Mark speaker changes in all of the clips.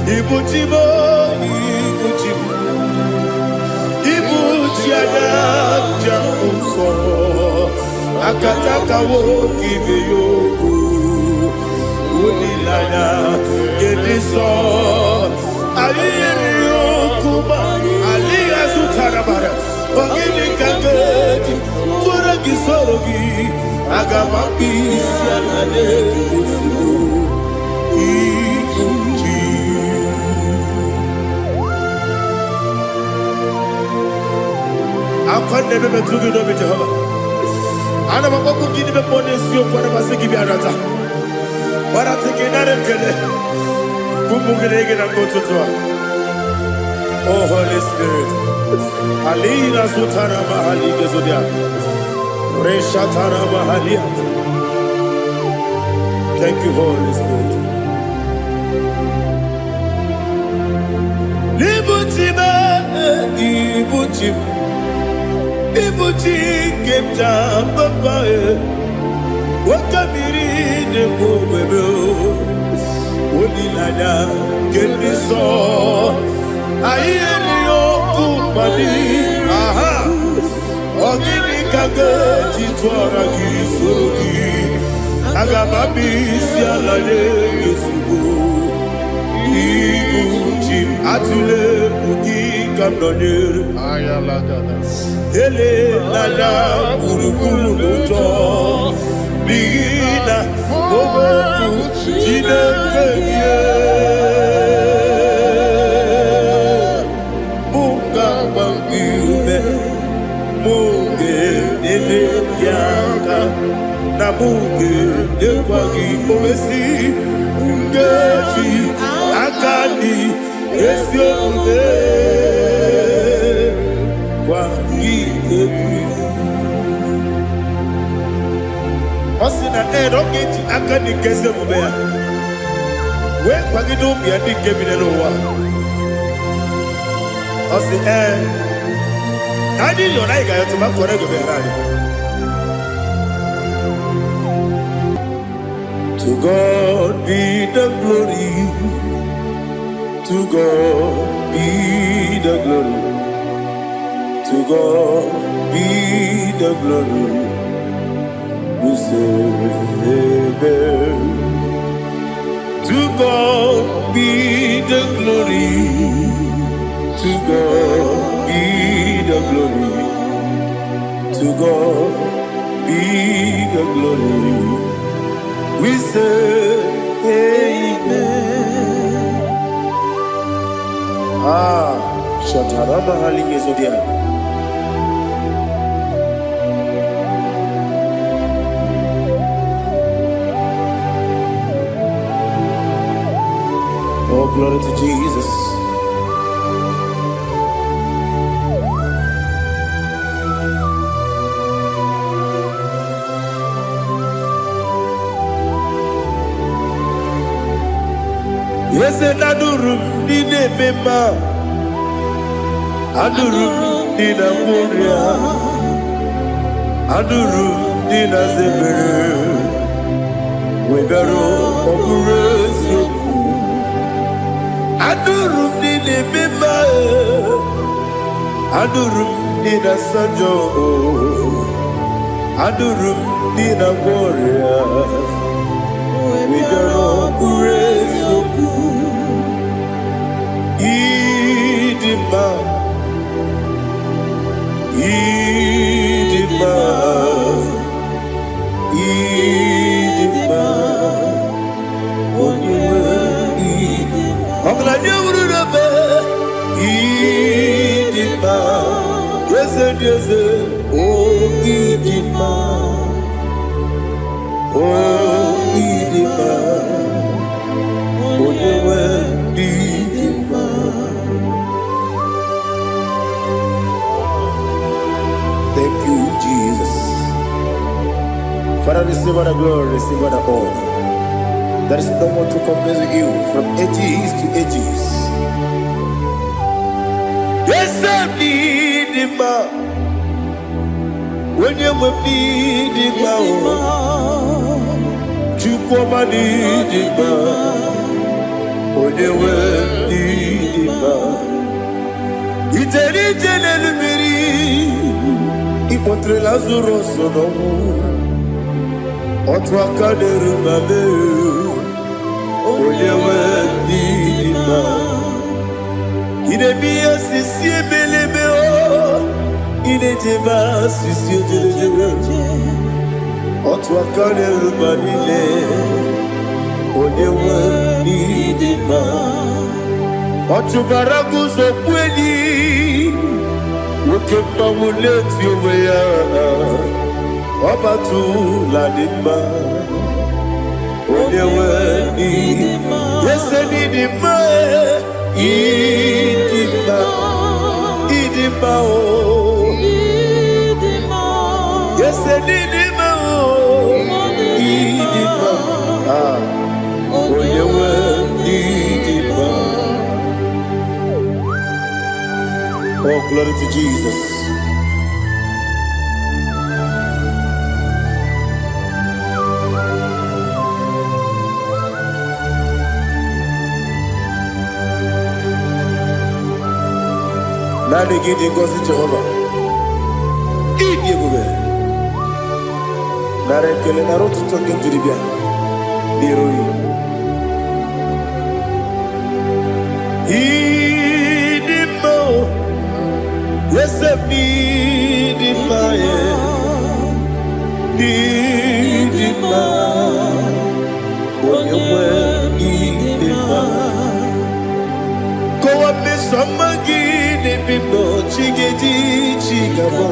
Speaker 1: Ibuchimo, Ibuchimo, Ibuchiana, Jamuso, Akataka woki beyoku, Unilana, Gediso, Aliyokuba, Aliya Zutarabara, Ogini Kageti, Furagi Sorogi, Agamapi, Sianane, I can't never do it over Jehovah. I never go to give them money, see you for a Masiki Biarata. But I think another Kele. Kumugregin and go to Tua. Oh, Holy Spirit. Alina Sutara Mahali Gezodia. Reshatara Mahalia. Thank you, Holy Spirit. Libuchima, Ibuchim. Ibuchi kemja papa wakamiri de bobebe onilada kemiso ayeri okupani aha ogini kage titwara gisorogi agamabi sialale yesugo Ibuchi atule uki kamdonere ayalagada Ele lala buruburu luto Bina boboku Jinekeye Munga mangiume Munge nene yaka Na munge nekwagi omesi Ungeji akani Esione Osina don't get akani keze mubea. We kwagido bia di kebine no wa. Osi Nadi yo na iga yo tuma kore go be rani. To God be the glory. To God be the glory. To God be the glory. We say amen. To God be the glory. To God be the glory. To God be the glory. We say amen. Shatarama halinge zodia. Oh, glory to Jesus. Yes, adurum dine mema, adurum dina moria, adurum dina zebere, wegaro okurezio. Adurum dine mema, adurum dina sanjo, adurum dina moria, wegaro okurezio. Idima, Idima, Idima, Oniwe Idima. Oglanya urube, Idima, Yeze Yeze, Oh Idima, Oh Idima, Oniwe Idima. Thank you, Jesus. Father, receive all the glory, receive all the honor. There is no one to compare with you from ages to ages. Yes, I need him. When you need him, you come and need him. When you Ijenelu miri Ipotre Lazarus sonomu Otu aka n'erumame Onye nwe ndị ima Idemiya sisi ebelebe o Idejeba sisi ojelejebe Otu aka n'erumanile Onye nwe ndị ima Otu baraguzo kweli Woke pamuleti onwe ya Obatu la dima Onye nwe idima Yese n'idima Idima Idima o Yese n'idima o Idima Onye nwe idima. Oh, glory to Jesus. Nani gidi ngozi Jehovah. Idi ebube. Nare kele naro tutoke njiribia. Niroi. Idimo. Yesem idima ye. Idima. Onyewe idima. Kowa mesamagi. Bibo chigeji chigabo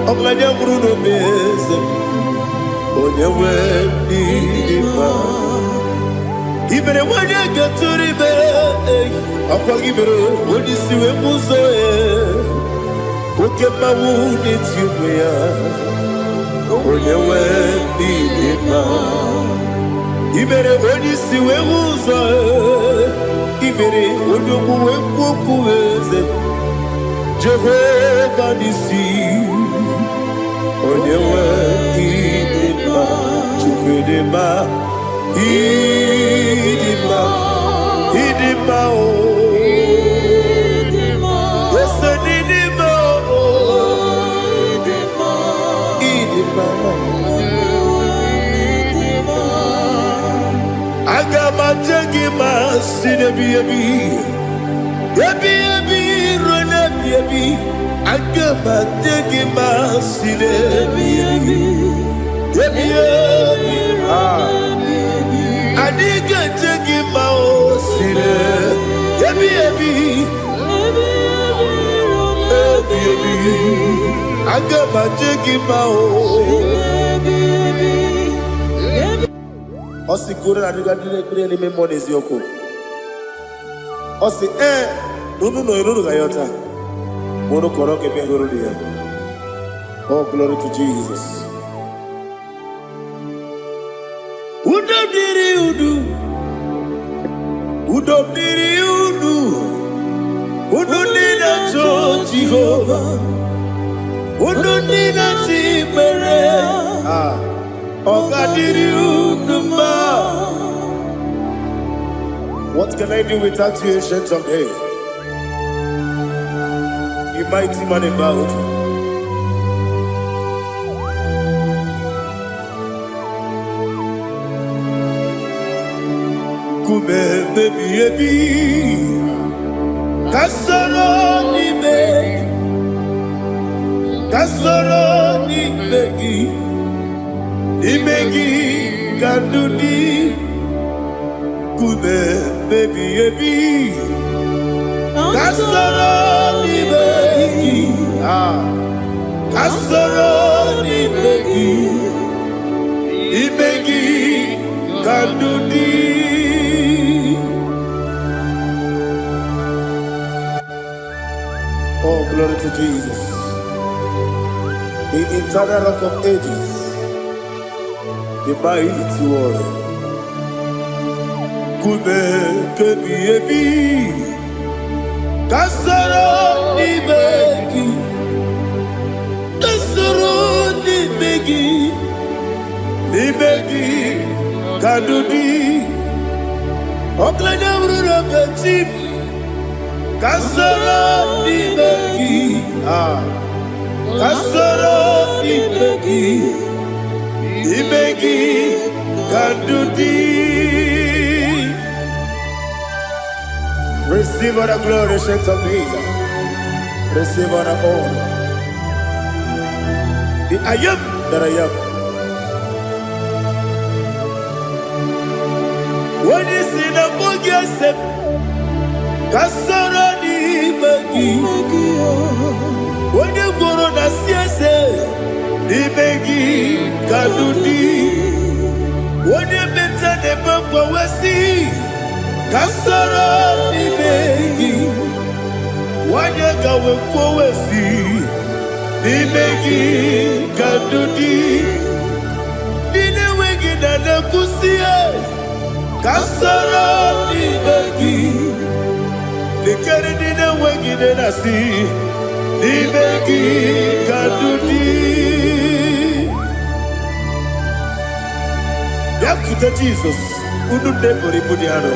Speaker 1: Oglanya Bruno Bezem Onyewe Idima Ibere wanya gaturibe Akwa ibere Onisiwe muzoe Koke mawu netiumya Onyewe Idima Ibere Onisiwe muzoe Ibere odogu wekuku eze Jehovah nisi Onyewe idima Chukwedema Idima Idima o Yese nidima o Idima Agama jengima sinebi ebi rona ebi Agama jengima sinebi ebi Adiga jengima o sine ebi Agama jengima o Osi kure na diga dire ni memoni zioko. Osi nunu no iruru gayota. Mono koroke bengoro dia. Oh, glory to Jesus. Udo diri udu. Udo nina cho Jehovah. Udo nina chibere. What can I do without you, ancient of days? You mighty man in battle. Kume baby ebi, kasoro ni begi. Imegi kandudi Kube baby ebi Kasoro ni begi Kasoro ni begi Imegi kandudi Oh, glory to Jesus. The eternal rock of ages, the mighty one. Kube kebi ebi, kasoro ni begi, ni begi, kadudi. Oklanya bruno beti, Kasoro n'imegi, kasoro n'imegi, imegi kadudi. Receive all the glory, strength of Jesus. Receive all the honor. The I am that I am. When you see the book, you say, Kasoro n'imegi. When you go to the siese, n'imegi kadudi. When you meet the book, we see, Kasoro n'imegi. When you go we see, n'imegi kadudi. N'imegi na kusie. Kasoro n'imegi, likere dine wengi de nasi, n'imegi kadudi. Yakute Jesus, unu debori pudiano.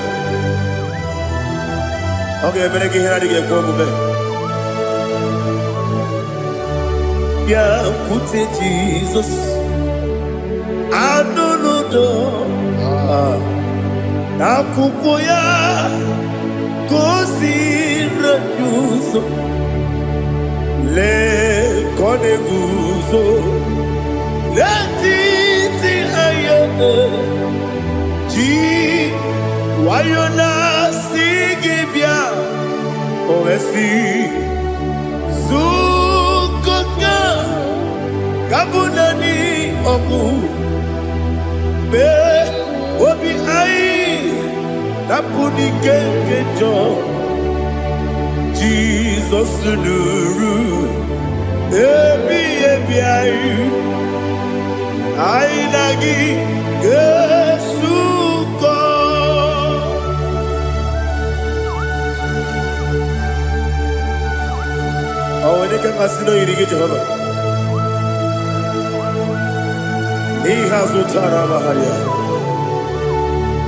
Speaker 1: Okay, menegi hiradi ge kwa mube. Yakute Jesus, anunudo. Nakukoya kosi renuso le koneguso le titi ayane ji wayona sigibia oesi sukoka kabunani oku be obi ai Napuni kenkejo Jesus nuru ebi ayu ainagi Yesuko awene kasino irige Jehova ni hazutara baharia.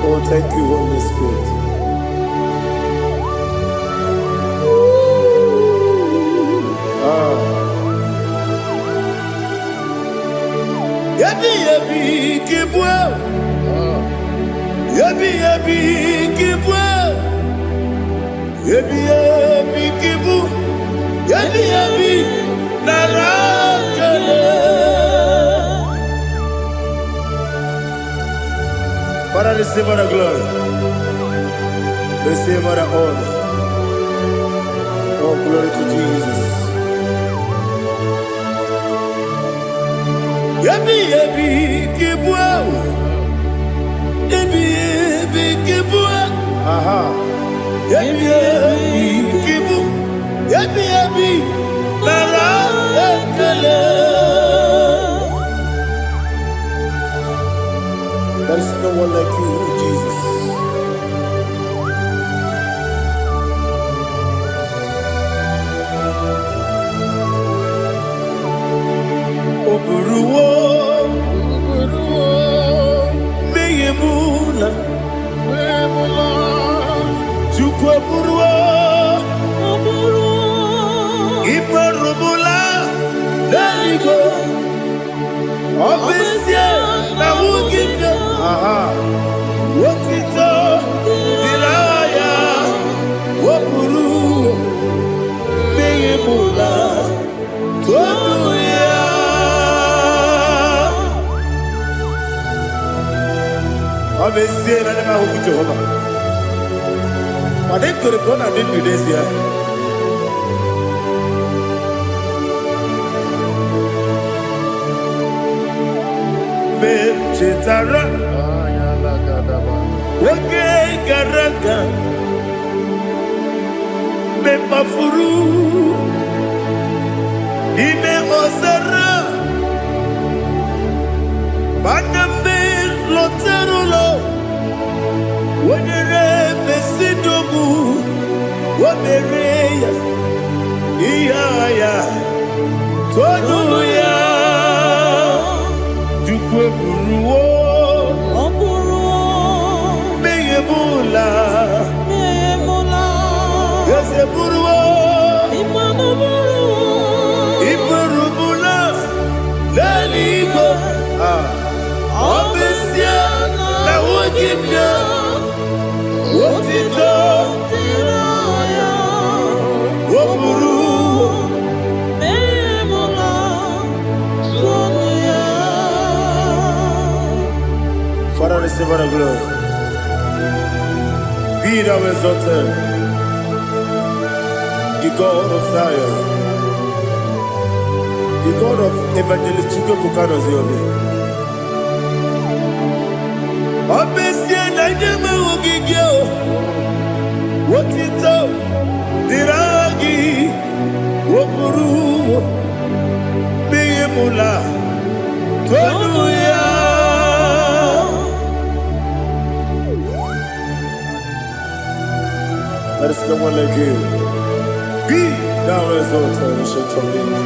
Speaker 1: Oh, thank you, Holy Spirit. Yabi yabi kibwa, yabi yabi kibwa, yabi yabi kibu, yabi yabi narakale. Father, receive all the glory. Receive all the honor. Oh, glory to Jesus. Yabi yabi kibwa, yabi yabi kibwa, yabi yabi kibu, yabi yabi nara ekele. There is no one like you, Jesus. Oburuwo, meyemula, chukwu oburuwo, imarubula, leligo, obesia na wugide. Wotito dilaya wopuru meyemula toduya abesie na nema huku Jehova madekore bona dindu desia Chetara Wake Garaka Me Mafuru Ime Ozara Banambe Loterulo Wenere Mesidobu Wamereya Iyaya Toduya Jukweburuwo Meyemula Yeseburu otito woburu Father, receive our glory. Be thou exalted, the God of Zion, the God of Evangelist Chike Bukano Ziobi. Obesie na nyeme ogigio, wotito diragi, woburu, beyemula, tonuya. There is no one like you. Be thou exalted, ancient of days.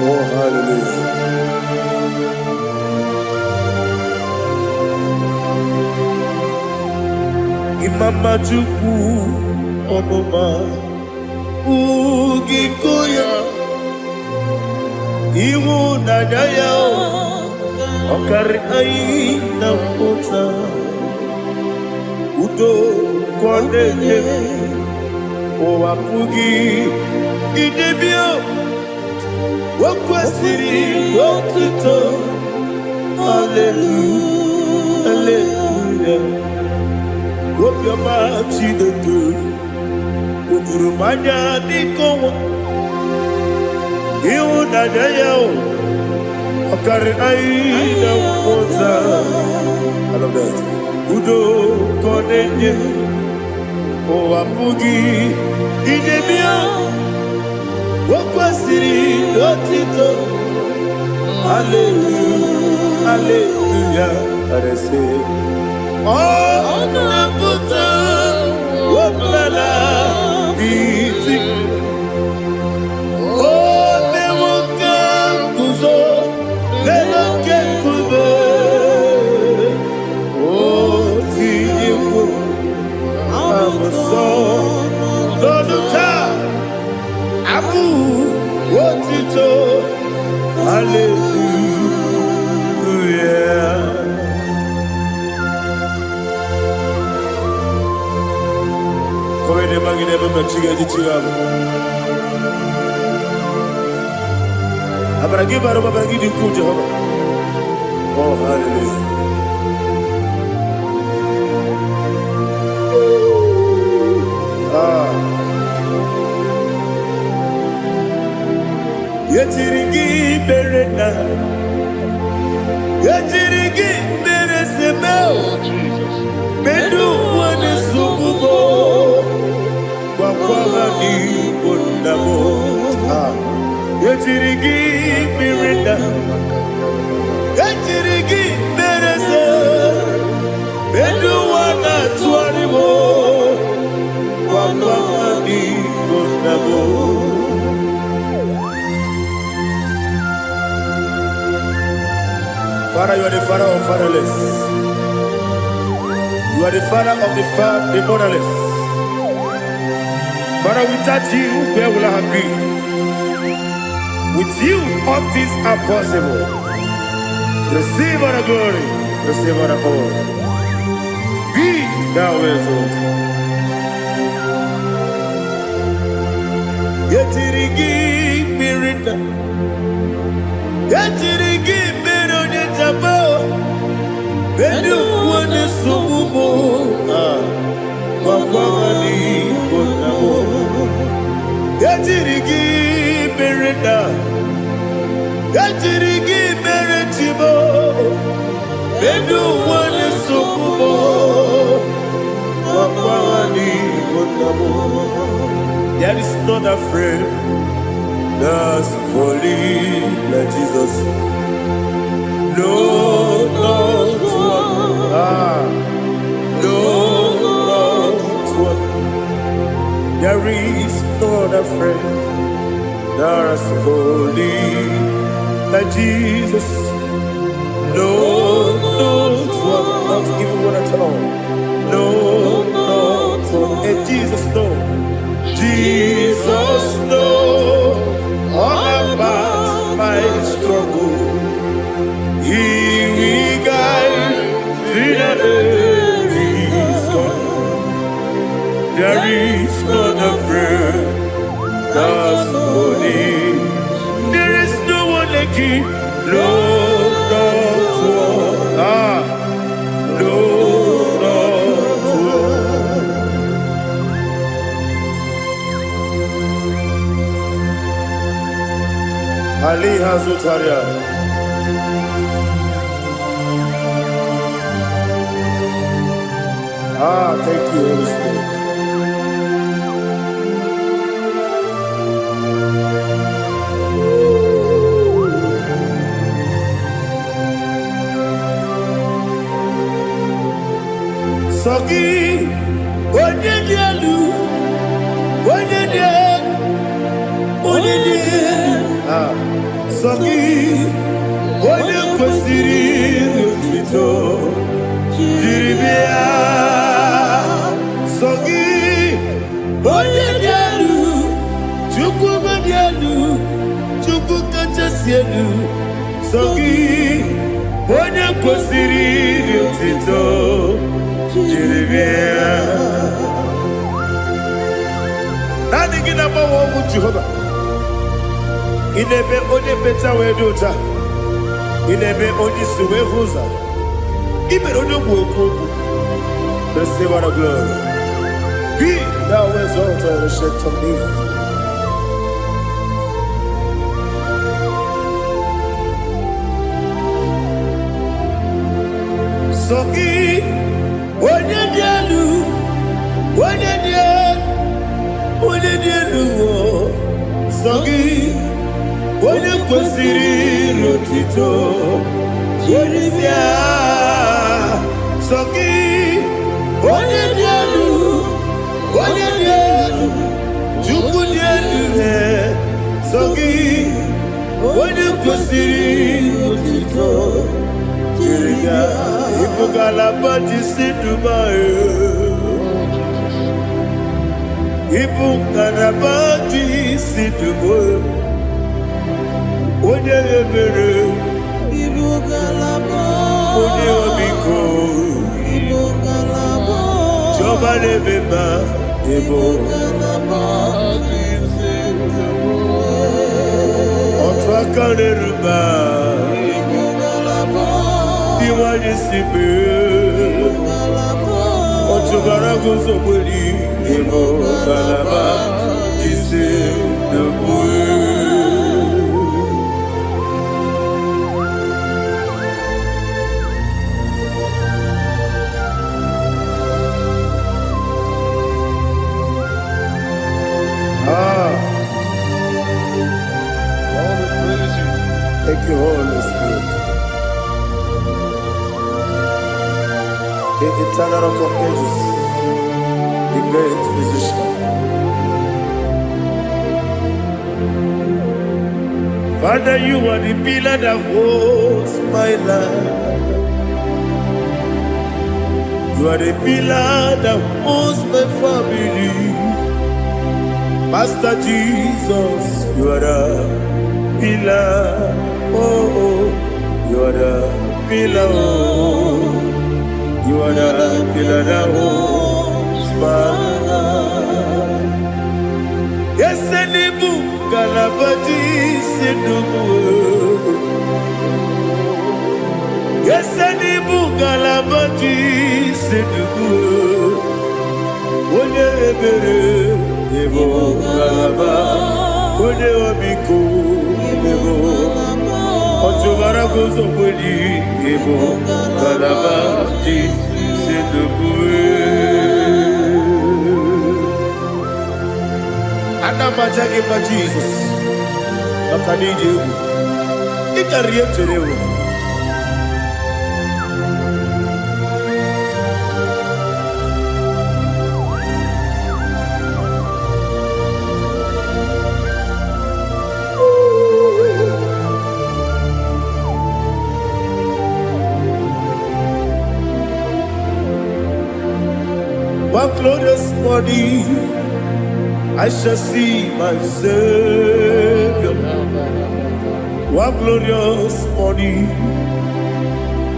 Speaker 1: Oh, hallelujah. Imama Chukwu Omoma Ugikoya Iwu Nadaya Okari Aina Mota Udo Kondene Owapugi Idebio Wakwasiri Wakito Hallelujah Hallelujah Hope your mouth see the good Udurumanya Nikowa Iwu Nadaya Okari Aina Mota I love that Udo Kondene Owapugi Idebio Wakwasiri Otito Hallelujah Hallelujah I say Oh Nabuta Wabala Iti Oh Nemuka Kuzo Leloke Kube Oh Tiyiwu Amuso Loduta Abu Otito Hallelujah Come ne magine baba chiga chiga Abragi baro baba gidi ku Jehovah Oh hallelujah Yetirigi berena Yetirigi beresemeo Bedu wane sububo Wakwama ni bundamo Yetirigi berena Yetirigi berese Bedu wana tuaribo Wakwama ni bundamo Father, you are the father of fatherless. You are the father of the motherless. Father, without you, where will I have been? With you, all things are possible. Receive all the glory, receive all the honor. Be thou exalted. Yetirigi mirina, yetirigi mirone jabo, bedu wane subumo, wakwani bonamo. Yetirigi mirina, yetirigi miretibo, bedu wane subumo, wakwani bonamo. There is not a friend that's holy like Jesus. No, not one. No, not one. There is not a friend that's holy like Jesus. No, not one. Not even one at all. No, not one. And Jesus, no. Jesus. Ali Hazutaria. Thank you, Holy Spirit. Sogi, Onyedialu, Sogi, Onyekwesiri n'otito, jiri bịa. Sogi, Onyedialu, Chukwu bedialu, Chukwu kachasị elu. Sogi, Onyekwesiri n'otito, jiri bịa. Naanị gị na-agbanwe ọgwụ Jehova. Ị na-eme onye mmecha wee dị ụcha. Ị na-eme onye isi wee hụ ụzọ. Ị mere onye ogwu ekwu okwu. Receive our glory. Be thou exalted, ancient of days. Sogi, onye dị elu, onye dị elu, Sogi, onye kwesịrị n'otito, jiri bịa. Sogi, onye dị elu, Chukwu dị elu. Sogi, onye kwesịrị n'otito, jiri bịa. Ibu ngalaba jisi Dubai. Ibu ngalaba jisi Dubai. Onye ebere. Ibu ngalaba. Onye omiko. Ibu ngalaba. Chọba n'ebeba. Ibu ngalaba jisi Dubai. Otu aka n'eruba. Iwani sibe, Ochugara gozo kweli, Ebo kalaba, Jise debue. Thank you, Holy Spirit. The eternal rock of ages, the great physician. Father, you are the pillar that holds my life. You are the pillar that holds my family. Master Jesus, you are the pillar. Oh, you are the pillar. Oh. You are the pillar that holds my life. Yes, any book, Galabadi, Sidubu. Yes, any book, Galabadi, Sidubu. Onye ebere, Ebo Galaba. Onye omiko, Ebo. Ochubara gozo kweli, Ebo Galaba. Anamajagi ma Jesus, Makaniji, Ikariyeterewo. One glorious morning, I shall see my Savior. One glorious morning,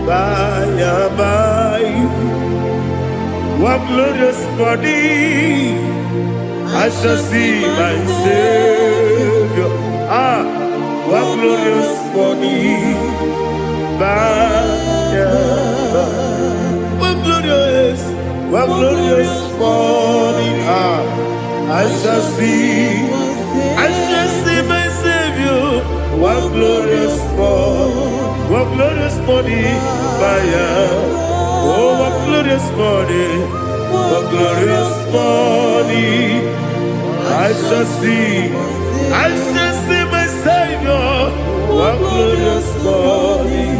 Speaker 1: by and by. One glorious morning, I shall see my Savior. One glorious morning, by and by. One glorious morning, I shall see my Savior. One glorious morning, one glorious morning, oh, one glorious morning, one glorious morning. I shall see my Savior. One glorious morning,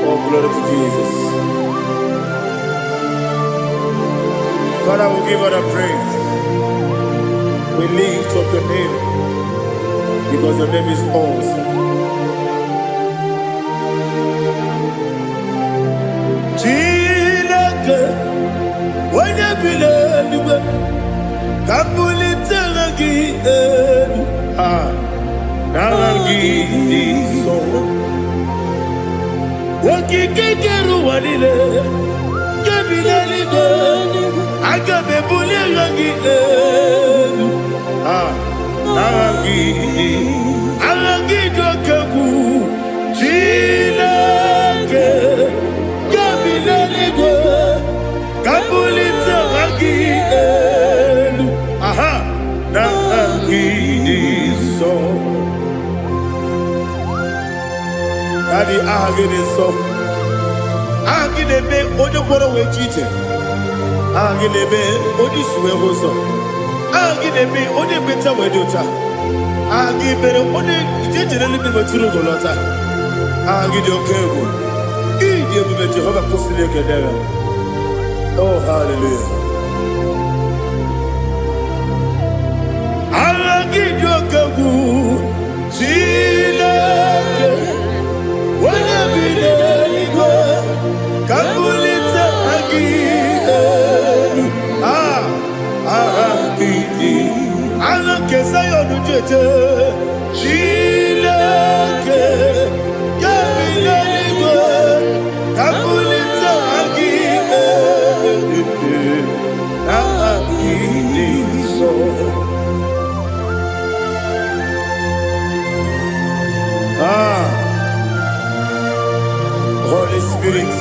Speaker 1: oh, glory to Jesus. Father, we give all the praise. We lift up your name because your name is awesome. Chilake, when you believe, Kabuli Tanagi, Naragi, so. Wakikeru wanile, Kabili go, Agabe Buliangi, Naragi, Alagi Dokaku, Chilake, Kabili go, Kabuli Tanagi, Naragi, so. Daddy, agide so. Agide be ojo boro we chiche. Agide be odi suwe hoso. Agide be odi beta we dota. Agide be odi jejere libi beturu golota. Agide okego. Ide be Jehovah kusile kedera. Oh, hallelujah. Agide okego. Chilake. Wanya bilego, kabulita agile, agidi, alakeza yonujeje, chileke, kabilego, kabulita agile, agidi so. Holy Spirit,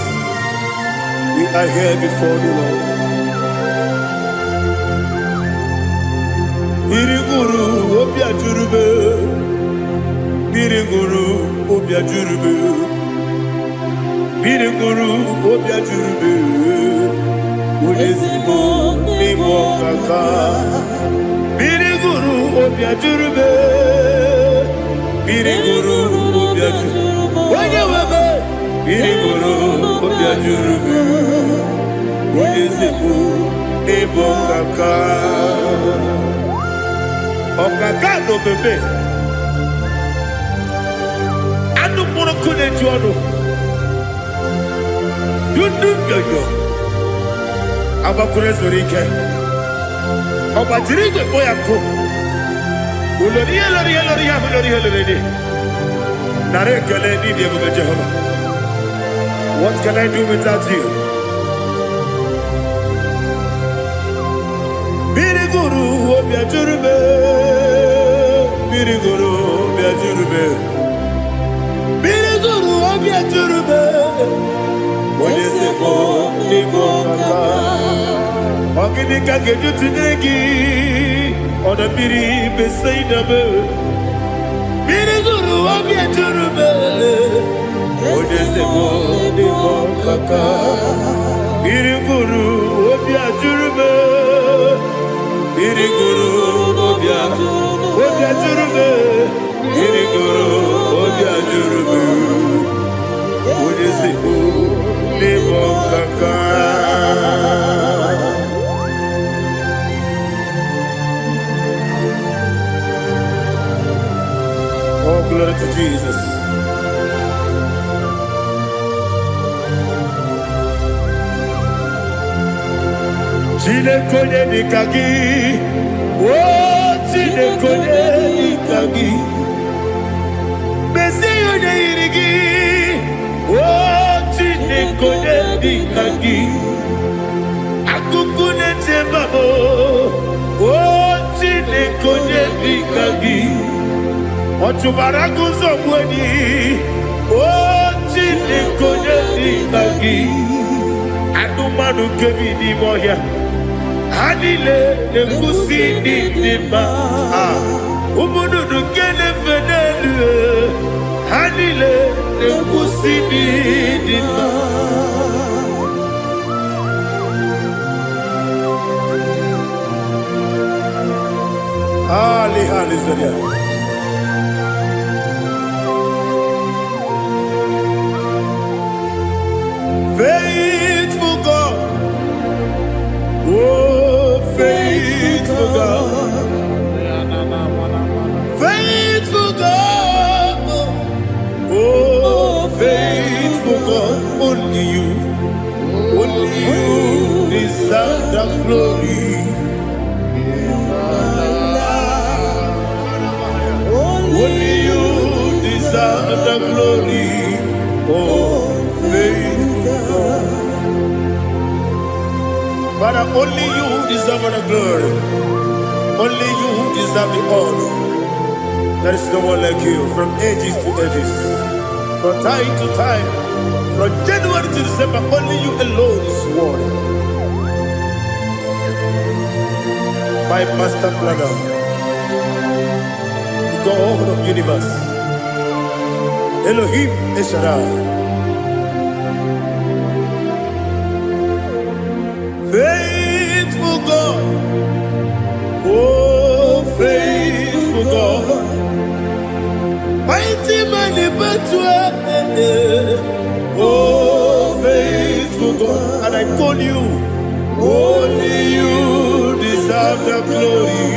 Speaker 1: we are here before you, Lord. Biriguru obia jurube, Biriguru obia jurube, Biriguru obia jurube, Ulezimo nimo kaka, Biriguru obia jurube, Biriguru obia jurube, Wanyawebe. Biriguru obia jurube, Ulezimo nimo kaka. Okaka no bebe. Anu moro kune juano. Yundu yoyo. Abakure zorike. Oba jirige boya ko. Uloriya. Nare kele ni diye Jehovah. What can I do without you? Biriguru obia jurube, Biriguru obia jurube, Biriguru obia jurube. Olezemo nimo kaka, ogini kageju tunegi, ona biri beseinabe. Biriguru obia jurube, olezemo nimo kaka, Biriguru obia jurube. Biriguru obia jurube, Biriguru obia jurube, Ulezimo nimo kaka. Oh, glory to Jesus. Chinekonye nikagi, oh chinekonye nikagi, Mesiyo ne irigi, oh chinekonye nikagi, Akukune chembabo, oh chinekonye nikagi, Ochubaraku zomweni, oh Chineke Nagi Anumanu Kevini Moya Hanile Nekusi Nima Umudu Kene Fenelu Hanile Nekusi Nima Ali Zodia. Faithful God, oh faithful God, faithful God, oh faithful God, only you deserve the glory. Only you deserve the glory, oh faithful God. Father, only you deserve the glory. Only you deserve the honor. There is no one like you from ages to ages, from time to time, from January to December. Only you alone is worthy. My master planner, God of universe, Elohim Eshadai, faithful God, oh faithful God, mighty man in battle, oh faithful God, and I call you, only you deserve the glory.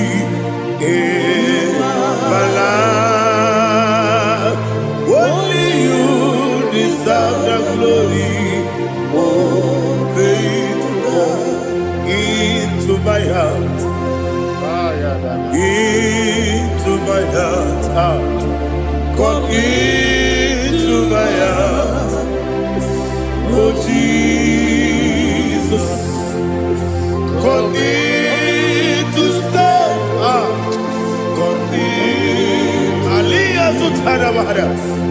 Speaker 1: My life, only you deserve the glory. Oh, faithful God, into my heart, into my heart, come into my heart. Oh Jesus, come into stay.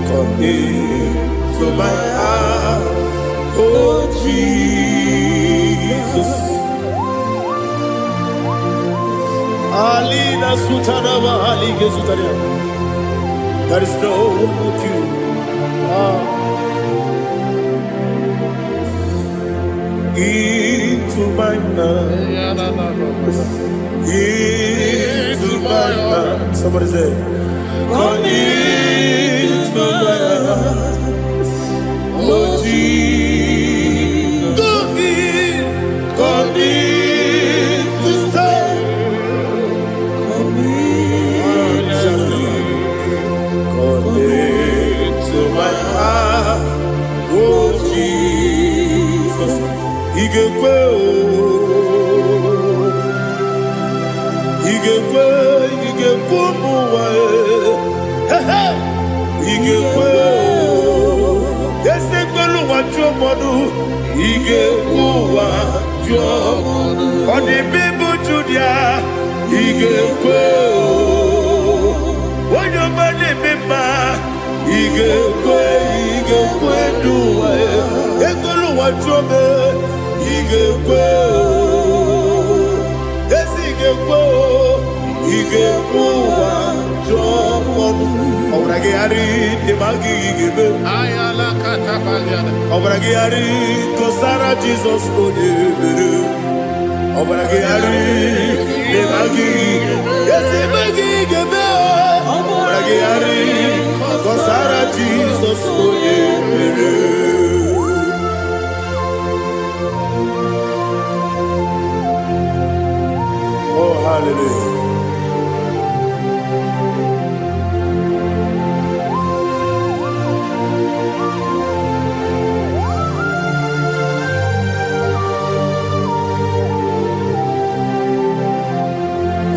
Speaker 1: Come into my heart, oh Jesus. Alina Sutanaba Ali Gesutaria. There is no one like you. Into my heart, into my heart. Somebody say, come into my heart, oh Jesus. Come in to stay. Come into my heart, oh Jesus. He can go. He can go away. He can go. Yes, they go what your mother. He can go what your mother. On the people Julia, he can go. When your money member, he can go do it. They go what your mother. He can go. Yes, he can go. Obragiari de magi gebe ayala katapaliana obragiari to Sarah Jesus odebere obragiari de magi ese magi gebe obragiari to Sarah Jesus odebere. Oh hallelujah.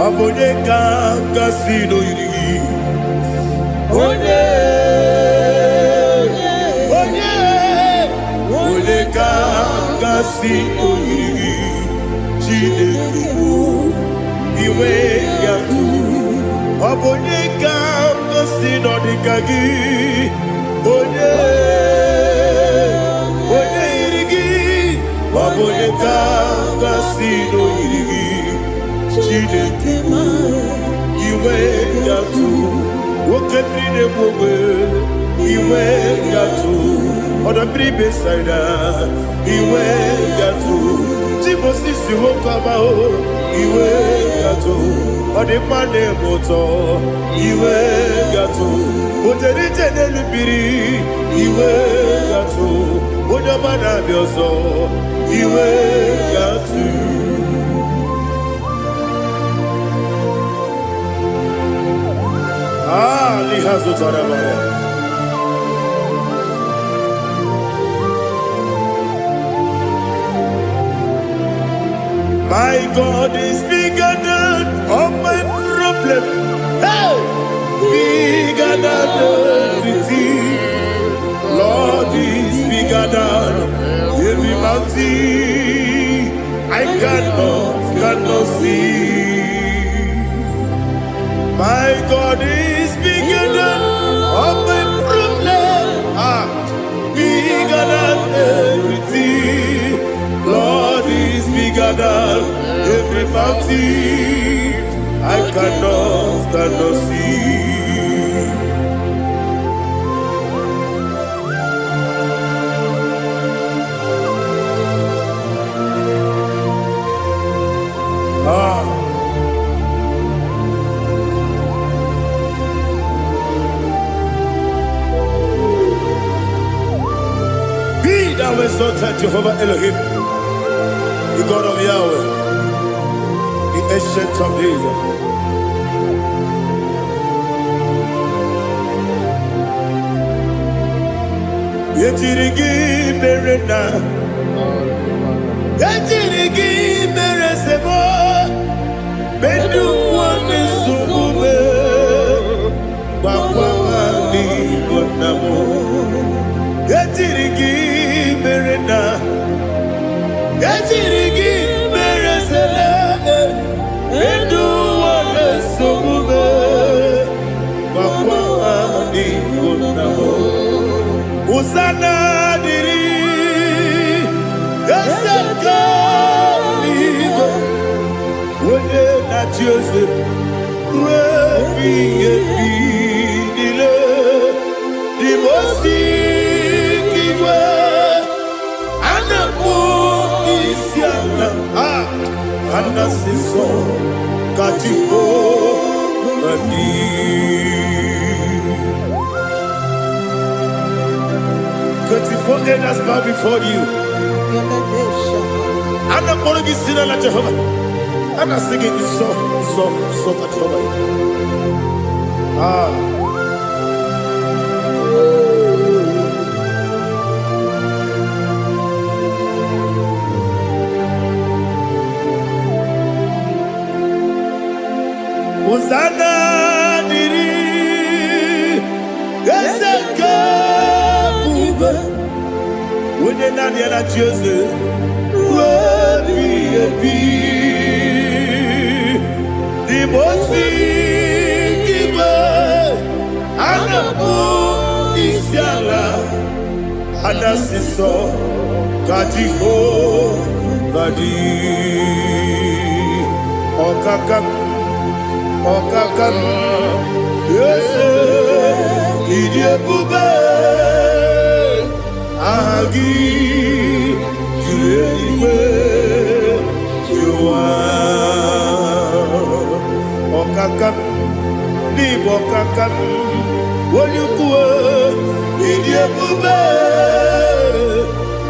Speaker 1: Abone kasino yiri, onye kasino yiri, Chineke iwe yatu. Abone kasino dikagi, onye Kasino Yigi, Chineke, Iwe Gatu, Wokepine Bobe, Iwe Gatu, on a bribe side, Iwe Gatu, Timosi Wokabao, Iwe Gatu, on the Mane Moto, Iwe Gatu, Uterite Nelubiri, Iwe Gatu, Udamana Bioso, Iwe Gatu. Lihazu Tarabaya. My God is bigger than all my problem. Hey! Bigger than everything. Lord is bigger than every mountain. I cannot see. My God is bigger than all my problem. Bigger than everything. Lord is bigger than every mountain. I cannot see. Be thou exalted, Jehovah Elohim, the God of Yahweh, the ancient of days. Yetirigi merena, yetirigi meresemo, bedu wane sumube, wakwamani bonamo. Yetirigi merena, yetirigi meresele, bedu wane sumube, wakwamani bonamo. Usana diri, yasaka ligo, wone na Jose, rebi dile, divosi kiwe, anamu isiana, anasiso katiko mani. 24 elders bow before you. I'm not going to be seen like Jehovah. I'm not singing this song at Jehovah. Hosanna diri, Yeseka. When you're not yet at Jose, the most giver, and a book is Yala, and a sister, Katiho, Badi, Okakam, yes, Idia Bube. Agi, Juliwe, Jua, Okakam, Nibokakam, Wanyukua, Idiabube,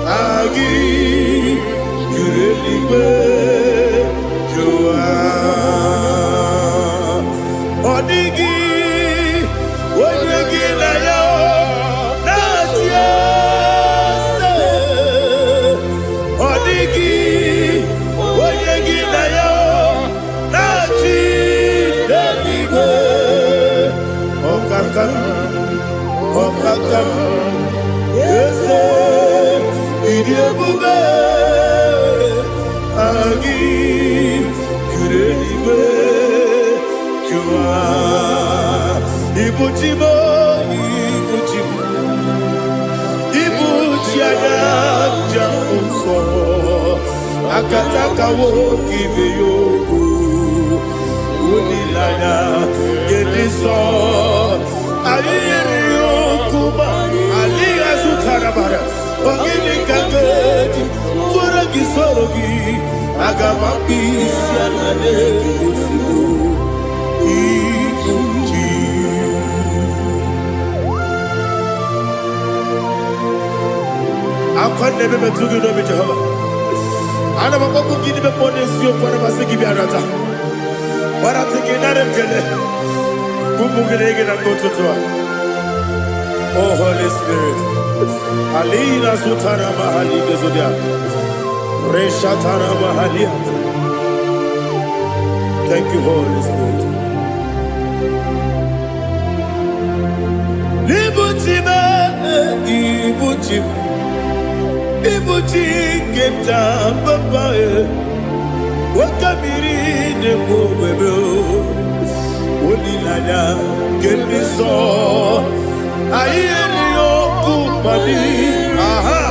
Speaker 1: Agi, Juliwe, Jua, Odigi, Wanyuki na yao, Natia. Okakam, yes, Idiabube, Agi, Kureliwe, Jua, Ibuchibo, Ibuchiada, Jamuso, akataka woki beyoku unilana gediso ayiri yokuba aliya zutarabara ogini kangedi forogi sorogi agamambisi alane usiku ikunji akonde bebe tugi no be Jehovah ana makoku gidi be pone sio kwa basiki bi arata bara tekenare kele kumugirege na kototoa. Oh Holy Spirit alina sutara mahali gezodia resha tara mahali. Thank you Holy Spirit. Libutime ibutim ibuti kemta papa wakamiri ne mwebe onilanya kemiso ayeni okupani aha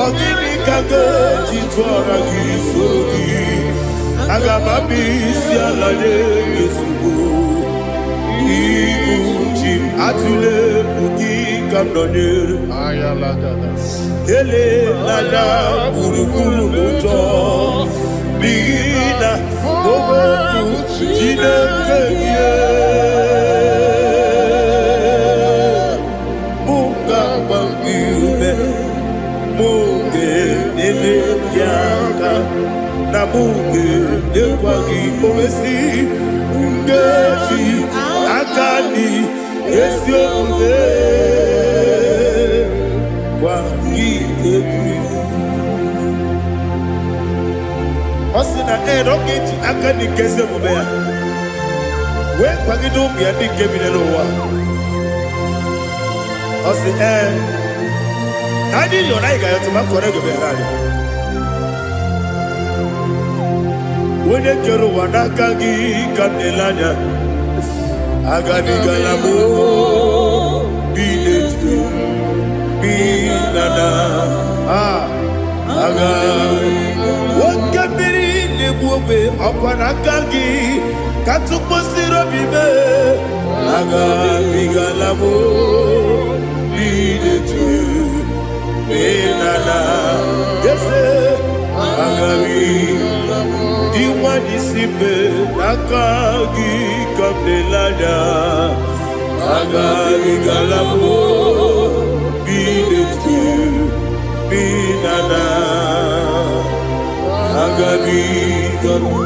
Speaker 1: ogini kage jitwara gisogi agamabisi alane yesugo ibuti atule ugi kamdonere ayalagada ele lada buruburu moto bina oboku jinekeye munga bangiume munge nele yaka na munge nekwagi owesi ngeji akani esiombe Osina rogeji akani keze mubea we kwagido bia dike binelo wa osi nadi yo na iga yo tuma kore go behali wone kero wanaka gi kanelanya agani galamo biletu binana aga wakabiri nebuobe opanakagi katuposiro bibe aga bigalamo bidetu binana yese aga diwani simbe nakagi kabdelanya aga bigalamo bidetu binana agabi galu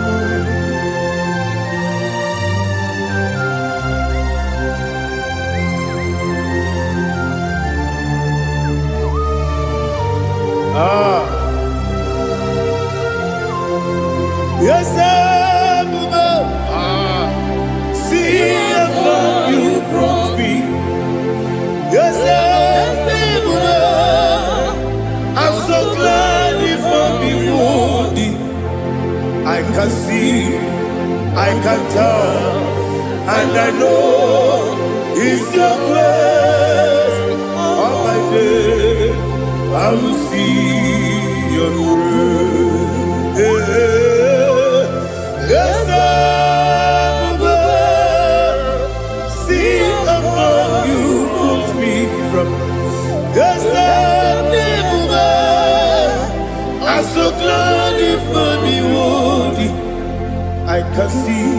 Speaker 1: yes see how you brought me yes I'm so glad if I'm wounded. I can see, I can tell, and I know it's your grace. All my day, I will see your grace. Yes, see how you put me from. Yes, I'm so glad if me woody. I can see,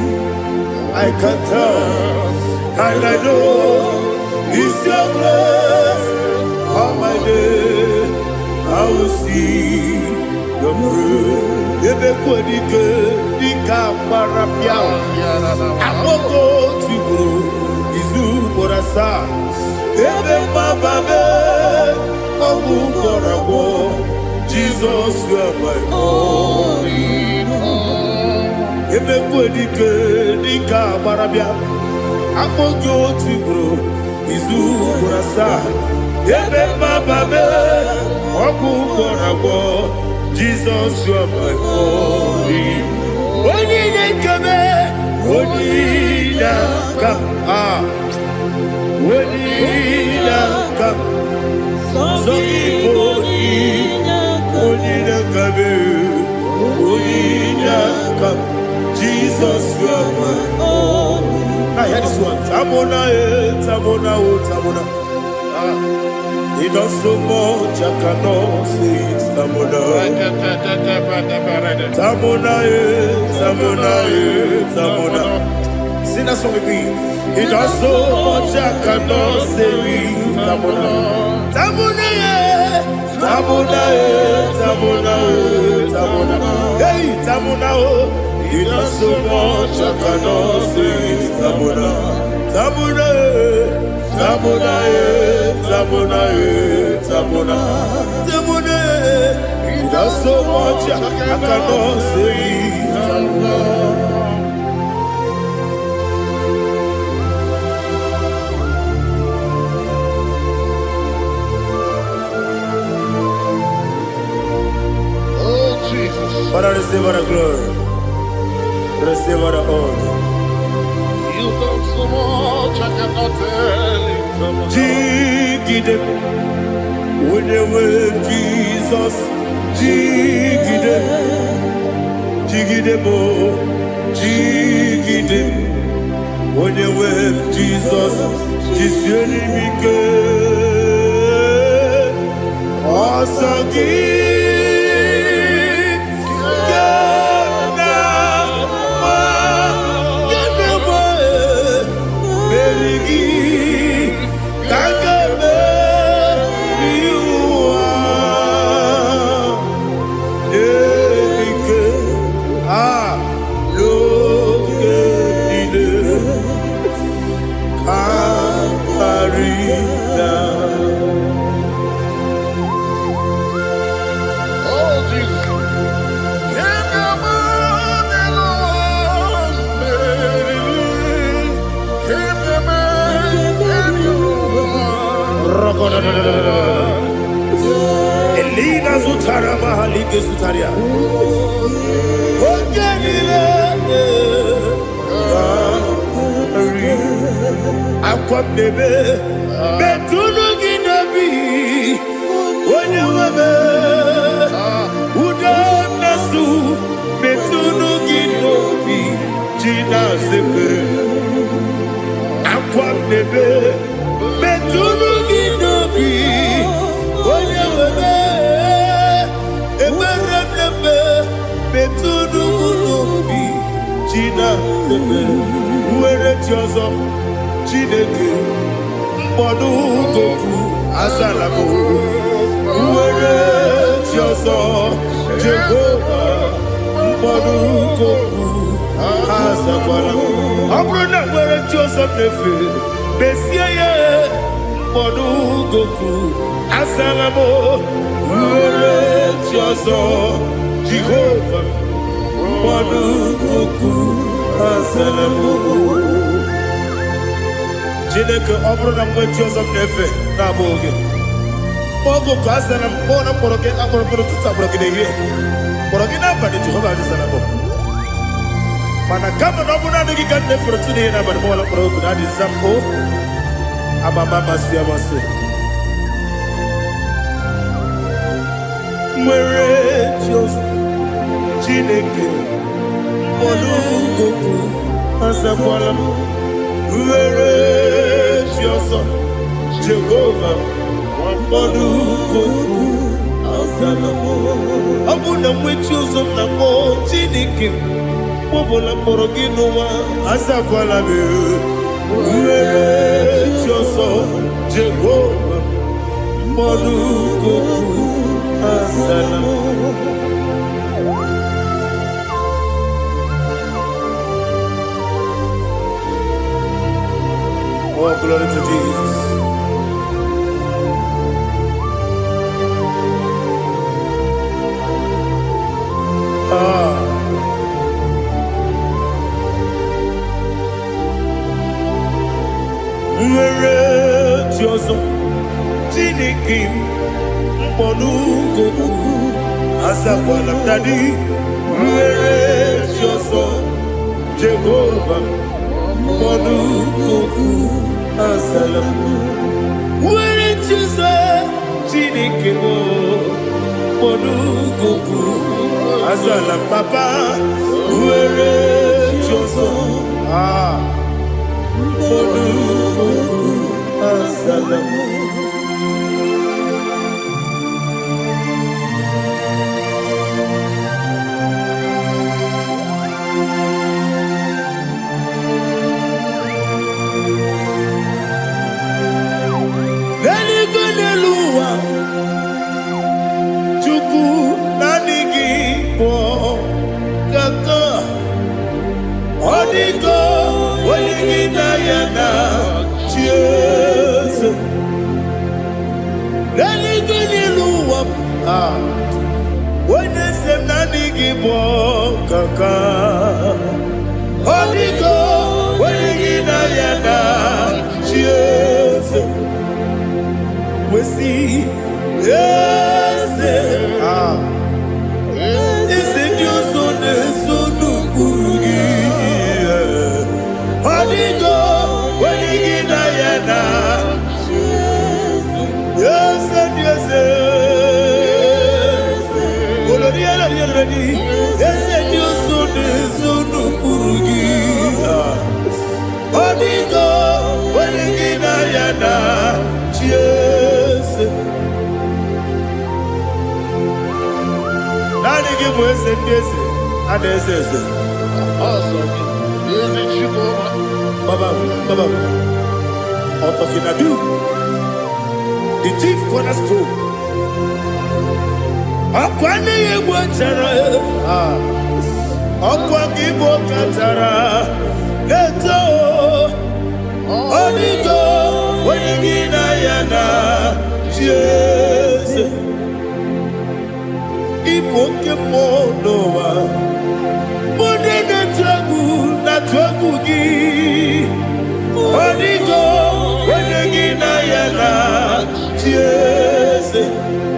Speaker 1: I can tell, and I know it's your grace. All my day, I will see your grace. Ebe kodike, dika parapia. Amoko tibro, izu borasa. Ebe mababe, obu korabo. Jesus, you are my only home. Ebe kodike, dika parapia. Amoko tibro, izu borasa. Ebe mababe, obu korabo. Jesus, you are my only home. Onina kame, onina kam, onina kam, so onina kame. Tamona. He does so much, I cannot say it. Tamona. Sing that song with me. He does so much, I cannot say it. Tamona. Hey, Tamona. He does so much, I cannot say it. Tamona. He does so much, I cannot say it. Father, receive our glory. Receive our honor.
Speaker 2: You've done so much, I cannot tell it.
Speaker 1: Jigide, when you were Jesus, Jigide, mo, Jigide, when you were Jesus, Jisyenimike, Osagi. Elina Zutara Mahalike Zutaria. Aqua bebe, Betunu Ginabi, Wanyamabe, Uda Nasu, Betunu Ginobi, Gina Zepe, Aqua bebe, Betunu Ginobi, Wanyamabe, Emerebe, Betunu Ginobi, Gina Zepe, Where Jozo. Chineke mkpọdụ goku azalamo nwere chi ọzọ Jehova mkpọdụ goku azakwala ọ bụrụ na nwere chi ọzọ na-efe mesie ya mkpọdụ goku azalamo nwere chi ọzọ Jehova mkpọdụ goku azalamo Chineke ọ bụrụ na mgbe chi ọzọ m na-efe na-abụ oge ogo ka a zara m kpọọ na mkpọrọ gị akpọrọ mkpọrọ tutu akpọrọ gị n'ehihie kpọrọ gị n'abalị Jehova adịzara m mana kama na ọ bụrụ na adịghị ka m na-efere otu n'ihe n'abalị m ọla mkpọrọ oge na-adịza m o amama amasị amasị nwere chi ọzọ Chineke mkpọrọ ogogo azakwala m nwere chi ọzọ Jehova mkpọrọ goku azalamo ọ bụ na nwe chi ọzọ na mkpọ Chineke mkpọbụla mkpọrọ gị n'ụwa azakwala m nwere chi ọzọ Jehova mkpọrọ goku azalamo Oh, glory to Jesus. Nwere chi ọzọ Chineke mkpọrọ goku azakwala m dadi nwere chi ọzọ Jehova mkpọrọ goku azalamo nwere chi ọzọ Chineke mkpọrọ goku azala papa nwere chi ọzọ Monukuku Asalamu. The chief cornerstone. Akwani yebo chara, akwani yebo chara. Leto, onigo, wenigina yana, Jesus. Ipoke monowa, monene tragu na tragu gi. Onigo, wenigina yana, Jesus.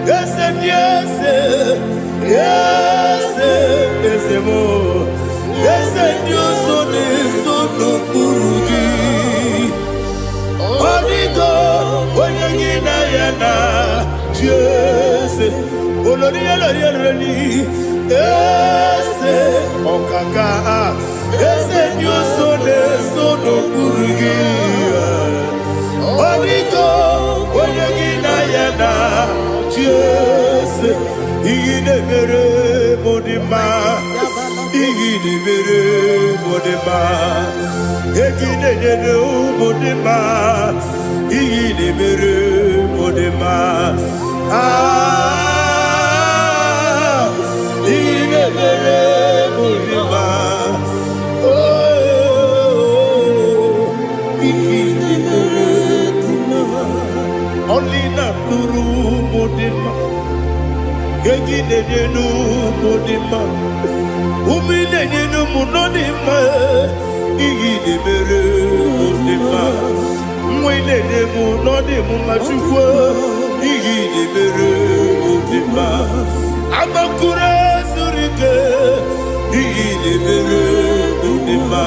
Speaker 1: Yes, yes, yes, yes, more. Yes, Dios son eso no purugi. Onigo, oyagina yana, yes. Olori olori. Yes, okaka. Yes, Dios son eso no purugi. Onigo, oyagina yana. Yes, igide mere modima, igide mere modima, igide mere modima, igide mere modima. Ah, igide mere modima. Oh, igide mere modima. Only not Nuru Modima. Yegine Nenu Modima. Umine Nenu Munodima. Igide Mere Modima. Mwine Nemu Nodimu Machukwa. Igide Mere Modima. Amakure Surike. Igide Mere Modima.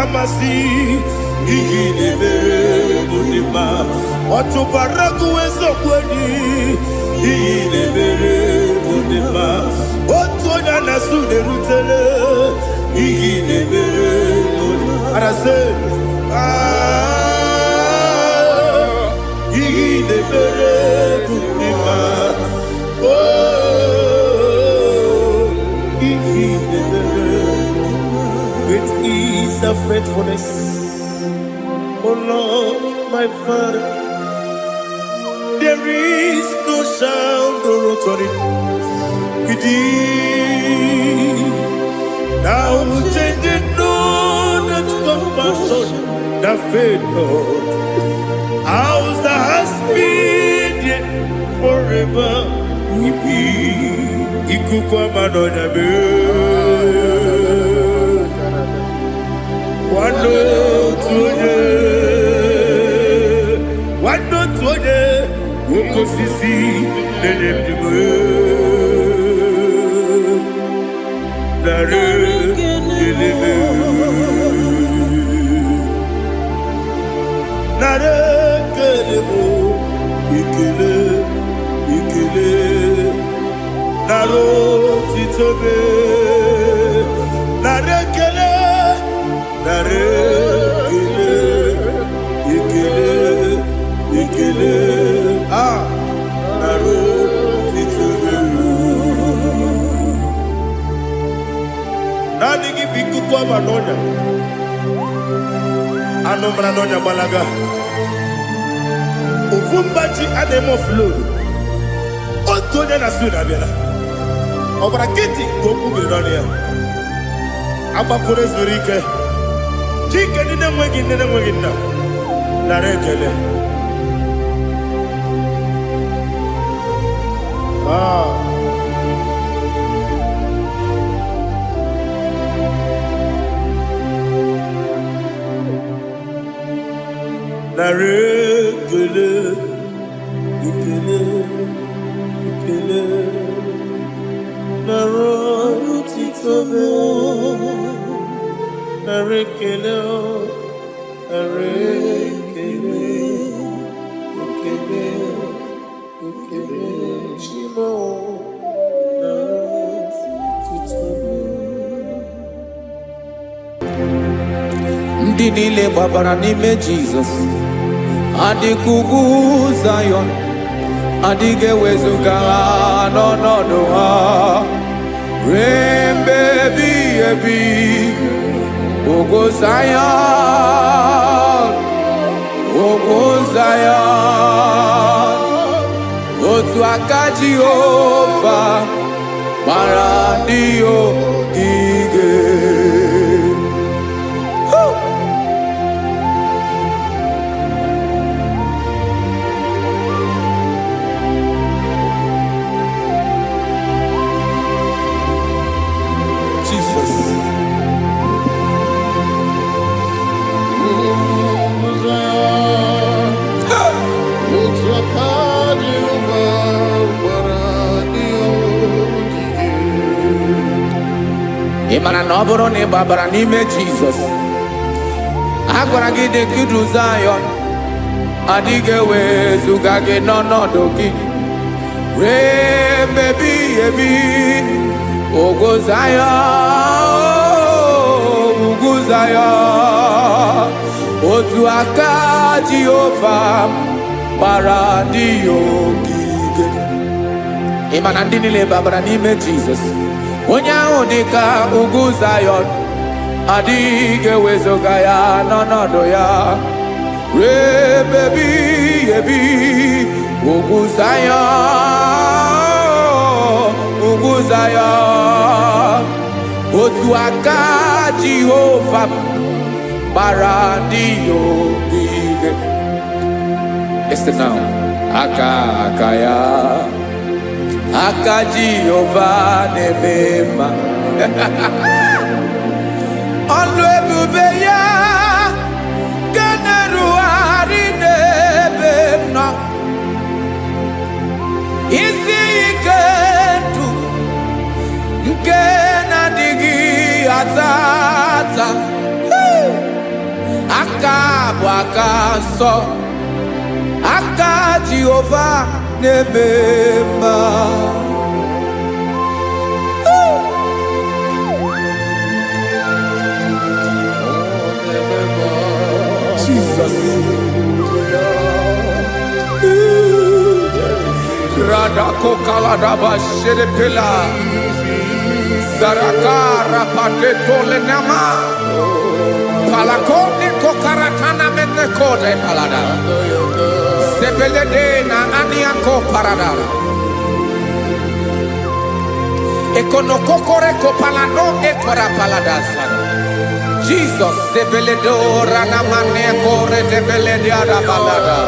Speaker 1: Amasi. Igide mere modima, otubaraku ezokweni. Igide mere modima, otonya nasude rutele. Igide mere modima, arase. Igide mere modima, oh, igide mere modima. Great is the faithfulness. Oh Lord, my Father, there is no sound or authority within. Now changing know that compassion, the faith, Lord. How's the husband yet forever we be? Ikukwa manonya be. Wano tuye. Wano tuye, woko sisi nelemdime. Nare keleme, nare kelemo, ikele, naro titobe, nare kele, nare. Jehova n'ọnya anụ mara n'ọnya gbalaga ofu mgbaji adịghị offload otu onye na-asụ na-abịala ọbara kịtị ka okwu biri n'ọnụ ya agbapụrụ ezuru ike chike ndị na-enweghị nne na-enweghị nna nara ekele nara ekele ekele ekele nara otito nara ekele nara ekele ekele ekele chimo nara otito
Speaker 3: ndị niile gbabara n'ime Jizọs adịghị ugwu Zayọn adịghị ewezuga ha n'ọnọdụ ha ruo mgbe ebighị ebi ugwu Zayọn ugwu Zayọn otu aka Jehova gbara ndị ogige ị mara na ọ bụrụ na ị gbabara n'ime Jizọs a gwara gị dị ka Zayọn adịghị ewezuga gị n'ọnọdụ gị ruo mgbe ebighị ebi ugwu Zayọn ugwu Zayọn otu aka Jehova gbara ndị ogige ị ma na ndị niile gbabara n'ime Jizọs onye ahụ dị ka ugwu Zayọn adịghị ewezuga ya n'ọnọdụ ya ruo mgbe ebighị ebi ugwu Zayọn ugwu Zayọn otu aka Jehova gbara ndị ogige. Listen now. Aka ya aka Jehova na-eme mma ọlụ ebube ya ga na-erugharị n'ebe m nọ isi ike ndụ nke na-adịghị ata ata aka bụ aka nsọ aka Jehova na-eme mma Jesus Radako Kaladaba Shedepela Zarakara Patole Nama Palakone Kokaratana Menekode Palada Sebelede na Aniako Paradara Ekonokokore Kopalano Ekora Paladasa Jesus Sebeledora Namanekore Debeledia Balada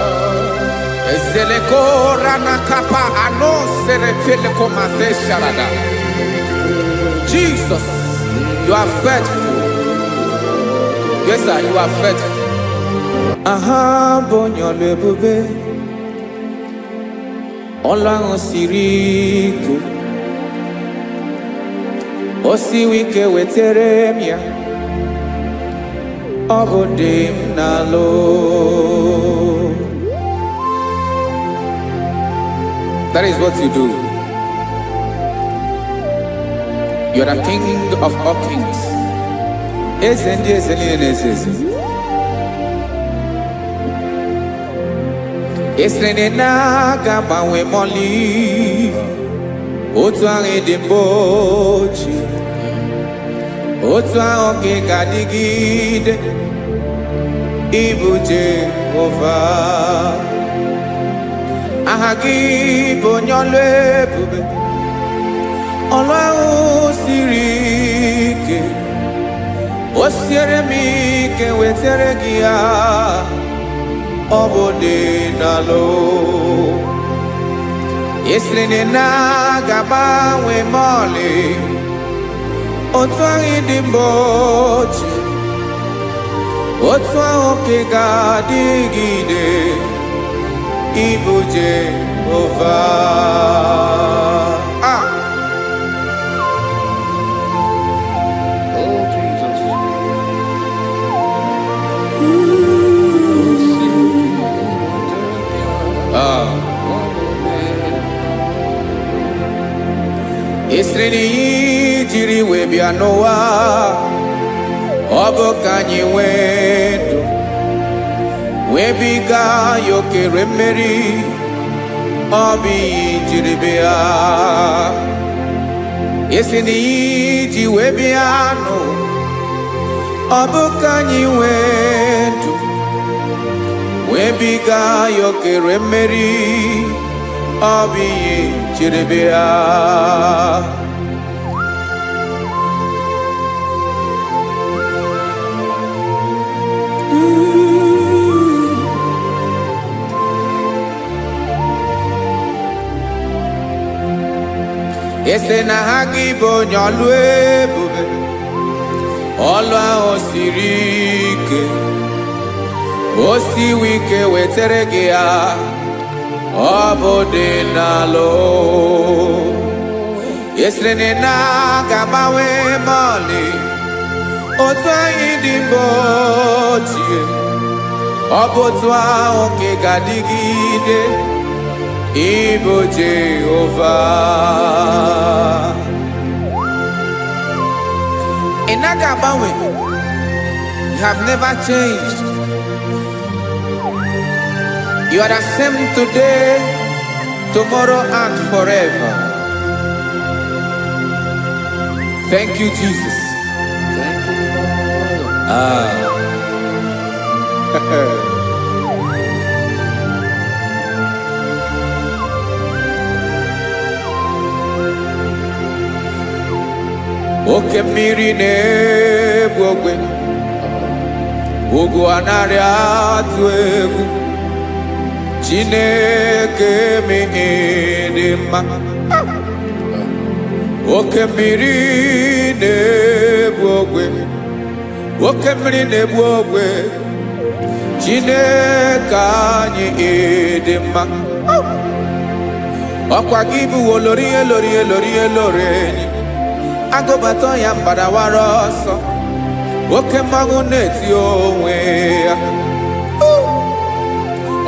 Speaker 3: Ezelekora Nakapa Ano Serepelekomate Sharada. Jesus, you are faithful. Yes, sir, you are faithful. Aha, bonyo lebube. Olang osiriku. Osiwike weteremia. Obodim nalo. That is what you do. You are the King of all kings. Ezendi ezeli. Esrene na gama we moli. Otu ange dembochi. otu ahụ ka ị ga-adịgide ịbụ Jehova. Aha gị bụ onye ọlụ ebube, ọlụ ahụ siri ike. O siere m ike wetara gị ya, ọ bụ dị n'alụ. Esiri na ga-agbanwe m ọlị, otu ahụ dị mgbe ochie, otu ahụ ka ị ga-adịgide ịbụ Jehova.
Speaker 2: Oh, Jesus.
Speaker 3: Esiri na ihe jiri wee bịa n'ụwa, ọ bụ ka anyị nwee ndụ, wee biga ya okere mmeri. Ọ bụ ihe jiri bịa. Esi na ihe ji wee bịa nụ, ọ bụ ka anyị nwee ndụ, wee biga ya okere mmeri. Ọ bụ ihe jiri bịa. Ese na ha gị bụ onye ọlụ ebube, ọlụ ahụ siri ike. O siwe ike wetara gị ya, ọ bụ dị n'alụ. Esiri na ga-agbanwe m ọlị, otu anyị dị mgbe ochie, ọ bụ otu ahụ ka ị ga-adịgide ịbụ Jehova. Ị naghị agbanwe. You have never changed. You are the same today, tomorrow, and forever. Thank you, Jesus.
Speaker 2: Thank you, Lord.
Speaker 3: Oke mmiri na-egbu ogwe, ugwu anaghị atụ egwu. Chineke mee dị mma. Oke mmiri na-egbu ogwe, oke mmiri na-egbu ogwe. Chineke anyị dị mma. Ọkwa gị bụ olori elori elori elori enyi, agụbata ya mgbadawara ọsọ, oke mmanwụ na-eti onwe ya.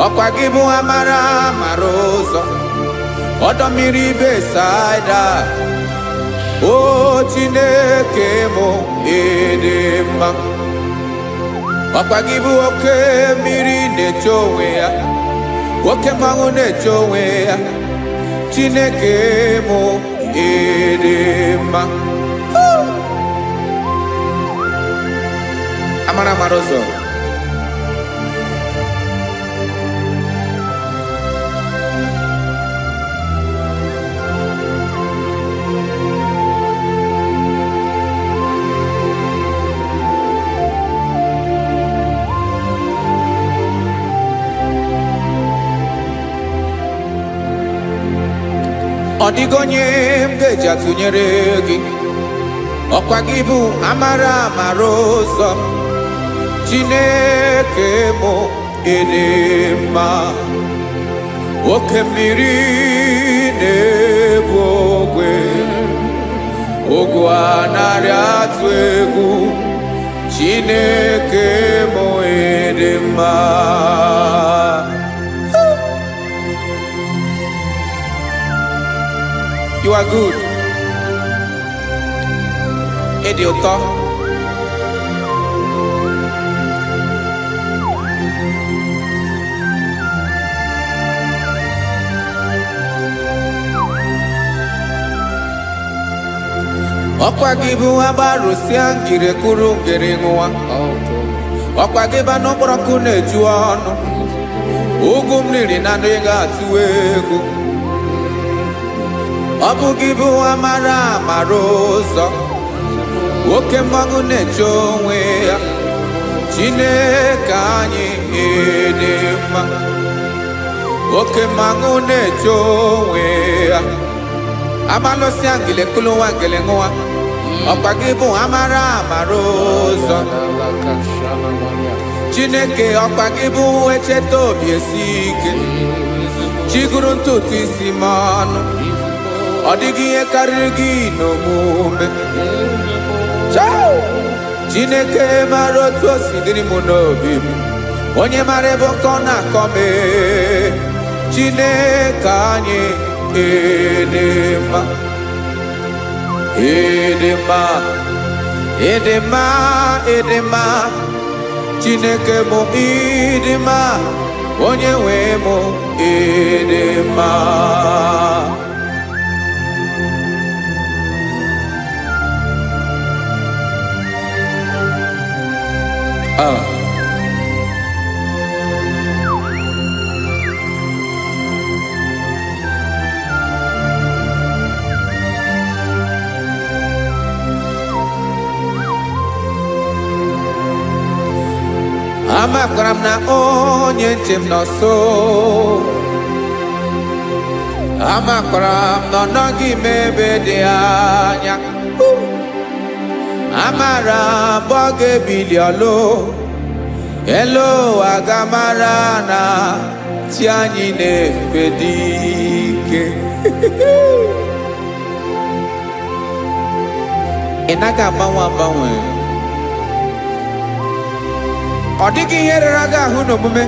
Speaker 3: Ọkwa gị bụ amara amara ụzọ, ọdọ mmiri Besaida. O Chineke mụ ịdị mma. Ọkwa gị bụ oke mmiri na-eche onwe ya, oke mmanwụ na-eche onwe ya. Chineke mụ ịdị mma. Amara amara ụzọ. Ọ dịghị onye m ga-eji atụnyere gị. Ọkwa gị bụ amara amara ụzọ. Chineke mụ ịdị mma. Oke mmiri na-egbu ogwe, ogwu anaghị atụ egwu. Chineke mụ ịdị mma. You are good. Ịdị ụtọ. ọkwa gị bụ agbarụsịa ngire kụrụ ngere nwa ọkwa gị ba n'ụkpọrọkụ na-eju ọnụ ugwu mmiri na ndị ga-atụ egwu ọ bụ gị bụ amara amara ụzọ oke mmanwụ na-eche onwe ya Chineke anyị dị mma oke mmanwụ na-eche onwe ya abalụsị angele kụlụ nwa ngele nwa ọkwa gị bụ amara amara ụzọ Chineke ọkwa gị bụ echeta obi esi ike chigụrụ ntutu isi m ọnụ ọ dịghị ihe karịrị gị n'omume Chineke mara otu o si dịrị m n'obi m onye mara ebe ọkọ na-akọ m Chineke anyị dị mma dị mma dị mma dị mma Chineke m dị mma onye nwe m dị mma amakwara m na onye nche m nọ nso amakwara m na ọ nọghị m ebe dị anya amara m ọ ga-ebili ọlụ elu ụwa ga-amara na chi anyị na-efe dị ike ị naghị agbanwe agbanwe ọ dịghị ihe rere gị ahụ n'omume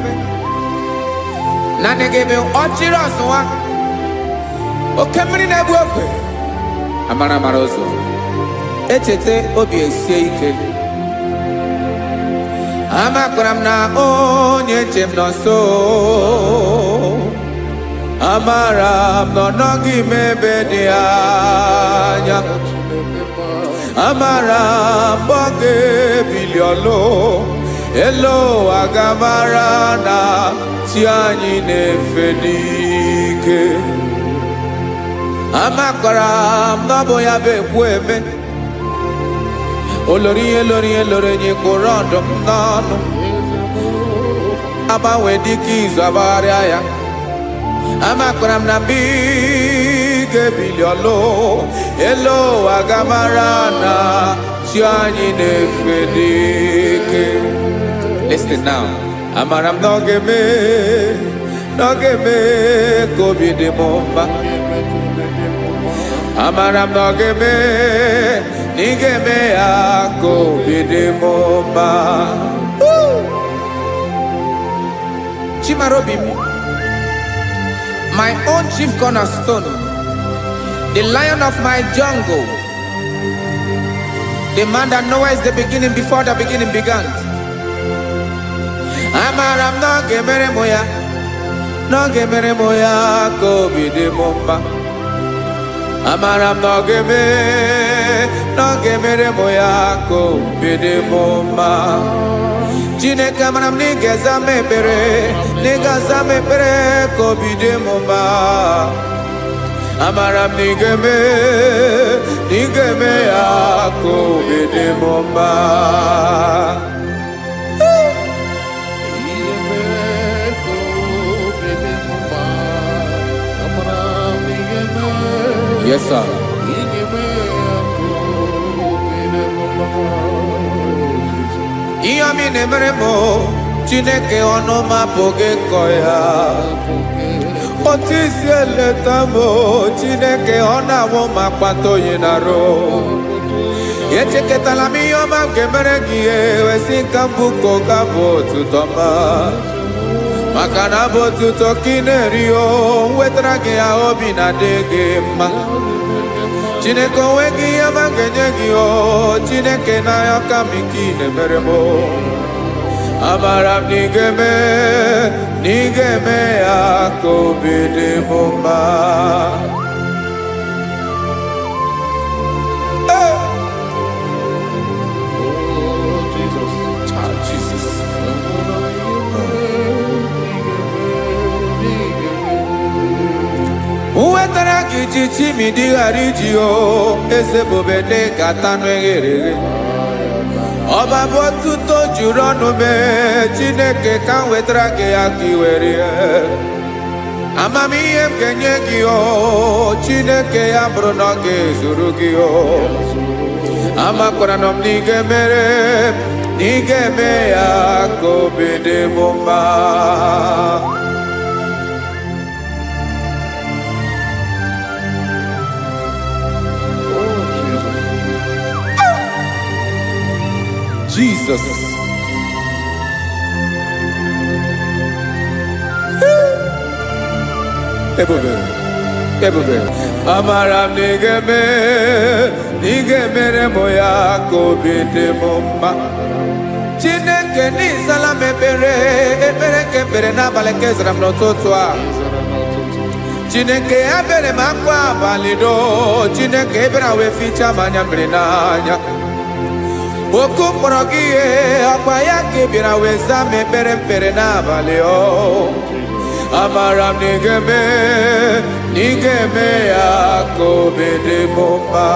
Speaker 3: naanị gị bụ ọchịrị ọzụwa oke mmiri na-egbu ogwe amara amara ụzọ echeta obi esie ike amakwara m na onye nche m nọ nso amara m na ọ nọghị m ebe dị anya amara m ọ ga-ebili ọlụ elu ụwa ga-amara na chi anyị na-efe n'ike amakwara m na ọ bụ ya bụ ekwu eme olori ihe lori ihe lori enyi kwụrụ ọdụm n'ọnụ agbanwe dịka izu agbagharịa ya amakwara m na mgbe ị ga-ebili ọlụ elu ụwa ga-amara na chi anyị na-efe n'ike. Listen now. Amara m na ọ ga-eme ka obi dị m mma. Amara m na ọ ga-eme na ị ga-eme ya ka obi dị m mma. Chimarobi m, my own chief cornerstone, the lion of my jungle, the man that knows the beginning before the beginning began. Amara m na ọ ga-emere m ya, na ọ ga-emere m ya ka obi dị m mma. Amara m na ọ ga-emere m ya ka obi dị m mma. Chineke amara m na ị ga-aza m ekpere, na ị ga-aza m ekpere ka obi dị m mma. Amara m na ị ga-eme ya ka obi dị m mma. Yes, sir. Ihe ọmị na-emere m Chineke ọnụ m apụghị ịkọ ya. Otu isi eleta m Chineke ọ na-awụ m akpata oyi n'arụ. Echeketala m ihe ọma m ga-emere gị ewesị ka m bụkọ ga-abụ otuto ma. Maka na abụ otuto ka ị na-eri o wetara gị ya obi na-adị gị mma. Chineke onwe gị ihe ọma ga-enye gị o Chineke n'anya ka m ike ị na-emere m. Amara m na ị ga-eme ya ka obi dị m mma. gị chi mi dịghara iji o eze bobede gata n'eghere ọba bụ otuto juru ọnụ mee Chineke ka m wetara gị ya ka i were ya amamihe m ga-enye gị o Chineke ya bụrụ na ọ ga-ezuru gị o amakwara na m na ị ga-emere na ị ga-eme ya ka obi dị m mma. Jesus. Ebube. Amara m n'ige mere mo ya ka obi dị m mma. Chineke n'ịzala m ekpere nke ekpere n'abalị nke zara m n'ụtụtụ a. Chineke ya bere m akwa abalị do. Chineke ebere wee fichaa m anya mmiri n'anya. Oku mkpọrọ gị ihe akwa ya ka bịara wee zaa m ekpere n'abalị o amara m na ị ga-eme ya ka obi dị m mma.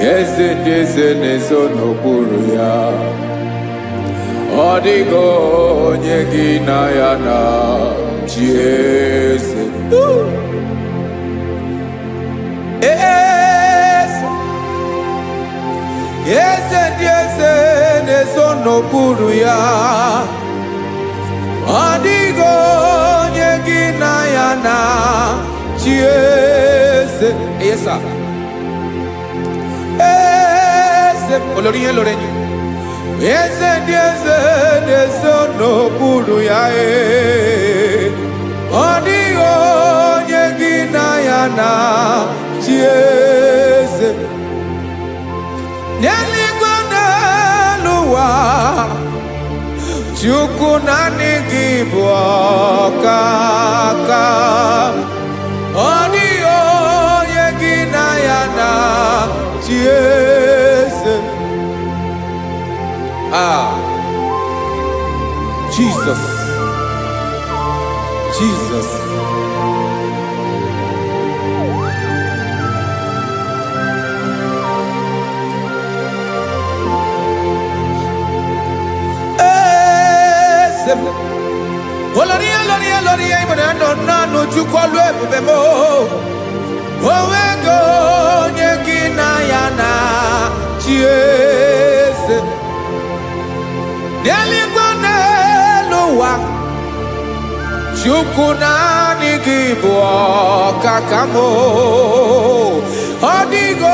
Speaker 3: Eze na-ezo n'okpuru ya ọ dịghị onye gị na ya na chi eze ndị eze na-ezo n'okpuru ya ọ dịghị onye gị na ya na chi eze olórí yẹn lórí ẹ̀yìn eze ndị eze na-ezo n'okpuru ya ọ dịghị onye gị na ya na chi eze n'eluigwe n'elu ụwa Chukwu naanị gị bụ ọkaka ọ dịghị onye gị na ya na chi eze. Jesus. Oloria ibona no Chukwu olu ebube mo owego onye gị na ya na chi eze n'eluigwe n'elu ụwa Chukwu naanị gị bụ ọkaka m ọ dịghị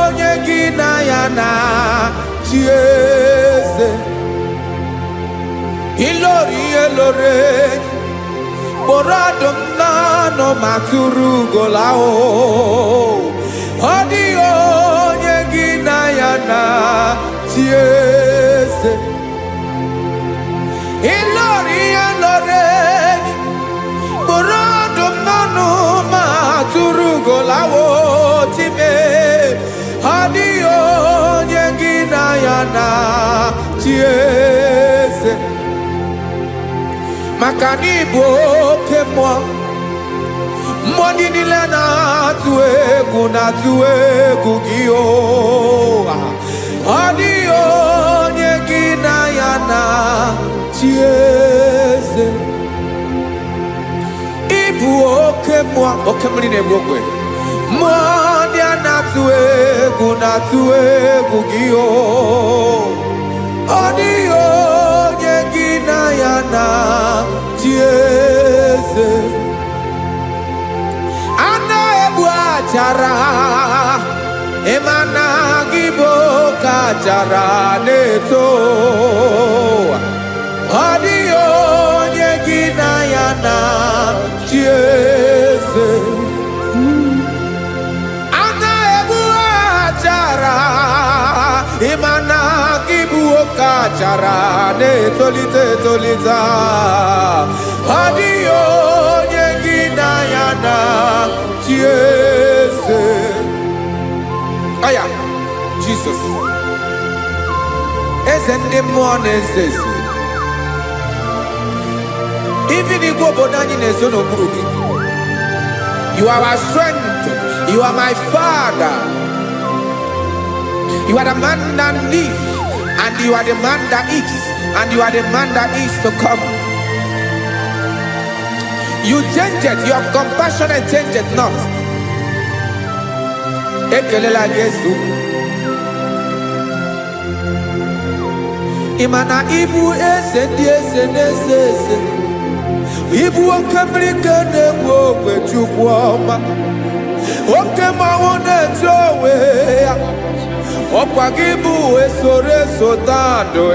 Speaker 3: onye gị na ya na chi eze ilori kpọrọ ọdụm n'ọnụ ma tụrụ ugola ọ dịghị onye gị na ya na chi eze ilori kpọrọ ọdụm n'ọnụ ma tụrụ ugola time ọ dịghị onye gị na ya na chi eze maka na ịbụ oke mmụọ ndị niile na-atụ egwu gị ọ dịghị onye gị na ya na chi eze ịbụ oke mmụọ oke mmiri na-egbu ogwe mmụọ ndị a na-atụ egwu gị ọ dịghị onye gị na ya na chi eze ana egbu achara ịmana gị bụ ka achara na-eto ọ dịghị onye gị na ya na bara na-etolite etolite ọ dịghị onye gị na ya na chi eze. Aya Jesus eze ndị mmụọ na-eze eze. Even igwe obodo anyị na-ezo n'okpuru gị. You are our strength. You are my Father. You are the man that lives, and you are the man that is, and you are the man that is to come. You change it. Your compassionate change it not. Ekelela Yesu. Imana ibu ese di ese nese ese. Ibu okebrike na-egbu ogbe Chukwu ọma. Oke mmanwụ na-eche ya. Ọkwa gị bụ esoro eso tado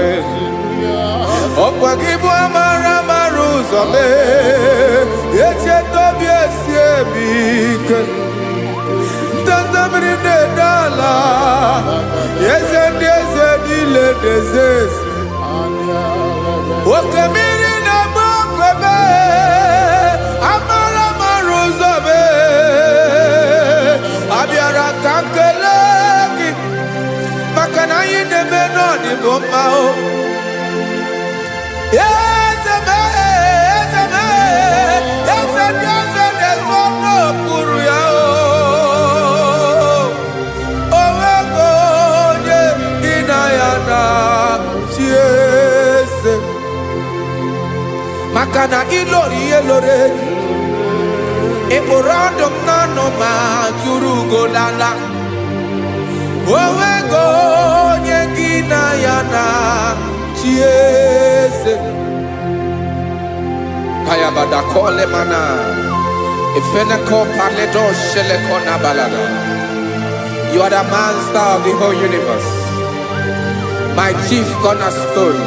Speaker 3: ọkwa gị bụ amara amara ụzọ mee. Echeta obi esi ebi ike. Ndanda mmiri na-ede ala. Eze ndị eze niile na-eze eze. Oke mmiri na-agba okwebe. Amara amara ụzọ mee. Abịara ka nkele gị maka na anyị na-eme n'ọdịbụ mma o. Eze mee, eze mee, eze ndị eze na-ezo n'okpuru ya o. Onwego onye gị na ya na chi eze. Maka na ịlọrọ ihe lọrọ enyi. Ịkpụrụ ọdụm n'ọnụ ma tụrụ ugo n'ala. Onwego onye gị na ya na chi eze. Kayabada kole mana ifeneko paledo sheleko na balada. You are the master of the whole universe, my chief cornerstone.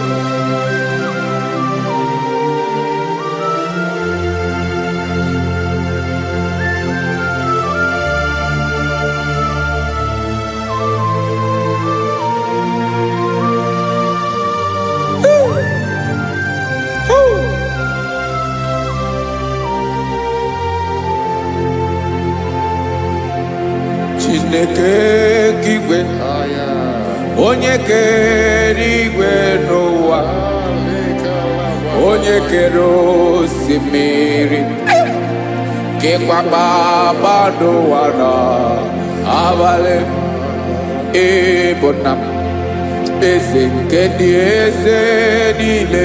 Speaker 3: Chineke kigwe onye kere igwe n'ụwa, onye kere osimiri, kekwa kpakpando ụwa n'abalị. Ịbụ nna m, eze nke ndị eze niile.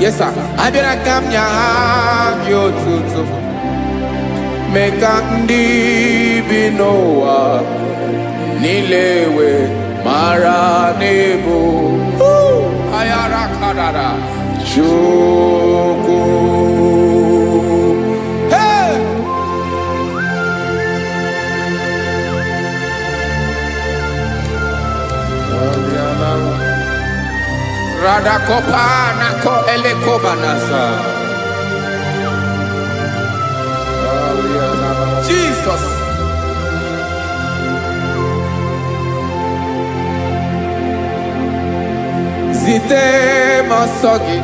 Speaker 3: Yes sir, abịara ka m nye gị otuto. Mee ka ndị bi n'ụwa niile wee mara n'ebu ayara kadara Chukwu. Hey! Radakopa nako elekobanasa. Jesus. Zite masogi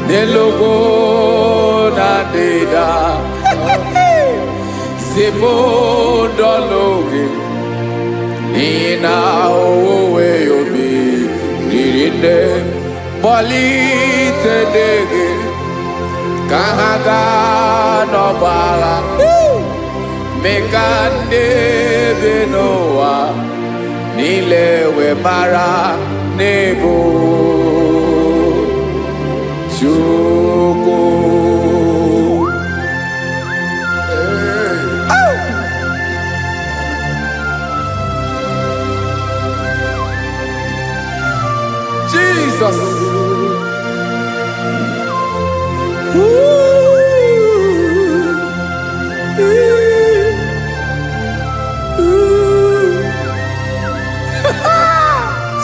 Speaker 3: nelogo na deda. Zebo dologe nina owe yobi nirinde bolite dege kahaga no bala. Mekande benoa nilewe mara nebo Chukwu. Jesus.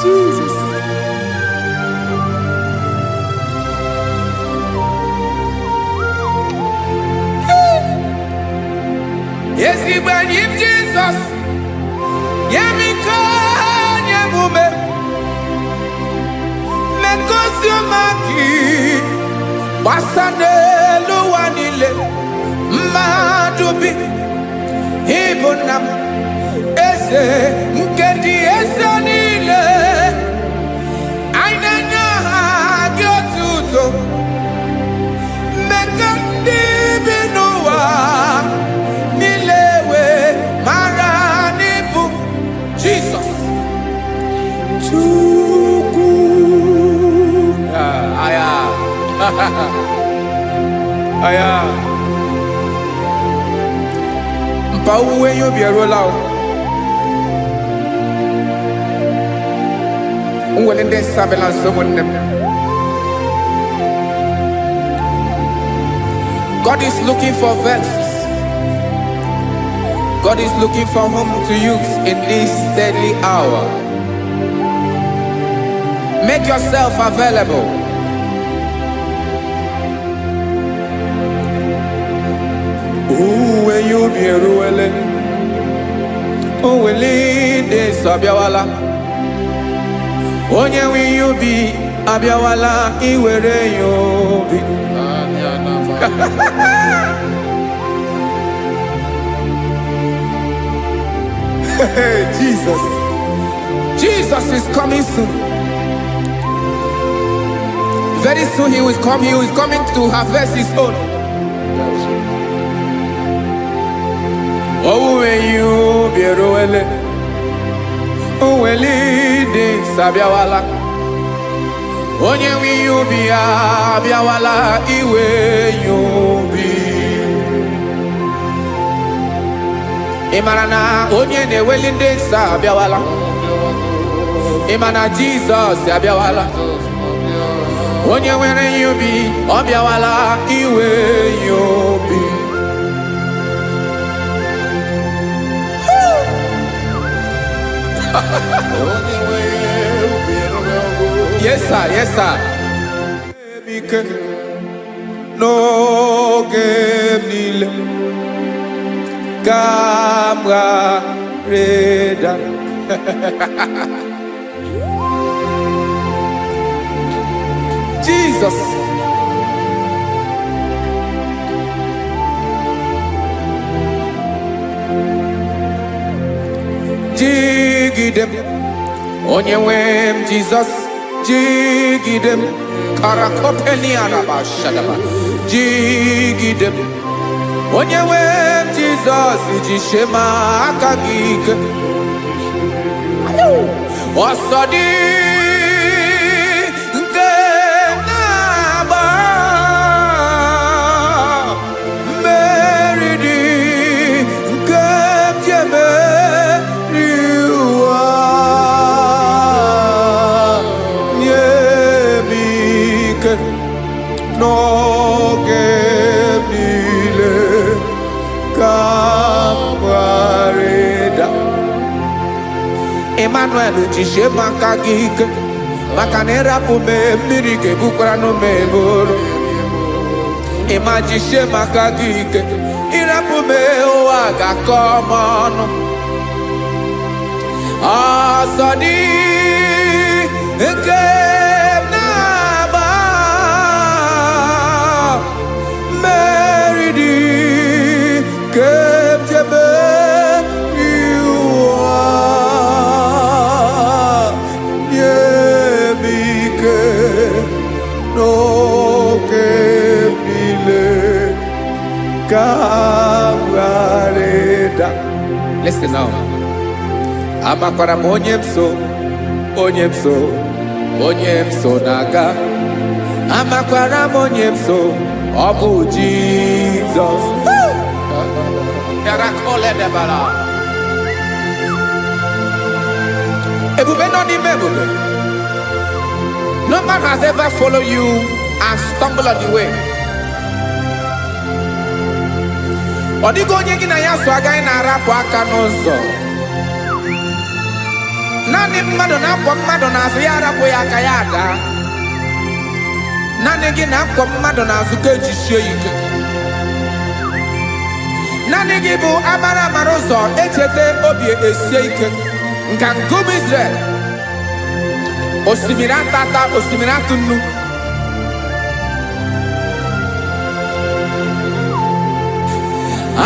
Speaker 3: Jesus. Yes, he when him Jesus. Yemiko nyemume. Oziomaki Basanelu wanile Madubi Ibunam Eze Nkedi Eze nile Ainanya Gyotuto Mekandi Binuwa Nilewe Maranibu Jesus Chuku Aya Aya Mpauwe yo bierola Unwelende sabela someone. God is looking for vessels. God is looking for whom to use in this deadly hour. Make yourself available. When you be ruele, oh, will lead Sabiawala. Onye wi you be Abiawala, iwere you be. Jesus. Jesus is coming soon. Very soon he will come. He is coming to harvest his own. Oh, when you be roele, oh, when leading Sabiawala. Onye wi you be Abiawala, iwe you be. Imarana onye ne welinde Sabiawala. Imana Jesus Sabiawala. Onye were you be Abiawala, iwe you be. Yes sir, yes sir. No game nile Kamra Reda. Jesus. Jigidem Onyewem Jesus Jigidem Karakopeni Araba Shadaba Jigidem Onyewem Jesus Jishema Akagik Osadi Ngenaba Meridi Ngemjeme No gemile kapareda Emmanuel jishe makagike Makanera pume mirike bukrano meboro Ema jishe makagike Irapume oaga komono Asadi eke Listen now. Amakwara onyemso naga. Amakwara onyemso obu Jesus. Yarakole debara. Ebube no ni mebube. No man has ever followed you and stumbled on the way. Odigo onye gị na ya so agaghị na-arapụ aka n'ụzọ. Naanị mmadụ na-akwọ mmadụ n'azụ ya arapụ ya aka ya ada. Naanị gị na-akwọ mmadụ n'azụ ka ejisie ike. Naanị gị bụ amara ụzọ echete obi esie ike. Nka ngụm Israel. osimiri atata osimiri atụnnu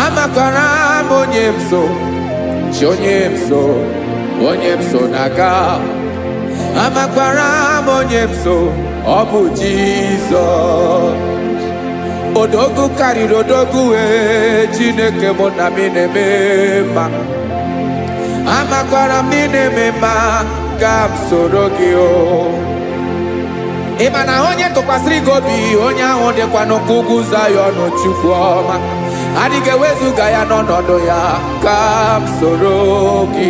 Speaker 3: amakwara m onye m so chi onye m so na-aga amakwara m onye m so ọ bụ Jizọs odogwu karịrị odogwu Chineke mụ na m na-eme mma amakwara m na-eme mma ka m soro gị o ị ma na onye tụkwasịrị gị obi onye ahụ dịkwa n'ụkwụ ugwu Zayọn Chukwu ọma adịghị ewezuga ya n'ọnọdụ ya ka m soro gị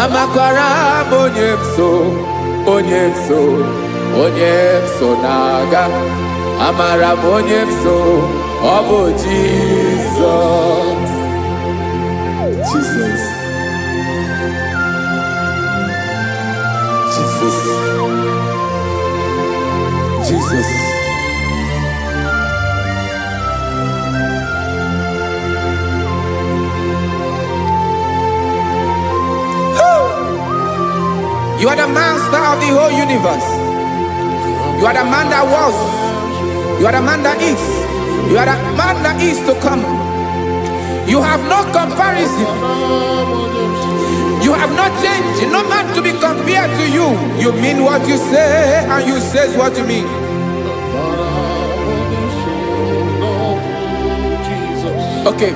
Speaker 3: amakwara m onye m so na-aga amara m onye m so ọ bụ Jizọs Jesus You are the master of the whole universe. You are the man that was. You are the man that is. You are the man that is to come. You have no comparison. You have not changed. No man to be compared to you. You mean what you say and you say what you mean. Okay.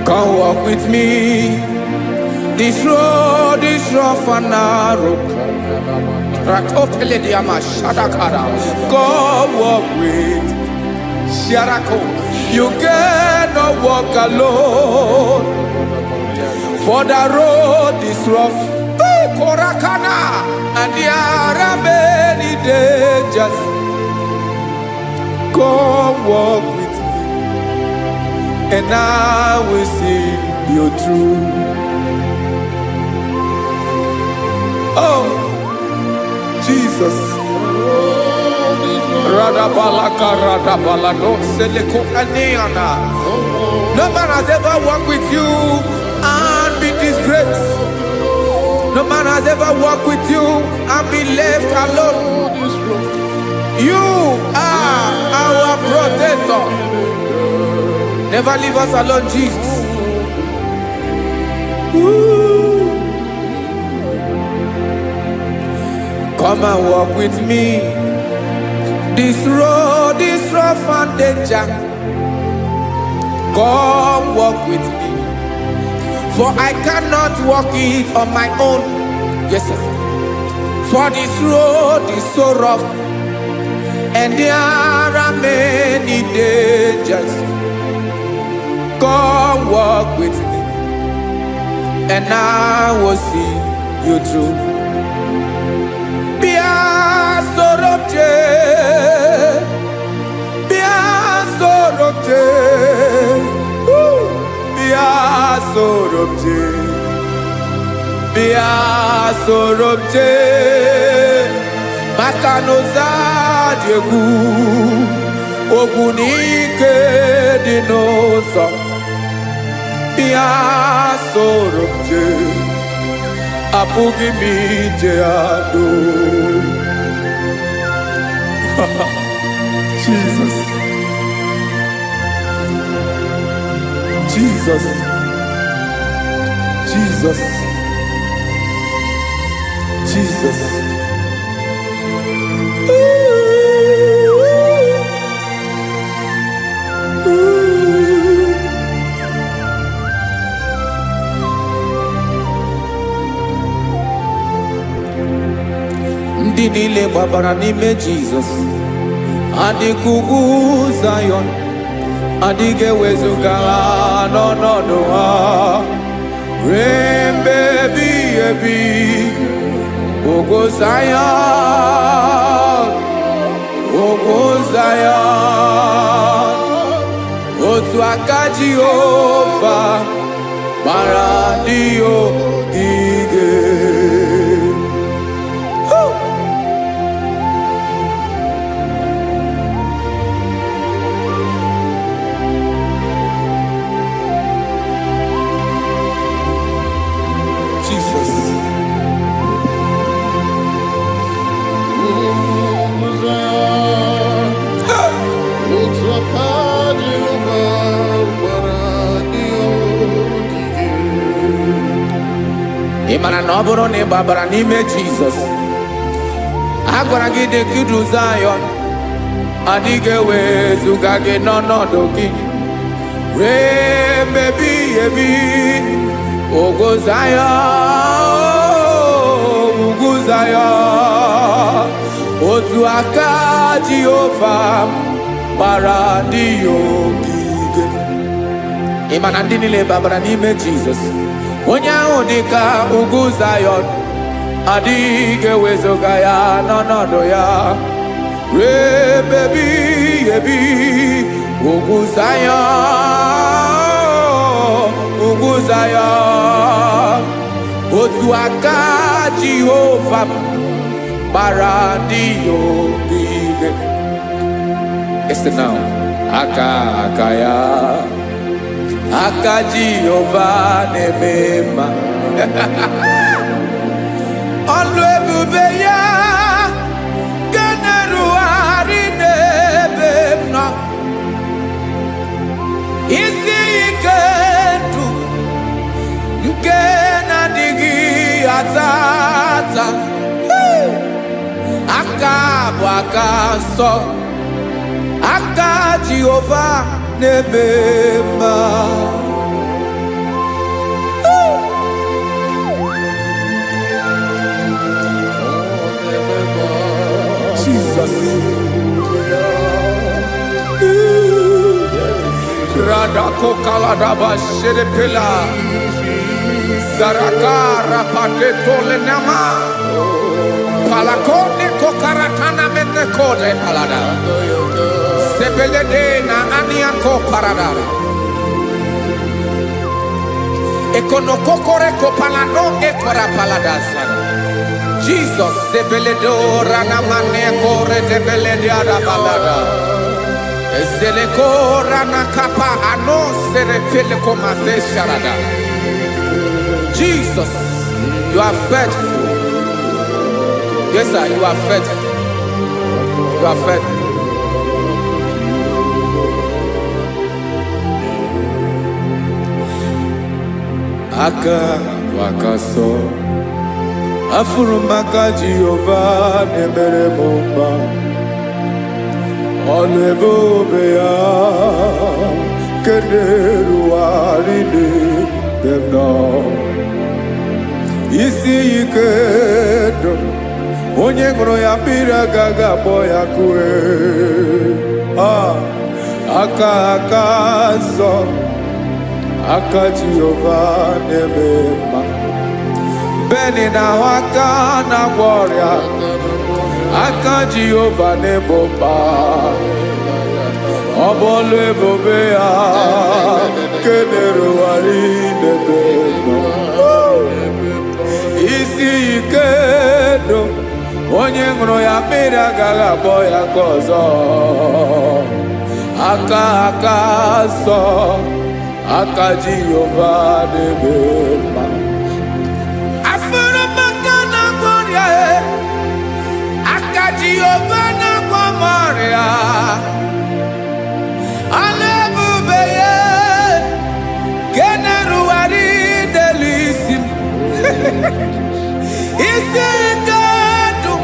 Speaker 3: Come walk with me. This road is rough and narrow. Go walk with Sharako. You cannot walk alone. For the road is rough. Korakana. And there are many dangers. Go walk with me. And I will see you through. Oh, Jesus. No man has ever walked with you and be disgraced. No man has ever walked with you and be left alone. You are our protector. Never leave us alone, Jesus. Ooh. Come and walk with me. This road is rough and danger. Come walk with me. For I cannot walk it on my own. Yes, sir. For this road is so rough. And there are many dangers. Come walk with me. And I will see you through. Makanoza diegu ogunike dinosa Bia sorobje apugi mije ado Jesus Jesus Jesus Jesus ndị niile gbabara n'ime Jizọs adịghị ugwu Zayọn adịghị ewezuga ha n'ọnọdụ ha ruo mgbe ebighị ebi ugwu Zayọn otu aka Jehova gbara ndị ogige mana na ọ bụrụ na ị gbabara n'ime Jizọs, a gwara gị dị ka idu Zayọn, adịghị ewezuga gị n'ọnọdụ gị ree mgbe ebighị ebi. Ugwu Zayọn, ugwu Zayọn, otu aka Jehova gbara ndị ogige. Ị ma na ndị niile gbabara n'ime Jizọs, onye ahụ dị ka ugwu Zayọn, adịghị ewezuga ya n'ọnọdụ ya ree mgbe ebighị ebi. Ugwu Zayọn, ugwu Zayọn, otu aka Jehova gbara ndị ogige. Listen now. Aka ya, aka Jehova na-eme mma. Ọlụ ebube ya ga na-erugharị n'ebe m nọ. Isi ike ndụ nke na-adịghị ata ata. Aka bụ aka nsọ, aka Jehova na-eme mma. Jesus. Radako kaladaba sherepela zarakara patole nama palakone kokaratana mene kode palada sebelede na aniako paradara ekono kokore ko palano ekora paladasa. Jesus sebeledo rana mane kore debelede ada balada. Ezeleko rana kapa ano serepele komate sharada. Jesus, you are faithful. Yes, sir, you are faithful. You are faithful. Aka wakaso afurumaka Jehova nebere mumba. Ọlụ ebube ya keneruarị n'ebe m nọ. Isi ike ndụ onye ṅụrụ ya mmiri agaghị akpọ ya kue. Aka nsọ, aka Jehova na-eme mma. Beni na ahụ aka na-agwọ ọrịa, aka Jehova na-ebo mba. Ọ bụ ọlụ ebube ya kenerugharị n'ebe m nọ. Isi ike ndụ onye ṅụrụ ya mmiri agaghị akpọ ya nke ọzọ. Aka nsọ, aka Jehova na-eme mma. Jehova na-agwọ m ọrịa, ọlụ ebube ya nke na-erugharị n'elu isi m. Isi ike ndụ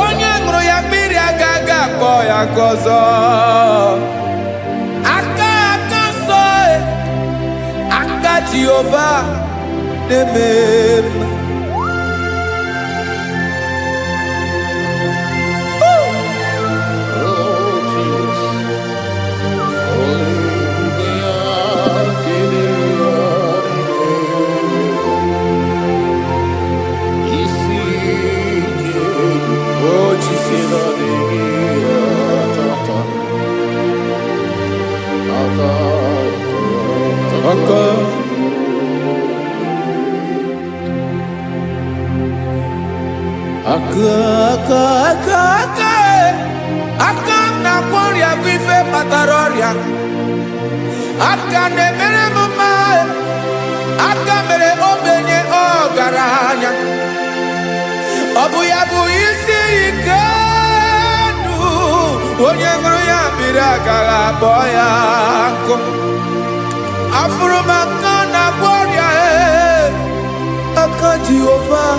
Speaker 3: onye ṅụrụ ya mmiri agaghị akpọ ya nke ọzọ. Aka nsọ, aka Jehova na-eme mma. Aka na-agwọ ọrịa bụ ife kpatara ọrịa. Aka na-emere m mma, aka mere ogbenye ọgaranya. Ọ bụ ya bụ isi ike ndụ onye ṅụrụ ya mmiri agaghị akpọ ya nkụ. Afụrụ m aka na-agwọ ọrịa, aka Jehovah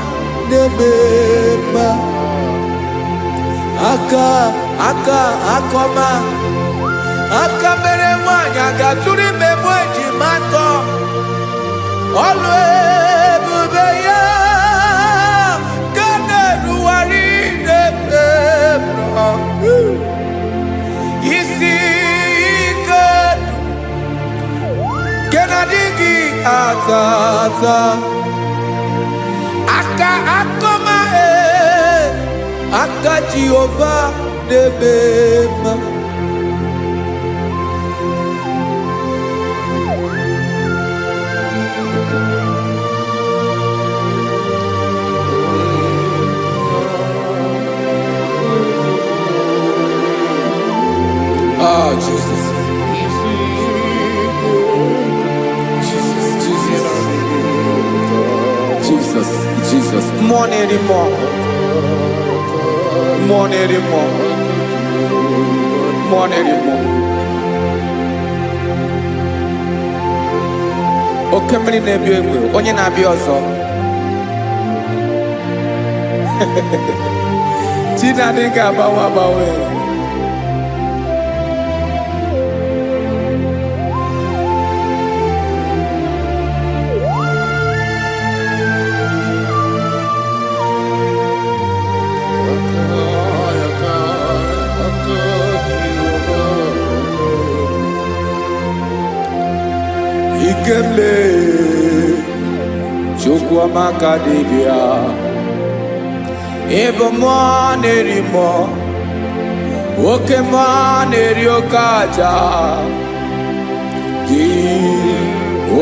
Speaker 3: na-eme akọma aka mere nwanyị aga tụrụ ime mụ ejima atọ ọlụ ebube ya ka na-eruwari na-eme isi ike nke na-adịghị ata aka akọma aka Jehovah na-eme mma. Ah, Jesus. Jesus. More anymore. Oke mmiri na-ebi egbe, onye na-abịa ọzọ. Chinadị ga-agbanwe. Ikemle Chukwuamaka dibịa ebe mmụọ na-eri mmụọ oke mmụọ na-eri oke aja gị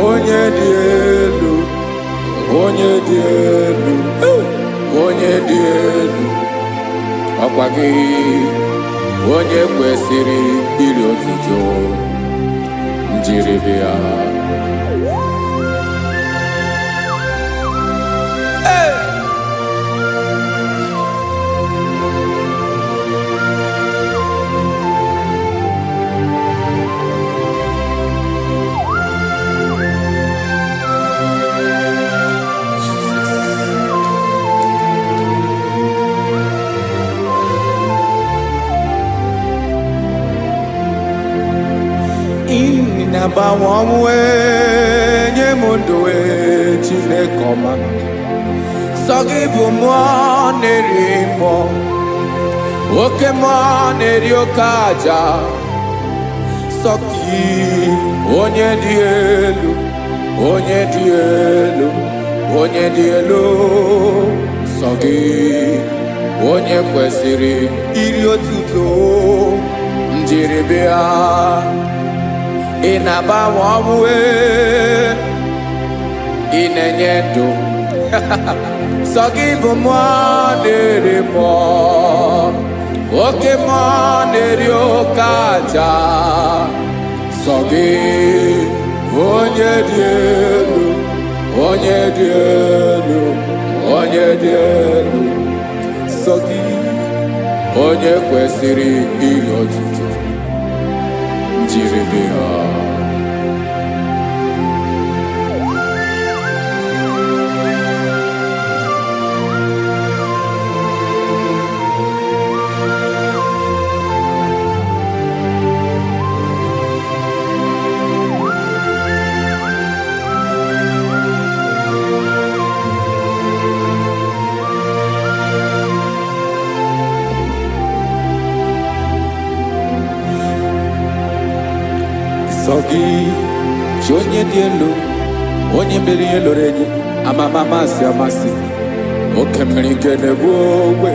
Speaker 3: onye dị elu ọkwa gị onye kwesịrị iri otuto njiri bịa. Inabawamwe nye mundoe Chineke ọma sọ gị bụ mmụọ na-eri mmụọ oke mmụọ na-eri oke aja sọ gị onye dị elu sọ gị onye kwesịrị iri otuto njiri bịa. Ị na-agbanwe ọnwụ ị na-enye ndụ sọ gị bụ mmụọ na-eri mmụọ oke mmụọ na-eri oke aja sọ gị onye dị elu sọ gị onye kwesịrị iri otuto njiri bịa. Sọ gị chi onye dị elu onye mere ihe lụrụ enyi amasị oke mmiri nke na-egbu ogbe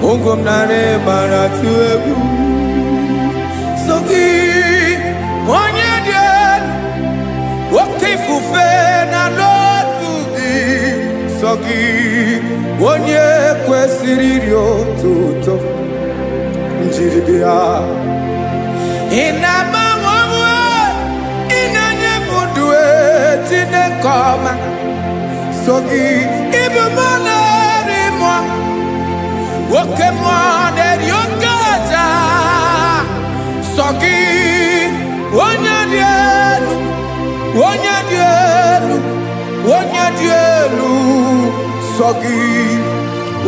Speaker 3: ụgwọ m narị mara tụ egwu. Sọ gị onye dị elu oke ifufe na n'otu gị sọ gị onye kwesịrị iri otuto njiri bịa. Ị na-agbanwe ị na-enye m ndụ Chineke ọma sọ gị ịbụ mmụọ na-eri mmụọ oke mmụọ na-eri oke aja sọ gị onye dị elu nsọ gị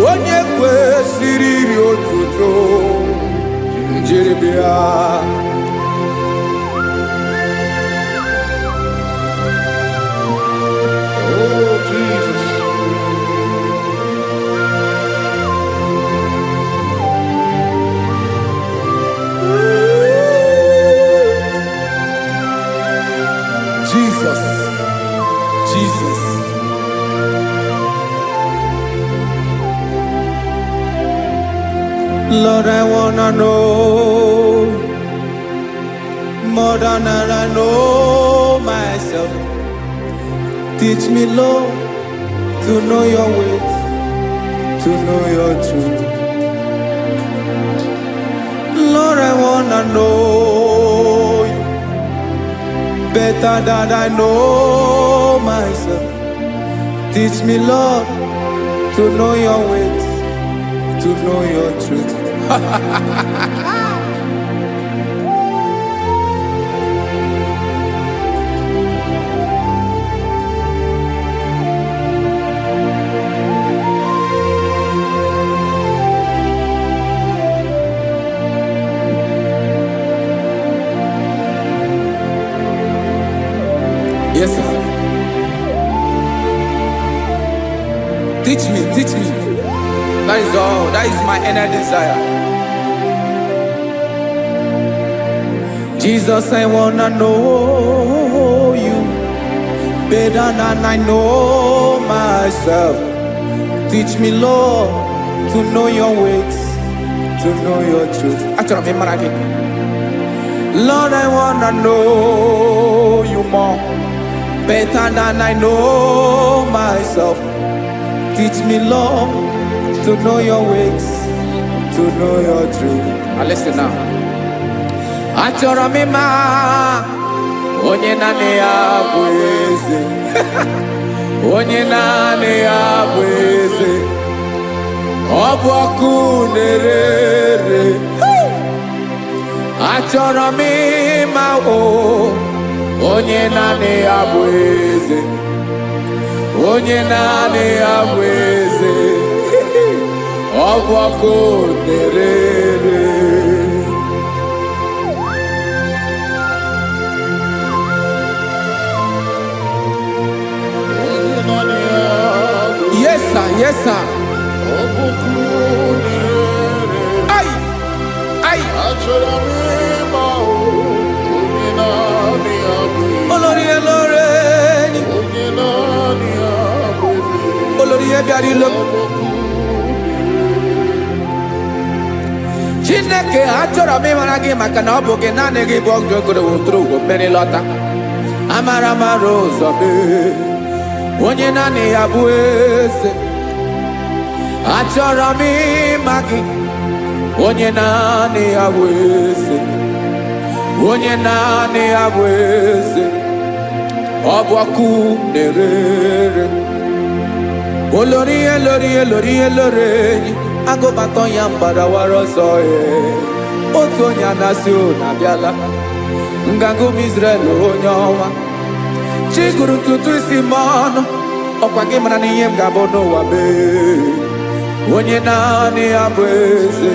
Speaker 3: onye kwesịrị iri otuto njiri bịa.
Speaker 2: Oh, Jesus.
Speaker 3: Jesus, Jesus. Lord, I wanna know more than I know myself. Teach me, Lord, to know your ways, to know your truth. Lord, I wanna know you better than I know myself. Teach me, Lord, to know your ways, to know your truth. Yes, sir. Teach me, teach me. That is all. That is my inner desire. Jesus, I wanna know you better than I know myself. Teach me, Lord, to know your ways, to know your truth. Actually, I'm again. Lord, I wanna know you more better than I know myself. Teach me, Lord, to know your ways, to know your truth. Now listen now. Achọrọ m ịma onye naanị ya bụ eze. Onye naanị ya bụ eze. Ọ bụ ọkụ na-ere. Achọrọ m ịma onye naanị ya bụ eze. Onye naanị ya bụ eze. Ọ bụ ọkụ na-ere. Yes, sir. Yes, sir. Ay, ay. Olórí Olórí. Olórí Ebiari lo. Chineke achọrọ m ịmara gị maka na ọ bụ gị naanị gị bụ ọgụ ogoro wotoro ugwo mmeri lọta. Amara mara ụzọ mee. Onye naanị ya bụ eze. Achọrọ m ịma gị. Onye naanị ya bụ eze. Onye naanị ya bụ eze. Ọ bụ ọkụ na-ere. Olórí Olórí Olórí Olórí agụbatọ ya mgbadawara ọsọ ya. Otu onye anasị na-abịala. Nganga ụmụ Izrel onye ọma. Chi gụrụ ntutu isi m ọnụ. Ọkwa gị mara na ihe m ga-abụ n'ụwa mee. Onye naanị ya bụ eze.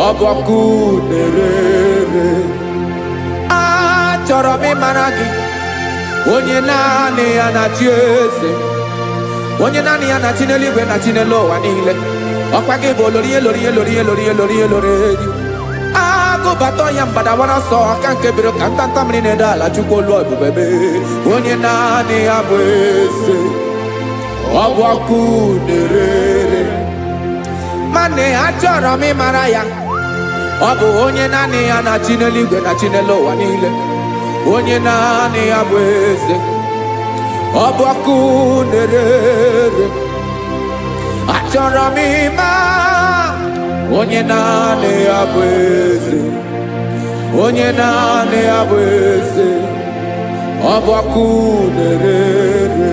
Speaker 3: Ọ bụ ọkụ na-ere. Achọrọ m ịmara gị. Onye naanị ya na-achị eze. Onye naanị ya na-achị n'eluigwe na-achị n'elu ụwa niile. Ọkwa gị bụ Olórí Olórí Olórí Olórí Olórí Olórí. Agụbatọ ya mgbadawara ọsọ aka nke biro ka ntanta mmiri na-ede ala Chukwu olu ebube mee. Onye naanị ya bụ eze. Ọ bụ ọkụ na-ere. Mane achọrọ m ịmara ya. Ọ bụ onye naanị ya na-achị n'eluigwe na-achị n'elu ụwa niile. Onye naanị ya bụ eze. Ọ bụ ọkụ na-ere. Achọrọ m ịma onye naanị ya bụ eze. Onye naanị ya bụ eze. Ọ bụ ọkụ na-ere.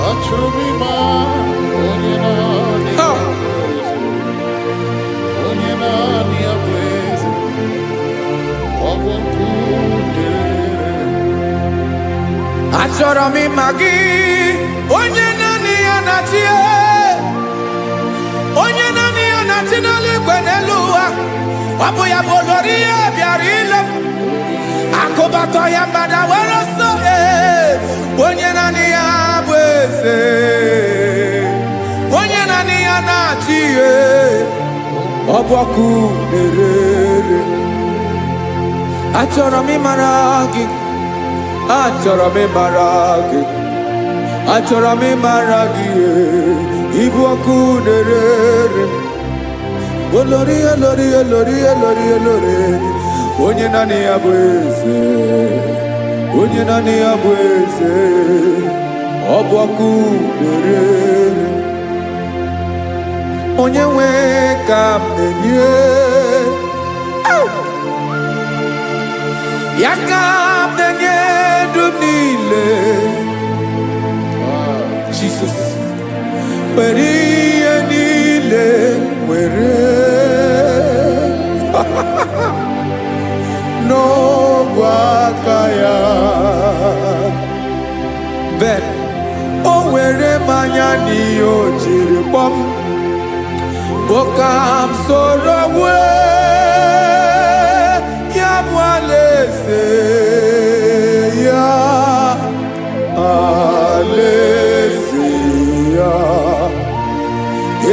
Speaker 2: Achọrọ m ịma onye
Speaker 3: achọrọ m ịma gị, onye naanị ya na-achị, onye naanị ya na-achị n'eluigwe n'elu ụwa. Ọ bụ ya bụ olori ya bịara ile m, akụbatọ ya mgbada were ọsọ. Onye naanị ya bụ eze, onye naanị ya na-achị ihe. Ọ bụ ọkụ na-ere. Achọrọ m ịmara gị, achọrọ m ịmara gị, achọrọ m ịmara gị. Ịbụ ọkụ na-ere. Olori, olori, olori, olori, olori. Onye naanị ya bụ eze, onye naanị ya bụ eze. Ọ bụ ọkụ na-ere. Onye nwe ka m na-enye, ya ka m na-enye ndụ m niile. Jesus, were ihe niile were n'ọbụ aka ya. Ben, o were mmanya n'ihe o jiri kpọọ m, bụ ka m soro wee ya bụ alaeze ya, alaeze ya.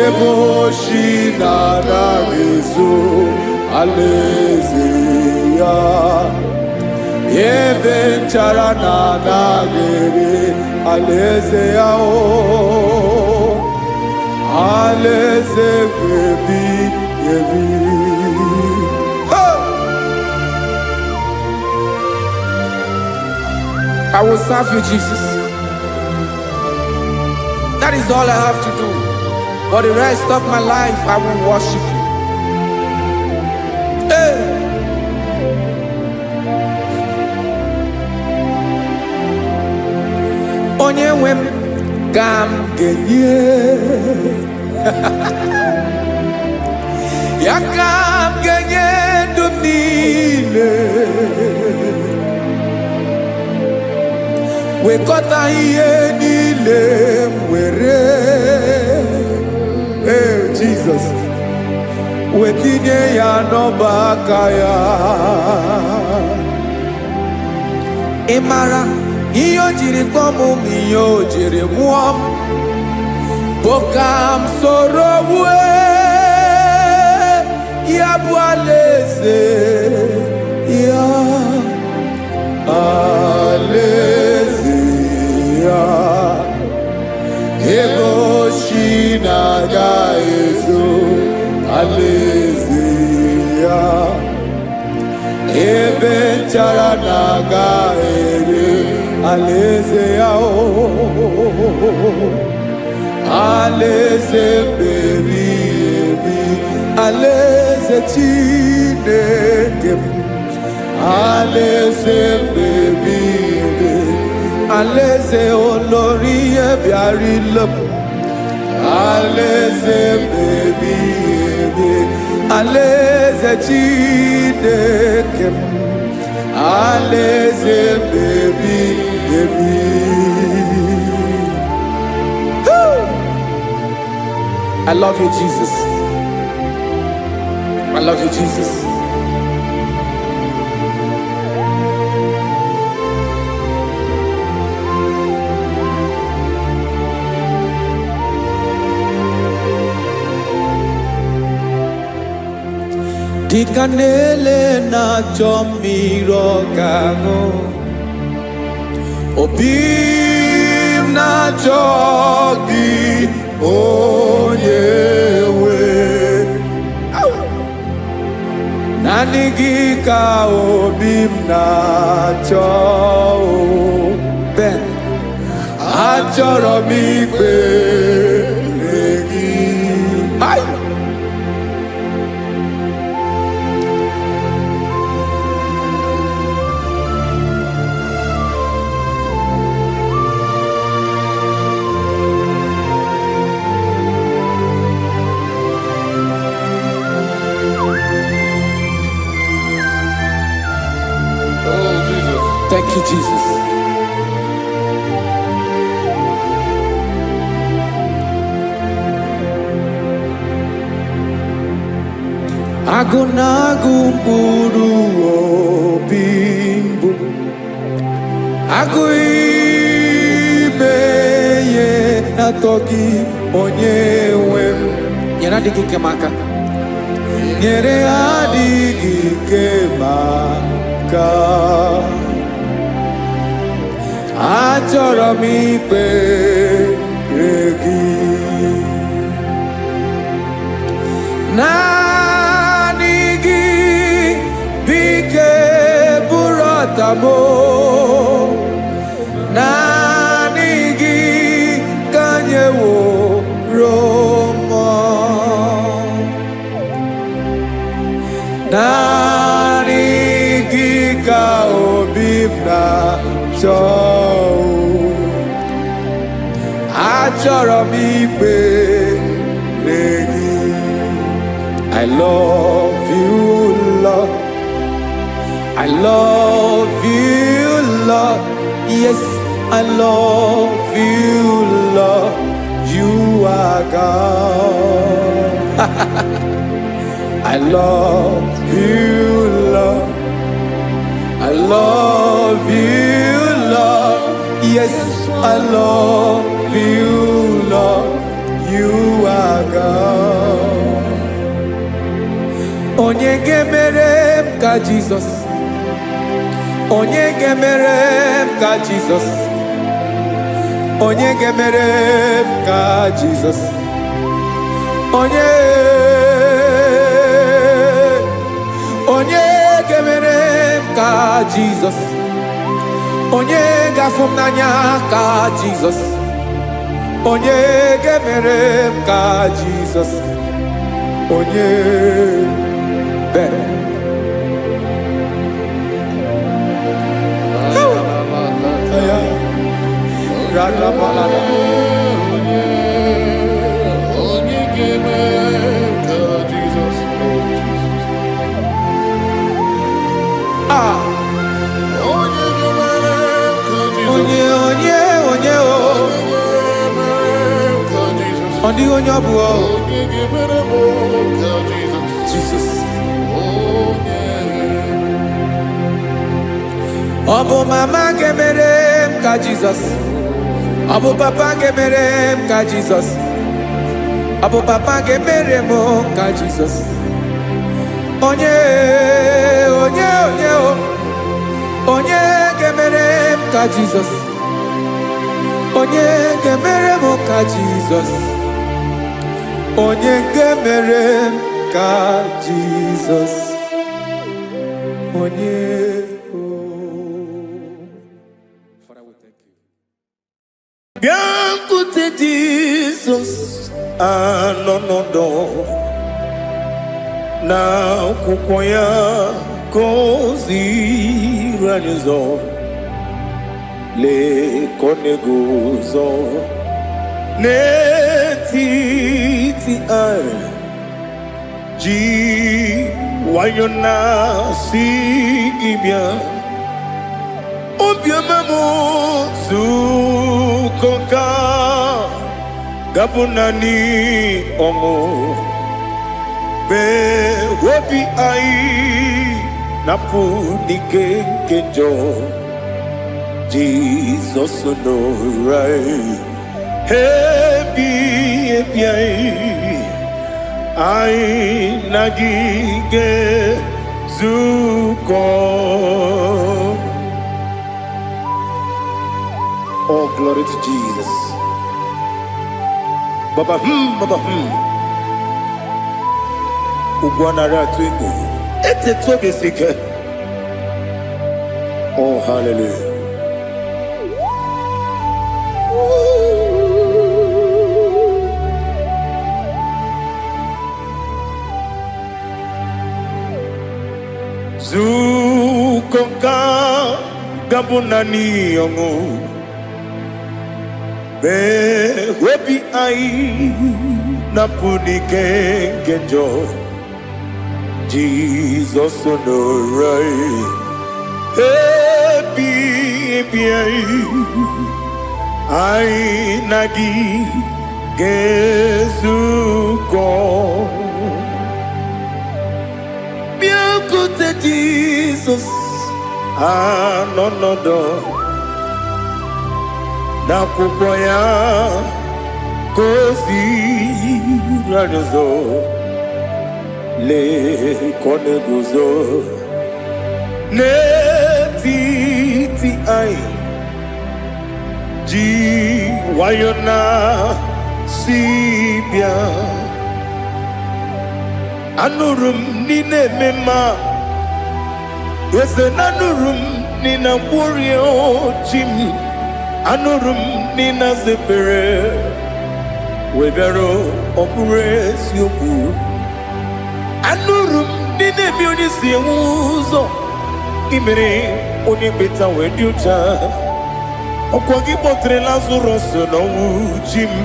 Speaker 3: Ebe oshi na-anaghị ezo, alaeze ya. Ebe nchara na-anaghị ere, alaeze ya. Alaeze ebi ebi. I will serve you, Jesus. That is all I have to do. For the rest of my life, I will worship you. Hey. Onye nwe m ka m ga-enye, ya ka m ga-enye ndụ m niile. Wekọta ihe niile m were, Jesus, wetinye ya n'ọba aka ya. Ị mara ihe o jiri kpọọ m, ihe o jiri mụọ m, bụ ka m soro wee ya bụ alaeze ya, alaeze ya. Ebe oshi na-agaghị ezo, alaeze ya. Ebe nchara na-agaghị ere, alaeze ya. Alaeze ebi ebi, alaeze Chineke m. Alaeze ebi ebi, alaeze olori ya bịara ile m. Alaeze ebi ebi, alaeze Chineke m. Alaeze ebi ebi. I love you, Jesus. I love you, Jesus. Dịka na-ele na-achọ mmiri ọ ga-aṅụ, obi m na-achọ gị, onye nwe. Naanị gị ka obi m na-achọ. Ben, achọrọ m ikpere gị.
Speaker 2: Oh, Jesus.
Speaker 3: Thank you, Jesus. Agụnagụ mkpụrụ obi mbụ agụ ime ihe atọ gị onye nwe m nyere adịghị ike m aka nyere adịghị ike m aka achọrọ m ikpere gị naanị gị bike bụrụ ọtamo naanị gị ka nyeworo m naanị gị ka obi m na-achọ achọrọ m ikpere gị I love you, Lord. I love you, Lord. Yes, I love you, Lord. You are God. I love you, Lord. I love you, Lord. Yes, I love you, Lord. You are God. Onye gemere m ka Jesus. Onye gemere m ka Jesus. Onye gemere m ka Jesus. Onye gemere m ka Jesus. Onye gafụ m n'anya ka Jesus. Onye gemere m ka Jesus. Onye better. Jesus. Obo mama gemere m ka Jesus. Obo papa gemere m ka Jesus. Obo papa gemere m ka Jesus. Onye gemere m ka Jesus. Onye gemere m ka Jesus. Onye gemere m ka Jesus. Onye
Speaker 1: Biancote Jesus anonodo na kukoya kozi ranizo le konegozo netiti ai ji wayona sigibia obiamamu zukoka gabunani omo be wobi ai napunike kejo Jesus no right hebi ai nagige zuko. Oh, glory to Jesus. Baba, Baba, Ugwanara twingo. Ete tobe sike. Oh, hallelujah. Zukonka gabunani yongo. Be wepi ai napunike kenjo Jesus no right happy ai nagi gezuko anọnọdụ n'akwụkwọ ya ka o ziri anyị ụzọ lee ka ọ na-eguzo n'etiti anyị ji nwayọ na si bịa anụrụ m niile eme mma eze na anụrụ m nina gwori ochi m anụrụ m nina zebere wee bịara ọ bụrụ eziokwu anụrụ m nina eme onye si enwe ụzọ imere onye mkpeta wee dị ụcha ọkwa gị kpọtere Lazarọs n'ọnwụ chi m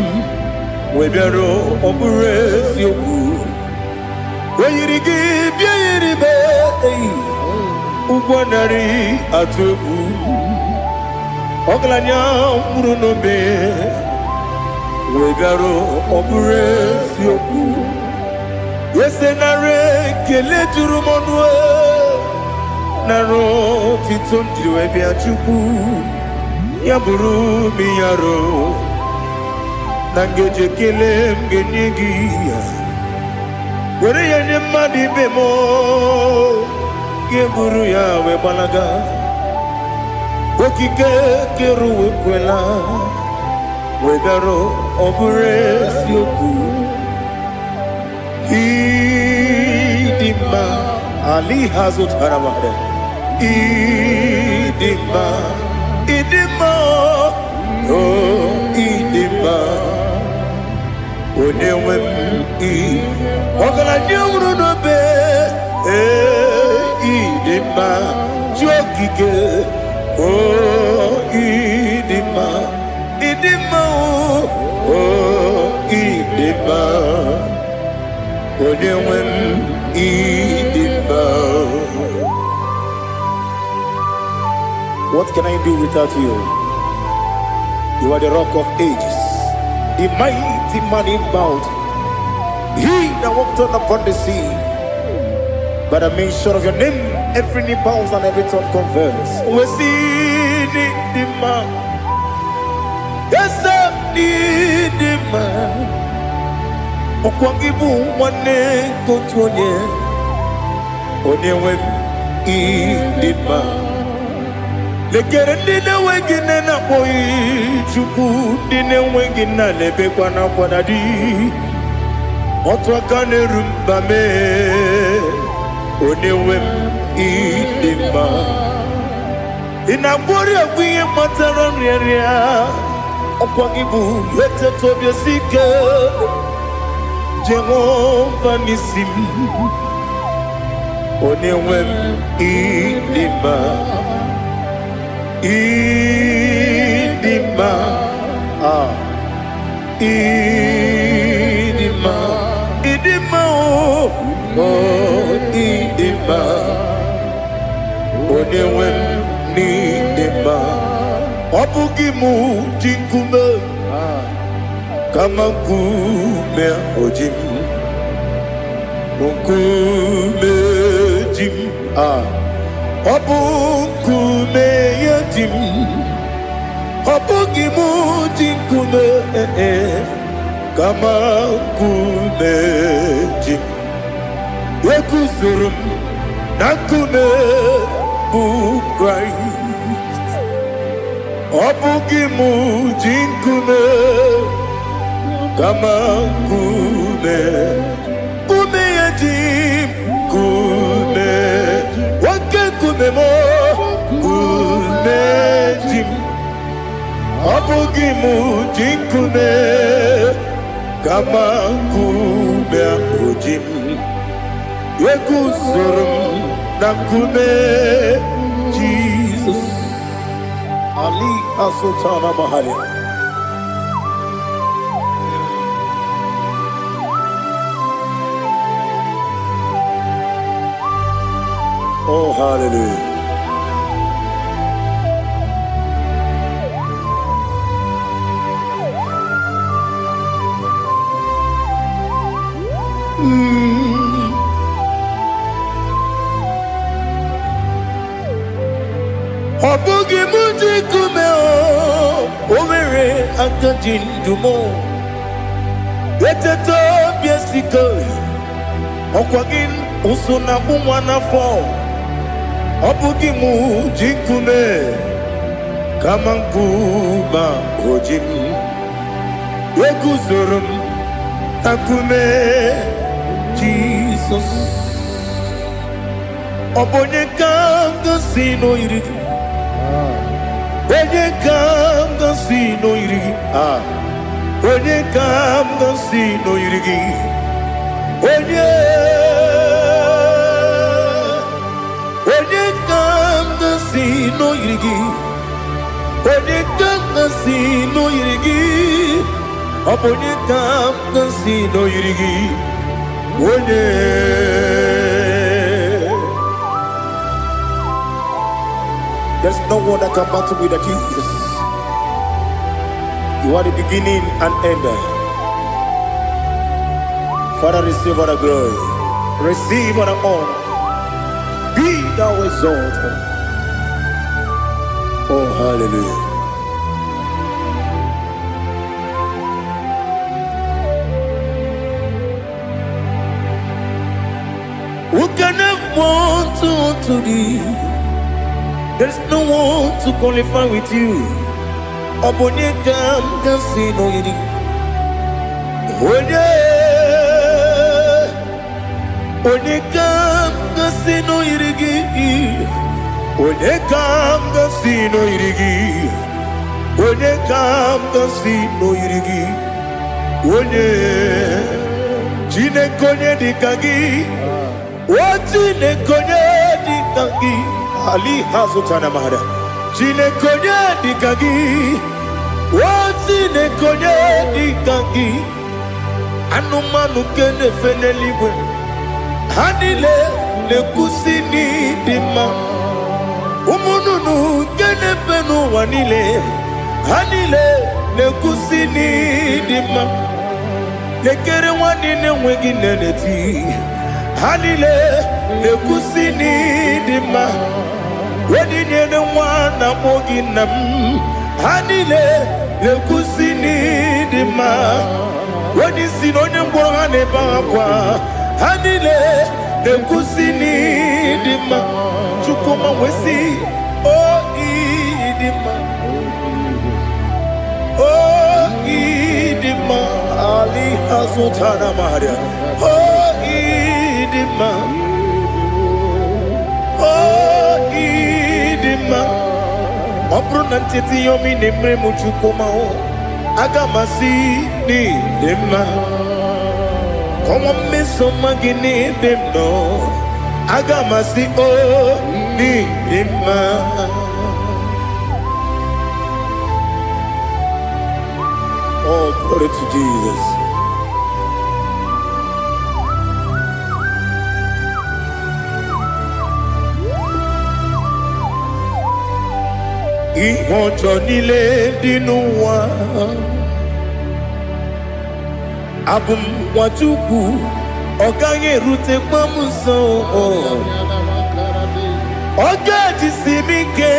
Speaker 1: wee bịara ọ bụrụ eziokwu o yiri gị bịa yiri be ụgwọ narị atụ egwu ọgaranya mkpụrụ n'obe wee bịara ọ bụrụ eziokwu ese narị ekele juru m ọnụ narị otito m jiri wee bịa Chukwu ya bụrụ m ya ro na ngeji ekele m ga-enye gị ya were ya nye mmadụ ibe m ga-eburu ya wee gbalaga okike kere uwe kwela wee bịara ọ bụrụ eziokwu ịdị mma ali ha zụtara mmadụ ịdị mma ịdị mma o ịdị mma onye nwe m ọgaranya nwụrụ n'obe ịdị mma ji okike o ịdị mma o ịdị mma onye nwe m ịdị mma. What can I do without you? You are the rock of ages, the mighty man in battle, he that walked on upon the sea. By the mention of your name, every knee bows and every tongue confess. We see the man. Yes, I need the man. Okwangibu wane kotonye. Onyewe the man. Lekere ndine wengine na boyi Chukwu ndine wengine lebe kwa na kwanadi Otwa kane rumba me Onyewe ịdị mma Inabori agwiye matara nriaria Ọkwa gị bụ ete tobie sike Jehova n'isi m Onyewe ịdị mma ịdị mma ịdị mma ịdị mma o ịdị mma onyewe m n'ịdị mma ọ bụghị mụ ji nkume kama nkume oji m nkume ji m ọ bụ nkume ya ji m ọ bụghị mụ ji nkume kama nkume ji m ekuzuru m na nkume bụ Kraịst ọ bụghị mụ ji nkume kama nkume nkume ya ji m nkume nwoke nkume m nkume ji m ọ bụghị mụ ji nkume kama nkume ahụ ji m eguzoro m na nkume Jizọs Ali Asotana Mahali. Oh, hallelujah. akajindumo eteto biesiko okwagin usuna kumwana fo obugi mu jikume kama nkuba ojim weguzorum akume Jesus obonye kanga sino irigi onye kanga sino irigi onye kanga sino irigi onye kanga sino irigi onye kanga sino irigi obonye kanga sino irigi onye. There's no one that can battle with Jesus. You are the beginning and end. Father, receive all the glory. Receive all the honor. Be thou exalted. Oh, hallelujah. Who can have one to thee? There's no one to qualify with you. Obonye kam sino yiri. Onye kam sino yiri. Onye kam sino yiri. Onye kam sino yiri. Onye jine konye dikagi. Wajine konye dikagi. Ali hazutana mahada. Jine konye dikagi. Wajine konye dikagi. Anumanu kene feneliwe. Hanile le kusini dima. Umununu kene fenu wanile. Hanile le kusini dima. Lekere wanine wengi neneti. Hanile le kusini dima. Wedi nyene wana mogi nam. Hanile le kusini dima. Wedi sinonye mbwangane bakwa. Hanile le kusini dima. Chukuma wesi o idima. O idima. Ali hazutana maria. O idima. Obruna ntiti yomi nemre muchukoma o agamasi ni dema komo meso magini demno agamasi o ni dema. Oh, glory to Jesus. Ihojo nile dinuwa abum watuku oganye rute pamuso ogaji simike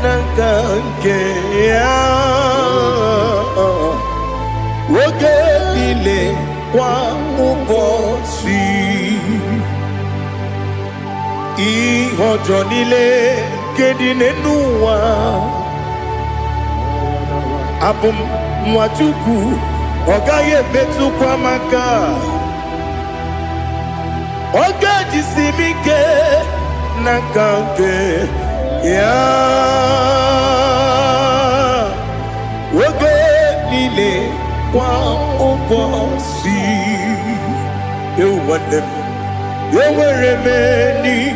Speaker 1: nanganke ya woge nile kwa ubosi ihojo nile kedinenuwa abum mwatuku ogaye betu kwa maka ogaji simike nakanke ya woge nile kwa ubosi ewanem eweremeni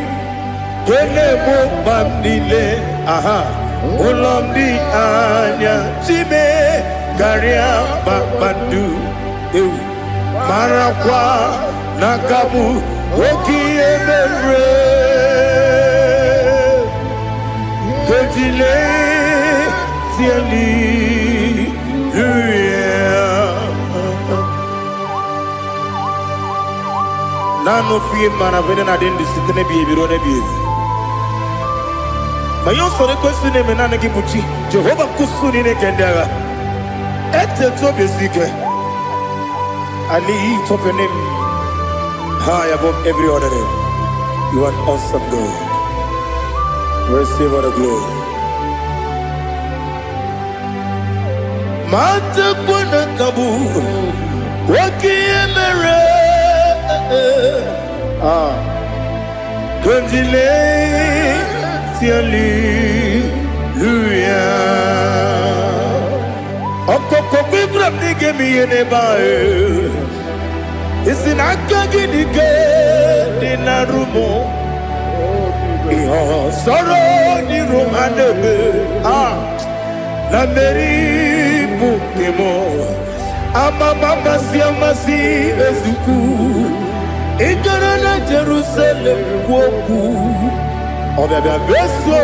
Speaker 1: kene mo bamnile aha ulomdi anya chime karia babandu eu marakwa nakabu okiemere kejile tieli nano fie mana vene na dendi sitene biebiro ne biebi mayo sore kwesune menane gibuchi Jehova kusuni ne kendera I lift up your name high above every other name. You are an awesome God. Receive all the glory. Mata kuna kabu wakiemere Konjile tiali luya Okoko kwikrap nige miyene bae Isinaka gidike dinarumo Iho soro ni romanebe La meri bukemo Amama siamasi ezuku Ikarana Jerusalem woku Obebe beso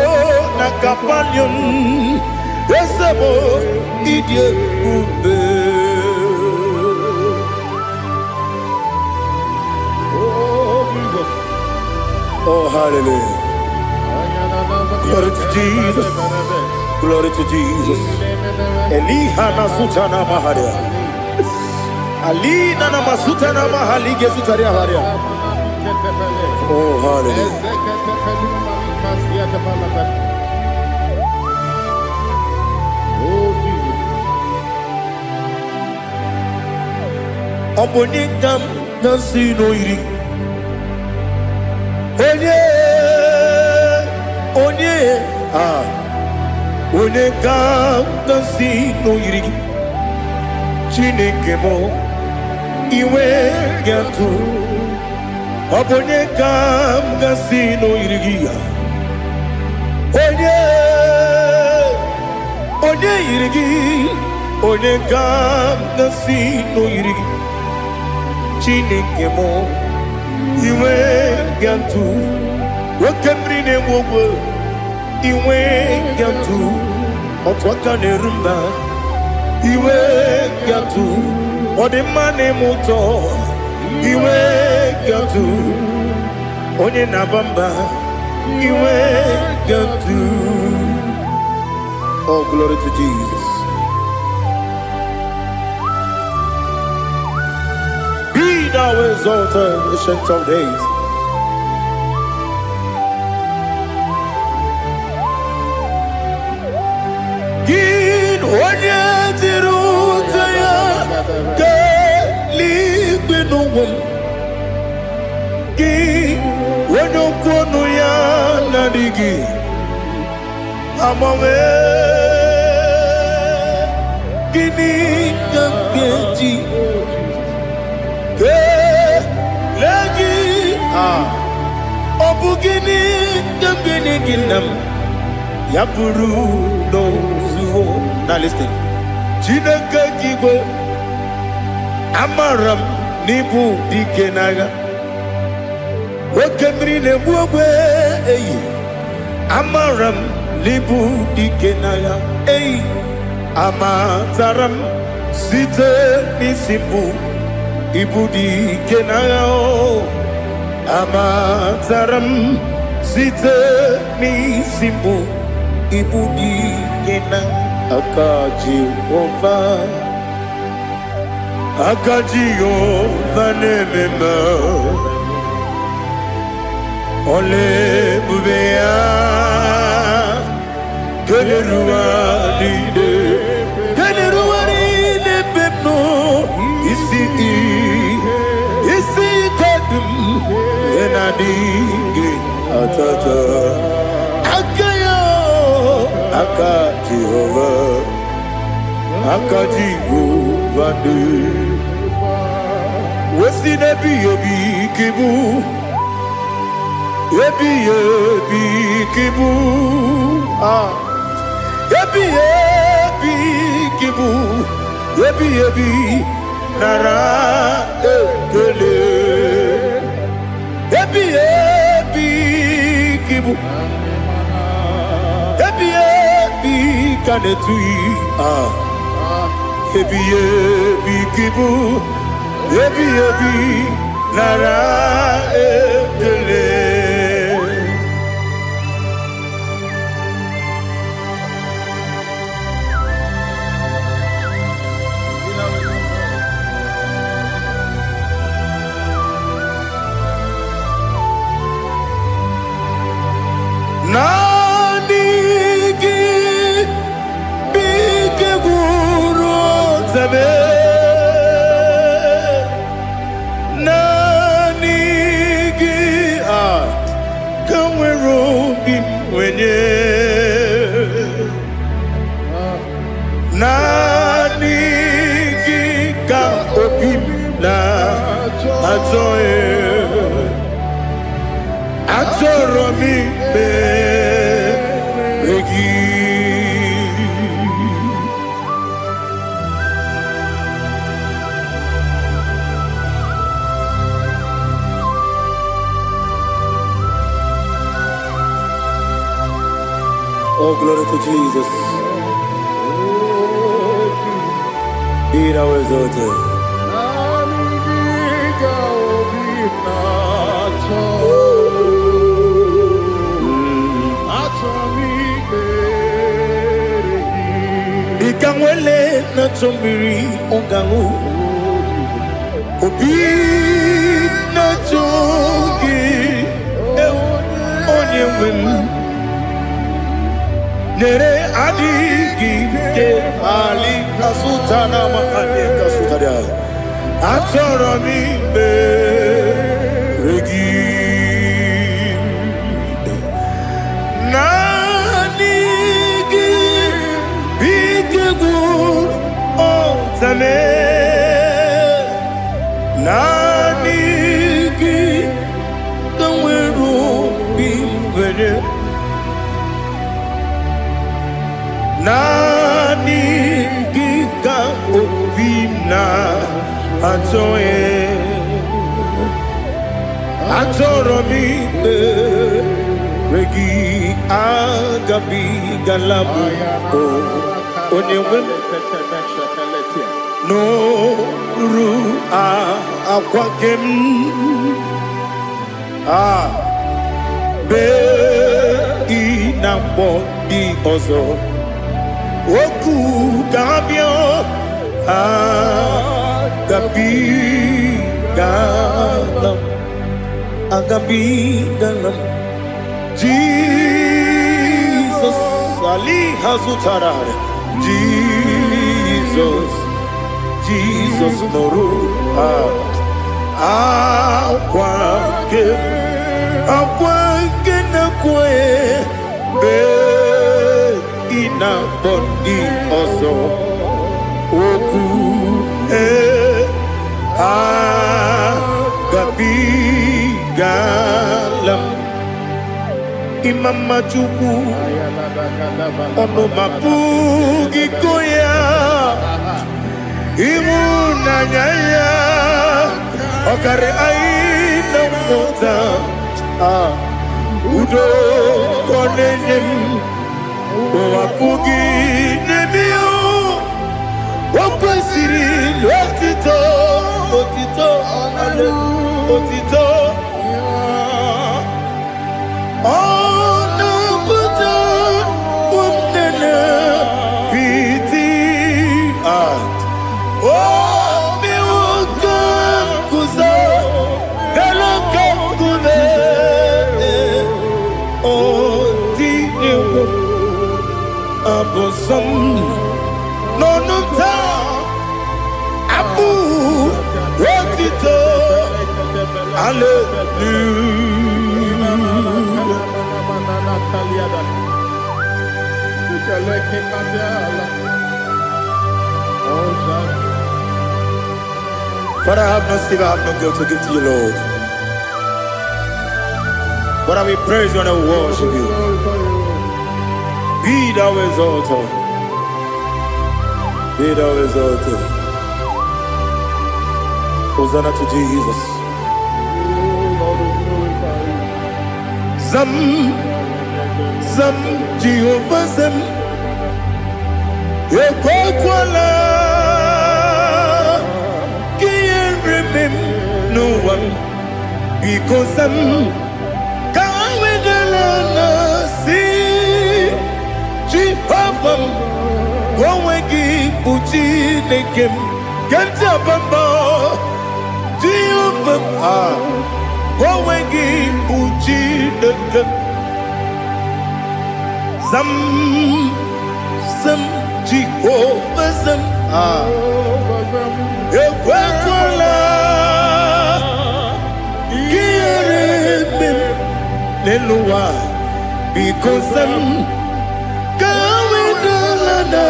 Speaker 1: na kapanion Besamo idye ube Oh hallelujah. Glory to Jesus. Glory to Jesus. Elihana sutana maharia. Alina na masutana mahali gesutaria haria. Oh hallelujah. Obonikam nasino iri. Onye ka nasi no yiri Chineke mo iwe gatu Onye ka nasi no yiri Onye yiri Onye ka nasi no yiri Chineke mo iwe gatu Wakemri ne wogo iwe gatu Otwaka ne rumba iwe gatu Odemane moto iwe gatu Onye nabamba iwe gatu. Oh, glory to Jesus. Be thou exalted, ancient of days. Gin onye tiruta ya ke ligbenu Gin onye kwonu ya nadigi amame gini kakeji ke lagi obu gini kagini ginam ya buru no zuo. Now listen. Chineke kigwe amaram nibu dikenaga okemri ne buogwe eyi amaram nibu dikenaga eyi amataram site nisibu ibu dikenaga o amataram site nisibu ibu dikenaga Akaji Ova nemema Ole bubea Kelerua lide pepno Isi kadum Enadinge atata Aka Jehovah, Aka Jehovah, Wesi nebi kibu, ebi kibu, ebi kibu, ebi nara ekele, ebi kibu. Kanetui ebi kibu ebi nara ekele. Achọrọ m ikpere gị. Oh, glory to Jesus. Be thou exalted. Ikangwele na chombiri ongangu obi na chogi onye wem nere adigi ke ali asutana mahane kasutaria achọrọ m ikpere gị. Naanị gị bikegbu ọzame, naanị gị ka nwere obi nwere, naanị gị ka obi na-achọghị. Achọrọ m ikpere gị agabigala m onye nwe m n'olu akwa nke m bee ị na-akpọ dị ọzọ okwu ga-abịa agabigalam Jesus Ali Hazutara Jesus Noru akwa nke na-ekwe be ina bodi ọzọ okwu agabigalam Imama Chukwu ọnụ mapụghị iko ya ịhụnanya ya ọkarị anyị na mmụta udo ka ọ na-enye m apụghị n'ebe ya o kwesịrị otito ọ na-apụta ụmụnne piti obi nwoke guzo eloke nkume otinyewo abụsọm n'ọnụ taa abụ otito Father, I have no silver, I have no gold to give to you, Lord. But I will praise you and I will worship you. Be thou exalted. Be thou exalted. Hosanna to Jesus. Zam Jehovah Zam Ekwakwala Kiyeremim no one because Zam Kawedalana Si Jehovah Gwawegi Uchi Nekem Ganta Bamba Jehovah Gwawegi Uchi Nekem Zam Jehovah Zam Ekwakwala Kiyeremim Neluwa because Zam Kawedalana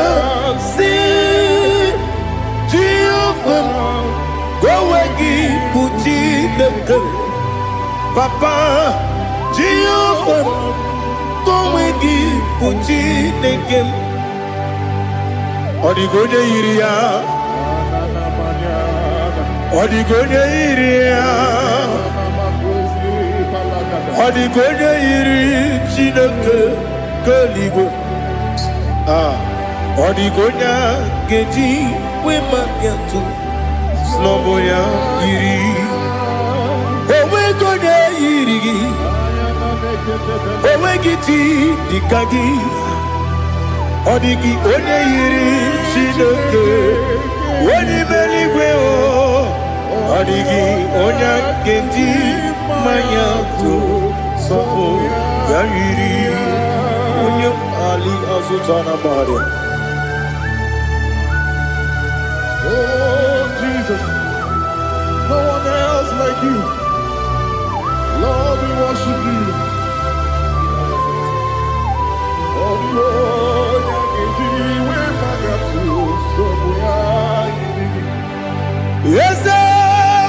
Speaker 1: Si Jehovah Gwawegi Uchi Nekem Papa Jehovah, Kowegi, Puchi, Nekem, Odigonya Iria, Odigonya Iria, Odigonya Iri, Chineke, Kaligo, Odigonya Geji, Wemakiatu, Sloboya Iri, Owegonya Iri, Owegiti, Dikagi, Odigi, Onye Iri, Chineke, Oni Meligwe, Odigi, Onya Genji, Mayatu, Sopo, Yari, Onya Ali Azutana Bari.
Speaker 2: Oh, Jesus, no one else like you. Lord, we worship you.
Speaker 1: Yes,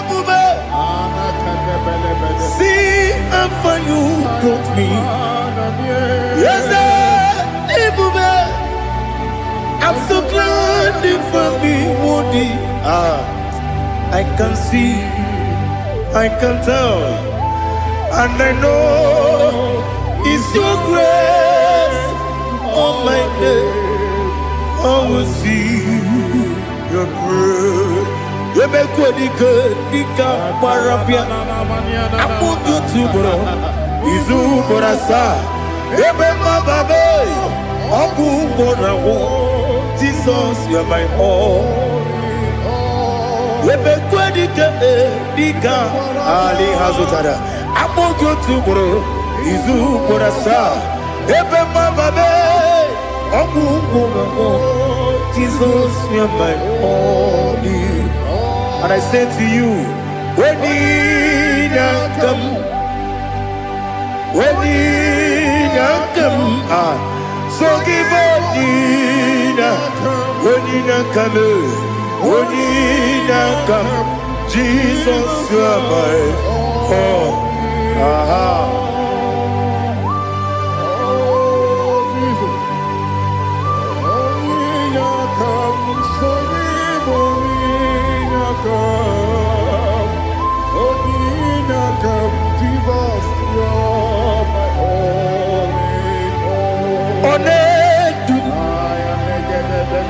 Speaker 1: Bube. See how far you brought me. Yes, Bube. I'm so glad you found me, Woody. I can see, I can tell, and I know it's your grace. On my day, I will see your grace. You make what you could, Nika Parapia. I want you to bro. Izu Borasa. You make my baby. Abu Bonawo. Jesus, you're my all. You make what you could, Nika Ali Hazutada. I want you to bro. Izu Borasa. Ebe mababe, Jesus, you're my only. And I say to you, when you come, so give up, when you come, Jesus, you're my all.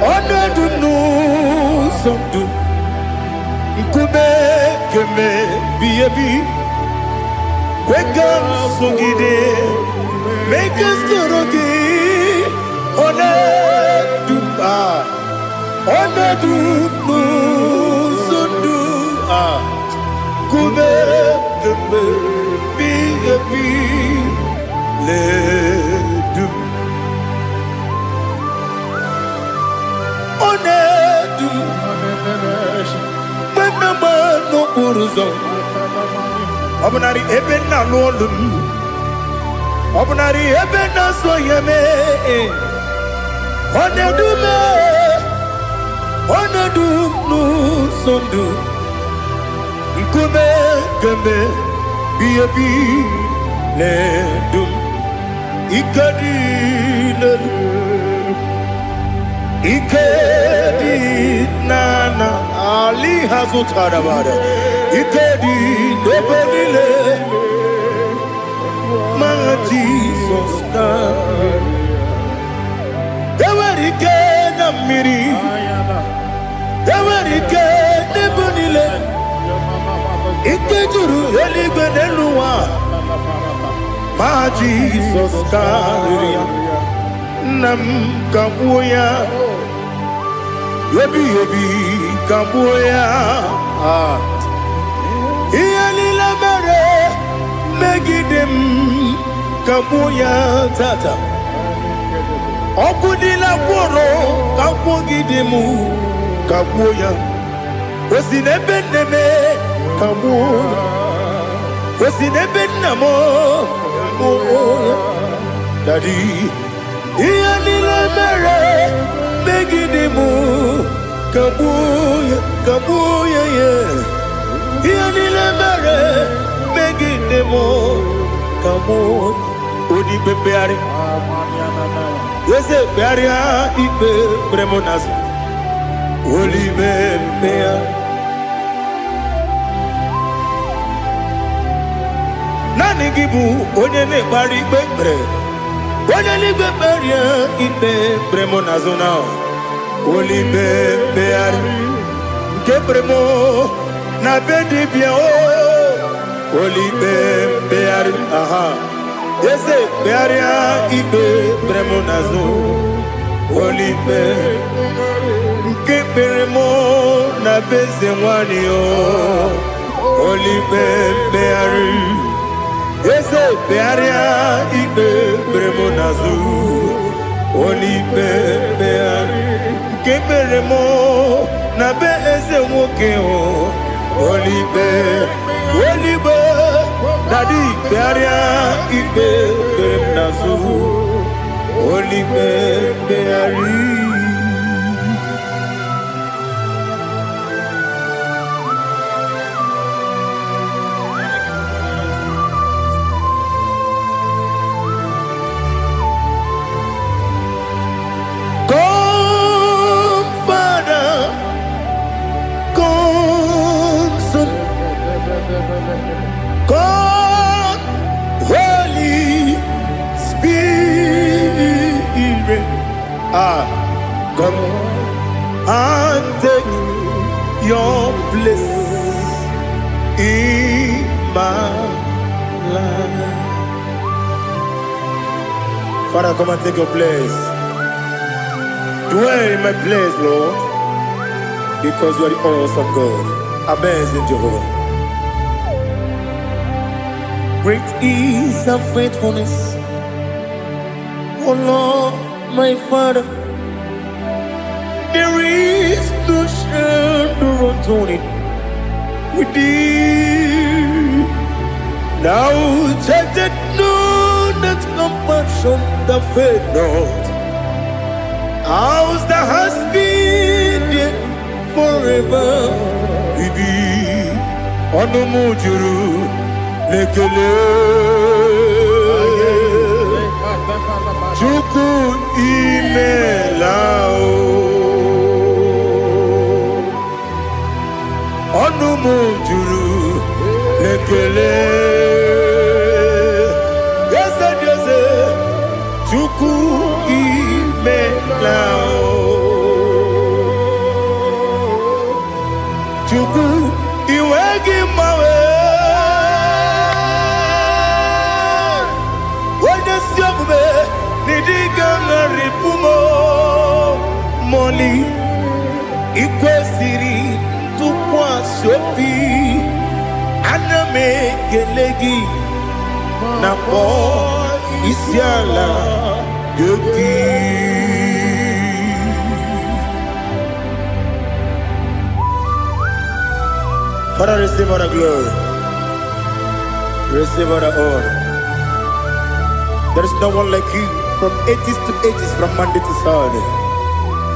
Speaker 1: Onedu no somdu Nkube keme biyebi Kwekam sungide Mekas torogi Onedu no somdu Kube keme biyebi Ledum Onedu Menama no uruzo Obunari ebe na lolum Obunari ebe na soyeme Onedu me Onedu no sondu Nkume kembe Biyebi Ledum Ikadi Ledum Ikedi nana Ali Hazutara Bada Ikedi Nebelile Ma Jesus Ewerike na miri Ewerike Nebelile Ikejuru Eligwe Neluwa Ma Jesus Nam Kabuya Yebi Kabuya Iyalila mere Megidem Kabuya Tata Okudila Kuro Kabugidemu Kabuya Osinebendeme Kabuya Osinebendamo Kabuya Daddy Iyalila mere Megidemu Kabuya Kabuya yeah Iyalila mere Megidemu mo odi bebeari yese bearia ibe bremonas oli bebea nani gibu onye ne bari bebre onye ni beberia ibe bremonas na oli bebeari kebremo na bedibia oli bebeari aha yese bearia ibe bremonazo oli be kebremo na bezemwani oli bebeari yese bearia ibe bremonazo oli bebeari kebremo na bezemwoke oli be Daddy, bearia ibe beremnazu, oli beari. Come, Father, come, Son, come, Holy Spirit, come and take your place in my life. Father, come and take your place. Dwell in my place, Lord, because you are the awesome God. Amazing Jehovah. Great is thy faithfulness, O Lord, my Father. There is no shadow unto it with thee. Thou judgest none that compassion that faith not. Ours that has been there forever with thee. Onomujuru lekele Chuku imelao Onomujuru lekele Yese yese Chuku imelao Chuku iwegi mawe Nidigangaripumo Moli Ikwesiri Tukwa Sopi Aname Gelegi Napo Isiala Yoki Father, receive all the glory, receive all the honor. There is no one like you. From ages to ages, from Monday to Saturday,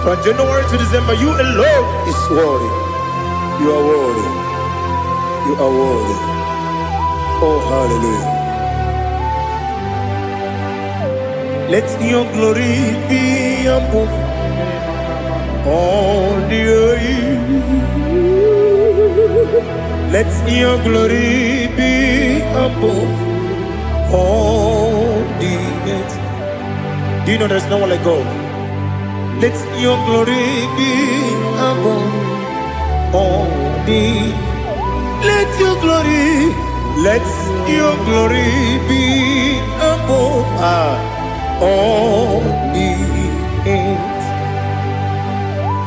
Speaker 1: from January to December, you alone is worthy. You are worthy. You are worthy. Oh, hallelujah. Let your glory be above all the earth. Let your glory be above all the earth. Do you know there's no one like God? Let your glory be above all the. Let your glory be above all the earth.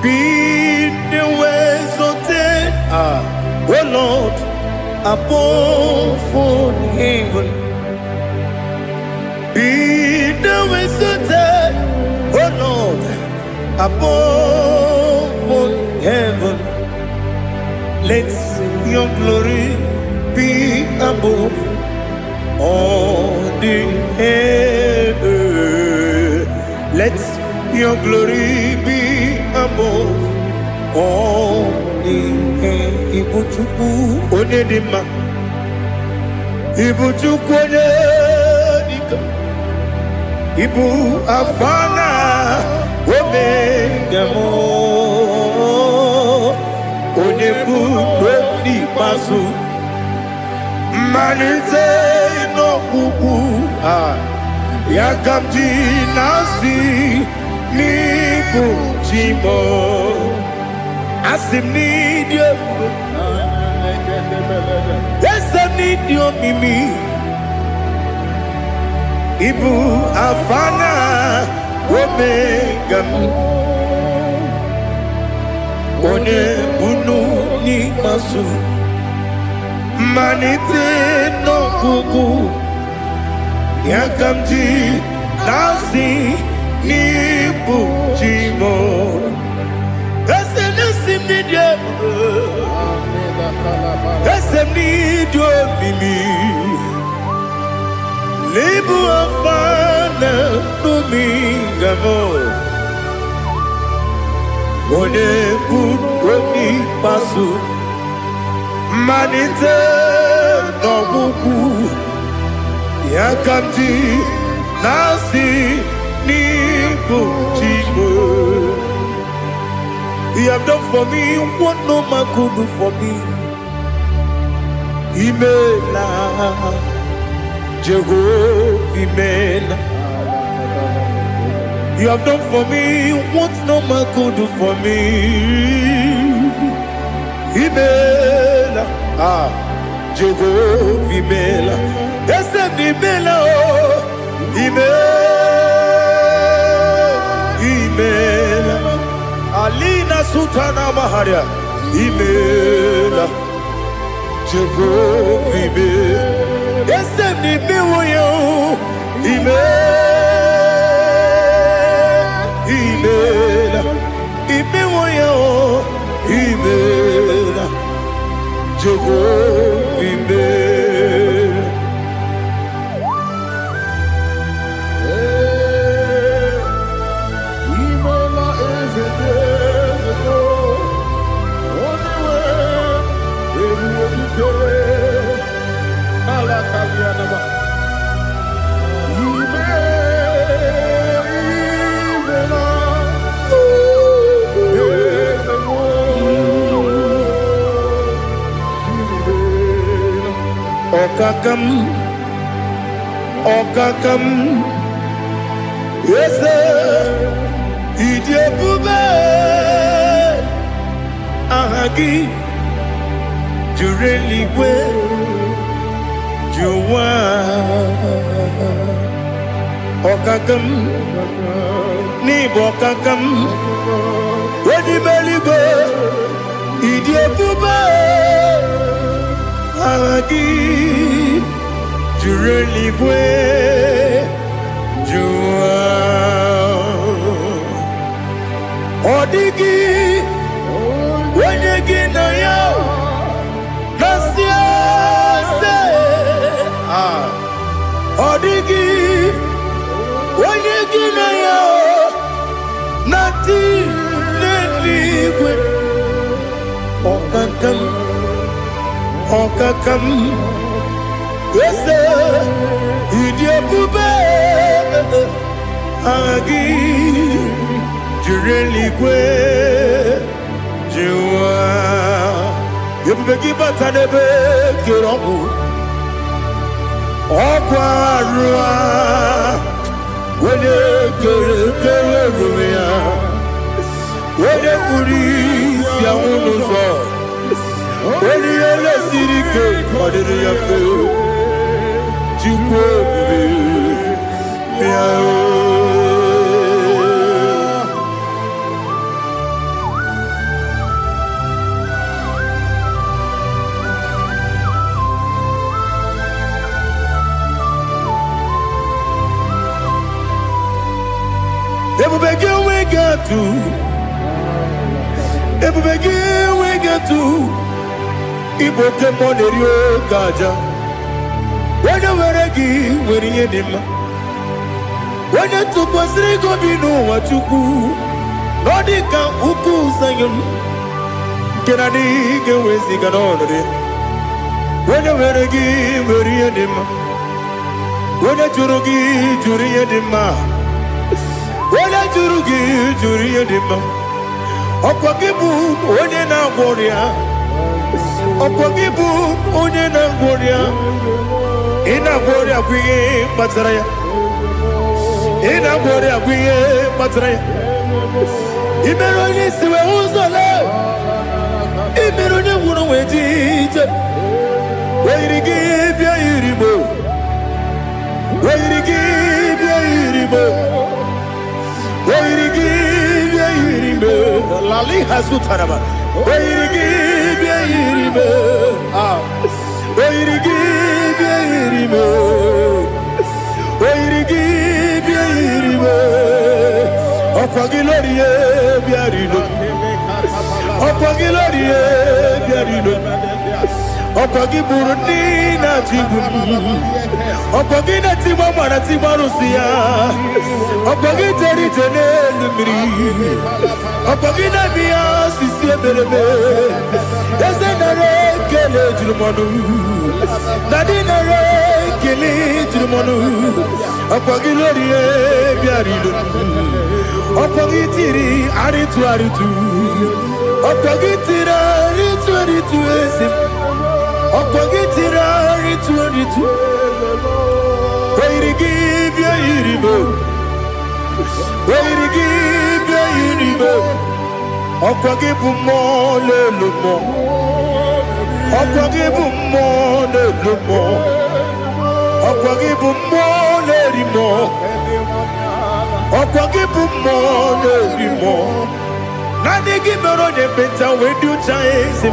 Speaker 1: Be the ways of death, oh Lord, above all heaven. Be the ways of death, oh Lord, above all heaven. Let your glory be above all the heaven. Let your glory be above all the heaven. Ibuchuku onedima, Ibuchuku onedima. Ibu afana omega mo onebu ni pasu manite no kuku yakamji nasi ni bujimo asim ni dio asim ni dio mimi Ibu afana omega one bunu ni masu manite no kuku yakamji nasi ni bujimo esem ni dio mimi Lebu afana numingamo One buoni pasu Manite no buku Yakamji nasi ni bujimo You have done for me what no man could do for me Imela Jehovah, Mela. You have done for me what no man could do for me. Imela, Jehovah, Mela. Yes, Imela, Imela. Alina Sultana Maharia, Imela, Jehovah, Mela. Yes, ni biwoyo imela ibiwoyo imela Jehovah imela
Speaker 2: imela ezedego oniwe Ala kaliana ba
Speaker 1: Okakam Yese Idiekube Ahagi Jureligwe Juwa Okakam Nibo Okakam Wedi Beligwe Idiekube Ahagi Jureligwe Juwa Odigi Wenyegi na yao Nasiase Odigi Wenyegi na yao Nati Neligwe Okakam Okakam Yese Idiekube Agi Jureligwe Juwa Yebubeki batanebe Kiromu Okwarua Wene kere rumia Wene kuri Siya unuzo Wene yele sirike Kodiri ya feo Jukwe Miao Ebubegi we get to Ebubegi we get to Iboke monerio kaja Wene weregi weriye nima Wene tukwasiri gobinu wachuku Nodika uku sayun Kenani gewezi ganonore Wene weregi weriye nima onye jụrụ gị jụrụ ihe dị mma onye jụrụ gị jụrụ ihe dị mma ọkwa gị bụ onye na-agwọ ọrịa ọkwa gị bụ onye na-agwọ ọrịa ị na-agwọ ọrịa bụ ihe kpatara ya ị na-agwọ ọrịa bụ ihe kpatara ya ị mere onye isi wee ụzọ lee ị mere onye nwụrụ wee dị ije oyiri gị bịa yiri mo oyiri gị bịa yiri mo oyiri gị bịa yiri mo lali hazutara ba oyiri gị bịa yiri mo oyiri gị bịa yiri mo oyiri gị bịa yiri mo ọkwa gị lórí ye bịa rilo ọkwa gị lórí ye bịa rilo ọkwa gị bụrụ ndị na-achị igbu ọkwa gị na-etigba mara tigba arụsị ya ọkwa gị jere ije n'elu mmiri ọkwa gị na-eme ya osisi emereme eze nara ekele juru m ọnụ na dị nara ekele juru m ọnụ ọkwa gị lórí ye bịa rilo ọkwa gị tiri arịtụ arịtụ ọkwa gị tiri arịtụ arịtụ ezi ọkwa gị tiri arịtụ arịtụ oyiri gị bịa yiri mo oyiri gị bịa yiri mo ọkwa gị bụ mmụọ n'elu mmụọ ọkwa gị bụ mmụọ n'elu mmụọ ọkwa gị bụ mmụọ n'eri mmụọ ọkwa gị bụ mmụọ n'eri mmụọ naanị gị mere onye mkpenta wee dị ụcha eze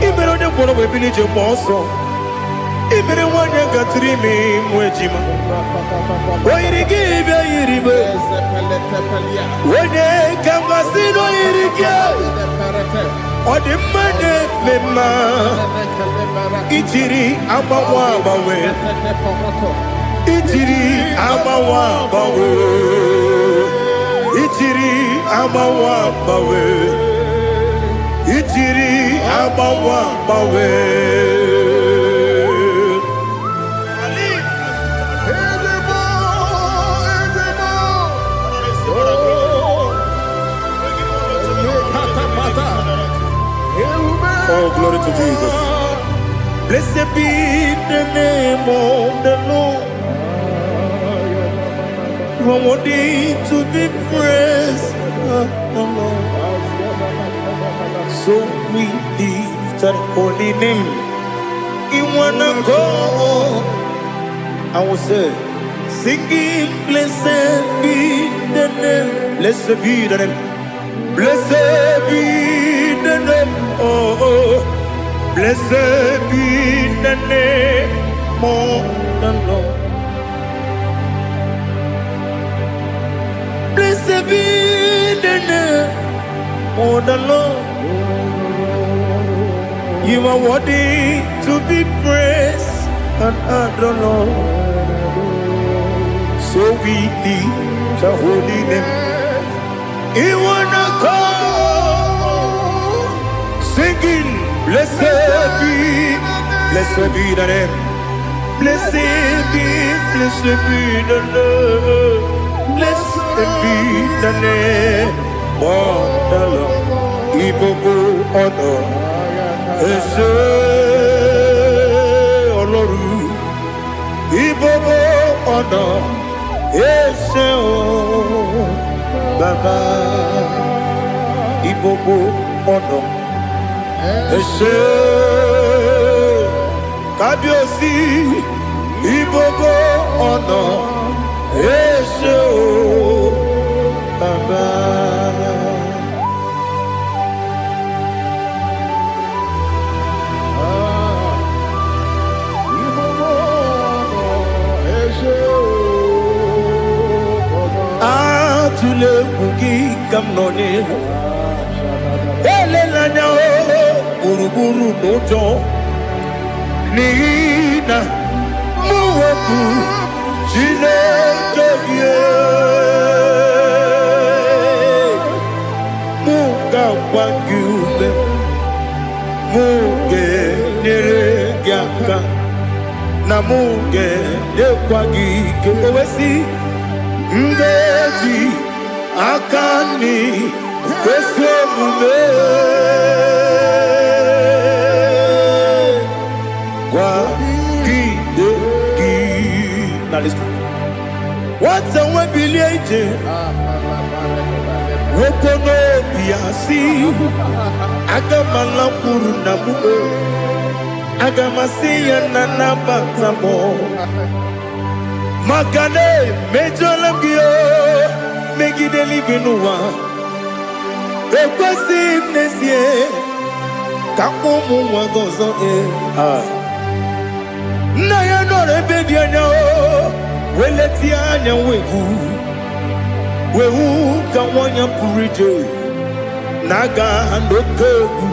Speaker 1: ị mere onye mkpọrọ wee bili ije mgbe ọsọ ị mere nwanyị gatụrụ ime mụ ejima oyiri gị bịa yiri mo onye ka m gasị n'oyiri gị ọ dị mma na-eme mma ijiri agbanwe agbanwe ijiri agbanwe agbanwe ijiri agbanwe agbanwe ijiri agbanwe agbanwe Oh, glory to Jesus. Blessed be the name of the Lord. You are worthy to be praised, the Lord. So we lift that holy name. You wanna go? I will say, singing, blessed be the name. Blessed be the name. Blessed be the name. Oh, blessed be the name of the Lord. Blessed be the name of the Lord. You are worthy to be praised and adored, Lord. So we lift the holy name. You wanna call, singing, blessed be the name. Blessed be the Lord. Blessed be the name of the Lord. Ibogo honor, ese oloru. Ibogo honor, ese o Baba. Ibogo honor, ese Kabiosi. Ibogo honor, ese o Baba. Atule kuki kamnoni elelanya uruburu nojo nina muwetu Chineke muga wangume muge nere gyaka namuge yekwagi kewesi ngeji akani kwesemume kwa gidegi. Now listen. What's a webileje? Wokono biasi agamala kurunamu agamasiya nanabatamo makane mejolamgio megideli benua ekwesi nesie kakomu wagozo na ya nore bedianya weleti anya wehu kawanya purije naga ndokegu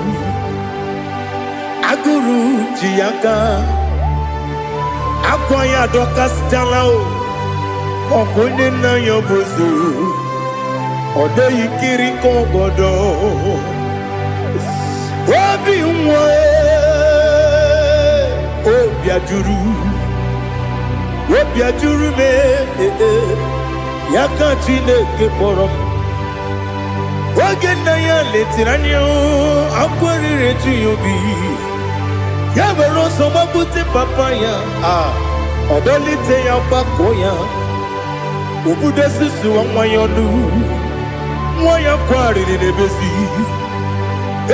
Speaker 1: aguru jiyaka akwanya dokastalao okunye na yobozu ode yikiri kogodo obi nwa obi ajuru me yaka Chineke kpọrọ m oge nna ya letiri anya akwarịrị ji ya obi ya were ọsọ gbapute papa ya ọdọlite ya gbakọ ya obodo susuwa nwa ya ọnụ nwa ya kwarịrị n'ebezi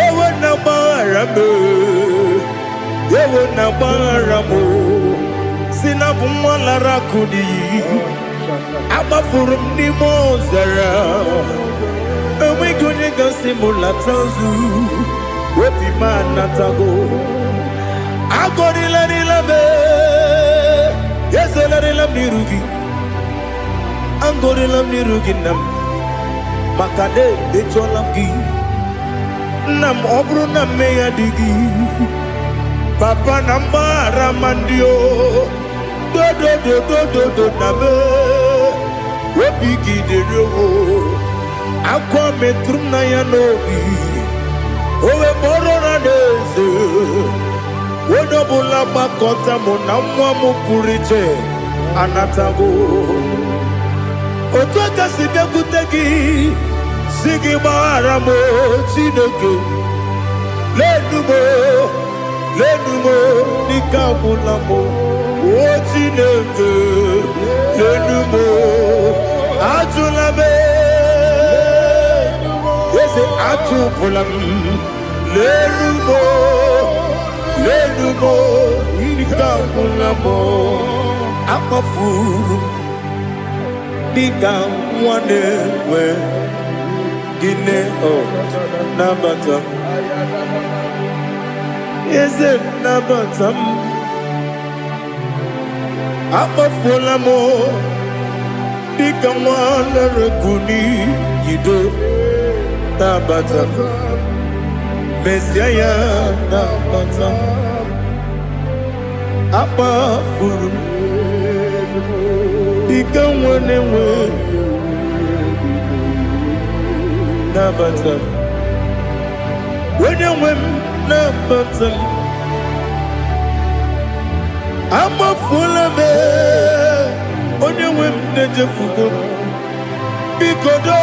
Speaker 1: ewe na gbaghara m si na bụ nwa lara akụ n'iyi agbafuru m n'ime ọzara enweghị onye gasị m lata ozu obi m anatago agọrịlarịla m ezelarịla m n'iru gị agọrịla m n'iru gị nna m maka na emejọla m gị nna m ọ bụrụ na mmehie dị gị papa na mgbaghara ma ndị o dodododododo na me obi gị dịrị owo akwa metụrụ na ya n'obi owe kpọrọ na n'eze onye ọbụla gbakọta mụ na nwa m pụrụ iche anatago otu aka si bịakwute gị si gị gbaghara m Chineke lenumo dịka agwụla m o Chineke lenumo ajụla m eze ajụpụla m lenumo dịka agwụla m akpafuru dịka nwa na-enwe gịnị nabata eze nabata m akpafuola m dịka nwa lere kuni yido nabata mesia ya nabata akpafuru dịka nwa na-enwe nabata onye nwe m nabata m amafuola m onye nwe m na-ejefugo m biko do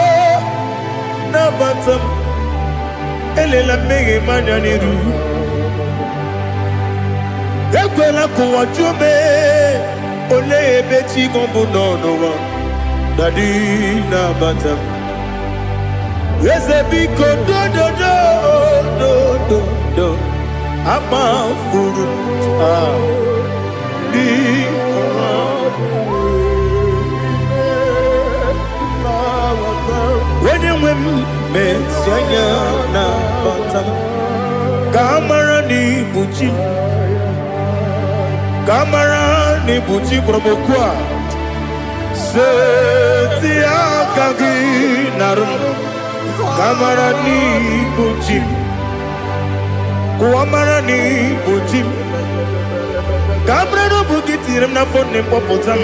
Speaker 1: nabata m elela mmehie m anya n'iru ekwela ka ụwa jụọ m olee ebe chi gị bụ n'ụwa dadi nabata m eze biko do amafuru onye nwe m mesi anya na bata ka amara n'ibu chi ka amara n'ibu chi kpọrọmokwu a seti aka gị narụ ka amara n'ibu chi kuamara n'ibu chi ka amara n'obu gị tiri m n'afọ na mkpọpụta m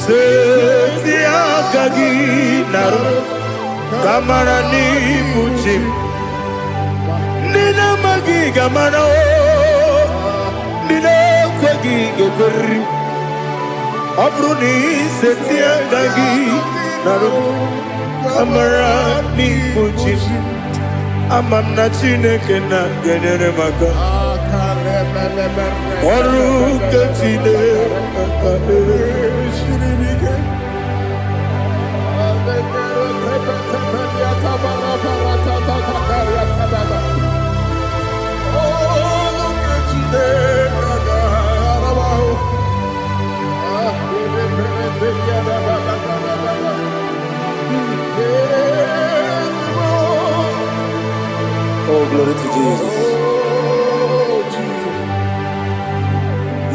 Speaker 1: seti aka gị narụ ka amara n'ibu chi ndị na-amaghị ga-amara ndị na-ekwe gị ga-ekweriri. Ọ bụrụ na iseti aka gị narụ amara n'igbochi m, ama m na Chineke na-enyere m aka. Ọrụ nke Chineke Oh, glory to Jesus.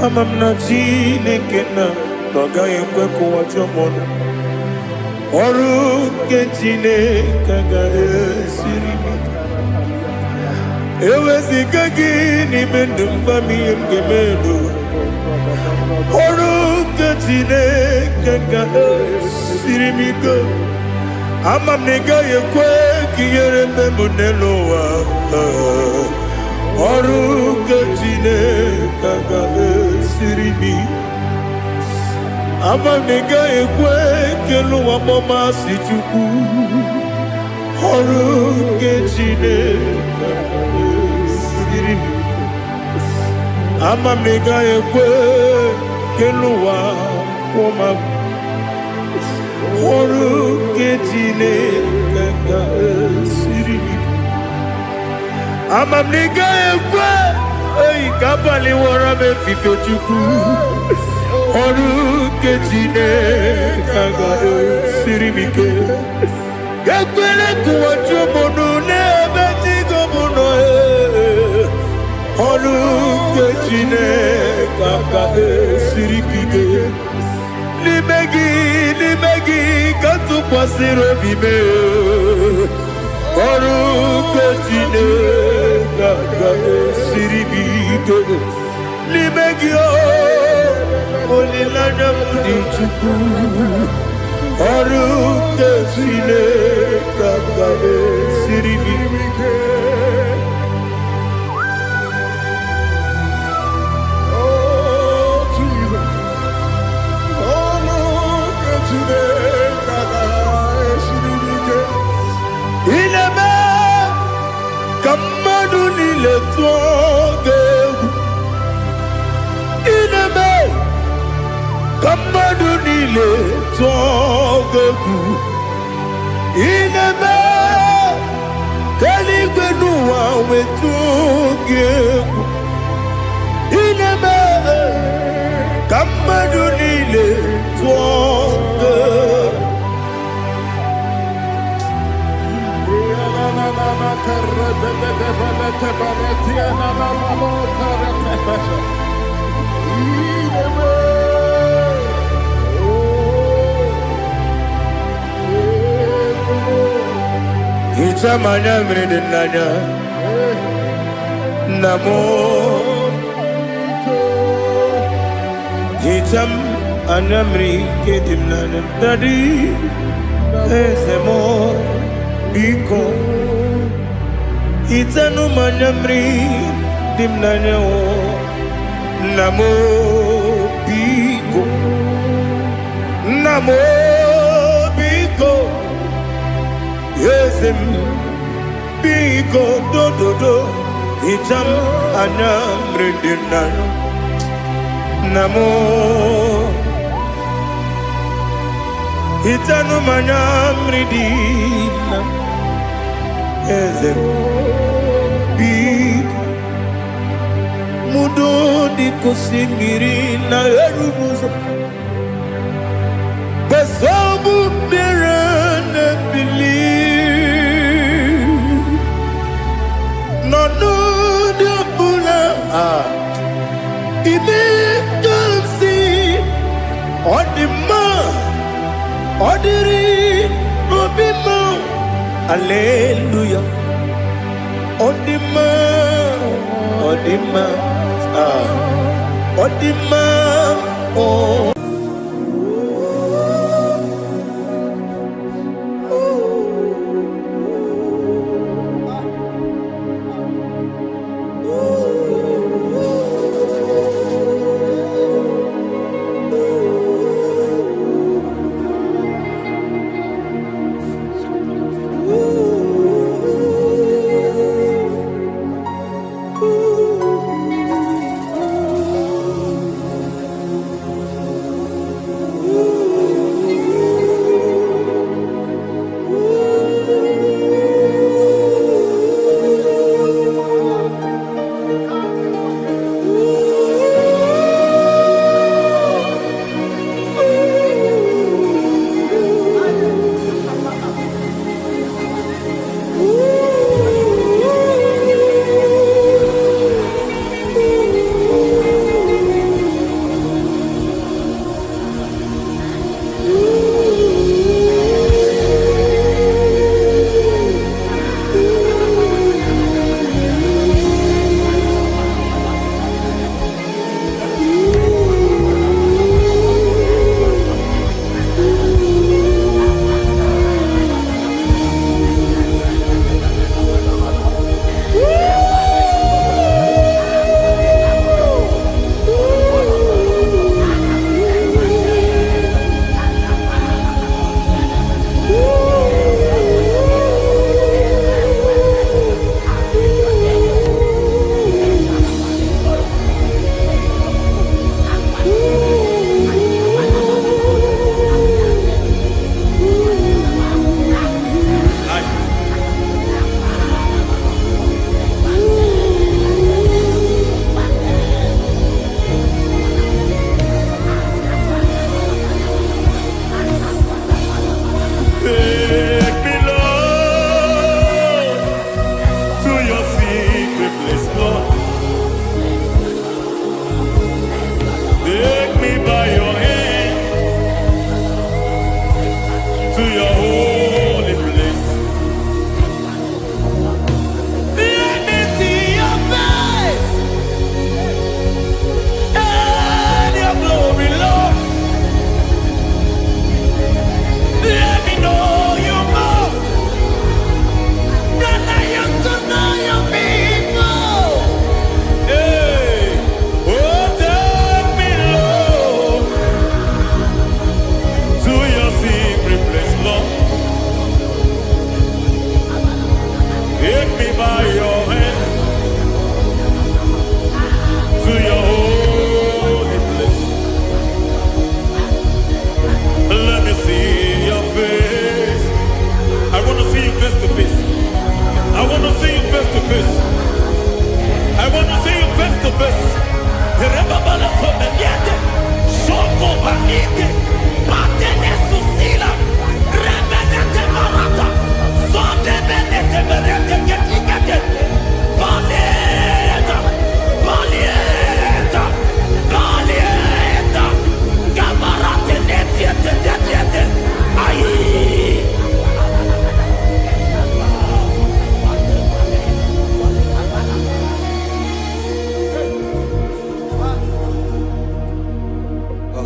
Speaker 1: Ama m na Chineke na-agaghị ekwe ka ụwa jọọ m ọnụ. Ọrụ nke Chineke ga-esiri m ike. Eweziga gị n'ime ndụ m, gwa m ihe m ga-eme n'ụwa. Ọrụ nke Chineke ga-esiri m ike. Ama m na ị gaghị ekwe ka ihere mee m n'elu ụwa. Ọrụ nke Chineke ga-esiri m ike. Ama m na ị gaghị ekwe ka elu ụwa gbamasị Chukwu. Ọrụ nke Chineke ga-esiri m ike. Ama m na ị gaghị ekwe ka elu ụwa kwụma m. Ọrụ nke Chineke ga-esiri m ike. Ama m na ị gaghị ekwe ka abalị wara m efife Chukwu. Ọrụ nke Chineke ga-esiri m ike. Ekwela ka ụwa jụọ m ọnụ n'ebe Chi gị nọ. Ọrụ nke Chineke ga-esiri m ike. N'ime gị ka tụkwasịrị obi m. Ọrụ nke Chineke ga-esiri m ike. N'ime gị olileanya m dị Chukwu. Ọrụ nke Chineke ga-esiri m ike. Ị na-eme ka mmadụ niile tụọ gị egwu. Ị na-eme ka mmadụ niile tụọ gị egwu. Ị na-eme ka eluigwe n'ụwa wee tụọ gị egwu. Ị na-eme ka mmadụ niile tụọ gị egwu. Hicham anya mmiri dị n'anya nna m. Hicham anya mmiri nke dị m n'anya Daddy, eze m biko. Hichanụ m anya mmiri dị m n'anya nna m biko. Nna m biko, eze m biko dododo. Hicham anya mmiri dị m n'anya nna m. Hichanụ m anya mmiri dị m n'anya eze m biko. Mudo di kosimiri na erumuzo. Basobu birane bili. Nonu de bula. Ibe kansi. Odima. Odiri. Obima. Hallelujah. Odima. Odima. Odima. Oh.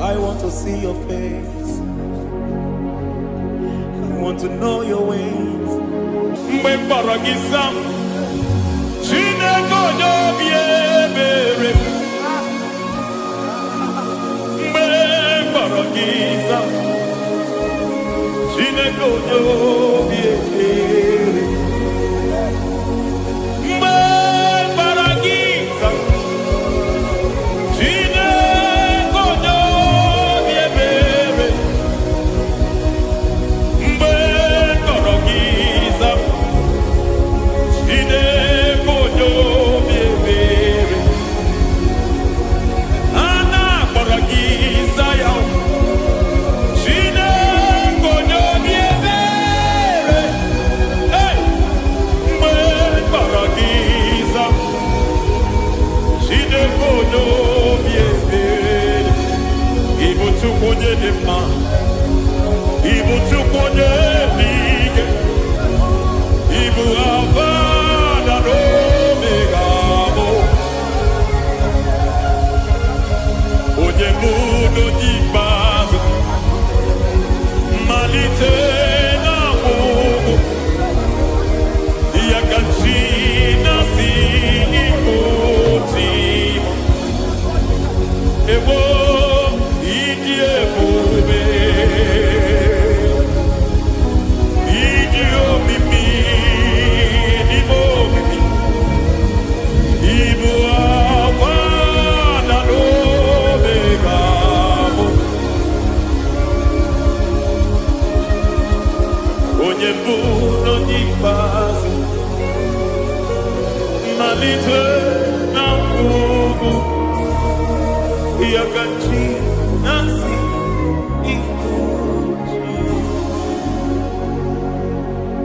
Speaker 1: I want to see your face. I want to know your ways. Mgbe mkpọrọ gị sam, Chineke onye obi ebere. Mgbe mkpọrọ gị sam, Chineke onye obi ebere. Mgbe mkpọrọ gị sam, onye dị mma, ịbụ Chukwu onye n'ike, ịbụ Alfa na Omega bụ onye bụ n'onye ikpeazụ, mmalite na ọgwụgwụ, ya ka chi na-asị ikpe oti ewo.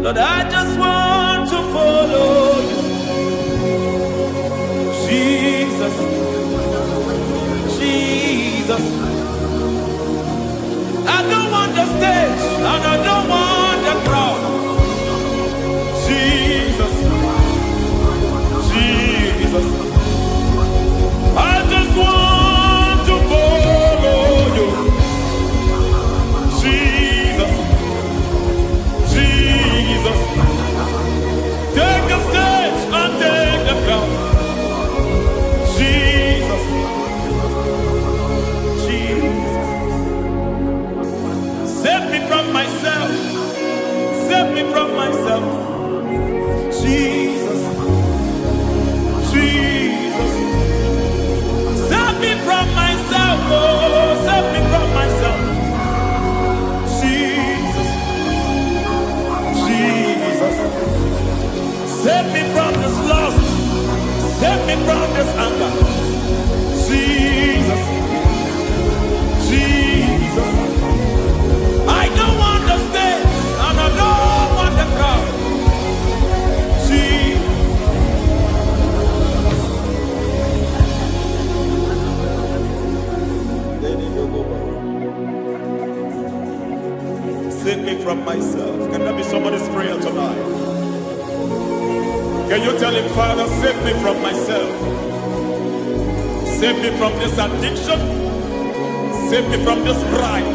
Speaker 1: Lord, I just want to follow you, Jesus, Jesus. I don't want the stage and I don't want the crowd. Jesus, Jesus. I just want to follow you, Jesus, Jesus. Take the stage and take the crown, Jesus, Jesus. Save me from myself, save me from myself, Jesus, Jesus. Save me from myself, oh, save me from myself, Jesus, Jesus. Save me from this lust, save me from this anger, Jesus, Jesus. I don't want the stage and I don't want the crowd, Jesus. Save me from myself. Can that be somebody's prayer tonight? Can you tell him, Father, save me from myself. Save me from this addiction. Save me from this pride.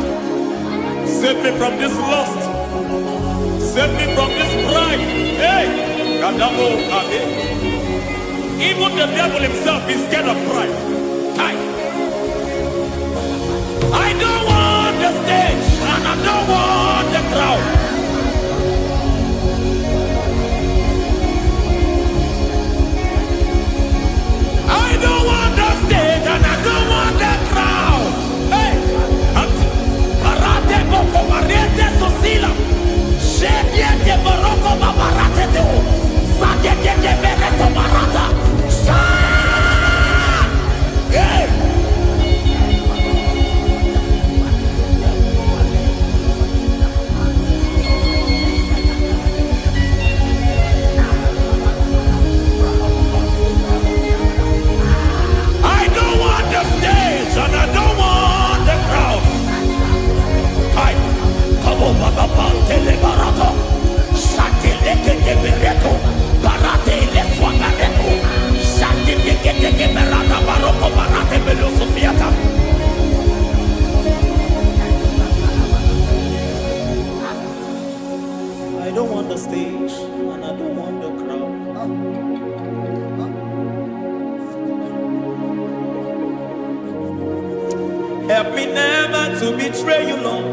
Speaker 1: Save me from this lust. Save me from this pride. Hey! Even the devil himself is scared of pride. I don't want the stage and I don't want the crowd. I don't want the stage and I don't want the crowd. Hey! Barate boko barete sosila. Shediete baroko babarate teo. Sadete bereto barata. Hey!
Speaker 3: Help me never to betray you, Lord.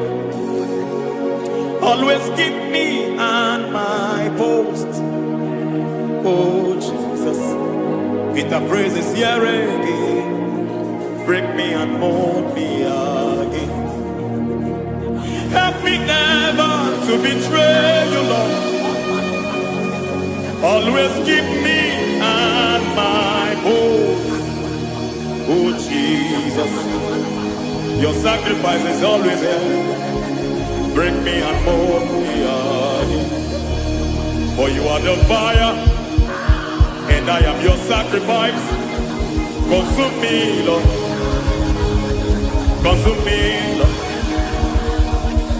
Speaker 3: Always keep me on my post. Oh, Jesus. Peter praises here again. Break me and mold me again. Help me never to betray you, Lord. Always keep me on my post. Oh, Jesus. Your sacrifice is always here. Break me and mold me again. For you are the fire, and I am your sacrifice. Consume me, Lord. Consume me, Lord.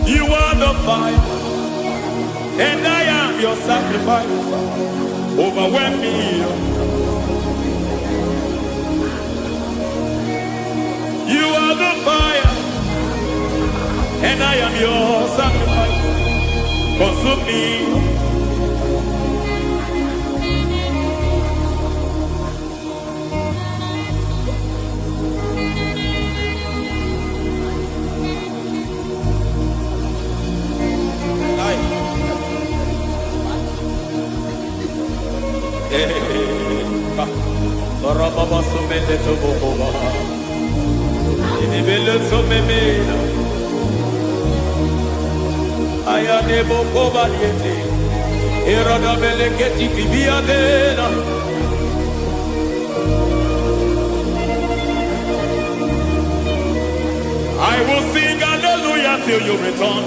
Speaker 3: You are the fire, and I am your sacrifice. Overwhelm me, Lord. You are the fire, and I am your sacrifice. Consume me. Baba sumende to boba. Ini bele sumemena. Aya ne boko baliete. Erada bele keti kibia dena. I will sing hallelujah till you return.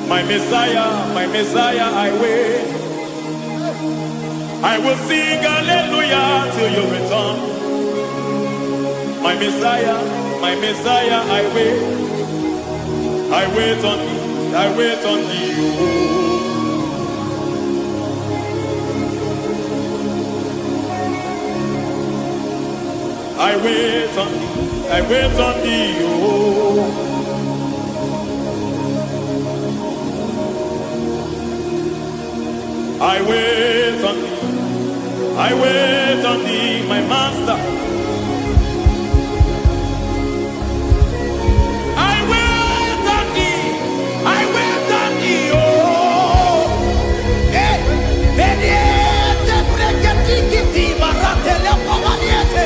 Speaker 3: My Messiah, I wait. I will sing hallelujah till you return. My Messiah, I wait. I wait on thee, I wait on thee. I wait on thee, I wait on thee. I wait on thee. I wait on thee, my master. I wait on thee. I wait on thee, oh. Hey, Beniete, Breketi, Marate, Lepo, Maniete.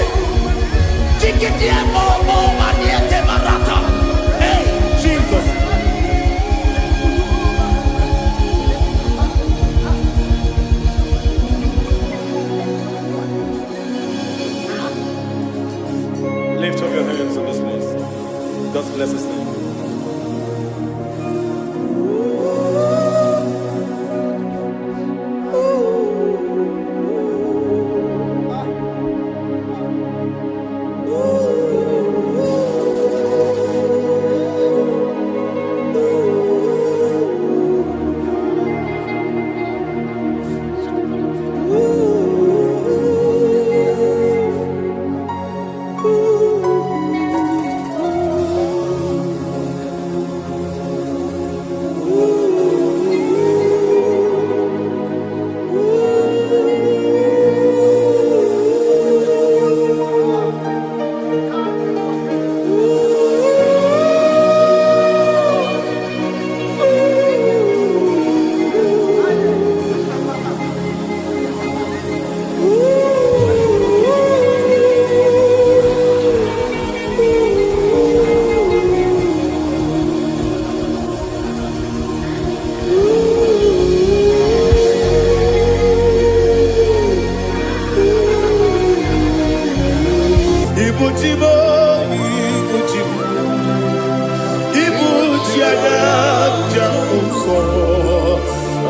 Speaker 3: Tikiti, Momo, Maniete, Marata. Hey, Jesus. Lift up your hands in this place. God bless His name.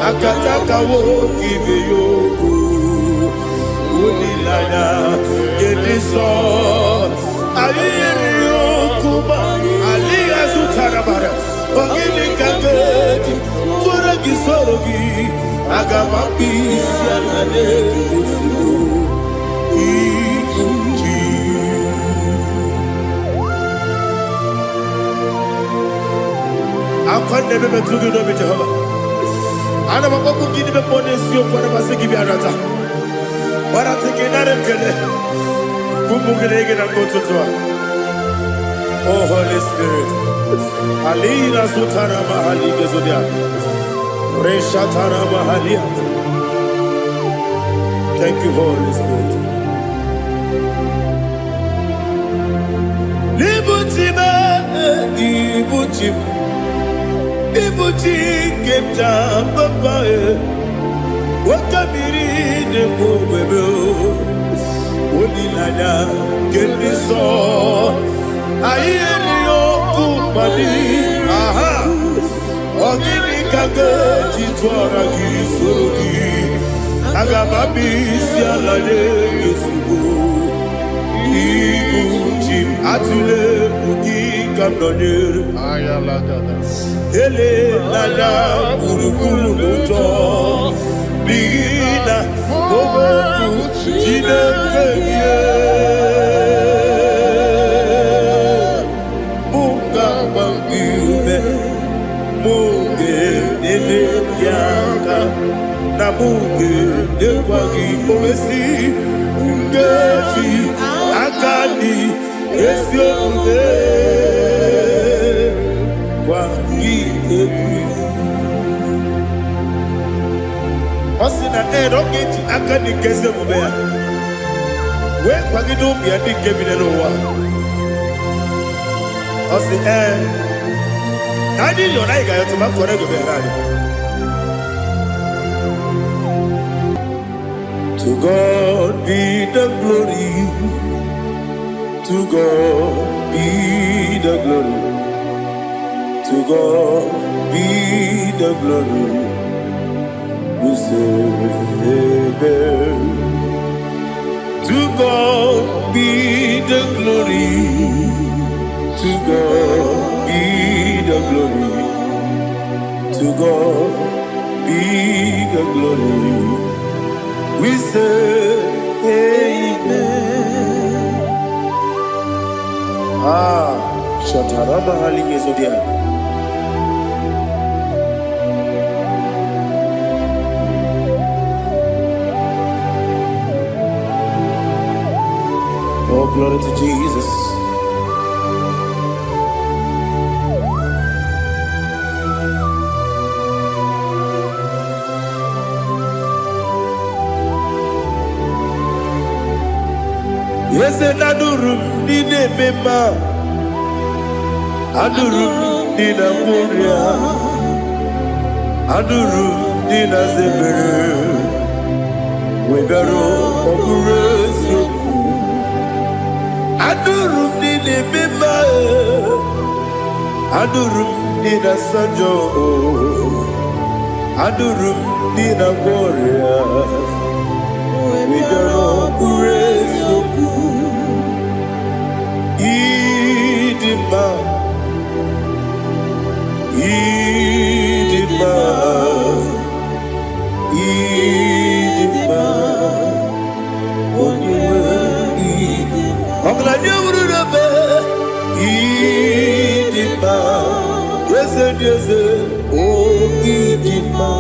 Speaker 3: Akataka wo kibe yoku unilaya gediso ayiri yokuba aliya zutarabara ogili kagedi tura gisorogi agama bisi anane kusibu ikuji akwande bebe tugi no be Jehovah. Ana makoku gini be ponesio kwa na basiki bi arata. Wara teke na rekele. Kumugirege na ngototwa.
Speaker 1: Oh Holy Spirit. Alina Sutara Mahali Gezodia. Reshatara Mahalia. Thank you, Holy Spirit. Libutime, Ibutim, Ibutim, Kepta, Papa, Wakamiri, the Bobebo, Odilada, Kemiso, Ayerio, Kupali, Aha, Ogini Kage, Titwaragi, Surugi, Agababi, Sialade, Yusubu. Ibutim atule buki kamdonir
Speaker 2: Ayalagada.
Speaker 1: ele lala burukuru luto bigina bobo jine keye buka bangiume muge ele yaka na muge dekwagi omesi ngeti akadi esiombe kwa gitebi osina erogeti akadi keze mubea we kwa gido bia di kebine no wa osi nani yo na iga yo tuma kore go be radi. To God be the glory. To God be the glory. To God be the glory. We say amen. To God be the glory. To God be the glory. To God be the glory. We say amen. Shatarama Halinge Zodia. Oh, glory to Jesus. Yes, and Adurum Nine Mema Adurum Nina Muria Adurum Nina Zebere Wegaro Okurezio Adurum Nine Mema Adurum Nina Sanjo Adurum Nina Moria Wegaro Okurezio Idima, Idima, Idima, Idima, Idima, yes, yes, oh Idima,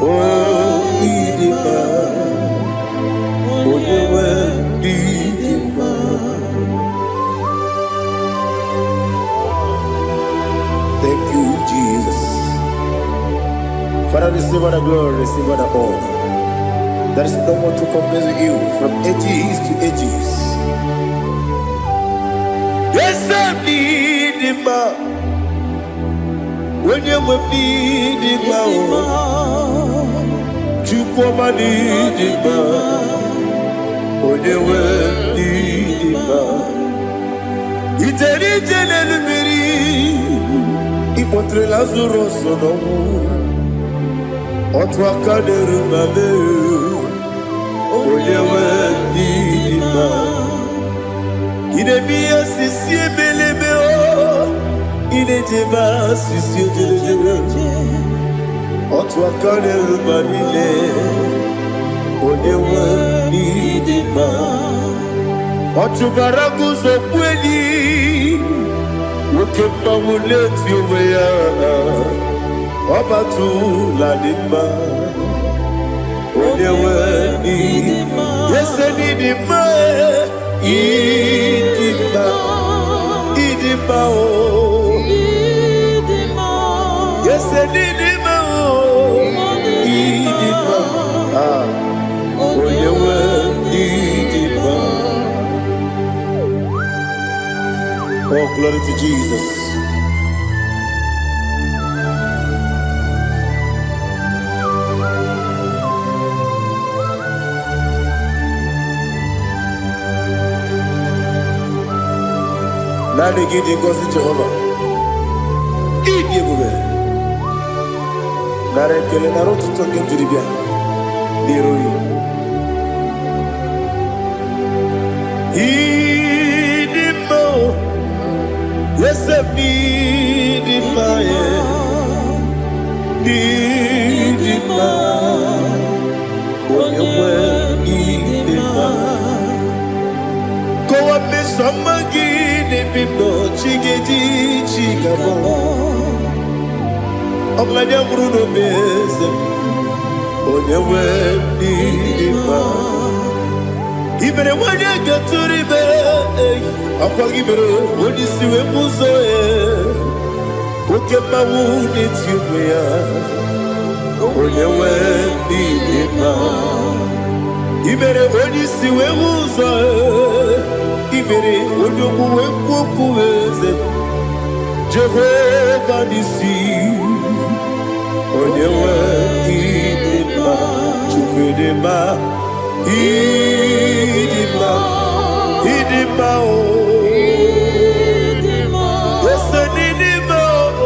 Speaker 1: oh Idima, oh Idima. Thank you, Jesus. Father, receive all the glory, receive all the honor. There is no one to compare with you from ages to ages. Yes, I need him. When you need him, you come and need him. When you need him, it's a regional. Ipotre Lazaro sono Otwa kaderu mame Oyewe didima Idemiya sisi belebe o Idejeba sisi ojelejebe Otwa kaderu manile Oyewe didima Otubaragu zokweni Ukemba muleti uweya Obatu ladima Onewe nidima Yese nidima Idima Yes, Didima. Didima. Oh, glory to Jesus. Nani gidi ngozi Jehovah. Idi ebube. Nare kele na rotu toke jiribia. Diroi. Idi mo. Yesef idi ma ye. Idi ma. Onyewe idi ma. Kowa me somagi. Bindo chigeji chigabo Oglanya Bruno Beze Onyewe Nidima Ibere wanya gaturibe Akwa gibere Odisiwe muzoe Koke mawu nitiumeya Onyewe Nidima Ibere Odisiwe muzoe Ibere onyokuwe kukuweze Jehovah Nisi Onyewe Idima Chukwudema Idima Idima o Yese Nidima o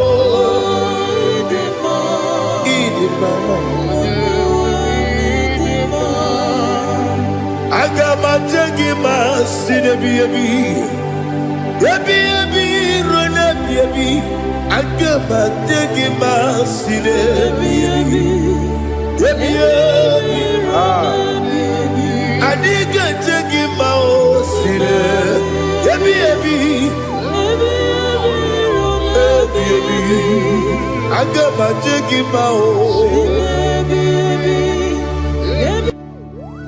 Speaker 1: Idima Agama jengima sinebi Yebi rona yebi Agama jengima sinebi Yebi Adiga jengima o sine Yebi Agama jengima o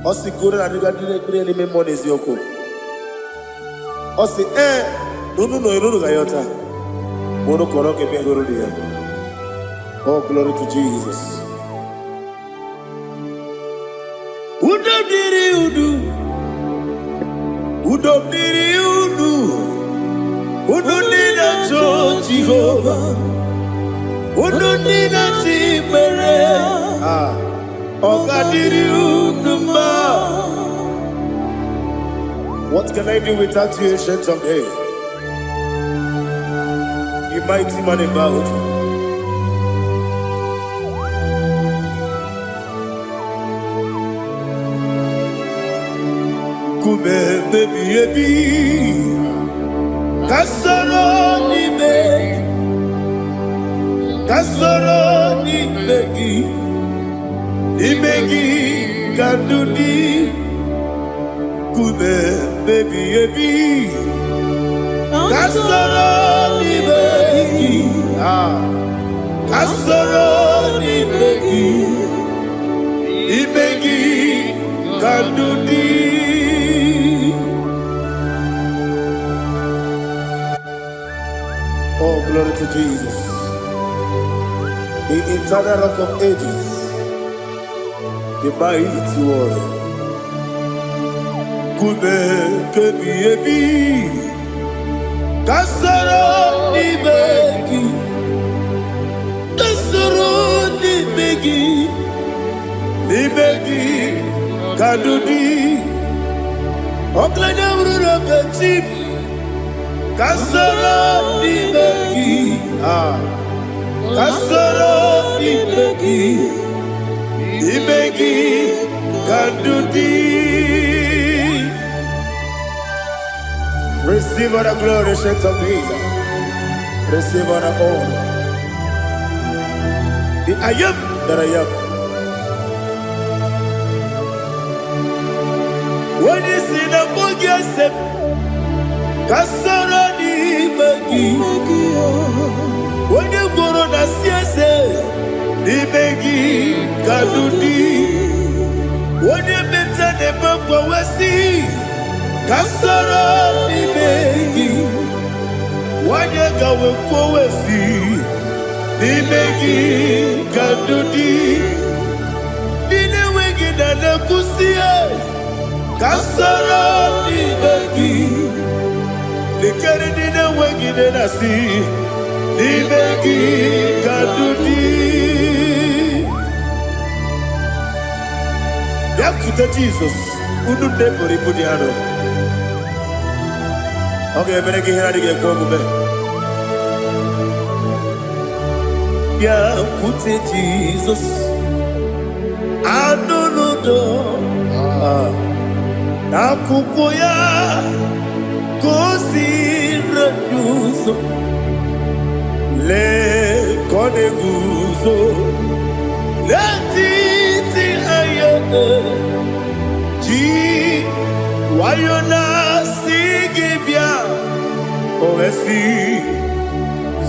Speaker 1: Osi kure na niga dire ni memories yoko. Osi nunu gayota. Mono koroke mengoro dia. Oh, glory to Jesus. Udom diri udu. Udu nina cho Jehovah. Udu nina timere. What can I do without you, ancient of days? You mighty man about. Kume baby Kasoro ni begi Imegi kandudi Kume baby Kasoro ni begi Kasoro ni begi Imegi kandudi Oh, glory to Jesus, the eternal rock of ages, the mighty one. Kume kebi Kasoro ni begi kadudi Oklanya Bruno Beze Kasoro ni begi Kasoro ni begi kadudi. Receive all the glory, shake of Jesus. Receive all the honor. The I am that I am. When you see the book, you say, Kasoro ni begi. When you go to the siese, ni begi kadudi. When you mention the book, we see. Kasoro ni begi. When gawe kwowesi n'imegi kadudi dine wegi na nekusie kasara n'imegi lekere dine wegi na nasi n'imegi kadudi yakuta Jesus unu nebori budiano. Okay, I'm going to get a yeah, put it Jesus. I don't know. Nakukoya, kosi renuso. Le kone guzo. Le titi ayane. Ji wayona sigibia. Ovesi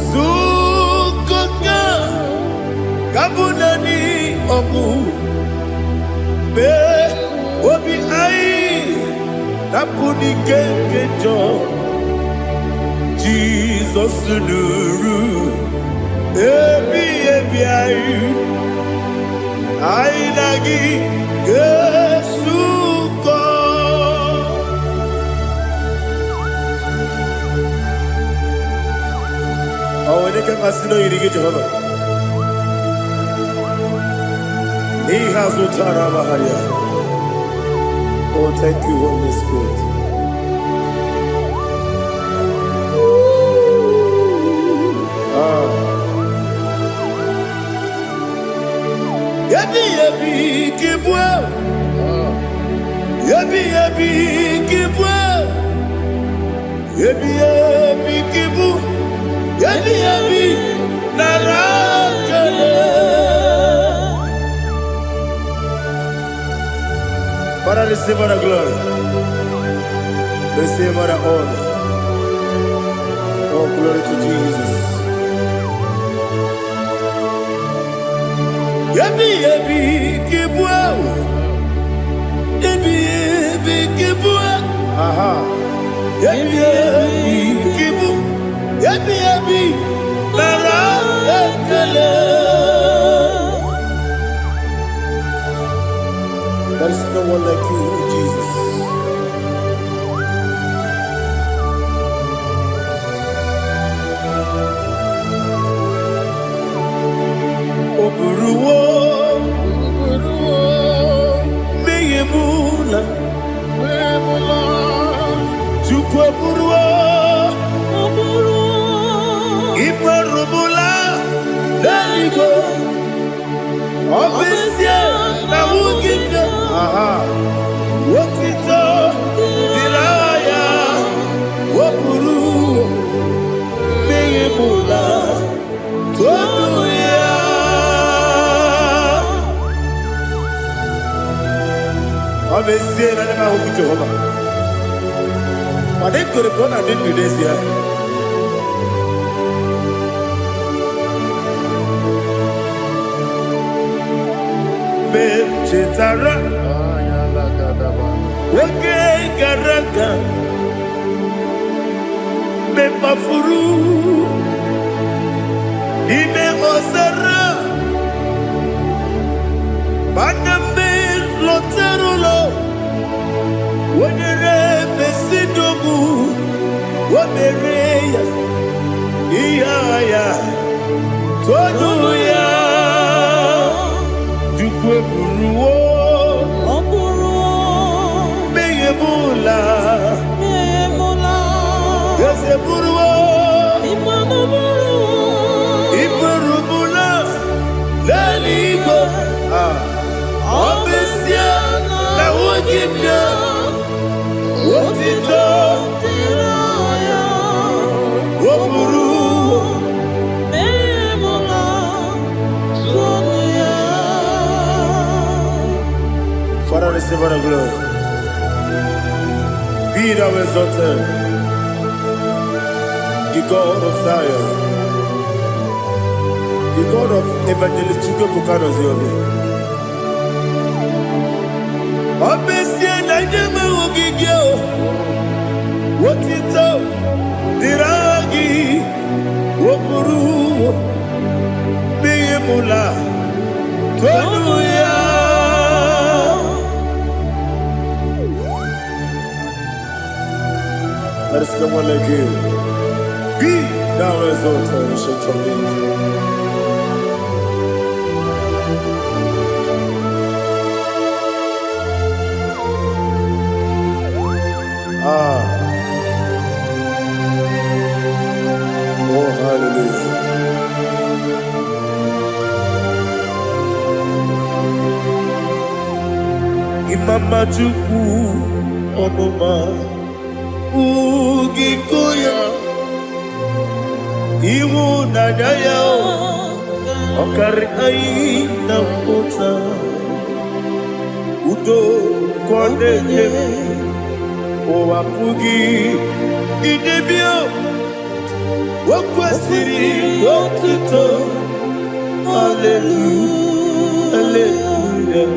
Speaker 1: Zukoka Kabunani Omu Be Obi Ai Napuni Kenkejo Jesus Nuru Ebi Ai Ai Nagi Yesuko. Oh, when you can see no irigi Jehovah. He has utara baharia. Oh, thank you, Holy Spirit. Yabi yabi kibwa. Yabi yabi kibwa. Yabi yabi kibu. Yabi yabi narakale. Father, receive all the glory. Receive all the honor. Oh, glory to Jesus. Yabi yabi kibwa. Yabi yabi kibwa. Aha. Yabi yabi kibu. Yabi yabi narakale. There is no one like you, Jesus. Oburuwo, meyemula, chukwu oburuwo, imarubula, leligo, obesie na wugide. Aha, wotito, diraya, woburu, meyemula, tonuya. Obesie na nema huku Jehova. But they could have gone and did this year. Chetara, Wake Garaka, Mepafuru, Ime Osara, Baname Loterulo, Wenere Besidogu, Wamereya, Iaya, Tonuya. Buruwo, meyemula, yese buruwo, iburubula, leligo, obesia na wogibia, wotito, woburuwo. Father, receive all the glory. Be thou exalted, the God of Zion, the God of Evangelist Chukwu Bukano Ziobe. Obesie na nyeme ogigio, wotito diragi Woburu Biyemula Tonuya. Let us come on like you. Be thou exalted and shake your wings. Oh, hallelujah. Imama Chukwu Omoma Ugikoya Iwu Nadaya Okari Aina Mota Udo Kwaneye Owapugi Idebio Wakwasiri Watuto Hallelujah Hallelujah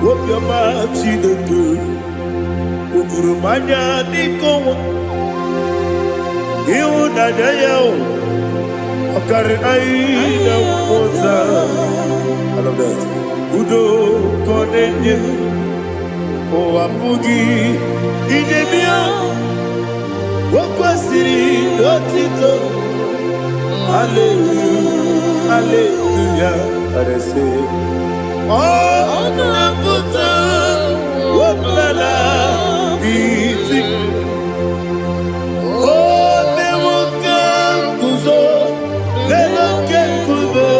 Speaker 1: Wopiama Chideku Udurumanya Nikowa Iwu Nadaya Okari Aina Mota I love that Udo Kwaneye Owapugi Idebio Wakwasiri Otito Hallelujah Hallelujah I say Oh Nabuta Wapala Biti Oh Nemuka Kuzo Leloke Kube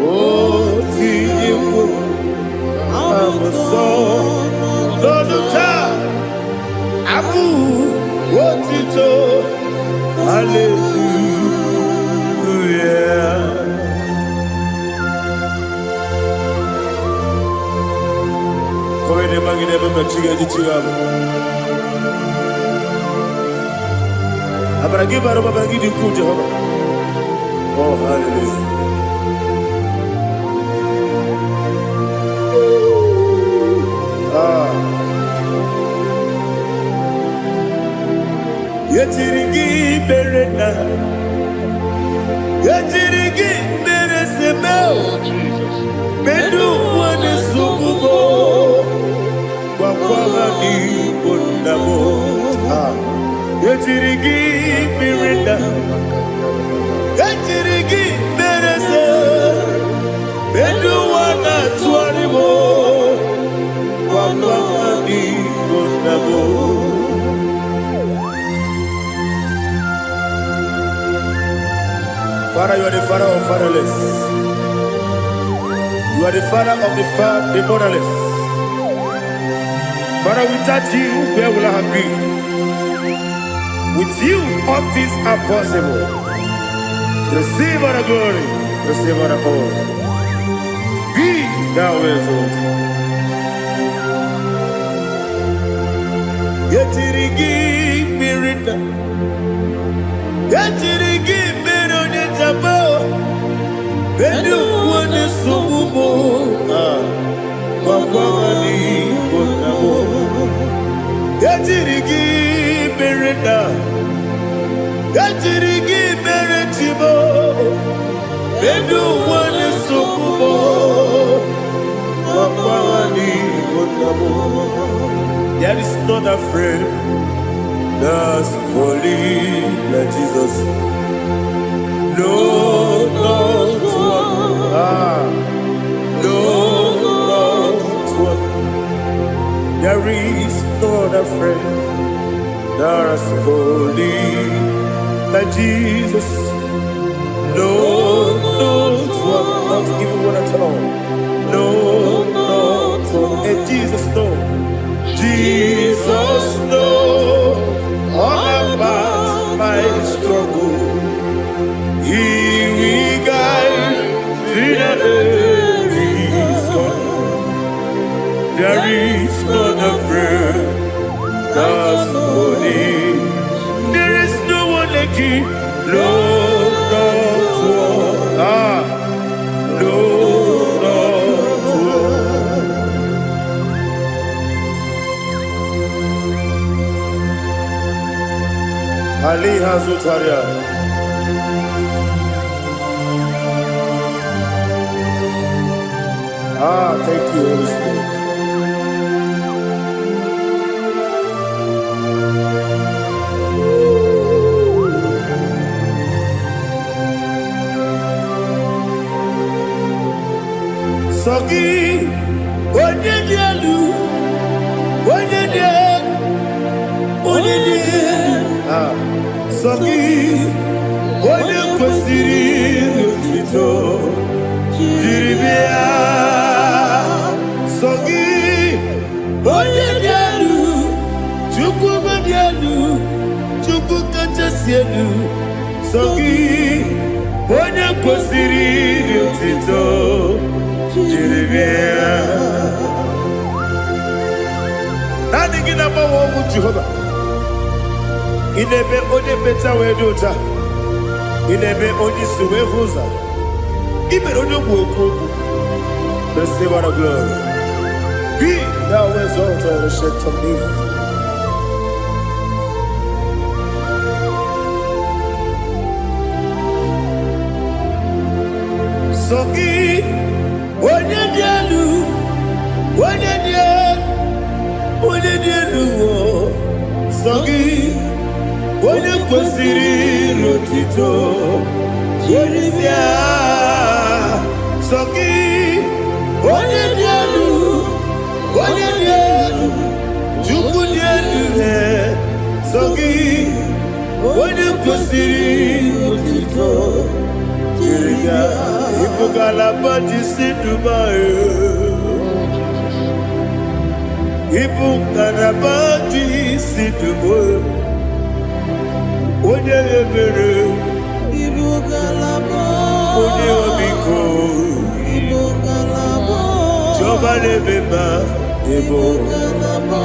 Speaker 1: Oh Tiyimu Amuso Loduta Abu Wotito Hallelujah Koine magine baba chiga jichiwa Abaragi baro babangi diku Jehovah Oh hallelujah Yetirigi berena Yetirigi beresebel Bedu wane sukubo Wakwala ni bundabo Yetirigi berena Yetirigi berese Bedu wana tuaribo Wakwala ni bundabo Father, you are the father of fatherless. You are the father of the motherless. Father, without you, where will I have been? With you, all things are possible. Receive all the glory, receive all the honor. Be thou exalted. Yetirigi mirina, yetirigi mirone jabo, bedu wane sububo, wakwani bonamo. Yetirigi mirina, yetirigi miretibo, bedu wane sububo, wakwani bonamo. There is none afraid that's holy like Jesus. No, not one. No, not one. There is none afraid that's holy like Jesus. No, not one. Not even one at all. No, not one. And Jesus, no. Jesus knows all about my struggle. He will guide to the end. There is none afraid that's holy. There is no one like him. No, not one. No, not one. Ali Hazutaria. Thank you, Holy Spirit. Sogi, onye dielu, onye dielu. Sogi, onye kwesịrị otito, jiri bịa. Sogi, onye dielu, Chukwu dielu, Chukwu kachasị elu. Sogi, onye kwesịrị otito. Nani gina mawa omu Jehovah. Inebe onye beta wedota. Inebe onye suwe huza. Ibe onye woku. Receive our glory. Be thou exalted and shed to me. Sogi. Onye dielu, Sogi, onye kwesịrị otito, jiri bịa. Sogi, onye dielu, Chukwu dielu. Sogi, onye kwesịrị otito, jiri bịa. Ibugalaba jisi Dubai. Ibugalaba jisi Dubai. Onye ebere.
Speaker 4: Ibugalaba.
Speaker 1: Onye obiko.
Speaker 4: Ibugalaba.
Speaker 1: Jọba lebeba.
Speaker 4: Ibugalaba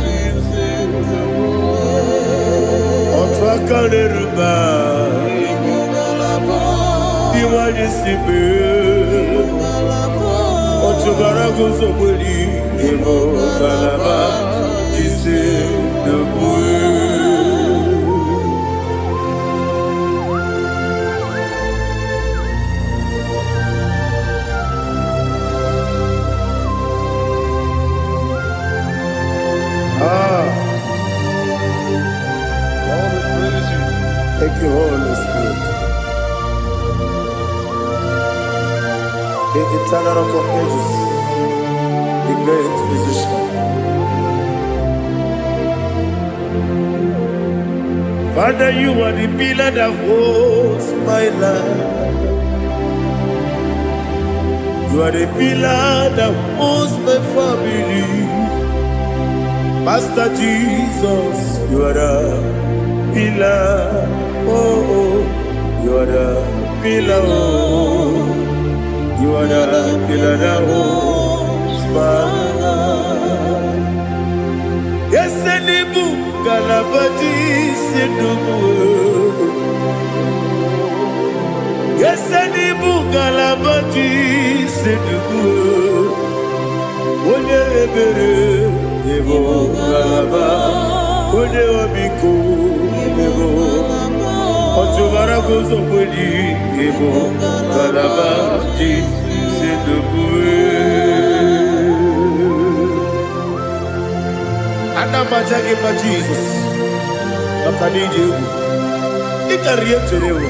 Speaker 4: jisi Dubai.
Speaker 1: Otu aka n'eruba. Iwani sibe. Otubara gozo mweli. Ibugalaba jisi Dubai. Thank you, Holy Spirit. The eternal rock of ages, the great physician. Father, you are the pillar that holds my life. You are the pillar that holds my family. Master Jesus, you are the pillar. Oh, you are the pillar. Oh, you are the pillar that holds my life. Yes, Enibu Galabati Sidubu. Yes, Enibu Galabati Sidubu. Onye ebere, Ebo Galaba. Onye obiko, Ebo. Otubara gozo mweli, Ebo Galaba jisi Dubai. Anamajage pa Jesus. Makanije ubu. Ikariye terewo.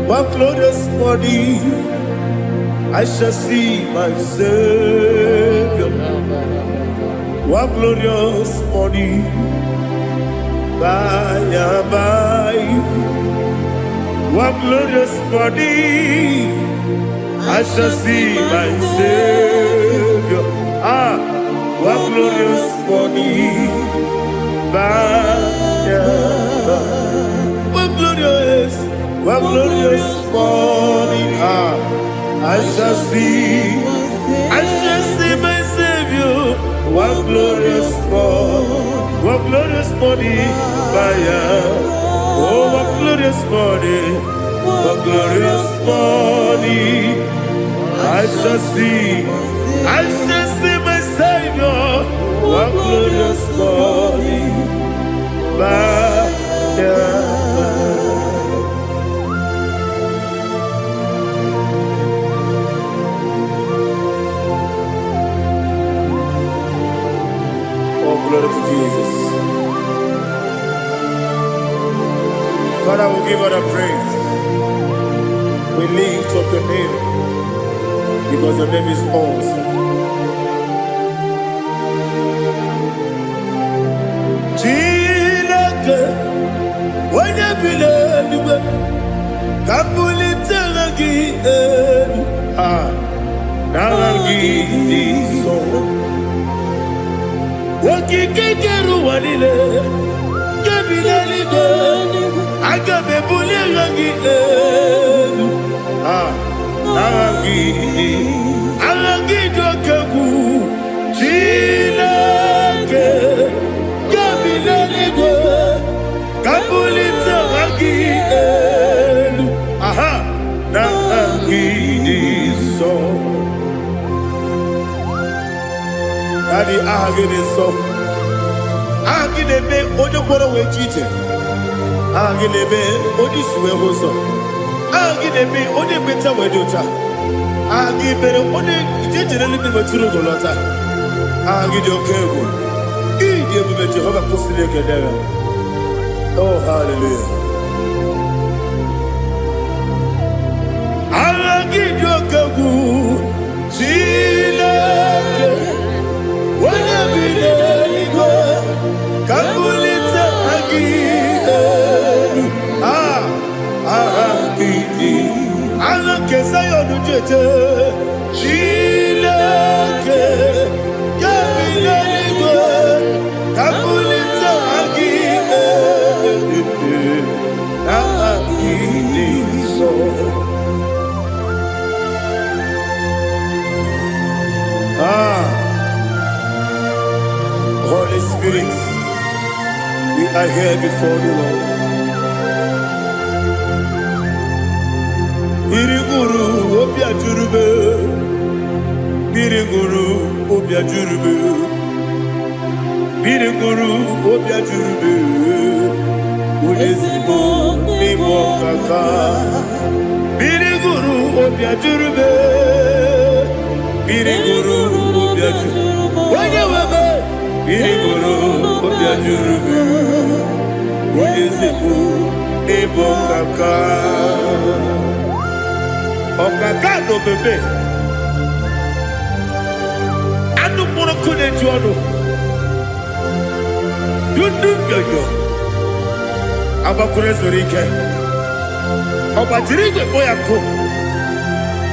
Speaker 1: One glorious morning, I shall see my Savior. One glorious morning, by and by. One glorious morning, I shall see my Savior. One glorious morning, by and by. One glorious morning, I shall see my Savior. One glorious morning, what glorious morning, oh, what glorious morning, what glorious morning. I shall see my Savior, what glorious morning, Oh, glory to Jesus. Father, we give all the praise. We lift up your name because your name is awesome. Chilake, when you believe, Kabuli Telagi, Nagi, so. Wakikeru wanile, kebilali go, agabe bulirangi arangi dokeku, chilake, kebilali go, kabulita rangi nagi so. Daddy, ahagide so. Ahagide be onyokoro we chiche. Ahagide be onisuwe hoso. Ahagide be onye beta we dota. Ahagide be onye jejere libi maturu golota. Ahagide okego. Ide ebube Jehova kusile kedera. Oh, hallelujah. Ahagide okego. Chilake. When you believe, Kabulita again. Alake Zion Jeje, Chilake, Kabulita, Kabulita again. Holy Spirit, we are here before you, Lord. Biriguru obia jurube, Biriguru obia jurube, Biriguru obia jurube, Ulezibo nimo kaka, Biriguru obia jurube, Biriguru obia jurube, Wanyawebe. Biriguru obia jurube, Ulezibo nimo kaka. Okaka no bebe anu mono kune jono dundu yoyo abakure zorike obatirige boyako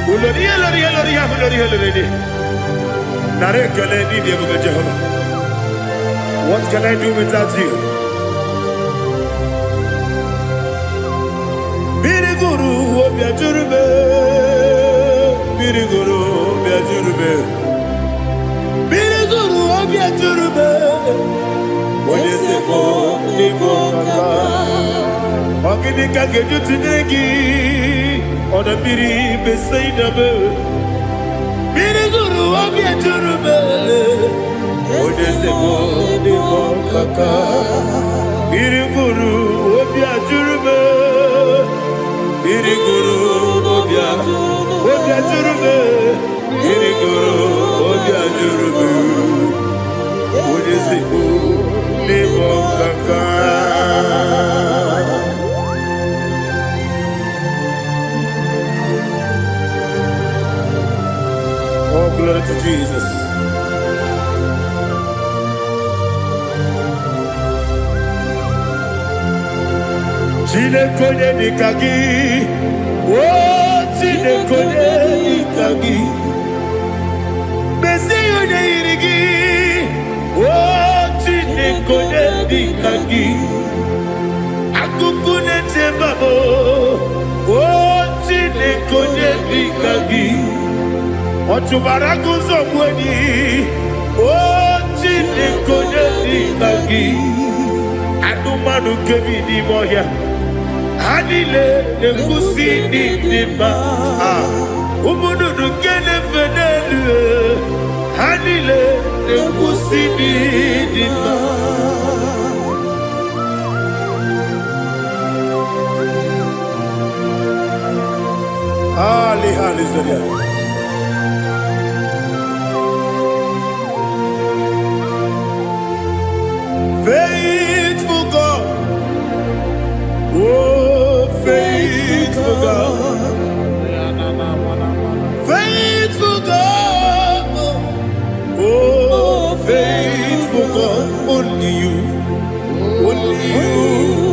Speaker 1: ulori nare kele ni de bebe Jehovah. What can I do without you? Biriguru obia jurube, Biriguru obia jurube, Biriguru obia jurube. Ulezibo nimo kaka, Ogini kageju tinegi, Oda biri besainabe, Biriguru obia jurube. Ulezibo nimo kaka, Biriguru obia jurube. Biriguru obia jurube, Biriguru obia jurube, Ulezibo nimo kaka. Oh, glory to Jesus. Chinekone nikagi, oh Chinekone nikagi, Mesiyo ne irigi, oh Chinekone nikagi, Akukune tembabo, oh Chinekone nikagi, Otubaragu zomweni, oh Chinekone mmadụ nke bi n'ime ọhịa ha niile na-ekwusi n'ịdị mma ụmụ nnụnụ nke na-efe n'elu ha niile na-ekwusi n'ịdị mma. Hallelujah. Faithful God, oh faithful God, faithful God, oh faithful God, only you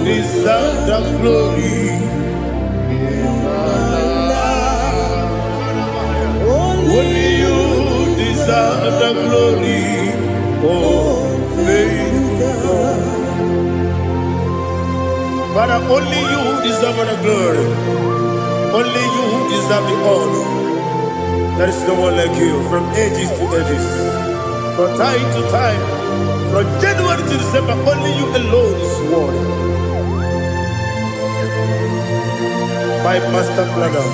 Speaker 1: deserve the glory. Only you deserve the glory, oh faithful God. Father, only you deserve the glory. Only you deserve the honor. There is no one like you from ages to ages, from time to time, from January to December. Only you alone is worthy. My master planner,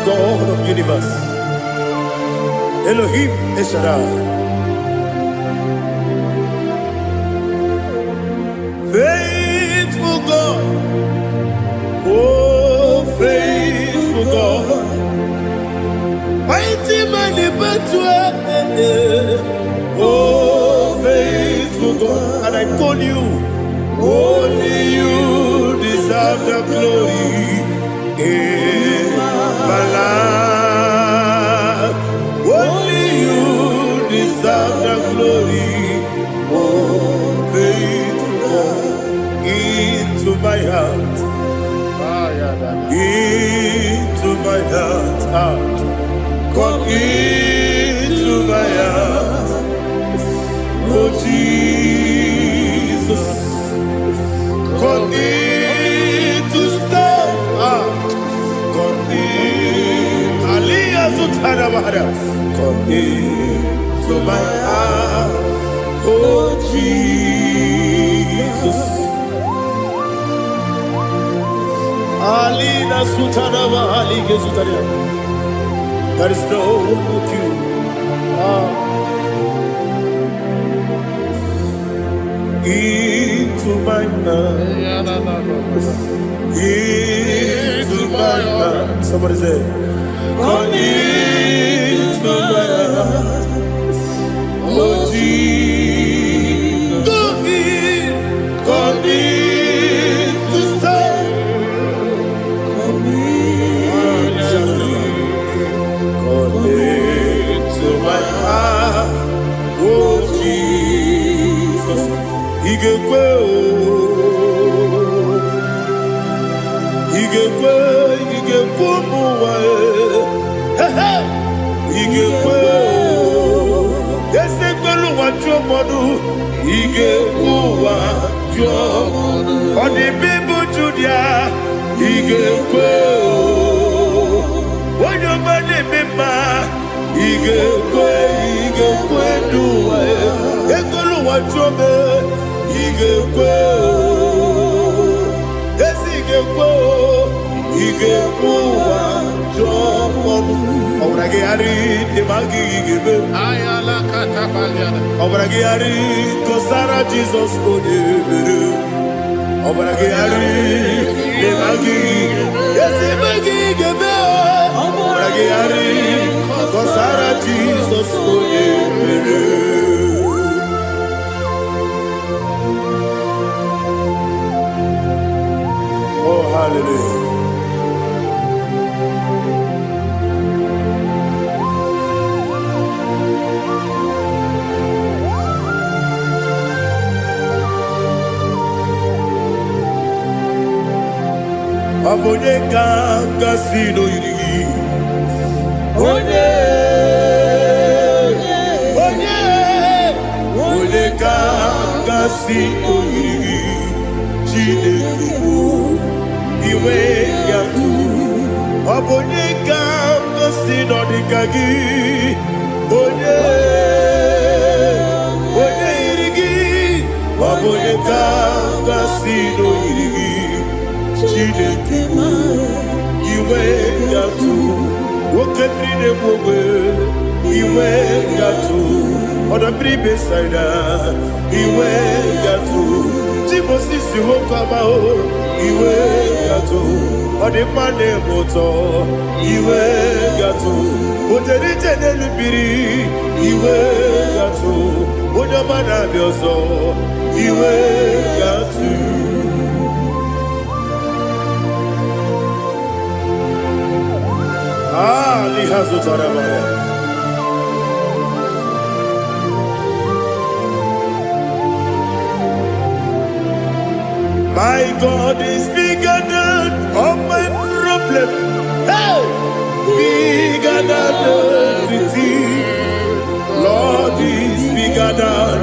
Speaker 1: God of universe, Elohim Eshadai, faithful God, oh faithful God, mighty man in battle, oh faithful God, and I call you, only you deserve the glory. In my life, only you deserve the glory. Oh, faithful God, into my heart, into my heart, come into my heart. Oh Jesus, come in to stay. Come into my heart, oh Jesus. Alina Sutanava, Alige Sutaria. There is no one like you. Into my heart, into my heart. Somebody say, come into my heart, oh Jesus. Come in to stay. Come into my heart, oh Jesus. Igekwe muwa, igekwe esegbelu wajomodu, igekwe wajomodu. Odi bibu Judia, igekwe wanyomane mema, igekwe duwa, egolu wajome, igekwe esigekwe. Igekwe wajomodu. Obrage ari demagi igebe.
Speaker 2: Ayala katapaliana.
Speaker 1: Obrage ari kosara Jesus odebere. Obrage ari demagi esimagi igebe. Obrage ari kosara Jesus odebere. Oh hallelujah. Abonye kanga sino yiri, onye kanga sino yiri, Chineke bụ iwe ya tu. Abonye kanga sino dịka gị, onye yiri gị, abonye gatu, oda bribe saida, iwe gatu. Timosi si wokama o, iwe gatu, odi mane moto, iwe gatu. Ojeri jene lubiri, iwe gatu, oda mana biozo, iwe gatu. Lihazu tarabaya. My God is bigger than all my problem. Hey! Bigger than everything. Lord is bigger than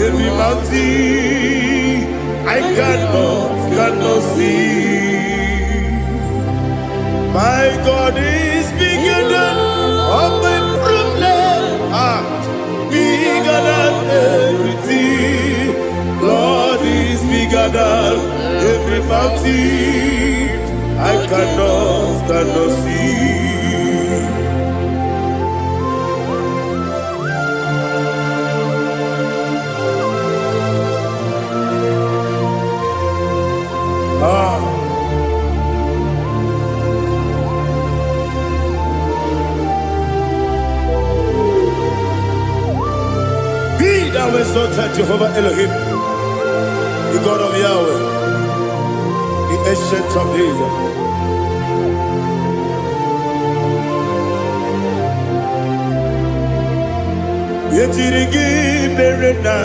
Speaker 1: every mountain I cannot see. My God is bigger than all my problem. Bigger than everything. Lord is bigger than every mountain I cannot see. Be thou exalted, Jehovah Elohim, the God of Yahweh, the ancient of days. Yetirigi merena,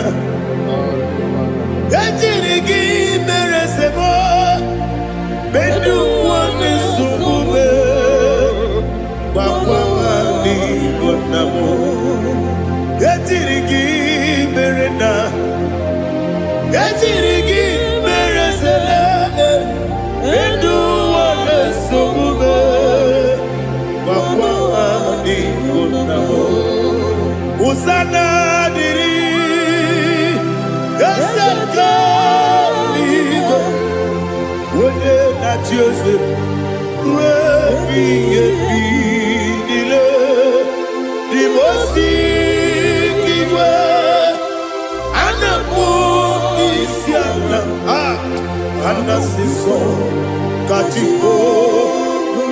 Speaker 1: yetirigi meresemo, bedu wane sumube, bakwani bonamo. Yetirigi merena, yetirigi meresele, bedu wane sumube, bakwani bonamo. Usana diri, esaka ligo, wone na Jose, wepi nile, dimosi kiwe, anamu isiana, anasiso katiko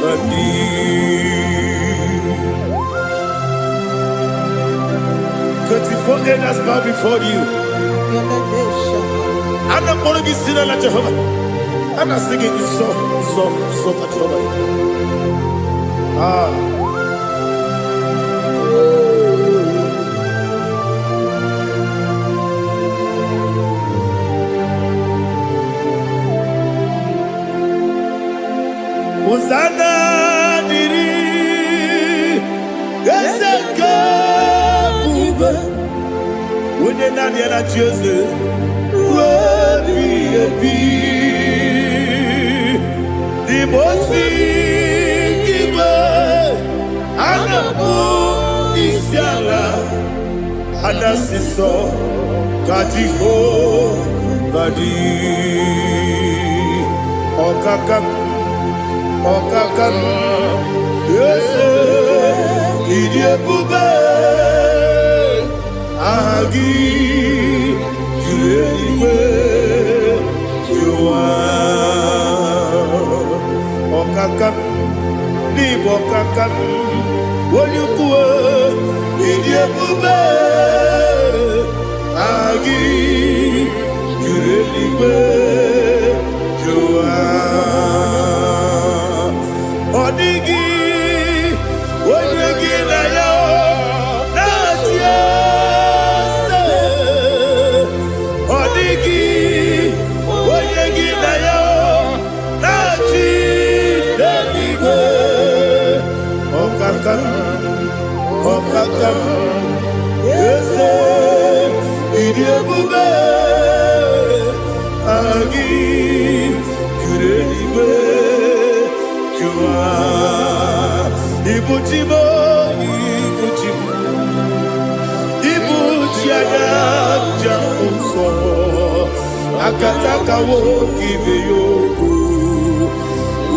Speaker 1: bandi. 24 elders bow before you. I'm not going to be singing like Jehovah. I'm not singing this song like Jehovah. Hosanna diri, Ezeka. When you're not here at Jose, the Mosi Kiba, Anapo Isiala, Anasiso, Katiho, Vadi, Okakam, yes, Idiabube. Agi, Juliwe, Jua, Okakam, Nibokakam, Wonyukue, Idiabube, Agi, Juliwe, Jua, Odigi, Wonyuki na yo, Natia. Okakam, yes, Idiabube, Agi, Kureliwe, Jua, Ibuchibo, Ibuchiana, Jamuso, Akataka wo kiveyoku,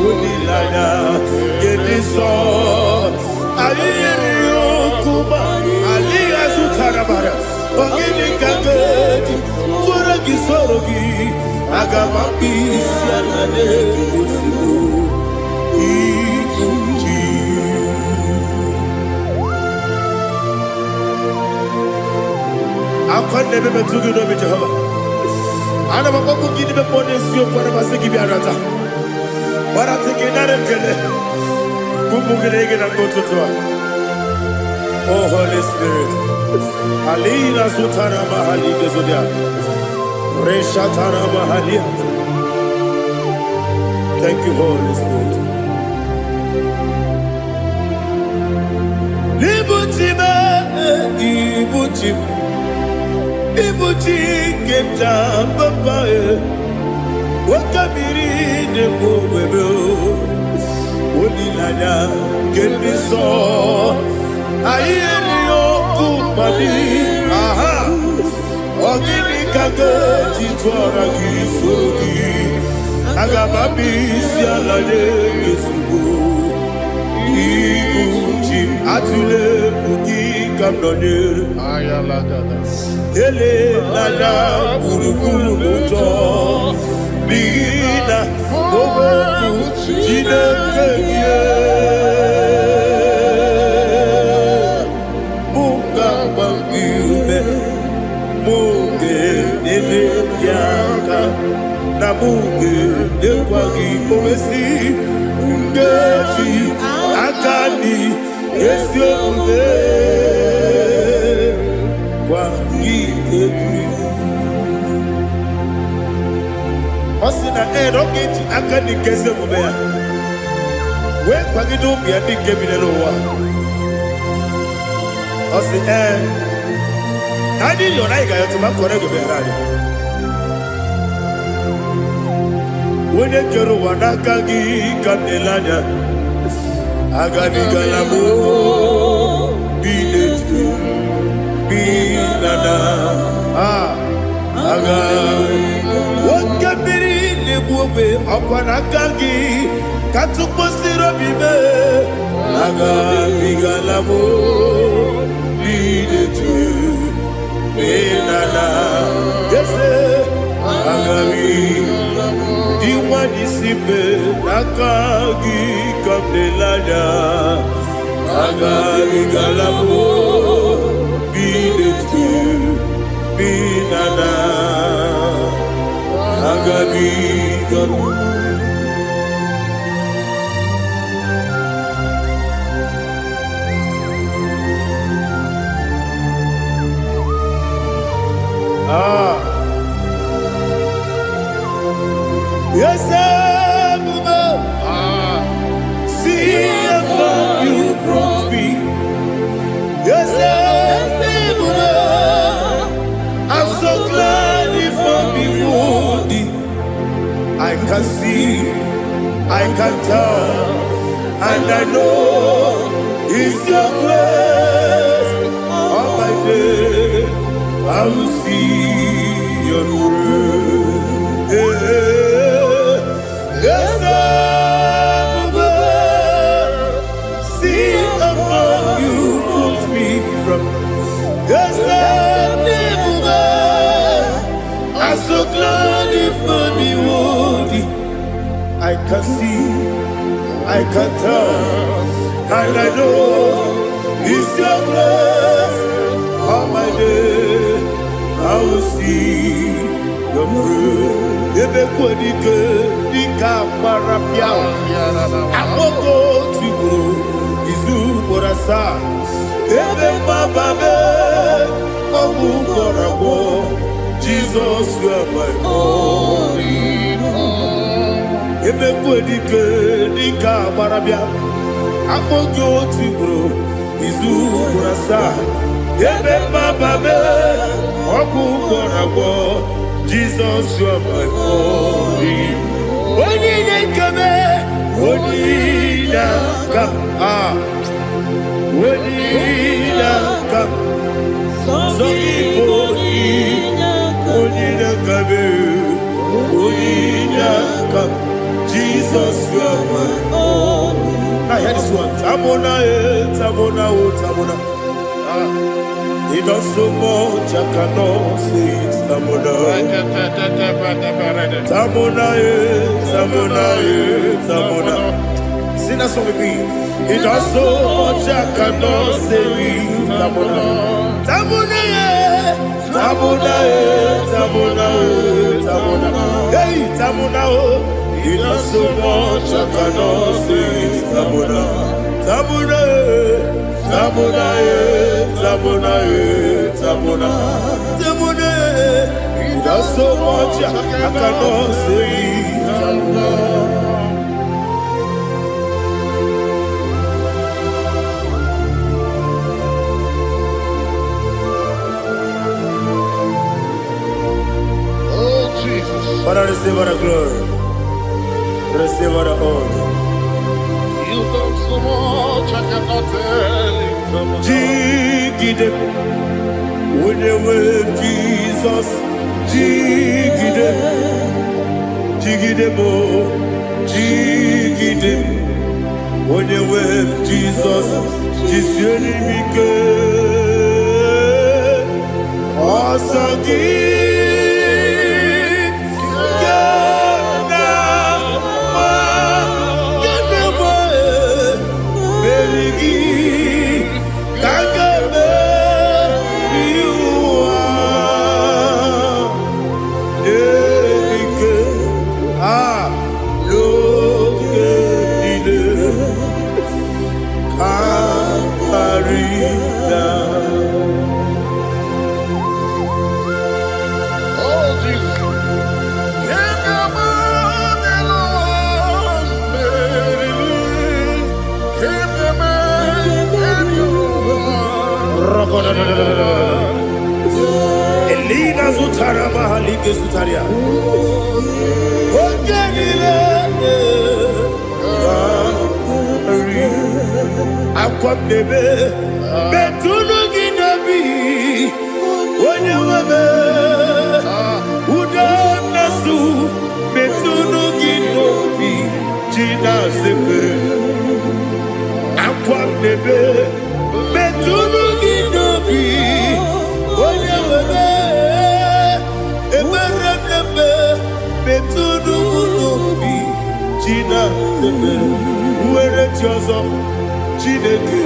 Speaker 1: Unilana, Gediso, Ayiri Okuba, gị aga m akpọ isi ala na-egosigo iji akwa na-ebe metụ gị n'obi Jehova. Ana m akpọkụ gị n'ime mmụọ n'eziokwu ana masị gị bịa nata gbarata gị nara ekele ka ụmụ gị na-ege na nke ụtụtụ a. Oh Holy Spirit, Alina Sutana Mahali Gezodia, Reshatana Mahalia. Thank you, Holy Spirit. Libutime, Ibutim, Ibuti Kenta Papa, Wakamiri de Bobebo, Unilana, Kelbiso. Ayeri okupali, aha, ogini kage jitwara gisogi, agababi sialade gesugo, ikuchi atule uki kamdonere, ele lada burukuru luto, bigina oboku jinekeye. Na munge ekwagi omesi ngeji akani esi omume kwagi ebi osina erogeji akani kese omume ya we kwagi do bi adi kebile lo wa osi adi yo na iga yo to ma kore go be rari. Wene kero wanaka gi kanelanya agani galamo biletu bilana aga wakabiri nebuobe akwanaka gi katuposiro bibe agani galamo biletu bilana yese agami Iwani sipe nakagi kamdelanya agami galamo biletu binana agami galamo. Yes, see how you brought me. Yes, I'm so glad you found me worthy. I can see, I can tell, and I know it's your grace. All my day, I will see your grace. Yes, see how you put me from. Yes, I'm so glad you found me worthy. I can see, I can tell, and I know it's your grace. All my day, I will see your grace. Ebe kodike dika marapia akoko tibro izu borasa ebe bababe obu borabo Jesus you are my only home. Ebe kodike dika marapia akoko tibro izu borasa ebe bababe obu borabo Jesus, you are my only. Only come, only come, only come. So only come. Jesus, you are my only. I hear this one. Tamona, tamona, tamona. He does so much I cannot say it. Tamona, Tamona, Tamona, Tamona. Sing that song with me. He does so much I cannot say it. Tamona, Tamona, Tamona, Tamona, Tamona. Hey, Tamona, he does so much I cannot say it. Tamona, Tamona. Tamona, Tamona, Tamona, Tamona. He does so much I cannot say. Tamona.
Speaker 2: Oh, Jesus.
Speaker 1: Father, receive all the glory. Receive all the honor.
Speaker 2: You done so much I cannot tell it.
Speaker 1: Jigide, when you were Jesus, Jigide, Jigide mo, Jigide, when you were Jesus, Jisyenimike, Asagi, Elina Zutara Mahalike Zutaria. Akwam debe betunu ginabi wanyewebe uda nasu betunu ginobi jina sepe. Akwam debe betunu ginobi wanyewebe eberebe betunu ginobi jina sepe. Were chozo Chineke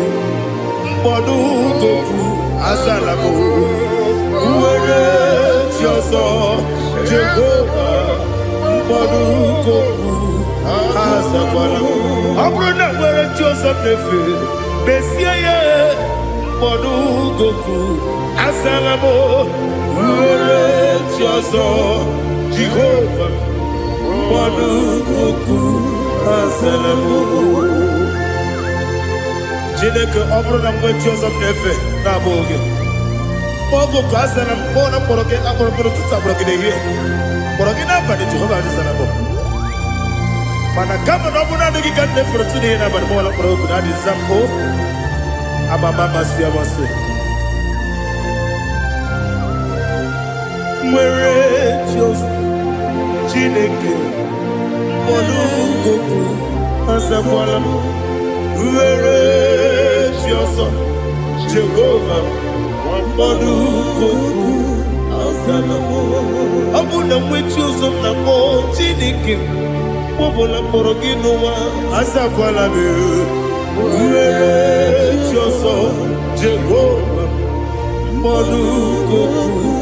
Speaker 1: mkpọdụ goku azalamo. Were chozo Jehova mkpọdụ goku azakwalamo. Ọ bụrụ na were chozo nefe besie ya mkpọdụ goku azalamo. Were chozo Jehova mkpọdụ goku azalamo. Chineke ọ bụrụ na mgbe chi ọzọ m na-efe na-abụ oge ogo ka a sara m kpọọ na mkpọrọ gị akpọrọ mkpọrọ tutu akpọrọ gị n'ehihie mkpọrọ gị n'abalị Jehova adịzara m mana kama na ọ bụ naanị gị ka m na-efere tụ n'ihe n'abalị mụọla mkpọrọ ogu na adịza m amama amasị amasị nwere chi ọzọ Chineke mkpọrọ ogu azakwala m. Were chi ọzọ Jehova mkpọdụ goku azalamo. Ọ bụ na nwechi ụzọ m na mkpọ Chineke mkpọbụla mkpọrọ gị n'ụwa azakwala m. Were chi ọzọ Jehova mkpọdụ goku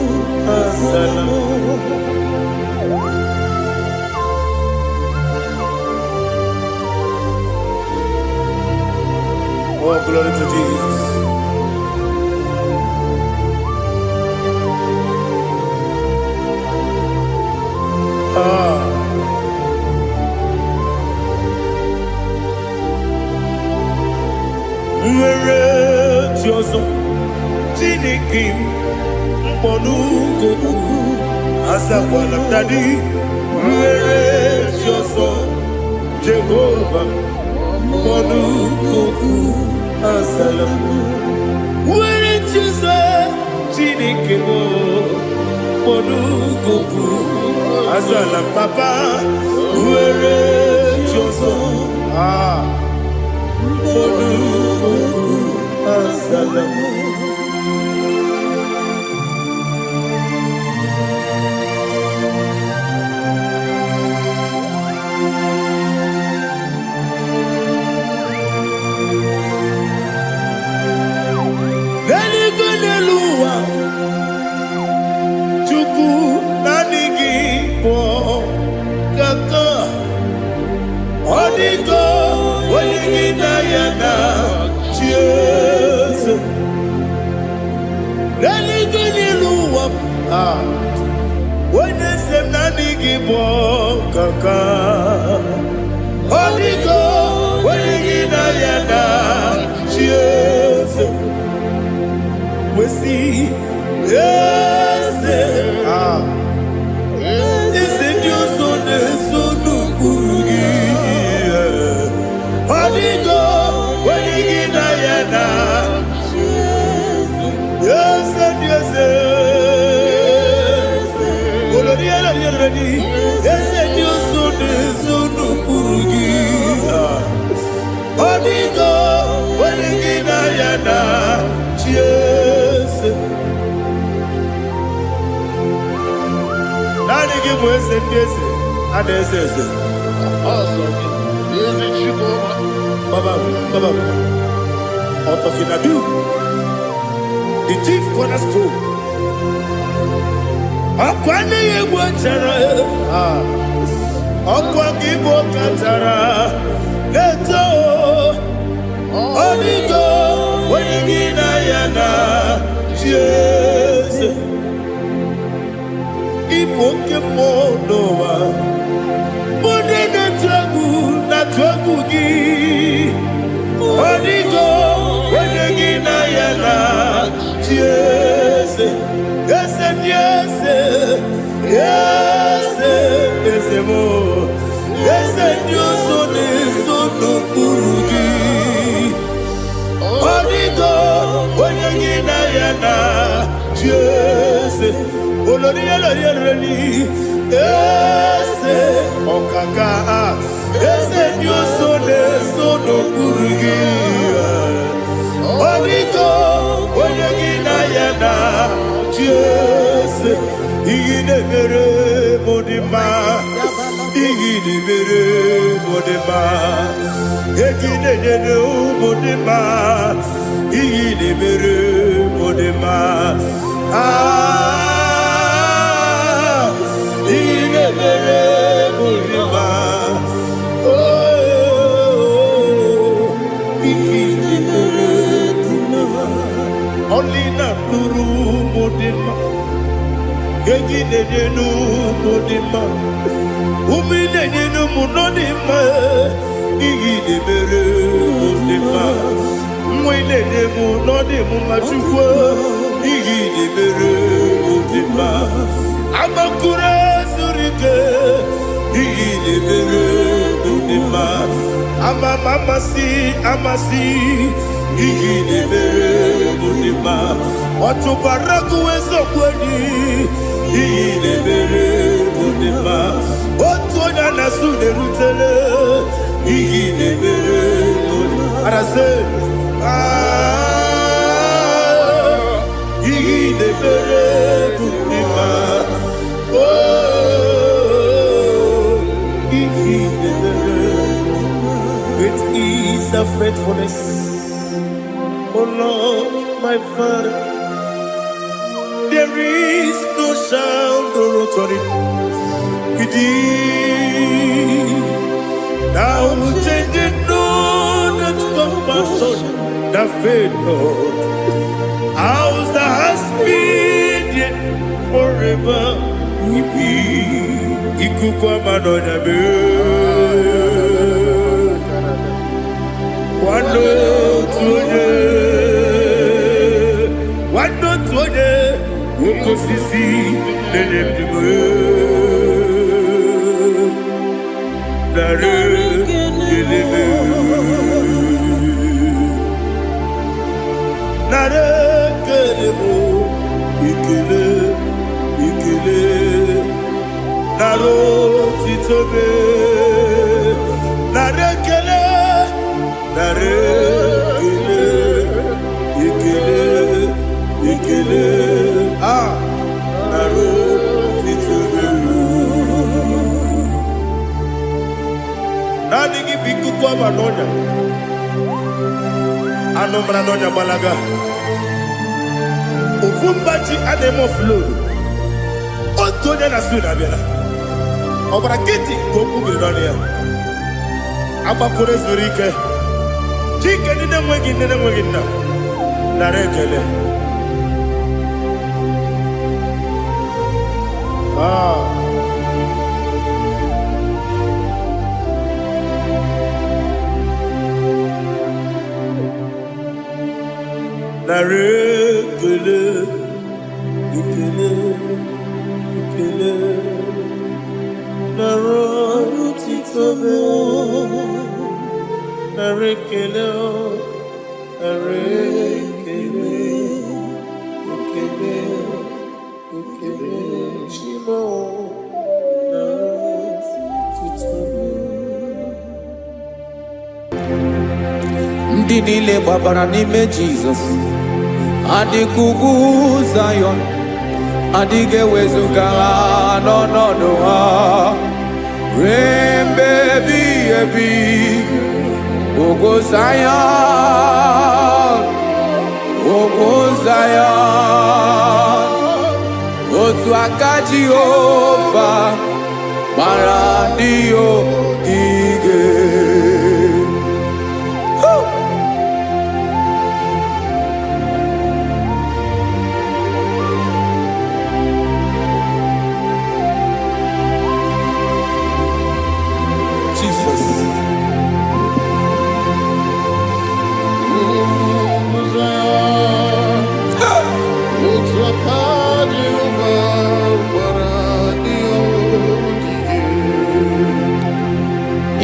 Speaker 1: azalamo. Oh, glory to Jesus. Were chi ọzọ Chineke mkpọdụ goku azakwala m dadi. Were chi ọzọ Jehova mkpọdụ goku azalamo. Were chi ọzọ Chineke mkpọdụ goku azalam papa. Were chi ọzọ mkpọdụ goku azalamo. Odigo n'ilu ụwa onye eze m naanị gị bụ ọkaka. Odigo onye gị na ya na chi eze wesi eze eze ndị ọzọ na-eso n'okpuru gị. Odigo onye gị na ya na eze ndị eze eze ndị ọzọ na-eso n'okpuru gị. Odigo onye gị na ya na chi eze. Naanị gị bụ eze ndị eze a na-eze eze. Baba, Otokinadu, the chief cornerstone. Ọkwa n'ihi egwu chara ọkwa gị bụ katara eto. Odigo onye gị na ya na chi eze. Ịbụ oke mmụọ n'ụwa, onye na-atụ egwu gị. Odigo onye gị na ya na chi eze. Eze ndị eze, eze eze mo, eze ndị ọzọ na-eso n'okpuru gị. Odigo onye gị na ya na chi eze. Olori elori eze ọkaka, eze ndị ọzọ na-eso n'okpuru gị. Odigo onye gị na ya na chi eze. Iyi na-emere m dị mma, iyi na-emere m dị mma, egi na-enyere m dị mma, iyi na-emere m dị mma. Iyi na-emere m dị mma, iyi na-emere m dị mma. Only na nuru m dị mma, egi na-enyenu m dị mma, umi na-enyenu m nọ dị mma. Iyi na-emere m dị mma, nwa na-enye m nọ dị mma. Chukwu iyi na-emere m dị mma. Agbakụrụ ezuru ike, iyi na-emere m dị mma. Amasị iyi na-emere m dị mma. Ọtụbara gụwa eziokwu enyi, iyi na-emere m dị mma. Otu onye na-asụ na-erutere, iyi na-emere m dị mma. Arase iyi na-emere m dị mma. Iyi na-emere m dị mma. Great is the faithfulness, oh Lord, my Father. There is no sound or authority with thee. Thou changest not that compassion, that faith, Lord. Ours that has been yet forever will be. Ikukwamanonya be. Wando tuonye, woko sisi nenemdiwe. Nare kelebe, nare kelebo, ikele, naro titobe, nare kele, nare ikele, naro titobe. Nani gi biku kwa manonya, anomra nonya balaga. Ufumbaji ademo flow. Otonya na suna bela. Obra kiti koku bironia. Abakure zurike. Chike nene mwegi na. Narekele.
Speaker 4: ekele, ekele, nara otito me, nara ekele, nara ekele, ekele, ekele, Shimo, nara otito me.
Speaker 3: Ndị niile gbabara n'ime Jizọs adịghị ugwu Zayọn, adịghị ewezuga ha n'ọnọdụ ha ruo mgbe ebighị ebi. Ugwu Zayọn, ugwu Zayọn, otu aka Jehova gbara ndị ogige.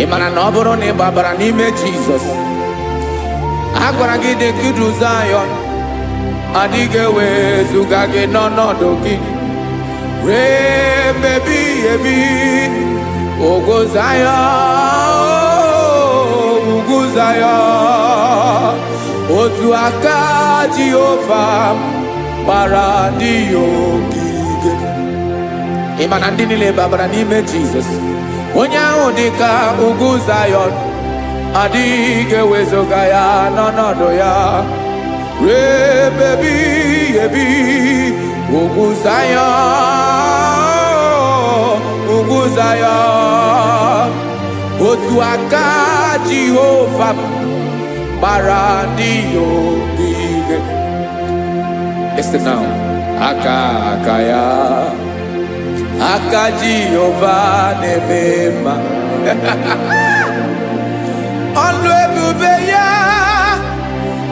Speaker 3: Ị mara na ọ bụrụ na ị gbabara n'ime Jizọs, a gwara gị dị ka ugwu Zayọn, adịghị ewezuga gị n'ọnọdụ gị ruo mgbe ebighị ebi. Ugwu Zayọn, ugwu Zayọn, otu aka Jehova gbara ndị ogige. Ị ma na ndị niile gbabara n'ime Jizọs, onye ahụ dị ka ugwu Zayọn, adịghị ewezuga ya n'ọnọdụ ya ruo mgbe ebighị ebi. Ugwu Zayọn, ugwu Zayọn, otu aka Jehova gbara ndị ogige. Listen now, aka ya, aka Jehova na-eme mma. Ọlụ ebube ya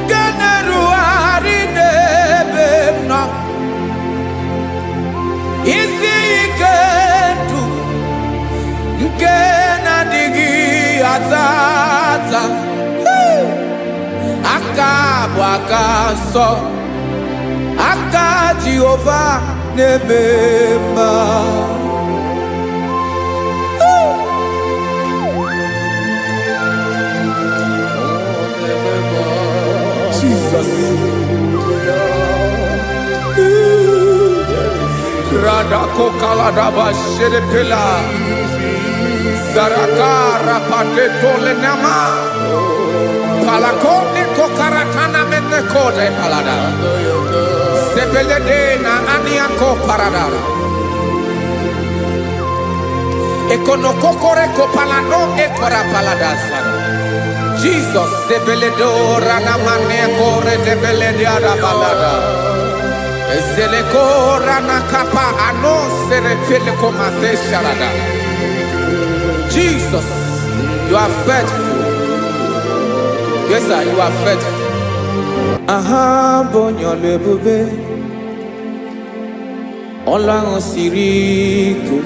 Speaker 3: ga na-erugharị n'ebe m nọ. Isi ike ndụ nke na-adịghị ata ata, aka bụ aka nsọ, aka Jehova na-eme mma. Jesus. Radako kaladaba sherepela, zarakara pateto lenama, palakone kokaratana mene kode palada, sebelede na aniako paradara, ekonokokore kopalano ekora paladasa. Jesus, sebeledo ranamane kore debelede arabalada. Zeleko ranakapa ano serepele komate sharada. Jesus, you are faithful. Yes, sir, you are faithful. Aha, bonyo lebube. Olang osiriku.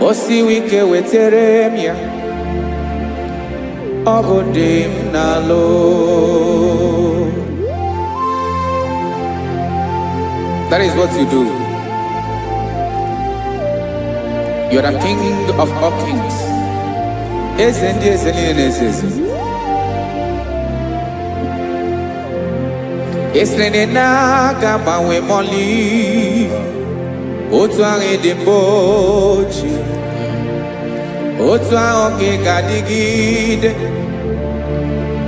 Speaker 3: Osiwike weteremia. Obodim nalo. That is what you do. You are the King of all kings. Ezendi ezeli nezezi. Esrene na gabawe moli. Otu ange dembochi. Otu ange gadigide.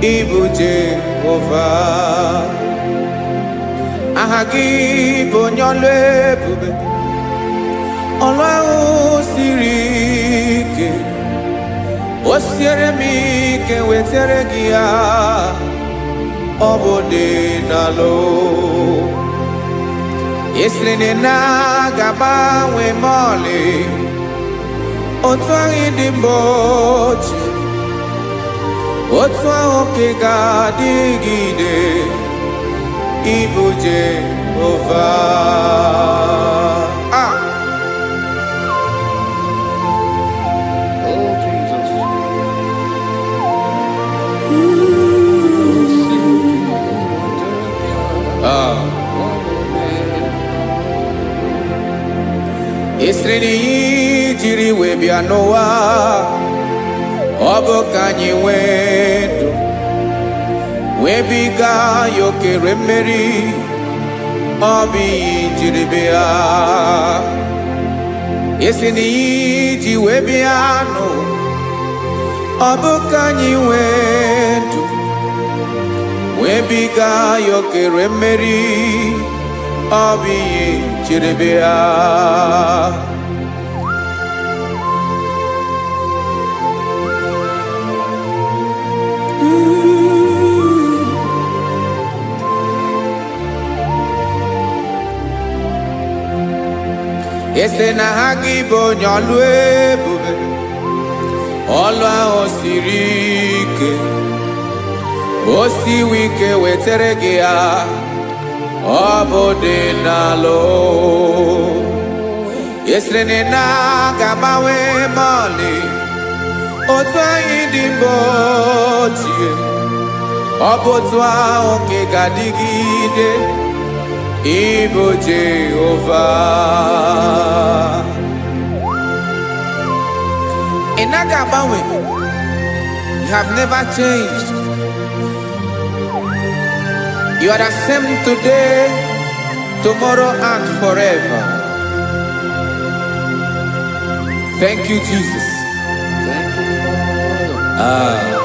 Speaker 3: Ibu Jehovah. Ahagi bonyo lebube. Ọlọ́run siri ike. O siere mi ike wetere gị ya. Ọ bụ dị n'alụ. Esiri na ga-agbanwe mọlị. Otu ahụ dị mgbochi. Otu ahụ ka ga-adịgide. Ibu Jehovah. Ah.
Speaker 2: Oh, Jesus.
Speaker 3: Ah. Isrini jiri webia noa obo kanyi wedu webiga yokere mmeri obi jiri bia Isrini ji webia no obo kanyi wedu webiga yokere mmeri obi jiri bia Ese na hagi bo nyolu ebube Olu ahụ siri ike O siwi ike wetere gị ya Ọ bụ dị n'alụ Ese na ga-agbanwe mọlị Otu anyị dị mgbe ochie Ọ bụ otu ahụ nke ga-adịgide Ibu Jehovah. Inagabawe, you have never changed. You are the same today, tomorrow, and forever. Thank you, Jesus.
Speaker 2: Thank you, Father.
Speaker 3: Ah.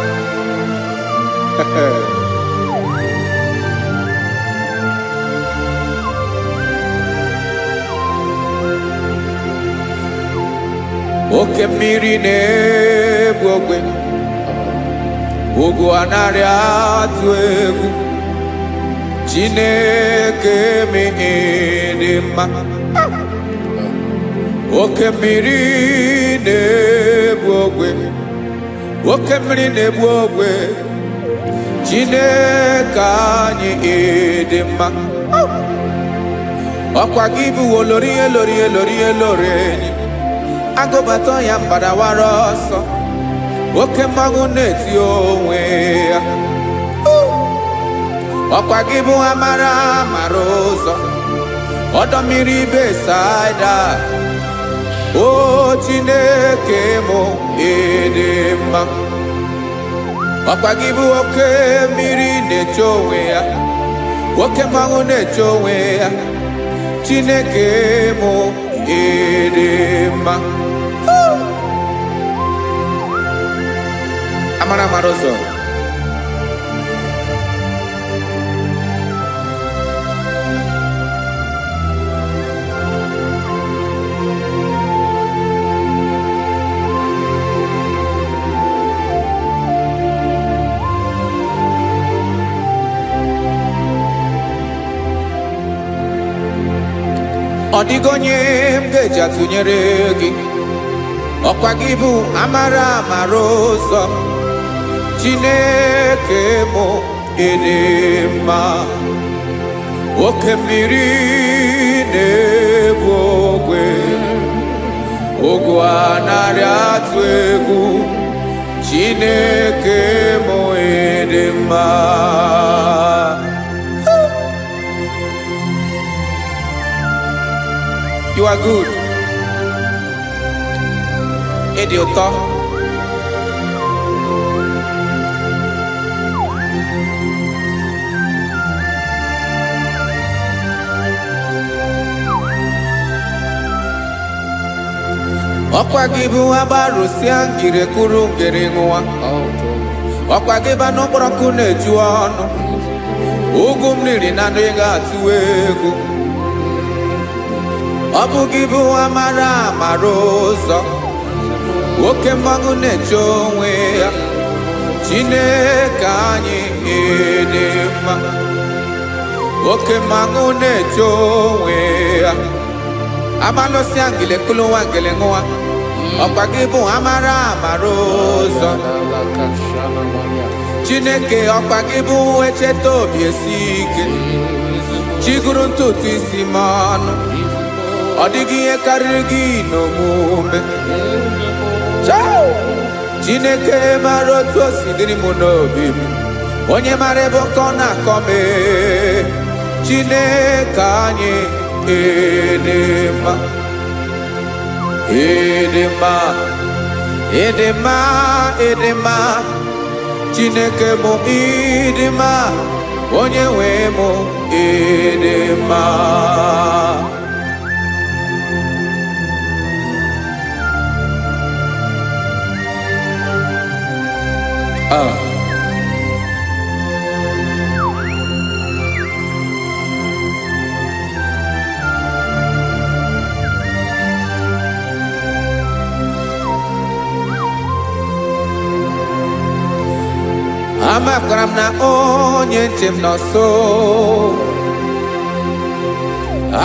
Speaker 3: Oke mmiri na-egbu ogwe ugwu anarị atụ egwu Chineke dị mma oke mmiri na-egbu ogwe oke mmiri na-egbu ogwe Chineke anyị dị mma ọkwa gị bụ olori enyi Agụbata ya mbadawara ọsọ oke mmanwụ na-eti onwe ya ọkwa gị bụ amara ụzọ ọdọ mmiri Besaida o Chineke mụ dị mma ọkwa gị bụ oke mmiri na-eche onwe ya oke mmanwụ na-eche onwe ya Chineke mụ dị mma Amara ụzọ Ọ dịghị onye m ga-eji atụnyere gị ọkwa gị bụ amara ụzọ Chineke mụ dị mma oke mmiri na-egbu ogwe ugwu anarị atụ egwu Chineke mụ dị mma You are good. Ịdị ụtọ. Ọkwa gị bụ agbarụsịa ngire kụrụ ngere nwa. Ọkwa gị ba n'okporoko na-eju ọnụ. Ugwu mmiri na ndị ga-atụ egwu. Ọ bụ gị bụ amara ụzọ oke mmanwụ na-eche onwe ya Chineke anyị dị mma oke mmanwụ na-eche onwe ya amalụsị ngile kụlụ nwa ngele nwa ọkwa gị bụ amara ụzọ Chineke ọkwa gị bụ echeta obi esi ike chiguru ntutu isi m ọnụ ọ dịghị ihe karịrị gị n'omume Chao! Chineke mara otu o si dịrị m n'obi m onye mara ebe ọkọ na-akọ m Chineke anyị edema edema edema edema Chineke mụ edema onye nwe m edema Amakwara m na onye nche m nọ nso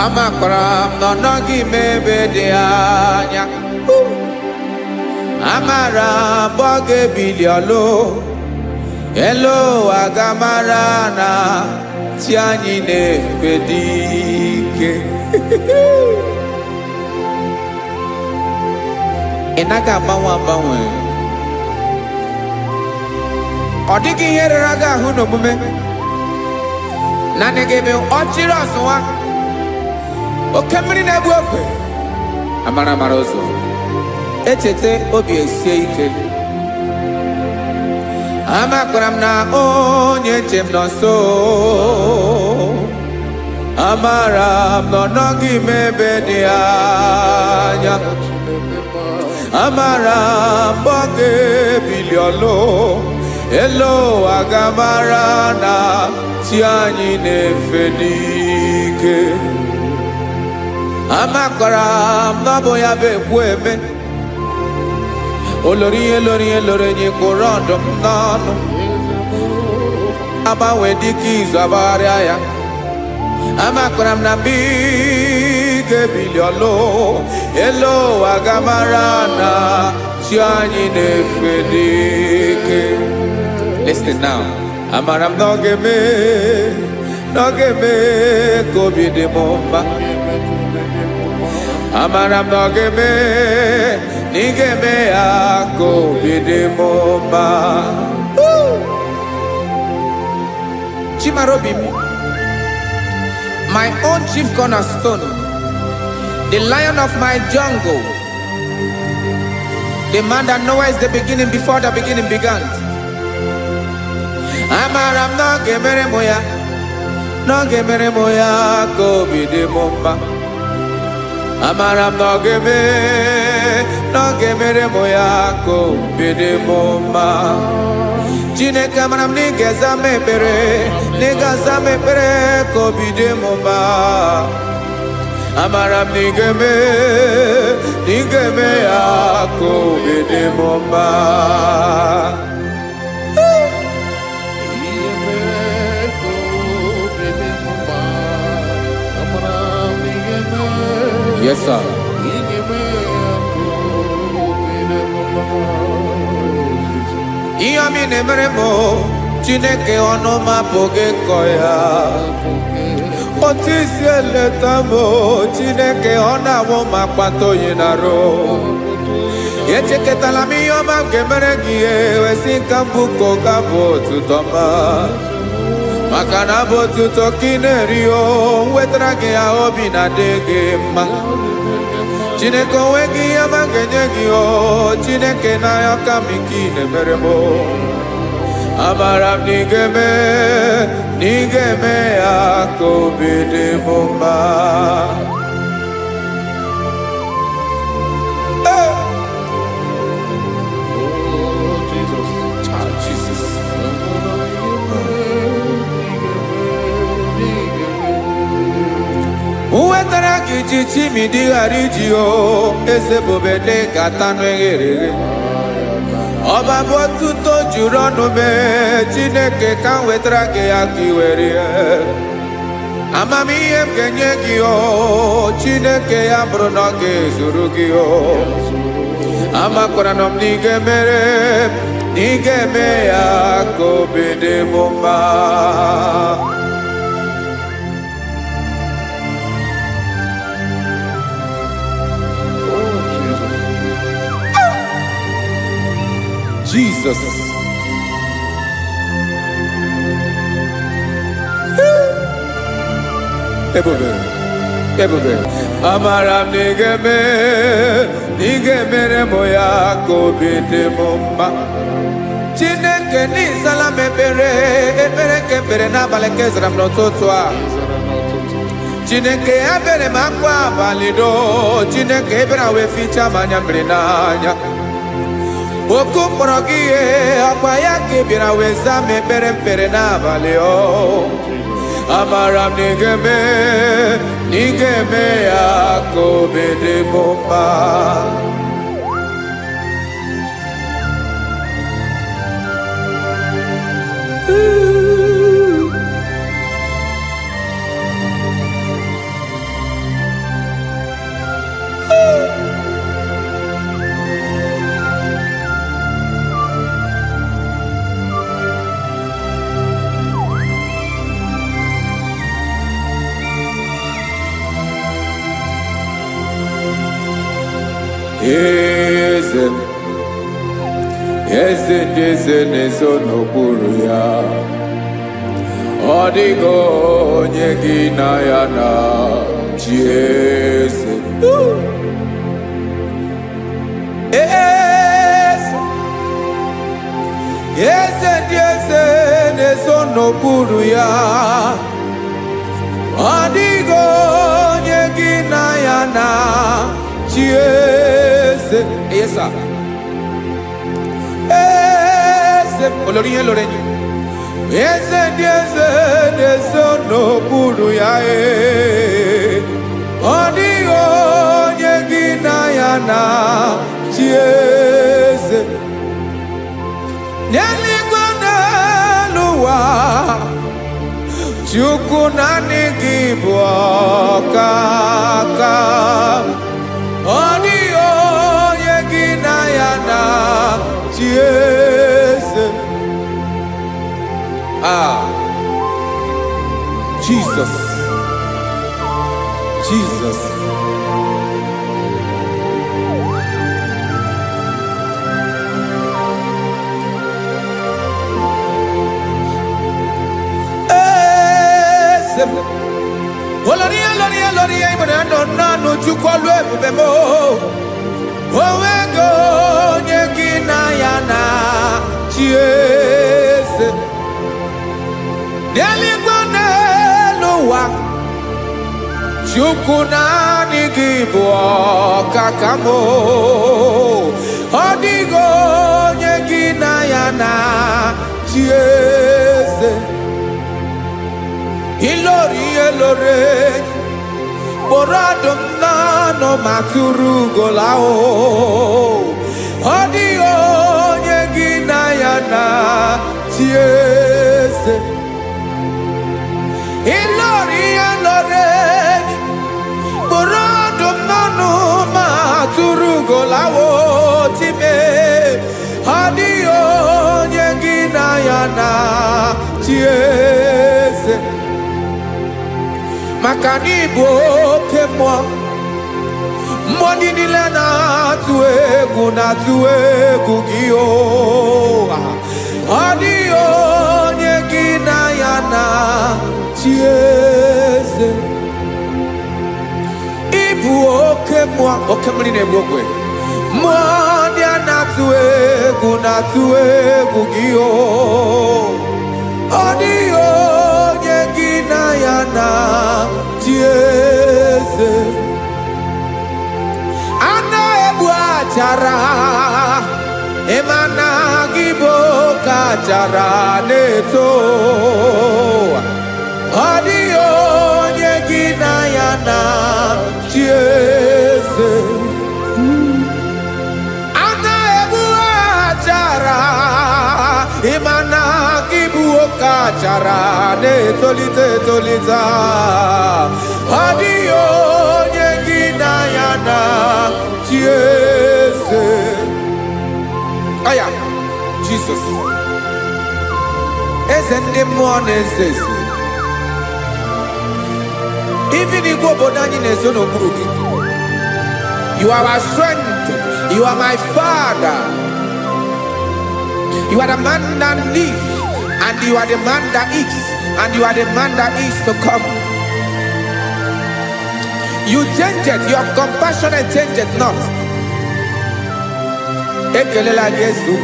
Speaker 3: amakwara m na ọ nọghị m ebe dị anya amara m ọ ga-ebili ọlụ elu aga mara na chi anyị na-efe dị ike ị naghị agbanwe ọ dịghị ihe rere gị ahụ n'omume naanị gị bụ ọchịrị ọzụwa oke mmiri na-egbu ogwe amara ụzọ echeta obi esie ike amakwara m na onye nche m nọ nso amara m na ọ nọghị m ebe dị anya amara m ọ ga-ebili ọlụ elu aga mara na chi anyị na-efe n'ike amakwara m na ọ bụ ya bụ ekwu eme olori enyi kwụrụ ọdụm n'ọnụ agbanwe dịka izu agbagharịa ya amakwara m na mgbe ị ga-ebili ọlụ elu aga mara na chi anyị na-efe n'ike Listen now. Amara m na ọ ga-eme ka obi dị m mma amara m na ọ ga-eme na ị ga-eme ya ka obi dị m mma Chimara obi m my own chief cornerstone the lion of my jungle the man that knows the beginning before the beginning began amara m na ọ ga-emere m ya ka obi dị m mma amara m na ọ ga-emere m ya ka obi dị m mma Chineke amara m na ị ga-aza m ekpere ka obi dị m mma amara m na ị ga-eme ya ka obi dị m mma Yes, sir. Ihe ọmị na-emere m Chineke ọnụ m apụghị ịkọ ya otu isi eleta m Chineke ọ na-awụ m akpata oyi n'arụ echeketala m ihe ọma m ga-emere gị wesị ka m bụkọ ga-abụ otuto ọma maka na abụ otuto ka ị na-eri wetara gị ya obi na-adị gị mma Chineke onwe gị ihe ọma ga-enye gị Chineke n'anya ka m ike ị na-emere m amara m na ị ga-eme ya ka obi dị m mma wetara gị ji chimidi ghara iji eze bobede gata n'eghere ọba bụ otuto juru ọnụ mee Chineke ka m wetara gị ya ka ị were amamihe m ga-enye gị Chineke ya bụrụ na ọ ga-ezuru gị amakwara na m na ị ga-eme ya ka obi dị m mma Jesus. Ebube. Amara nigeme moya ko bidemumba. Chineke ni salam ebere kebere na balekeza mnototwa. Chineke ebere makwa balido. Chineke ebere we ficha manyambre nanya. Oku porogie akwa yake bira we zame pere na baleo. Amara nigeme yako bidemumba. Eze n'ezo n'okpuru ya. Ọ dịghị onye gị na ya na-achị eze. Eze ndị eze n'ezo n'okpuru ya. Ọ dịghị onye gị na ya na-achị eze. Yes, sir. Olórí yẹn lórí yẹn. Eze ndị eze n'okpuru ya. Ọ dịghị onye gị na ya na-achị eze. N'eluigwe n'elu ụwa, Chukwu naanị gị bụ ọkaka. Ọ dịghị onye gị na ya na-achị eze. Jesus. Olórí ibùdó nánú Chukwu ebube mo. Owego onye gị na ya na-achị eze. N'eluigwe n'elu ụwa, Chukwu naanị gị bụ ọkaka m. Ọ dịghị onye gị na ya na-achị eze. Ilori kpọrọ ọdụm n'ọnụ ma tụrụ ugola o. Ọ dịghị onye gị na ya na-achị eze. Ilori kpọrọ ọdụm n'ọnụ ma tụrụ ugola o time. Ọ dịghị onye gị na ya na-achị eze. Maka na ị bụ oke mmụọ, mmụọ ndị niile na-atụ egwu gị o. Ọ dịghị onye gị na ya na-achị eze. Ị bụ oke mmụọ, oke mmiri na-egbu ogwe. Mmụọ ndị a na-atụ egwu gị o. Ọ dịghị onye gị na ya na-achị eze. A na-egbu achara, ịma na gị bụ ka achara na-eto. Ọ dịghị onye gị na ya na-achị eze. A na-egbu achara, ịma na gị bụ ka achara na-etolite. Ọ dịghị onye gị na ya na-achị eze. Aya, Jesus. Eze ndị mmụọ na-eze eze. Even igwe obodo anyị na-ezo n'okpuru gị. You are our strength. You are my Father. You are the man that lives, and you are the man that eats, and you are the man that is to come. You change it, your compassion and change it not. Ekelela Yesu.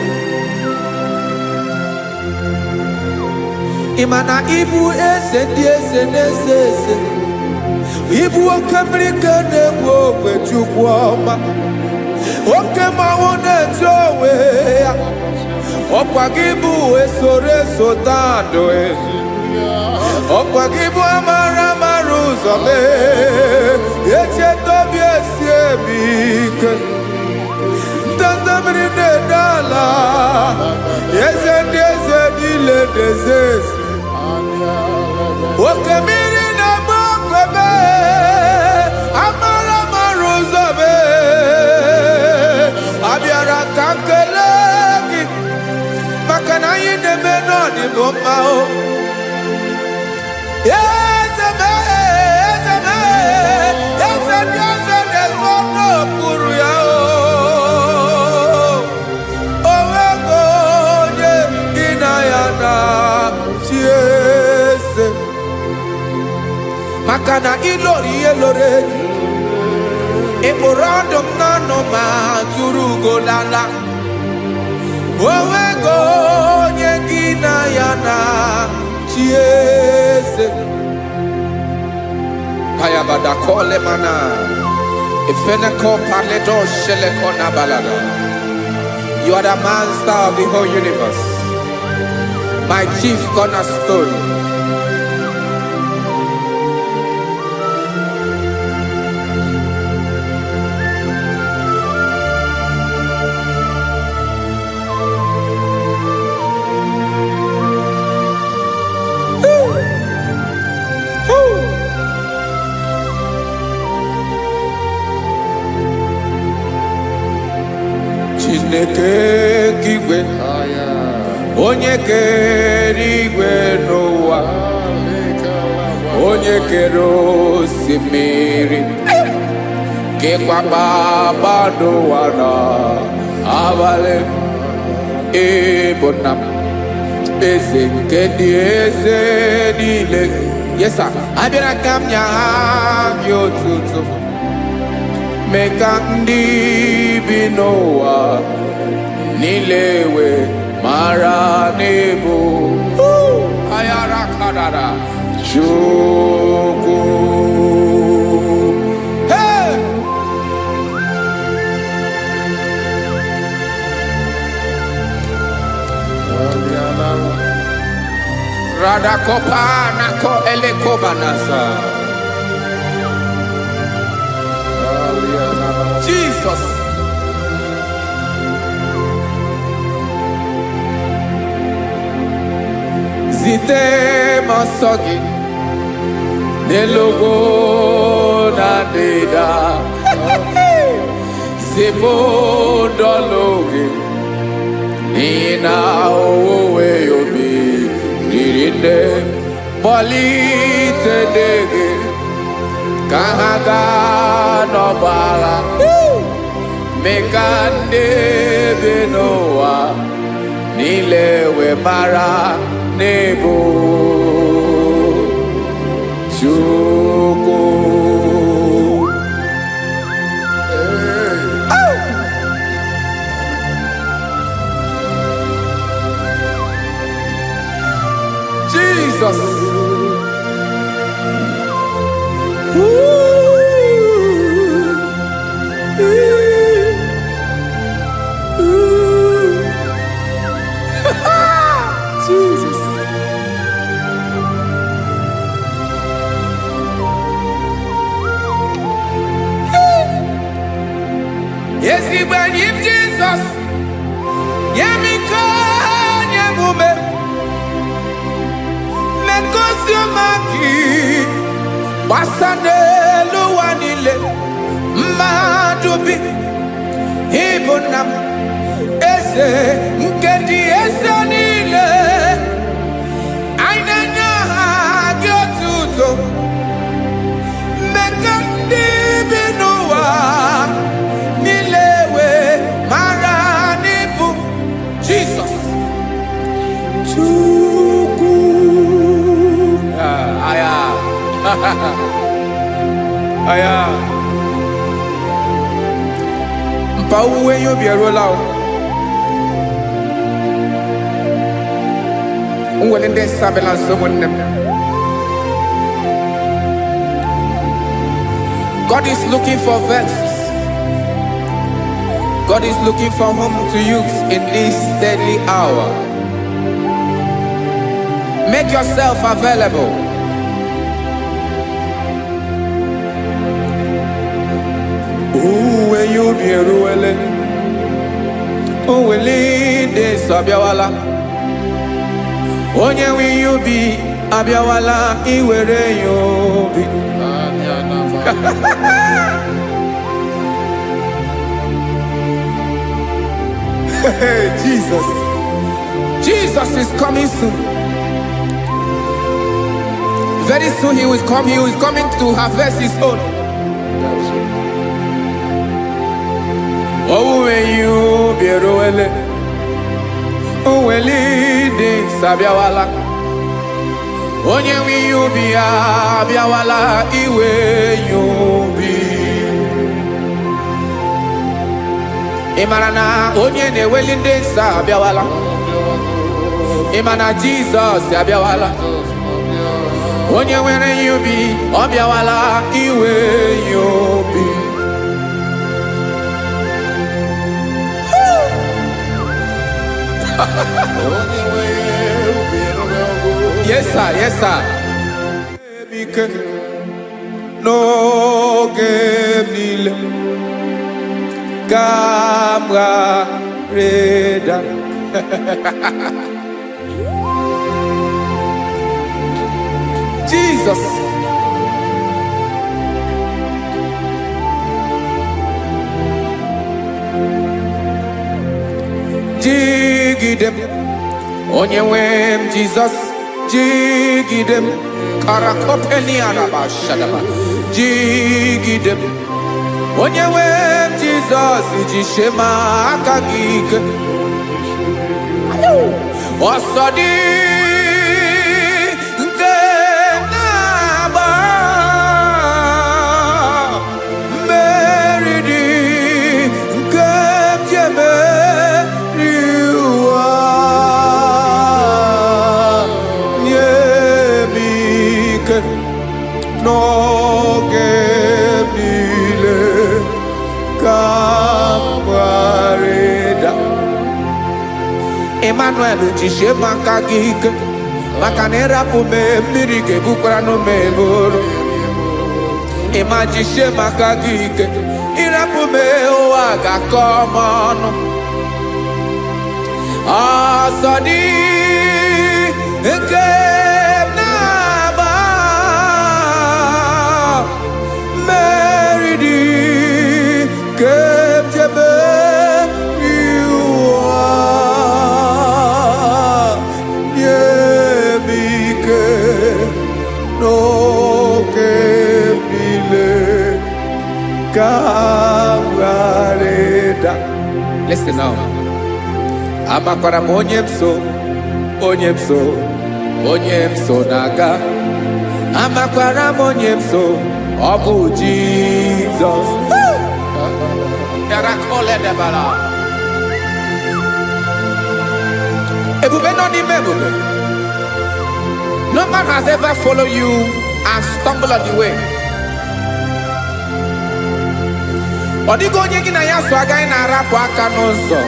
Speaker 3: Imana ibu ese diese nesese. Ibu okamrika ne wo kwechukwoma. Okema wone jowe. Okwagibu esore sotando ezu. Okwagibu amara maruzome. Eche tobi esiebike. Tandamri ne dala. Yeze dile dezes. Okemiri na mokebe. Amara maruzome. Abiara kankelegi. Makana yine menoni bomao. Yezeme. Yeze dezono puru yao. Owego ye inayana chiese. Makana ilori elore. Eborando nano ma turugo lala. Owego ye inayana chiese. Kayabada kole mana. Ifeneko paledo sheleko na balada. You are the master of the whole universe. My chief cornerstone. Chineke kigwe onye kere igwe n'ụwa onye kere osimiri kekwa kpakpando ụwa na abalị ịbụ nna m eze nke ndị eze niile. Yes sir. Abịara ka m nye gị otuto mee ka ndị bi n'ụwa niile wee mara n'ebu ayara kadara Chukwu. Hey! Radakopa nako elekobanasa. Jesus. Zite masogi nelogo na deda. Zipo dologe nina owe yobi nirinde bolite dege kahaga no bala. Mekande benoa nilewe mara nebo Chukwu. Jesus. Jesus. Yes, he when him Jesus. Yemiko yemume. Mekosio maki. Basane luwanile. Madubi. Ibunam. Ese nkedi ese nile. Ainanya gyotuto. Mekandi binuwa. Nilewe maranibu. Jesus. Aya. Mpa uwe yo bierola o. Unwele nde sabela someone. God is looking for verses. God is looking for whom to use in this deadly hour. Make yourself available. When you be ruele, when de sabiawala, onye when you be abiawala, iwere you be. Jesus. Jesus is coming soon. Very soon he will come. He is coming to harvest his own. Oh, when you be ruele, oh, when leading sabiawala, onye when you be abiawala, iwe you be. Imarana onye ne-welinde sa abiawala. Imana Jesus abiawala. Onye were yubi obiawala iwe yubi. Yes sir, yes sir. No game nile. Camarada. Jesus. Jigidem. Onyewem Jesus. Jigidem. Karakopeni araba shadaba. Jigidem. Onyewem Jesus. Jishema akagike. Osodi. Emmanuel jishe makagike makanera pume mirike bukrano meboro ema jishe makagike irapume oaga komono asadi eke naba meridi kemjebe Listen now. Amakwara onyemso naga. Amakwara onyemso obu Jesus. Yarakole debala. Ebube no ni mebube. No man has ever followed you and stumbled on the way. Odigo onye gị na ya so agaghị na-arapụ aka n'ụzọ.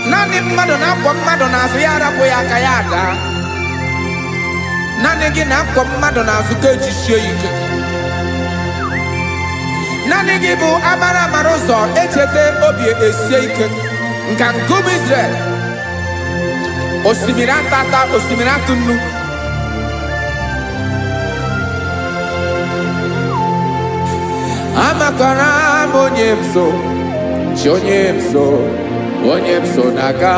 Speaker 3: Naanị mmadụ na-akwọ mmadụ n'azụ ya arapụ ya aka ya ada. Naanị gị na-akwọ mmadụ n'azụ ka ejisie ike. Naanị gị bụ amara ụzọ echete obi esie ike. Nka nkume Israel. Osimiri atata, osimiri atụ nnu. Amakwara onyemso, onyemso naga.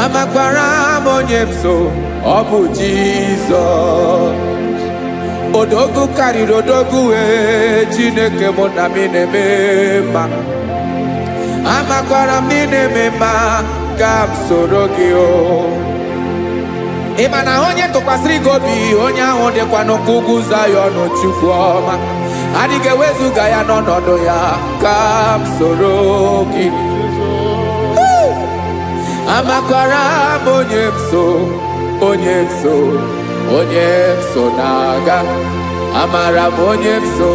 Speaker 3: Amakwara onyemso, obu Jesus. Odogu karịrị odogu Chineke mụ na mi na-eme mma. Amakwara m na-eme mma ka m soro gị o. ịma na onye tụkwasịrị gị obi onye ahụ dịkwa n'ugwu Zayọn Chukwu ọma adịghị ewezuga ya n'ọnọdụ ya ka m soro gị amakwara m onye m so na-aga amara m onye m so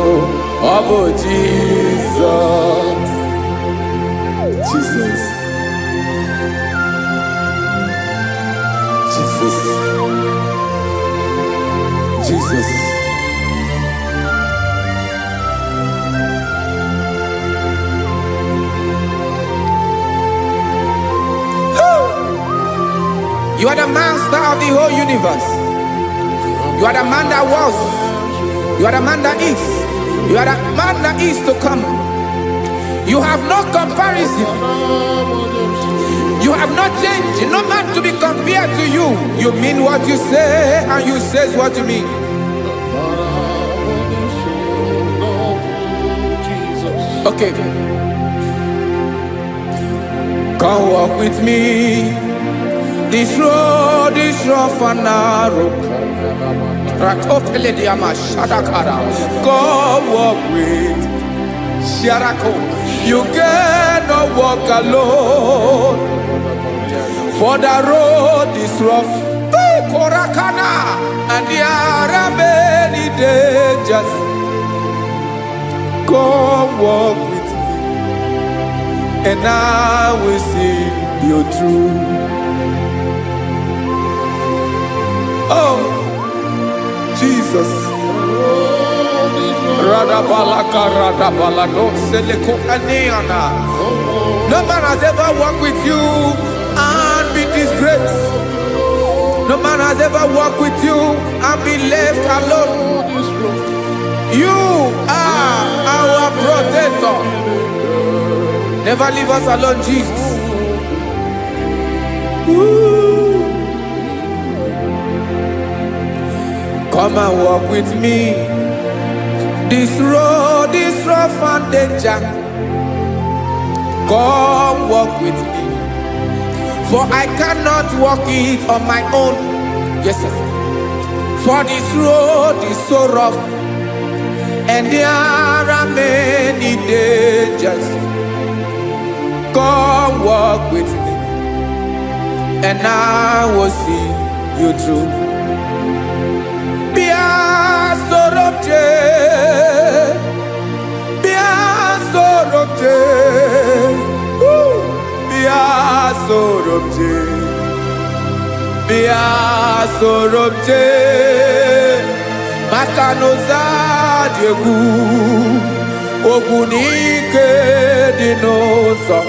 Speaker 3: ọ bụ Jizọs Jesus. You are the master of the whole universe. You are the man that was. You are the man that is. You are the man that is to come. You have no comparison. You have not changed. No man to be compared to you. You mean what you say and you say what you mean. Okay. Come walk with me. This road is rough and narrow. Come walk with Sharako. You cannot walk alone. For the road is rough. Korakana. And there are many dangers. Come walk with me. And I will see you through. Oh, Jesus. No man has ever walked with you and be disgraced. No man has ever walked with you and be left alone. You are our protector. Never leave us alone, Jesus. Ooh. Come and walk with me. This road is rough and danger. Come walk with me. For I cannot walk it on my own. Yes, sir. For this road is so rough. And there are many dangers. Come walk with me. And I will see you through. Sorobje Makanoza Diegu Ogunike Dinosa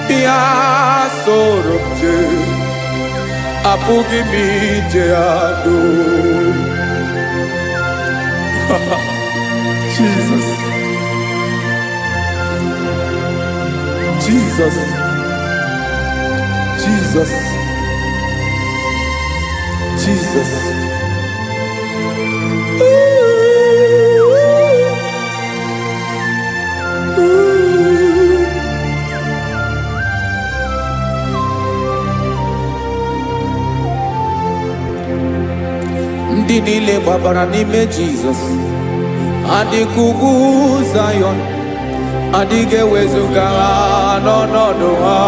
Speaker 3: Bia Sorobje Apugi Mijeado Jesus. Jesus. Jesus. Jesus. Ndị niile gbabara n'ime Jizọs adịghị ugwu Zayọn adịghị ewezuga ha n'ọnọdụ ha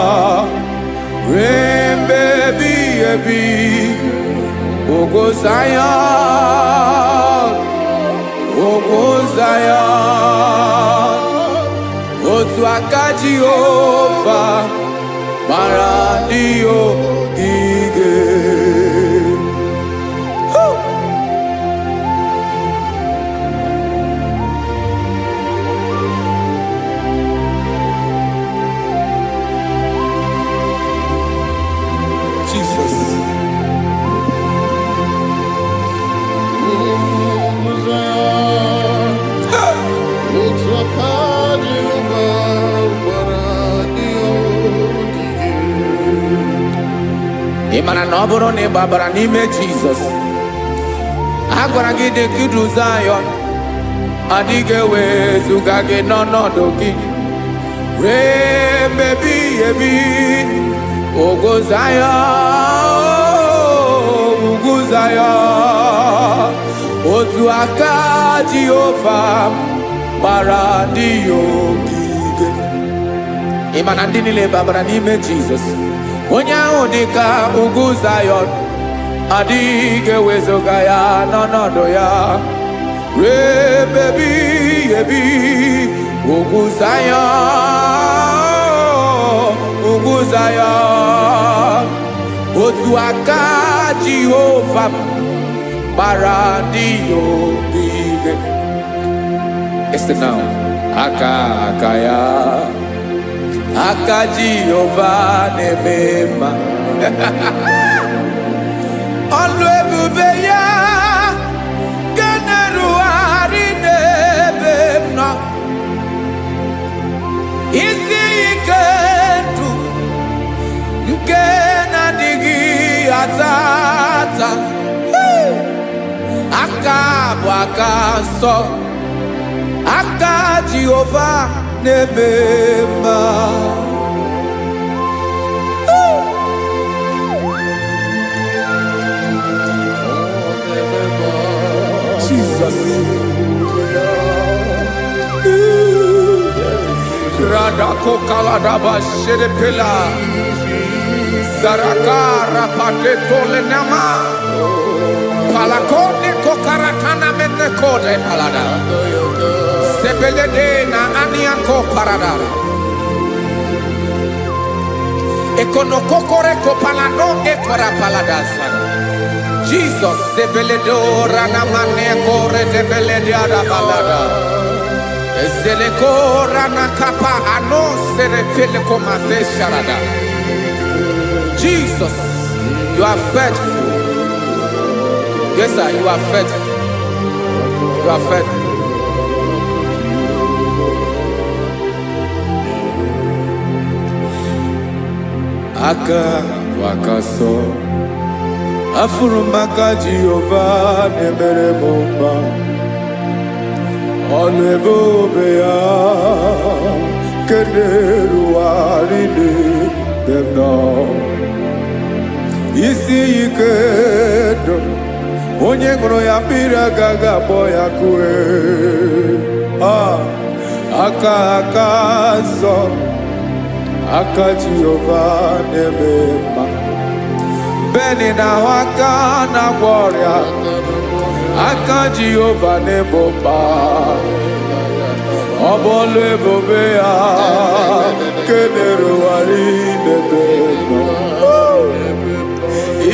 Speaker 3: ruo mgbe ebighị ebi. Ogo Zayọn, Ogo Zayọn, otu aka Jehova mara ndị ogige. Jesus. Ịmara na ọ bụrụ na ị gbabara n'ime Jizọs a gwara gị dị ka idu Zayọn adịghị ewezuga gị n'ọnọdụ gị ruo mgbe ebighị ebi. Ogo Zayọn, Zion, otu aka Jehova gbara ndị ya ogige. Ị ma na ndị niile babara n'ime Jizọs, onye ahụ dị ka ugwu Zion, adịghị ewezuga ya n'ọnọdụ ya ruo ebe ebighị ebi. Ugwu Zion, ugwu Zion, otu aka Jehova gbara ndị ya ogige. Listen now, aka ya, aka Jehova na-eme mma. Ọlụ ebube ya ga na-erugharị n'ebe m nọ. Isi ike ndụ nke na-adịghị ata ata. Aka bụ aka nsọ, aka Jehova na-eme mma. Jesus. Radako kaladaba sherepela, zarakara padeto lenama, palakone kokaratana mene kode palada, sebelede na aniako paradara, ekonokokore kopalano ekora paladasa. Jesus, sebeledo ranamane kore debelede arabalada. Zeleko ranakapa ano serepele komate sharada. Jesus, you are faithful. Yes, sir, you are faithful. You are faithful. Aka wakaso. Afurumaka Jehova nemere mumba. Ọlụ ebube ya keneruarị n'ebe m nọ. Isi ike ndụ onye ṅụrụ ya mmiri agaghị akpọ ya kue. Aka nsọ, aka Jehova na-eme mma. Beni na aka na-agwọ ọrịa, aka Jehova na-ebo mma. Ọ bụ ọlụ ebube ya kenerugharị n'ebe m nọ.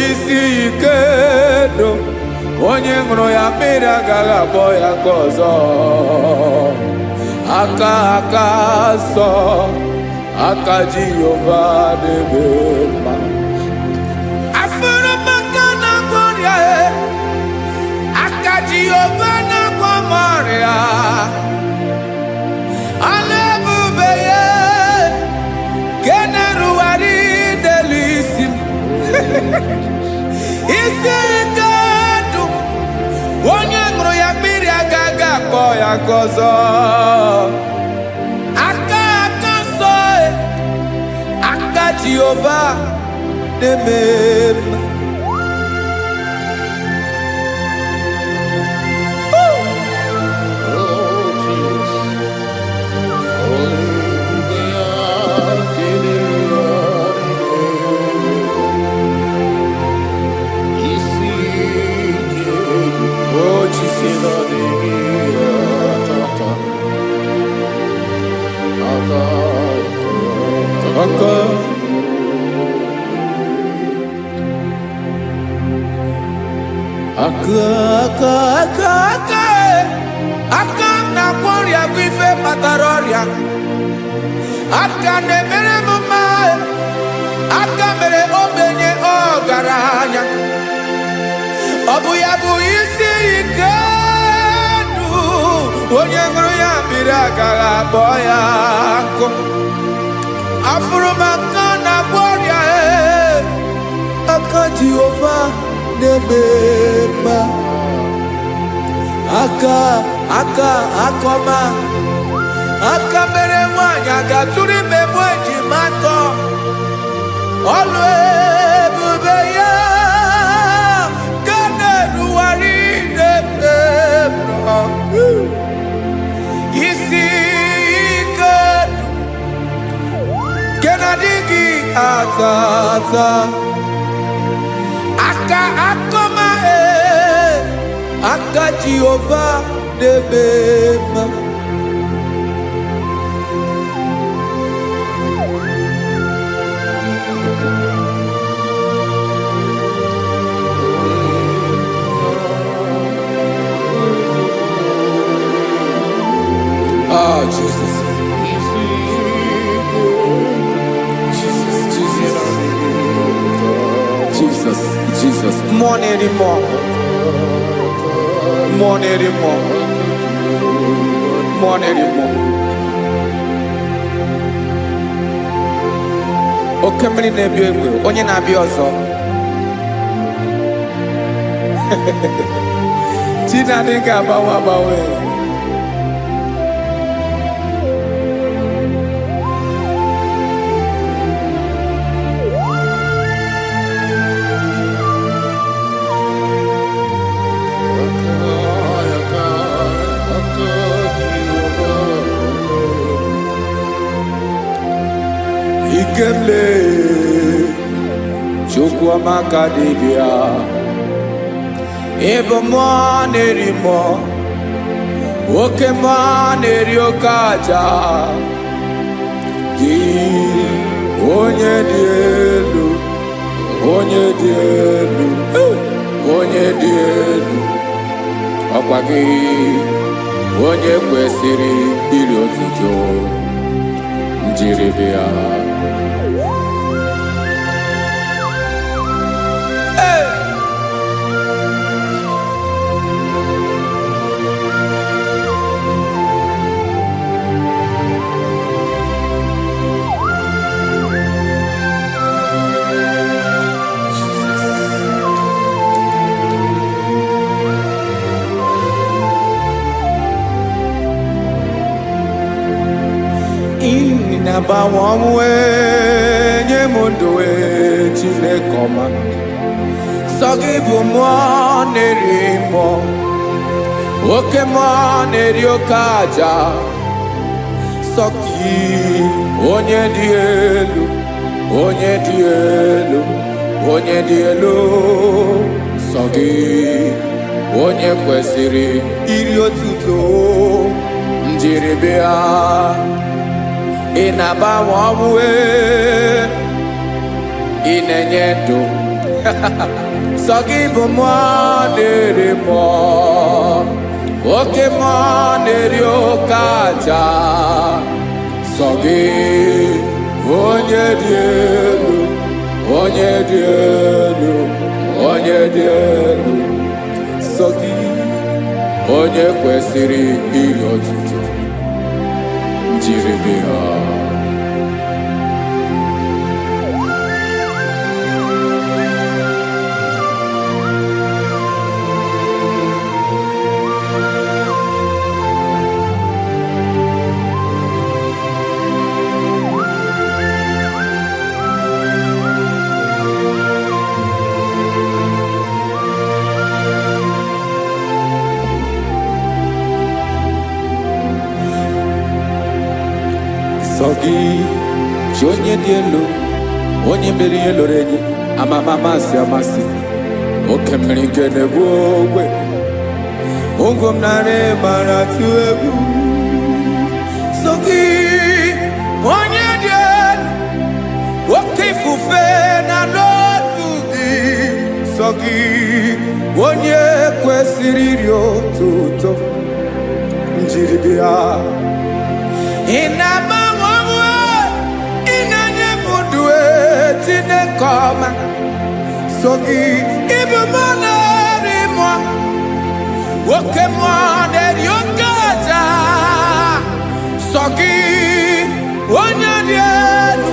Speaker 3: Isi ike ndụ onye ṅụrụ ya mmiri agaghị akpọ ya ka ọzọ. Aka nsọ, aka Jehova na-eme mma. Jehova na-agwọ m ọrịa, ọlụ ebube ya ka na-erugharị n'elu isi m. Isi ike ndụ onye ṅụrụ ya mmiri agaghị akpọ ya ka ọzọ. Aka nsọ, aka Jehova na-eme mma. Aka na-agwọ ọrịa bụ ife kpatara ọrịa. Aka na-emere m mma. Aka mere ogbenye ọgaranya. Ọ bụ ya bụ isi ike ndụ onye ṅụrụ ya mmiri agaghị akpọ ya nkụ. Afụrụ m aka na-agwọ ọrịa, aka Jehova na-eme mma. Aka ọma, aka mere nwanyị ga-atụrụ ime mụ ejima atọ. Ọlụ ebube ya ka tata aka akoma aka Jehovah debema oh Jesus Jesus, more anymore. More anymore. More anymore. Okay, many nebi onye na bi ozo. Tina dinga bawe. Ikemle chukwa makadibia ebo nerimo oke neriokaja di onye di elu ọkwa gị onye kwesịrị iri otuto njiri bịa. Inabawamwe nyemundoe chinekoma Sogibu nerimo Oke neriokaja Soki onye dielu Sogi onye kwesịrị iri otuto njiri bịa. Inabawamwe inenyedo Sogibu nerimo Oke neriokaja Sogi onye dielu Sogi onye kwesịrị iri otuto njiri bịa. Sogi onye dị elu onye mmeri eloro enyi amasi oke mmiri nke na-egbu ogwe ụgwọ m narị mara tụ egwu. Sogi onye dị elu oke ifufe na n'otu gị. Sogi onye kwesịrị iri otuto njiri bịa. Inabawamwe inanyemundue chinekoma Sogi ibu nerimo oke neriokaja Sogi onye dielu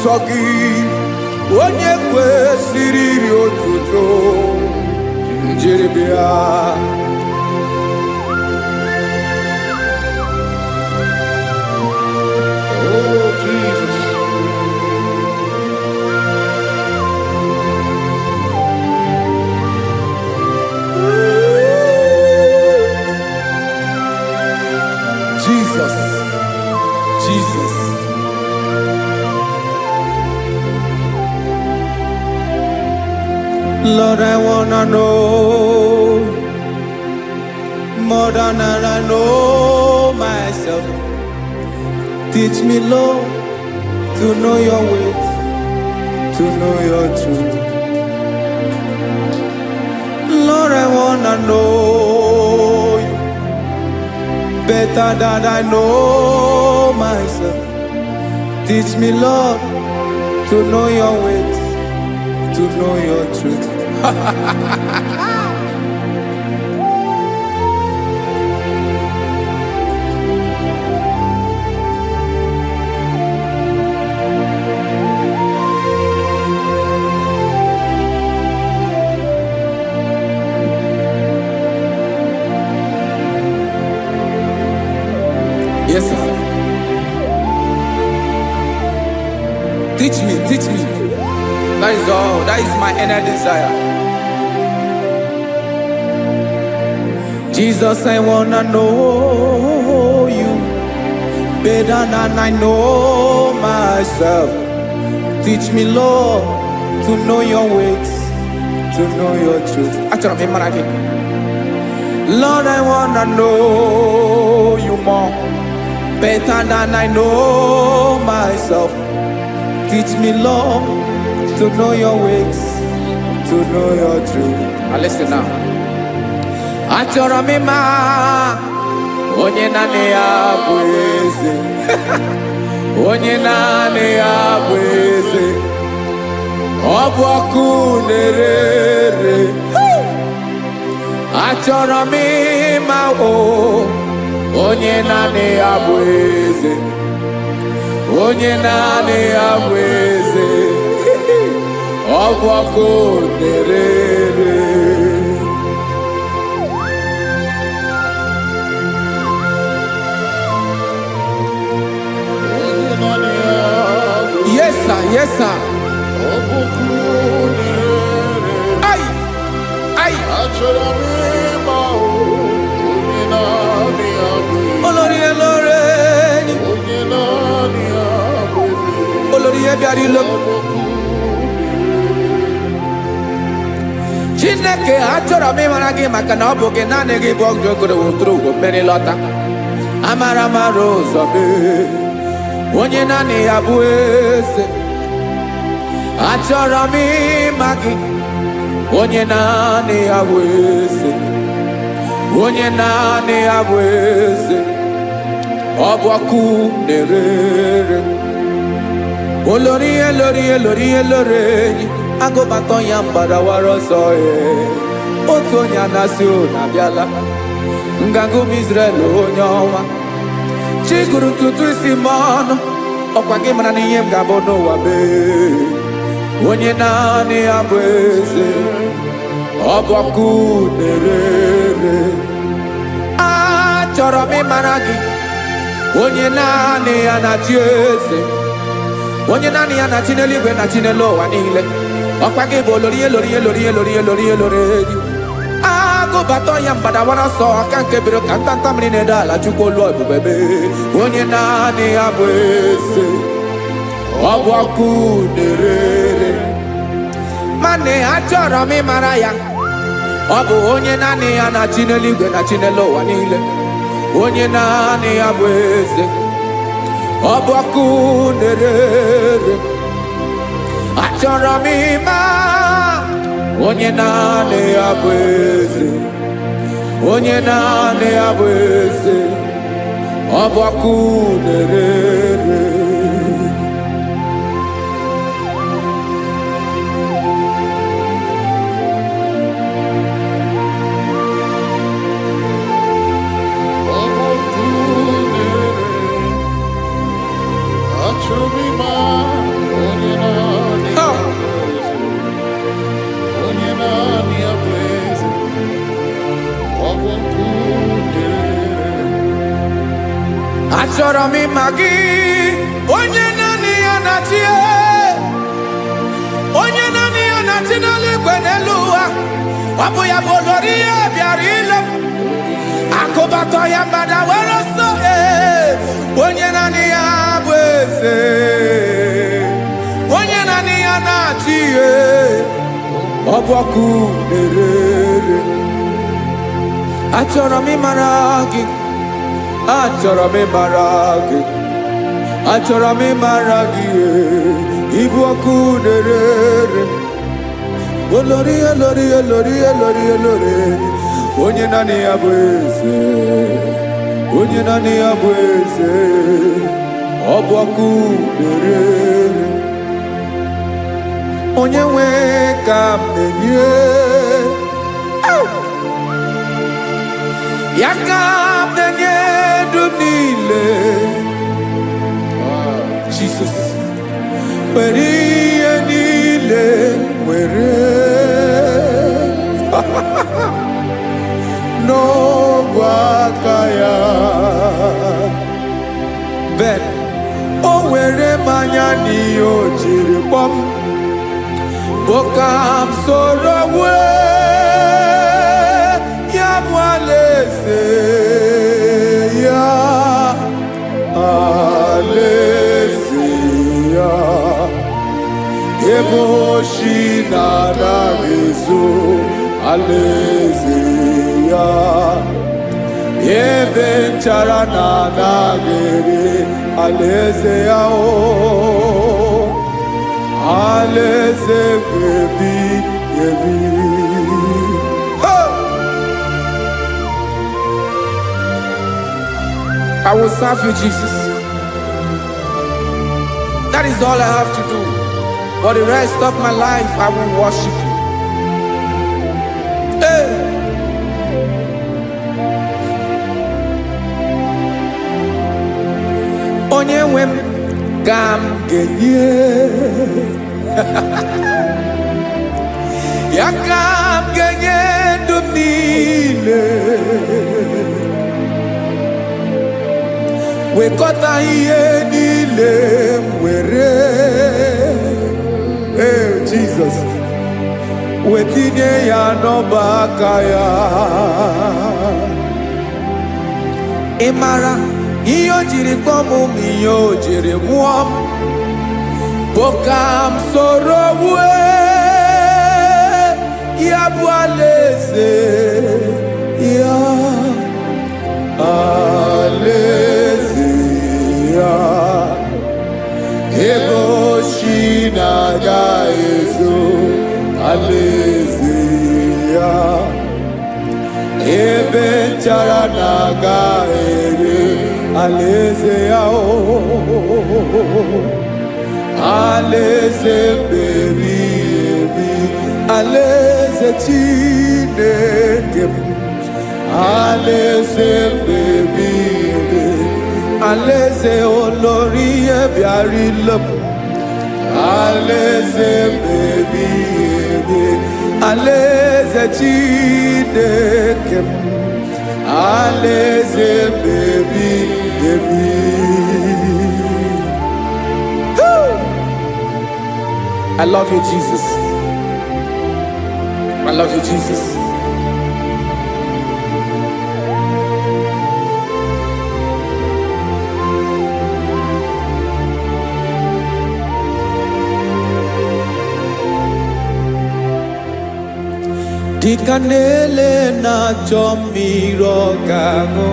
Speaker 3: Sogi onye kwesịrị iri otuto njiri bịa.
Speaker 2: Oh, Jesus.
Speaker 3: Jesus Lord, I wanna know more than I know myself. Teach me, Lord, to know your ways, to know your truth. Lord, I wanna know you better than I know myself. Teach me, Lord, to know your ways, to know your truth. Yes, sir. Teach me, teach me. That is all. That is my inner desire. Jesus, I wanna know you better than I know myself. Teach me, Lord, to know your ways, to know your truth. Lord, I wanna know you more better than I know myself. Teach me, Lord, to know your ways, to know your truth. Now listen now. Achọrọ m ịma onye naanị ya bụ eze. Onye naanị ya bụ eze. Ọ bụ ọkụ na-ere. Achọrọ m ịma onye naanị ya bụ eze. Onye naanị ya bụ eze. Ọ bụ ọkụ na-ere. Yes, sir. Yes, sir. Ay, ay. Olórí elóore ni. Olórí ebiari lo. Chineke achọrọ m ịmara gị maka na ọ bụ gị naanị gị bụ ọgụ ogoro wotoro ugwo mmeri lọta. Amara mara ụzọ mee. Onye naanị ya bụ eze. Achọrọ m ịma gị. Onye naanị ya bụ eze. Onye naanị ya bụ eze. Ọ bụ ọkụ na-ere. Olórí elórí elórí elóore enyi. Agụbatọ ya mgbadawara ọsọ ya. Otu onye anasị unu abịala. Nganga ụmụ Izrel onye ọma. Chi gụrụ ntutu isi m ọnụ. Ọkwa gị mara na ihe m ga-abụ n'ụwa mee. Onye naanị ya bụ eze. Ọ bụ ọkụ na-ere. Achọrọ m ịmara gị. Onye naanị ya na-achị eze. Onye naanị ya na-achị n'eluigwe na-achị n'elu ụwa niile. Ọkwa gị bụ olórí elórí elórí elórí elórí elóore enyi. Agụbatọ ya mgbadawara ọsọ aka nke biri ka ntanta mmiri na-edo ala Chukwu olu ebube mee. Onye naanị ya bụ eze. Ọ bụ ọkụ na-ere. Mane achọrọ m ịmara ya. Ọ bụ onye naanị ya na-achị n'eluigwe na-achị n'elu ụwa niile. Onye naanị ya bụ eze. Ọ bụ ọkụ na-ere. Achọrọ m ịma onye naanị ya bụ eze. Onye naanị ya bụ eze. Ọ bụ ọkụ na-ere. Achọrọ m ịma gị. Onye naanị ya na-achị. Onye naanị ya na-achị n'eluigwe n'elu ụwa. Ọ bụ ya bụ olórí ya bịara ile. Akụbatọ ya mgbadawara ọsọ. Onye naanị ya bụ eze. Onye naanị ya na-achị. ọbọkụ na-erere. Achọrọ m ịmara gị, achọrọ m ịmara gị, achọrọ m ịmara gị, ịbụ ọkụ na-erere. Olori olori olori olori olori, onye naanị ya bụ eze, onye naanị ya bụ eze, ọbọkụ na-erere. Onye nwe ka m na-enye, ya ka m na-enye ndụ niile. Jesus, were ihe niile were n'ọbụ aka ya. Ben, o were mmanya n'ihe o jiri kpọm, Bokam soro ya bụ alaeze ya, alaeze ya. Ebe oshi na-anaghị ezo, alaeze ya. Ebe nchara na-anaghị ere, alaeze ya o. Alaeze ebi ebi. I will serve you, Jesus. That is all I have to do. For the rest of my life, I will worship you. Hey. Onye nwe m ka m ga-enye, ya ka m ga-enye ndụ m niile. Wekọta ihe niile m were, Jesus, wetinye ya n'ọba aka ya. Ị mara ihe o jiri kpọọ m, ihe o jiri mụọ m. Bokam soro ya bụ alaeze ya, alaeze ya. Ebe oshi na-agaghị ezo, alaeze ya. Ebe nchara na-agaghị ere, alaeze ya o. Alaeze ebi ebi, alaeze Chineke m. Alaeze ebi ebi, alaeze olori ebiarịla m. Alaeze ebi ebi, alaeze Chineke m. Alaeze ebi ebi. I love you, Jesus. I love you, Jesus. Dịka na-ele na-achọ mmiri ọ ga-aṅụ,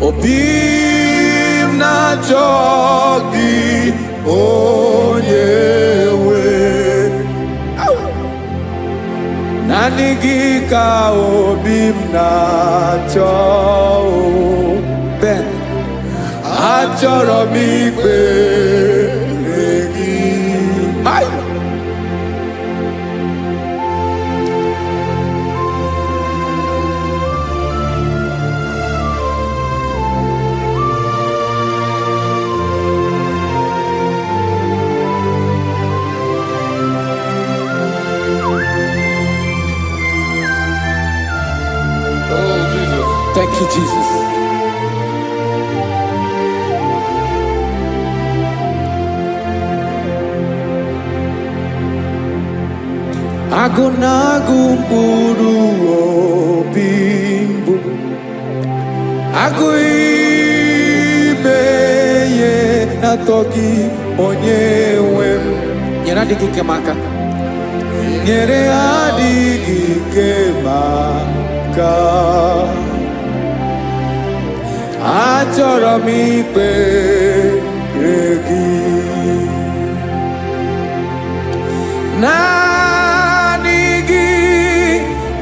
Speaker 3: obi m na-achọ gị, onye nwe. Naanị gị ka obi m na-achọ. Ben, achọrọ m ikpere gị. Thank you, Jesus. Agụ na-agụ mkpụrụ obi mbụ, agụ ime ihe na-atọ gị, onye nwe m. Nyere adịghị ike m aka. nyere adịghị ike maka achọrọ m ikpere gị naanị gị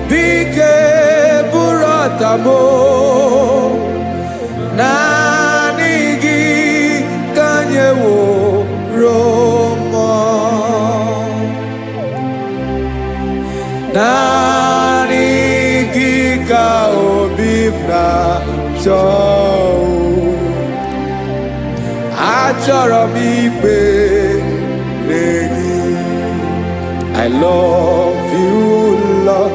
Speaker 3: bike bụrụ ọtamo naanị gị ka nyeworo mọ naanị gị ka obi m na-achọ achọrọ m ikpere gị. I love you, Lord.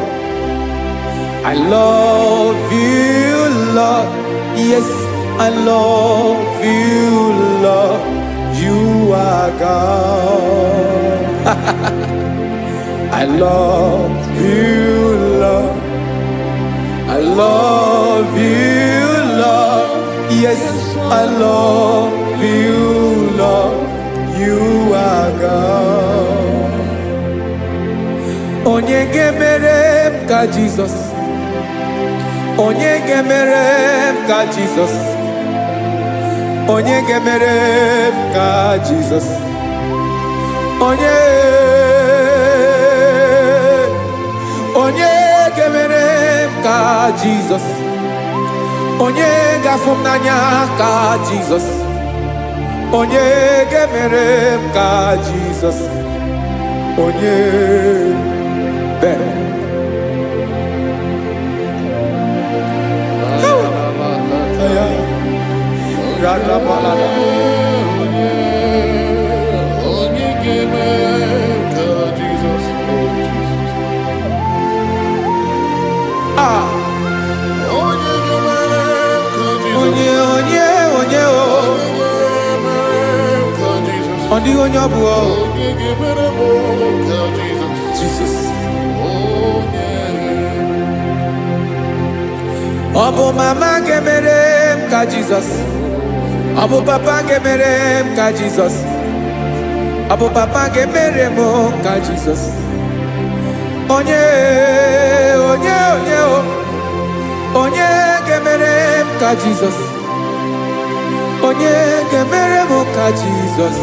Speaker 3: I love you, Lord. Yes, I love you, Lord. You are God. I love you, Lord. I love you, Lord. Yes, I love you, Lord. You are God. Onye gemere m ka Jesus. Onye gemere m ka Jesus. Onye gemere m ka Jesus. Onye gemere m ka Jesus. Onye gafum n'anya ka Jesus. Onye gemere m ka Jesus. Onye ben. Only on your board, Jesus. Obo mama gemerem ka Jesus. Obo papa gemerem ka Jesus. Obo papa gemerem ka Jesus. Onye gemerem ka Jesus. Onye gemerem ka Jesus.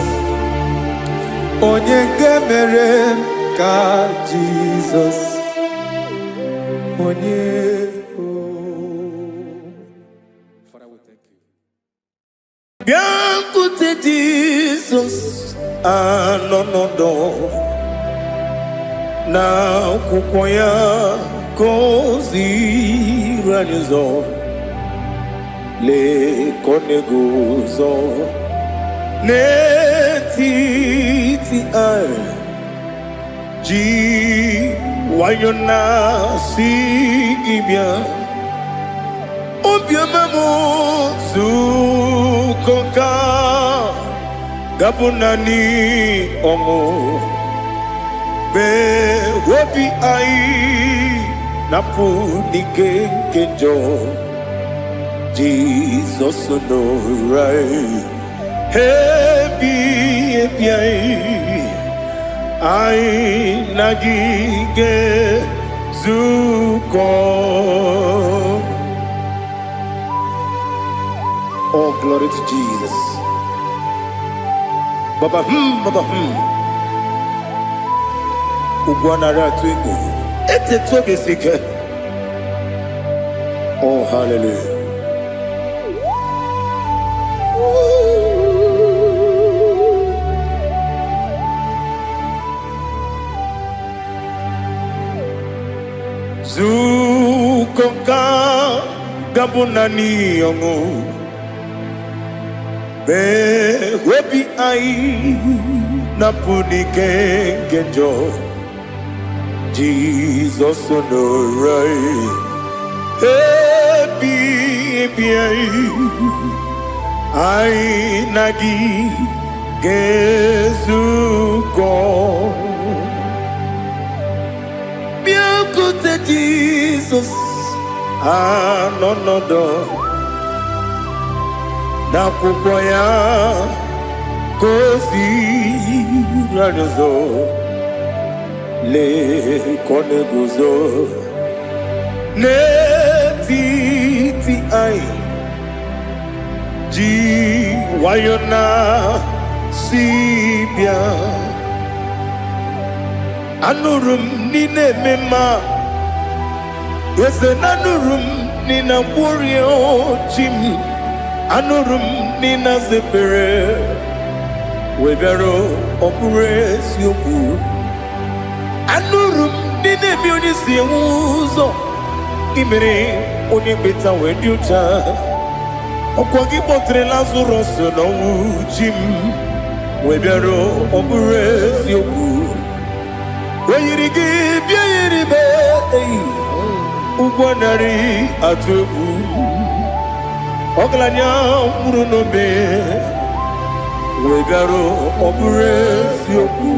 Speaker 3: Onye gemerem ka Jesus. Onye Father, we thank you.
Speaker 1: Biankute Jesus anonodo na kukoya koziranizo le koneguzo netiti ai ji wayona si ibia obiamamu zukoka gabunani omo be wobi ai napudike kenjo Jesus no right happy ai nagige zuko. Oh, glory to Jesus. Baba Ugwanara twingu ete toge sike. Oh, hallelujah. Zukoka gabunani yongo be webi ai napudike genjo Jesus no right happy ai nagi gezuko biankute Jesus anonodo na kukoya koziranizo
Speaker 3: le kone guzo netiti ai ji wayona sibia anurum nine mema yese nanurum nina burio chim anurum nina zepere webero opure sioku anurum nine bioni siuzo imere oni beta weducha okwagi potre Lazarus no chim webero opure sioku weyirigi biayiribe ugwanari atubu oglanya muru no be wegaro obure sioku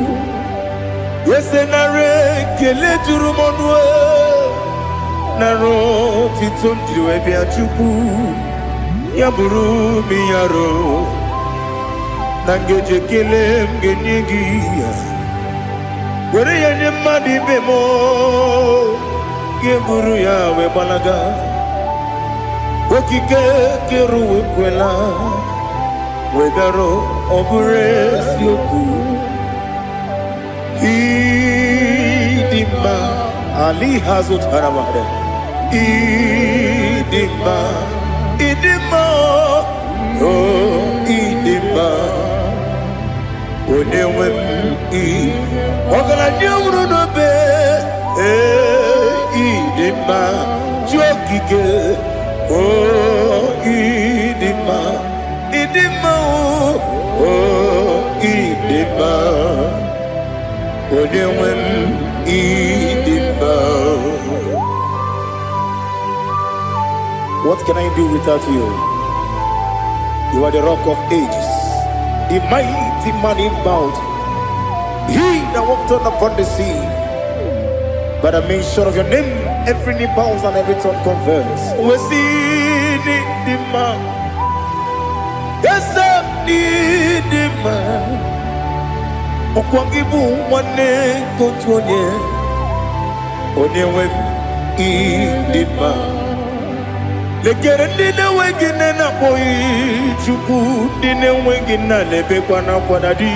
Speaker 3: yesenare kele jurumonwe naro titondiwe bia chupu yaburu miyaro nangeje kele mgenyigi were yenye madi bemo geburu ya we balaga okike keru kwela wegaro obure sioku idima ali hazut haramade idima oh idima onewem ogala nyumru no be idima jokike oh idima oh idima onewem idima. What can I do without you? You are the rock of ages, the mighty man in battle. He that walked on upon the sea. By the mention of your name, every knee bows and every tongue confess. We see the man. Yes, I need the man. Okwangibu wane kotonye. Onyewe the man. Legere dine wegine na boyi chuku dine wegina lebe kwa na kwanadi.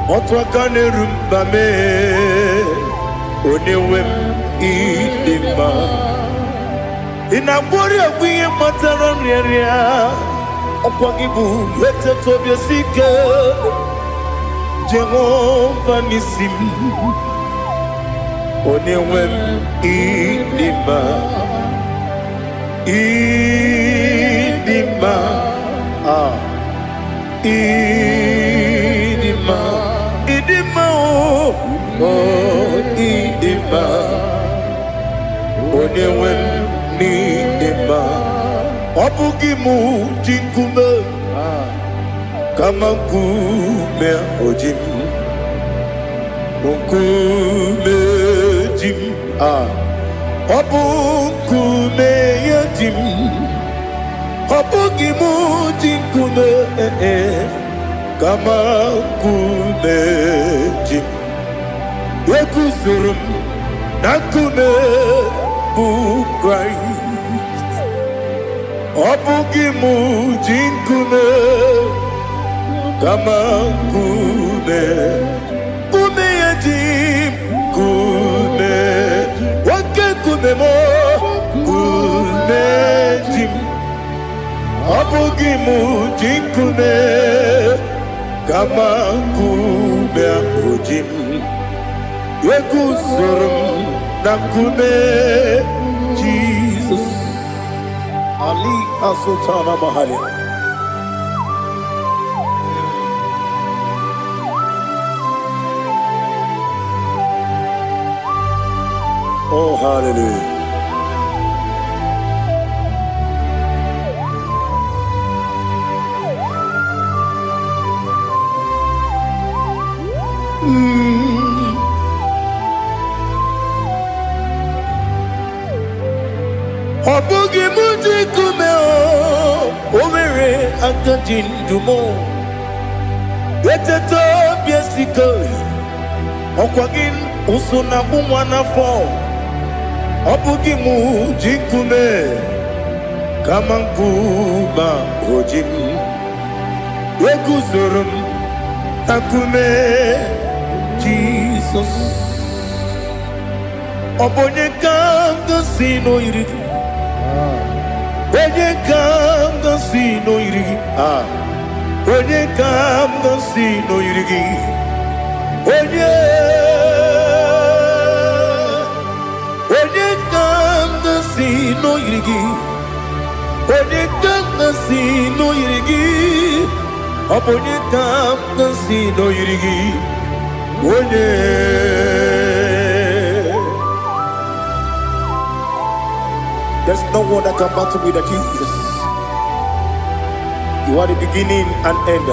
Speaker 3: Otwa kane rumba me onewem idima inabori agwiye matara nriaria okwagibu yete tobye sike Jehova nisim onewem idima idima idima idima oh idima onewem idima obugimu jinkume kama kume ojim kume jim obukume yajim obugimu jinkume kama kume jim Yekusurum nakune bu Christ obugimu jinkume kama kume kume yajim kume wake kume mo kume jim obugimu jinkume kama kume ojim Yekusurum nakune Jesus Ali Asutana Mahali. Oh hallelujah. Obugi muji kume o omere akajindumo yeteto biesiko
Speaker 1: Okwagin usuna bumwana fo. Obugi mu jikume. Kamankuba ojim. Weguzurum takume. Jesus. Obonye kanga sino irigi. Onye kanga sino irigi. Onye kanga sino irigi. Onye kanga sino irigi. Onye kanga sino irigi. Obonye kanga sino irigi. Onye. There's no one that can battle with Jesus. You are the beginning and end.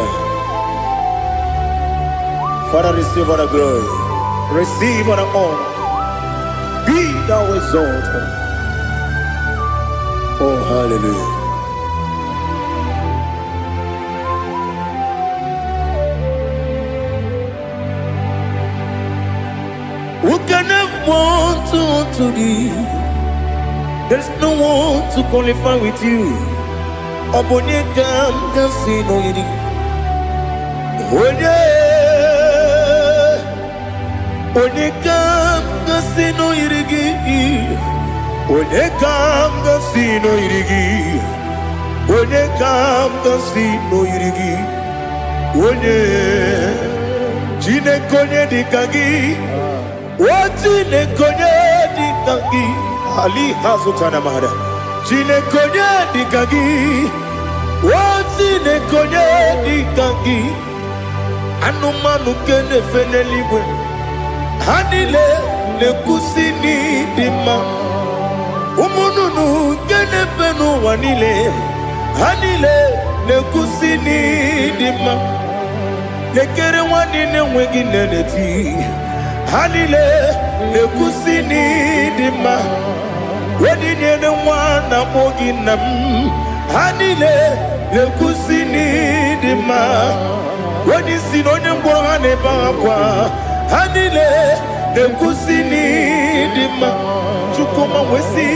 Speaker 1: Father, receive all the glory. Receive all the honor. Be thou exalted. Oh, hallelujah. Who can have one to thee? There's no one to qualify with you. Obonye kanga sino yiri. Onye kanga sino yirigi. Onye kanga sino yirigi. Onye kanga sino yirigi. Onye jine konye dikagi. Wajine konye dikagi. Ali hazutana mahada. Jine konye dikagi. Wajine konye dikagi. Anumanu kene fene libwe. Hanile ne kusini dima. Umununu kene fenu wanile. Hanile ne kusini dima. Lekere wanine wengi neneti. Hanile ne kusini dima. Wedine ne wana moginam. Hanile ne kusini dima. Wedi sinonye mbwangane bakwa. Hanile ne kusini dima. Chukuma wesi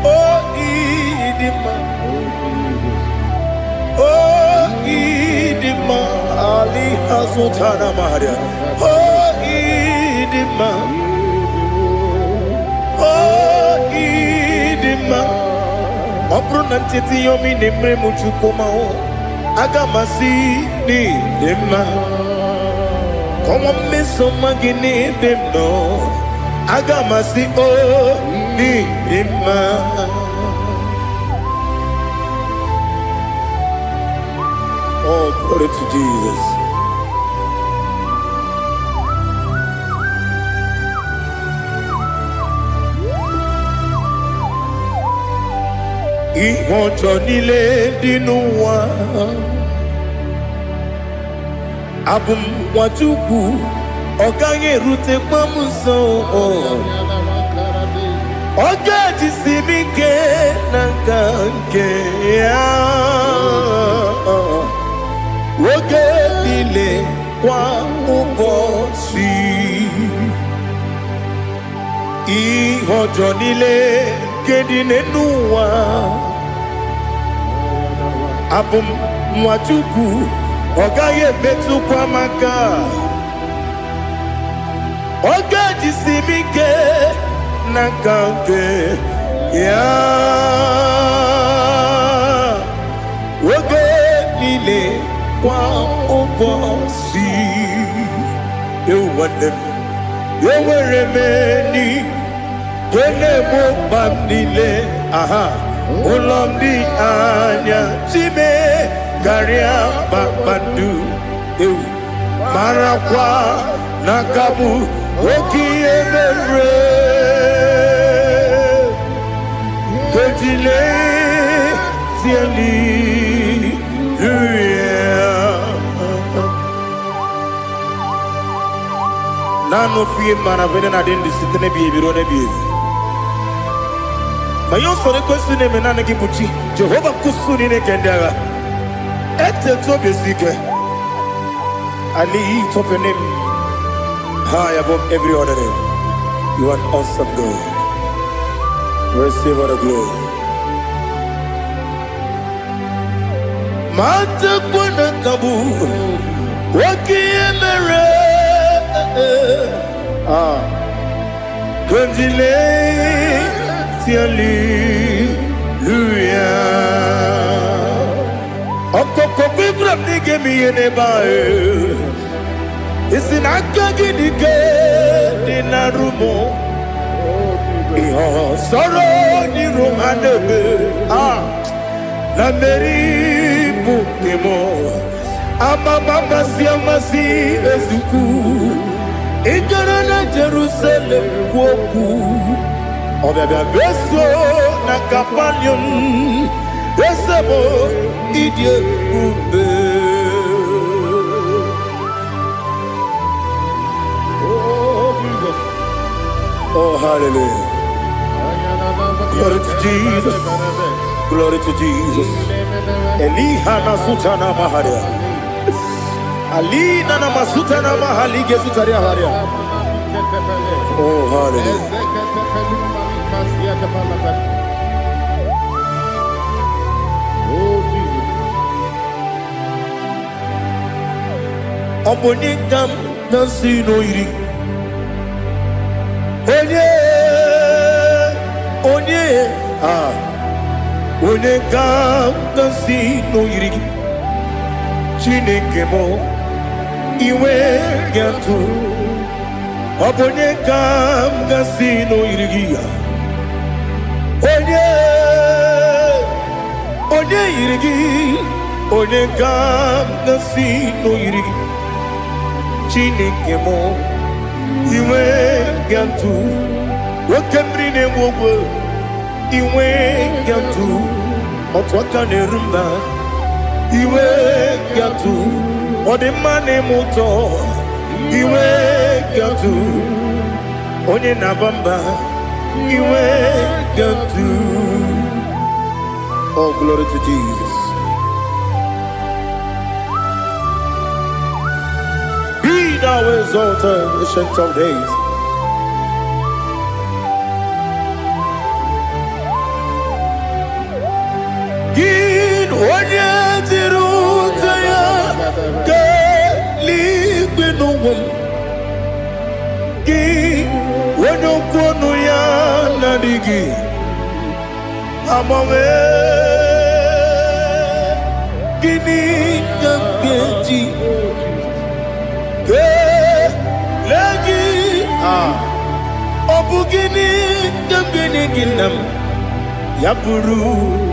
Speaker 1: oh idima. Oh idima. Ali hazutana maria. Oh idima. Oh idima. Opro nantiti yomi nemre muchukuma o. Agamasi ni dima. Como me soma gini demno. Agamasi o ni dima. Oh, glory to Jesus. Ìwọ̀njọ́ nílé dínú wa. Abumwachukwu ọ̀gá yẹn rute pọ́mùsọ. Ọ̀gá jisi mi ké na nke ya. Oge niile kwa ụbọchị. Ihe ọjọọ niile nke dị n'ụwa. Abumwachukwu ọ gaghị emetụkwa maka. Ọ ga-ejisi m ike n'aka nke ya. Oge niile kwa ụbọchị. Nwanne m, enwere m enyi ga-egbu mkpa m niile. Ụlọ m dị anya chime karịa kpakpando. Marakwa n'aka m oke ihe mere. Ejile tieli nano fie mana vene na den disitene bi ebiro na bi. Mayo sore kwesi ne mena na gibuchi Jehova kusuni ne kendaga. Ete to besike Ali topenem high above every other name. You are an awesome God. Receive all the glory. Mata kuna kabu wakiemere Konjile tiali luya Okoko bibram nige miyene bae Isinaka ginike dinarumo Iho soro ni romanebe La meri bukemo Amama siamasi ezuku Ijarana Jerusalem woku Obebe beso na kapanion Besemo idye ube Oh hallelujah. Glory to Jesus. Glory to Jesus. Elihana sutana maharia. Alina na masutana mahali gesutaria haria. Oh hallelujah. Obonikam nasino iri. Onye ka kasi no yiri Chineke mo iwe gatu Obonye ka kasi no yiri Onye yiri Onye ka kasi no yiri Chineke mo iwe gatu Wakemri ne wogo iwe gatu Otwaka ne rumba iwe gatu Odemane moto iwe gatu Onye nabamba iwe gatu. Oh, glory to Jesus. Be thou exalted, ancient of days. Onye tiruta ya keli nuwum ki onye kwonu ya nadigi amawe gini kamgeji ke lagi obu gini kamgeni ginam ya buru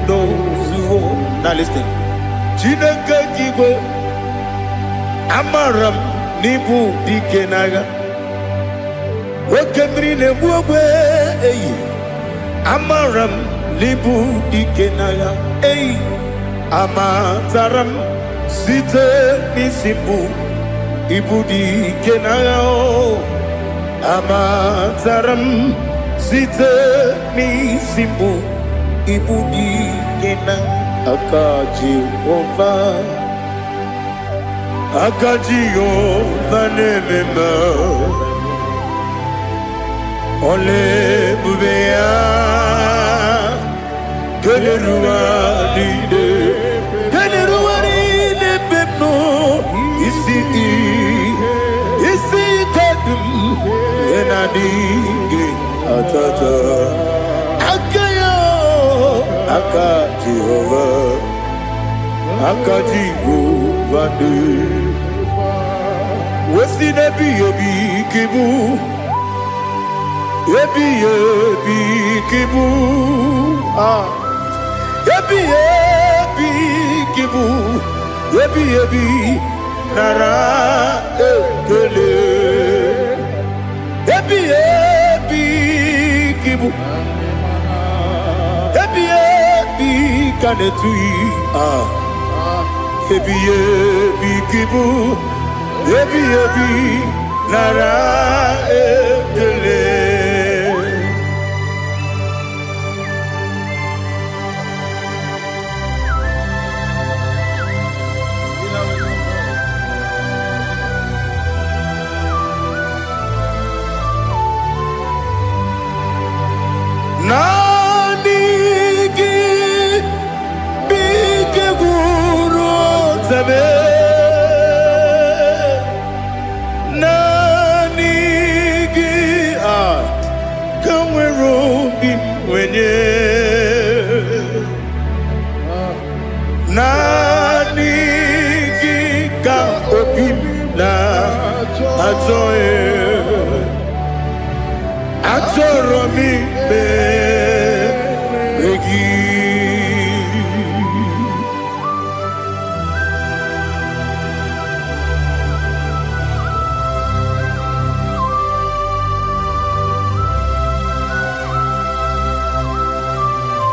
Speaker 1: no. Now listen. Chineke kigwe amaram nibu dikenaga. Wekemri nebuwe eyi amaram nibu dikenaga. Eyi amataram site nisimbu ibu dikenaga. Amataram site nisimbu ibu dikenaga. Akaji Ova nemema Ole bubea Keleruwa nide pepno Isi kadum Enadinge atata Akaji Ova ne Wesi nebi ebi kibu Ebi kibu Ebi kibu Ebi nara ekele Ebi kibu Ebi kanetui Ebi kibu Ebi nara ekele zame nanigi kanwero bim wenye nanigi ka obim na ajoe ajoro mi be regi.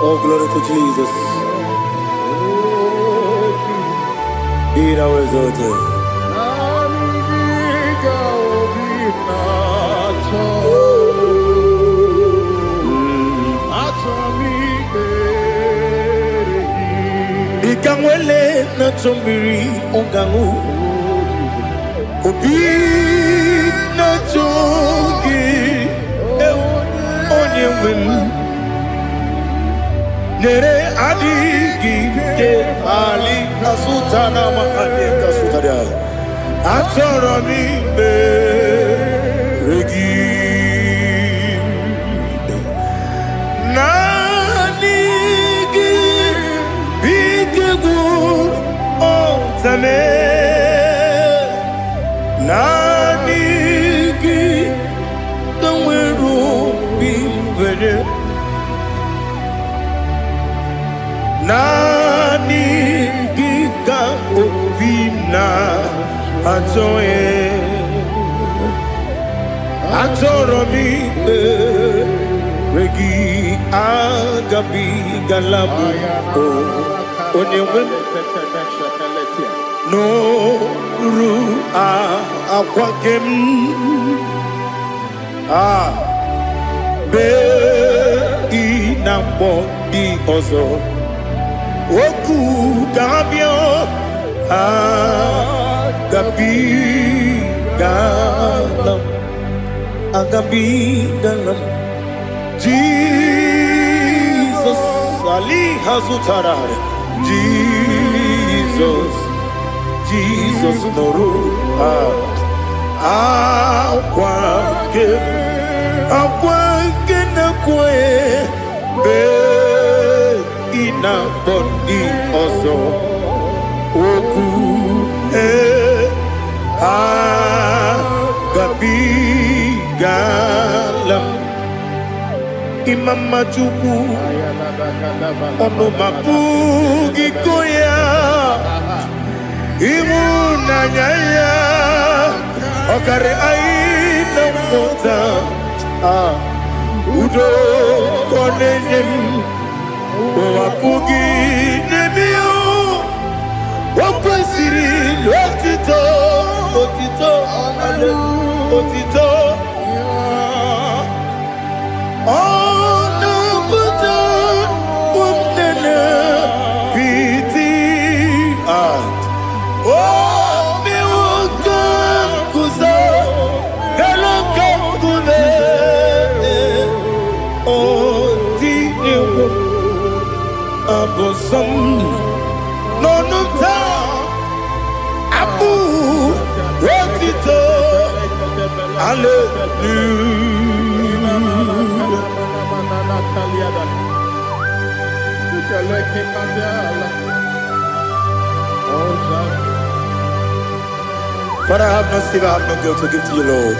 Speaker 1: Oh, glory to Jesus. Be thou exalted. Ikangwele na chombiri ongangu obi na chogi onye wem nere adigi ke ali kasutana ma ade kasutaria atoro mi be regi nanigi bigegu otame nanigi kanweru bimvere nani giga obina atoe atoro mi regi agabi galabu onyewe no ru akwakem be inambo di ozo Oku gabio agabi galam Jesus Ali Hazutarare Jesus Noru akwake na kwe be ina body ozo oku gabi galam imama chuku ono mapugi koya imuna nyaya okare aina mota udo konenyem wapugi nemio wakwesiri otito ale otito ono buto umnene piti mi wakam kuzo galakam kude abosam nonumta abu wotito Father, I have no silver, I have no gold to give to you, Lord.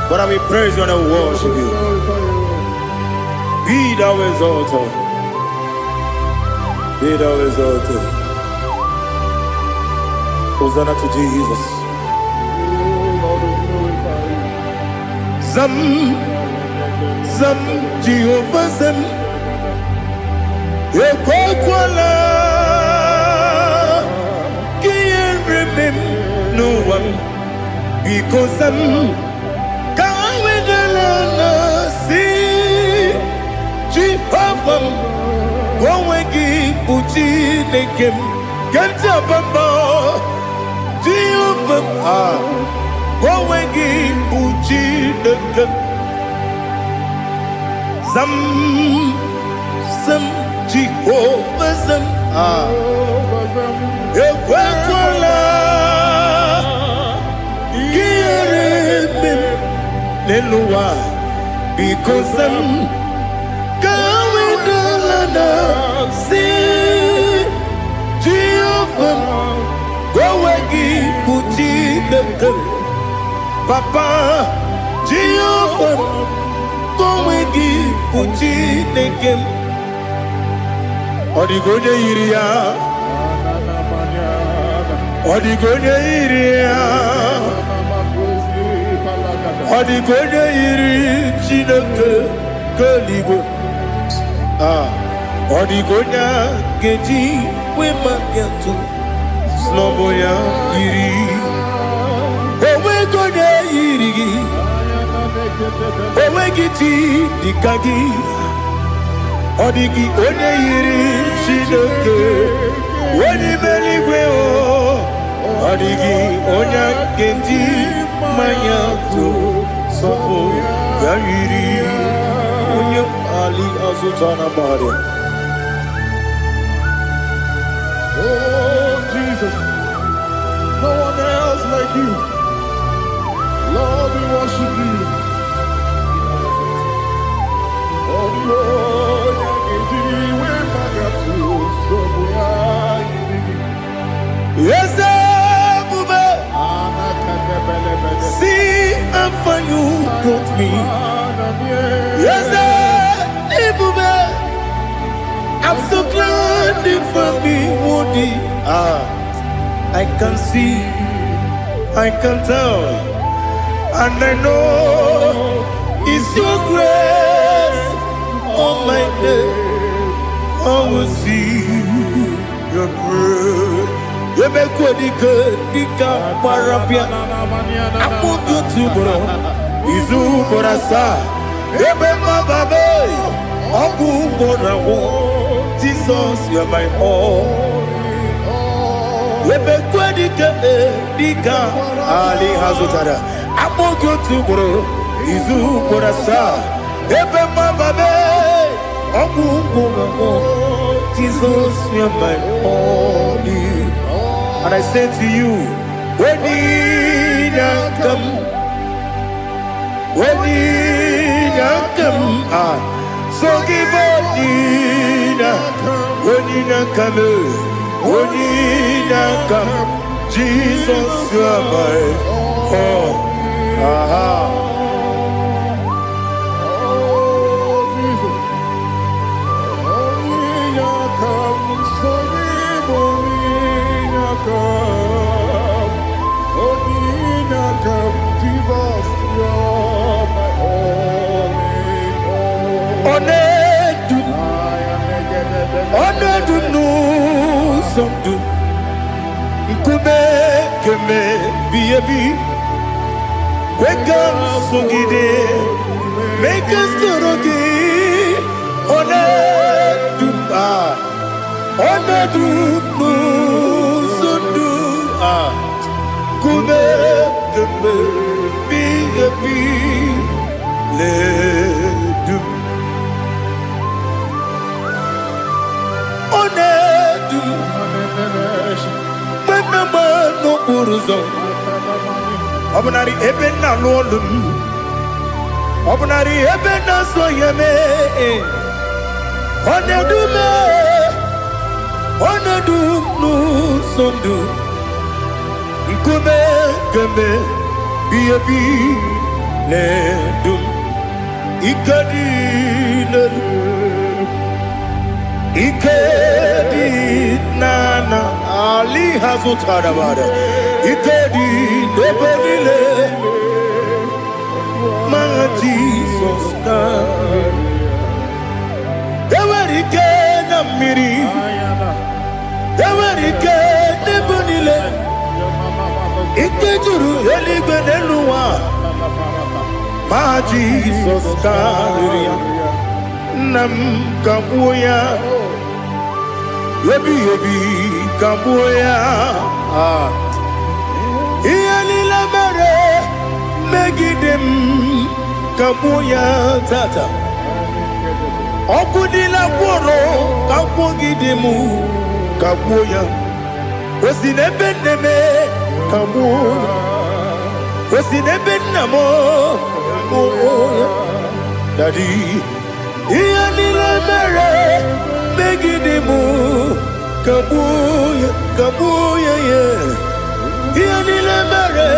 Speaker 1: But I will praise you and I will worship you. Be thou exalted. Be thou exalted. Hosanna to Jesus. Zam Jehovah Zam Ekokwala Can't remember no one because I'm Jehovah, go and give Puchi Nekem, get up above. Jehovah, go and give Puchi Nekem. Some Jehovah, some Ekwekwala ihere eme n'elu ụwa because ka wedala na si Jehova gowe gị bụ Chineke Papa Jehova gowe gị bụ Chineke ọ dịghị onye yiri ya ọ dịghị onye yiri ya ọ dịghị onye yiri Chineke nke eluigwe ọ dịghị onye ga-eji wee maka atụ n'ọbụ ya yiri onweghị onye yiri gị onweghị chi dịka gị ọ dịghị onye yiri Chineke onye mere igwe ọ dịghị onye ga-eji mmanya atụ n'ọbụ ya yiri onye ali azụtara mmadụ.
Speaker 2: Oh, Jesus, no one else like you. Lord, we worship you. Oh, Lord,
Speaker 1: yes, see how far you brought me. Yes, I'm so glad you found me, Woody. I can see, I can tell, and I know it's your grace on my day. I will see your grace. You make what you could, you can't parapia. I want you to bro. Izu borasa. You make my baby. Aku borawo. Jesus, you're my all. You make what you could, you can't. Ali Hazutara. I want you to bro. Izu borasa. You make my baby. Aku borawo. Jesus, you're my all. And I say to you, when you come, so give up, when you come, Jesus, you are my all. Something Nkube keme biyebi Kweka sogide Make us torogi One dumba One dumbu Sundu Nkube keme biyebi Le dum One dum no buruzo Obunari ebena lolum Obunari ebena soyeme Onedume Onedum no sondu Nkume keme biyebi ledum Ikadi Ikedi nana Ali Hazutara bada Ikedi nebelile Ma Jesus na Ewerike na miri Ewerike nebelile Ikejuru eligwe neluwa Ma Jesus na Nam kabuya Yebi kabuya Iyalila mere Megidem kabuya tata Okudila kworo Kabugidemu Kabuya. Was in a beneme, Kabuya. Was in a benamo, Kabuya. Daddy, Ianila Mare, Megidemu, Kabuya, Kabuya, yeah. Ianila Mare,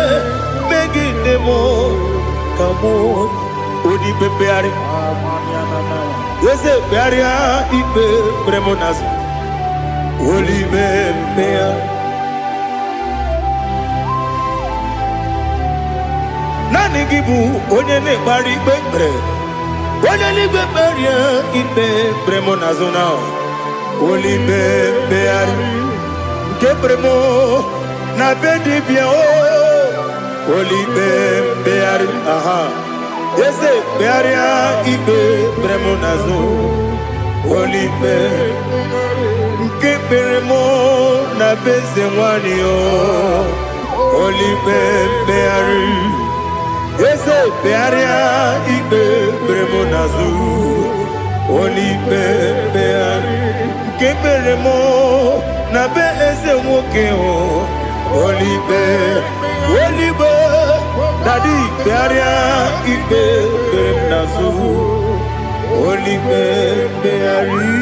Speaker 1: Megidemu, Kabuya. Odi Bebeari. Yes, Bearia, Ibe, Bremonas. Holy Bebea. Nani Gibu, Onyane Bari Bebre. Onyane Beberia, Ibe, Bremonazona. Holy Bebeari. Gebremo, Nabedi Bio. Holy Bebeari. Aha. Yes, Bearia, Ibe, Bremonazo. Holy Bebeari. Keperemo na bezenwanio Holy Bebeari. Yes, Bearia Ibe Bremonazu. Holy Bebeari. Keperemo na bezenwokeo Holy Be Daddy Bearia Ibe Bremonazu. Holy Bebeari.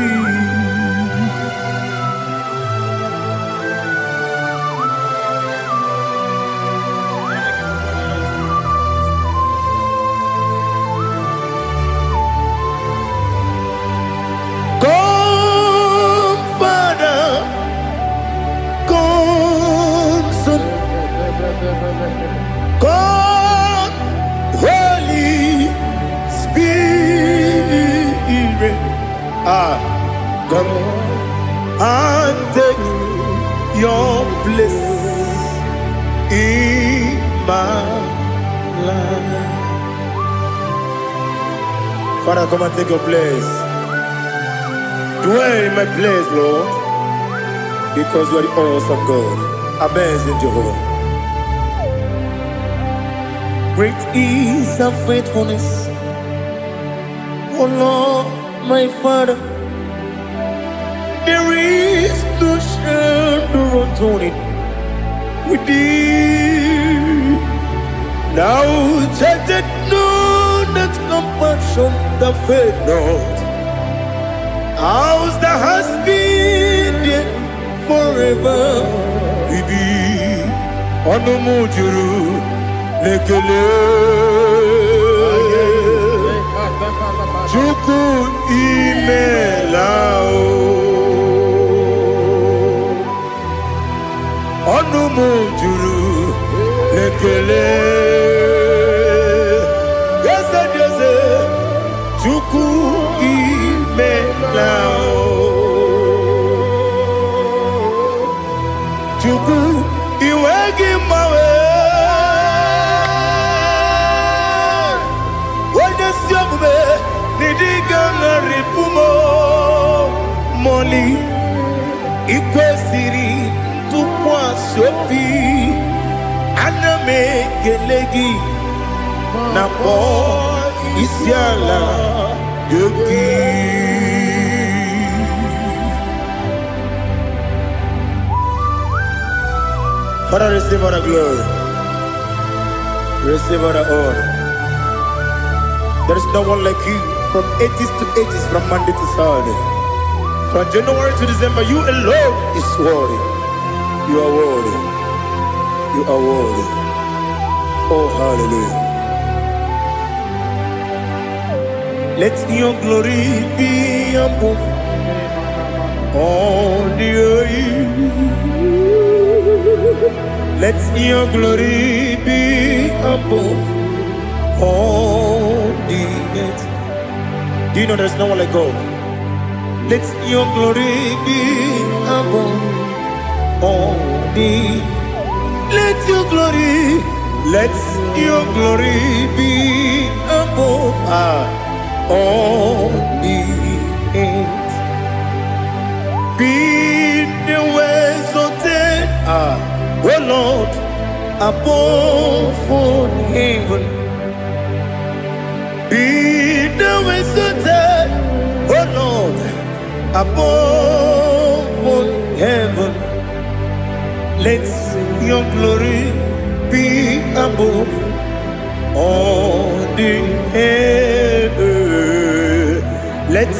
Speaker 1: God, Holy Spirit, come and take your place in my life. Father, come and take your place. Dwell in my place, Lord, because you are the awesome God. Amazing Jehovah. Great is thy faithfulness, oh Lord, my Father. There is no shadow unto it with thee. Now judged know that compassion that faith not. Ours that has been there forever. We be on the mujuru. Lekele Chuku imelao Onumu juru Lekele Yese Chuku imelao Chuku iwegi mawe Ripumo Moli Ikwesiri Tukwa Sopi Aname Kelegi Napo Isiala Yogi. Father, receive all the glory, receive all the honor. There is no one like you. From ages to ages, from Monday to Saturday, from January to December, you alone is worthy. You are worthy. You are worthy. Oh, hallelujah. Let your glory be above all the earth. Let your glory be above all the earth. Do you know there's no one like God? Let your glory be above all the. Let your glory be above all the earth. Be the ways of death, oh Lord, above all heaven. Be the ways of death, oh Lord, above all heaven. Let your glory be above all the earth. Let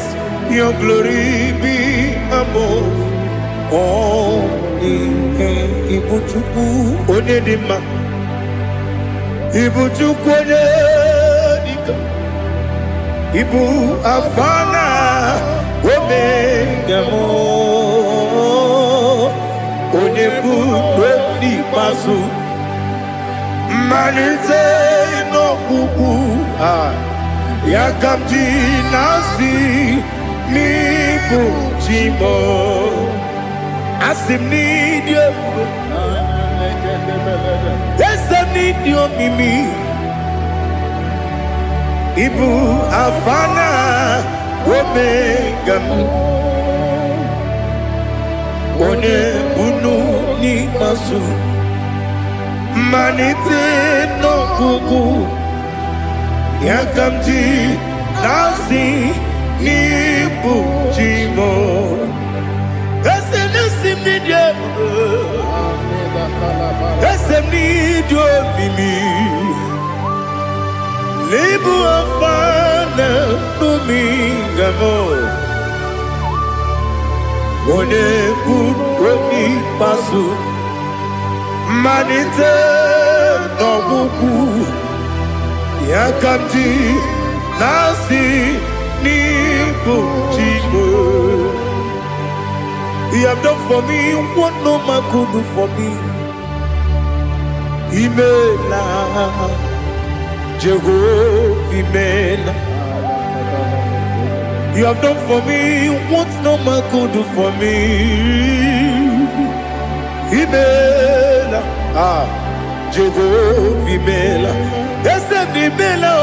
Speaker 1: your glory be above all the earth. Ibuchukwu Onedima, Ibuchukwu Onedika, Ibu Afana Omega mo, Onebu Dodi Masu, Manite no Kuku, Yakamji Nasi, Nibu Jimo, Asim need you, yes I need you, Mimi. Ibu Afana Omega One Bunu Ni Masu Manite no Kuku Yakamji Nasi Nibu Jimo Esenesim Nidye Esem Nidyo Mimi Libu Afana Dominga mo One Budoni Pasu Manite no Buku Yakamji Nasi Nibu Jimo. You have done for me what no man could do for me. Imela Jehovah Imela. You have done for me what no man could do for me. Imela Jehovah Imela. Yes, Imela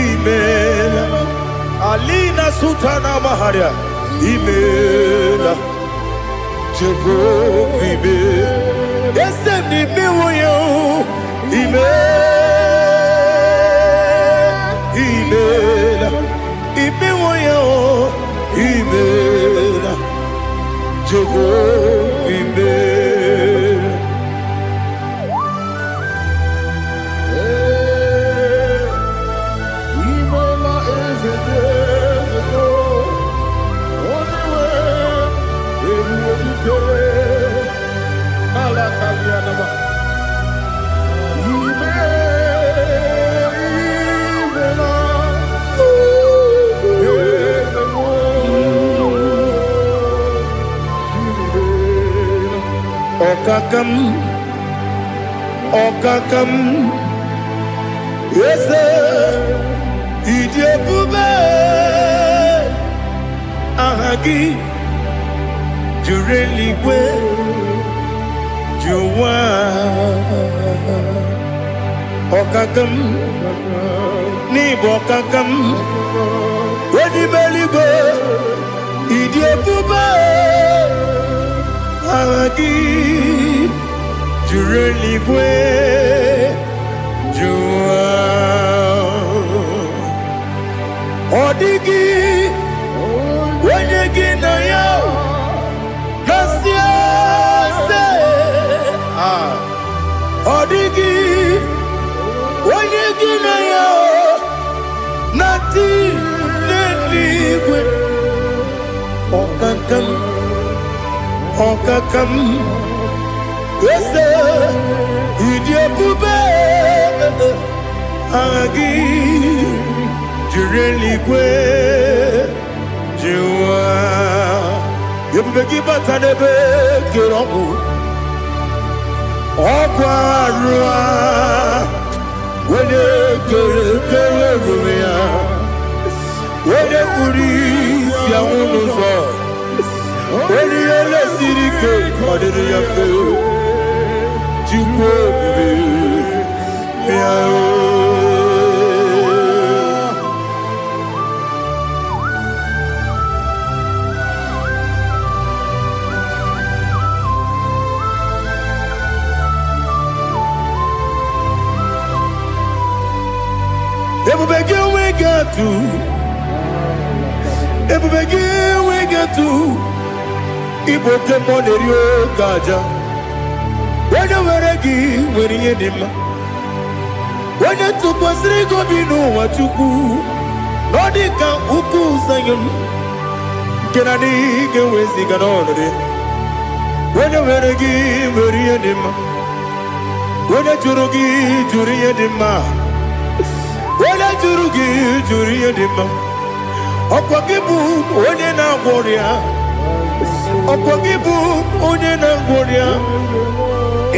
Speaker 1: Imela Alina Sutana Maharia Imela Jehovah Imela. Yes, Imela Imela Jehovah Imela.
Speaker 2: Imela is a day ago. Only way it will be good. Malakalianaba.
Speaker 1: Okakam, yes, Idiabube, Ahagi, Jureligwe, Juwa, Okakam, Nibokakam, Wedibeligo, Idiabube, Ahagi. Jureligwe Jua Odigi Wenyegi na yo Nasia se Odigi Wenyegi na yo Nati Neligwe Okakam Okakam Yes, Idiabube Agi Jureligwe Jua Yebubeki Batanebe Kiroku Okwarua Wene Kere Rumia Wene Kuri Siamunuzo Wene Yele Sirike Madere Yafe Jukwe Miao. Everybody we got to ebubegi wegetu ibo kemonerio gaja wena weregi weriye dima wena tukwasiri gobinu wachuku nodika uku zayun kenani gewezi ganonore wena weregi weriye dima wena jurugi juriye dima wena jurugi juriye dima Okwagibu onye na gloria Okwagibu onye na gloria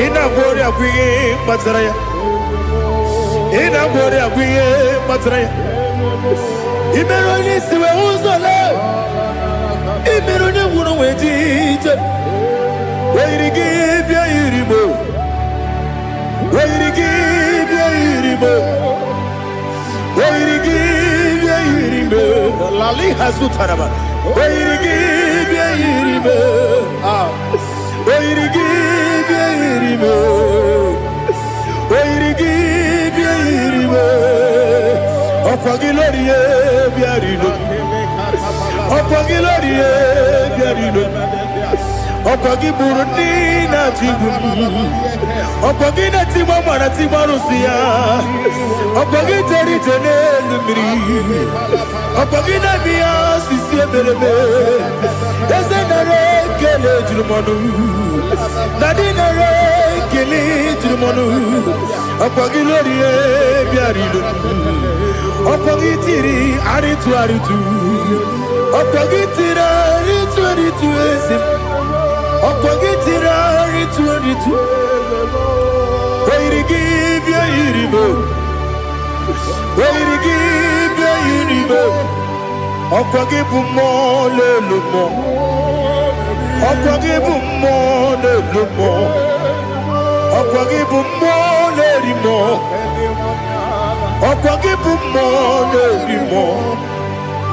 Speaker 1: Ina gloria kwiye patraya Ina gloria kwiye patraya Imeroni siwe uzole Imeroni wuno wejije Wairigi bia iribo Wairigi bia iribo Wairigi bia iribo Lali hazutaraba Wairigi bia iribo Wairigi bia iribo Wairigi bia iribo Okwagilorie bia iribo Okwagilorie bia iribo Okwagiburundi na jibu Okwagina tiwa mwana tiwa rusia Okwagiteri tene lumiri Okwagina miya sisi ebelebe Eze nare kele jirumonu Nadi nare kele jirumonu Okwagilorie biarilu Okwagitiri aritu aritu Okwagitiri aritu aritu ezim Okwagitiri aritu aritu Wairigi bia iribo Wairigi bia iribo Okwagibu mo lelumo Okwagibu mo lelumo Okwagibu mo lerimo Okwagibu mo lerimo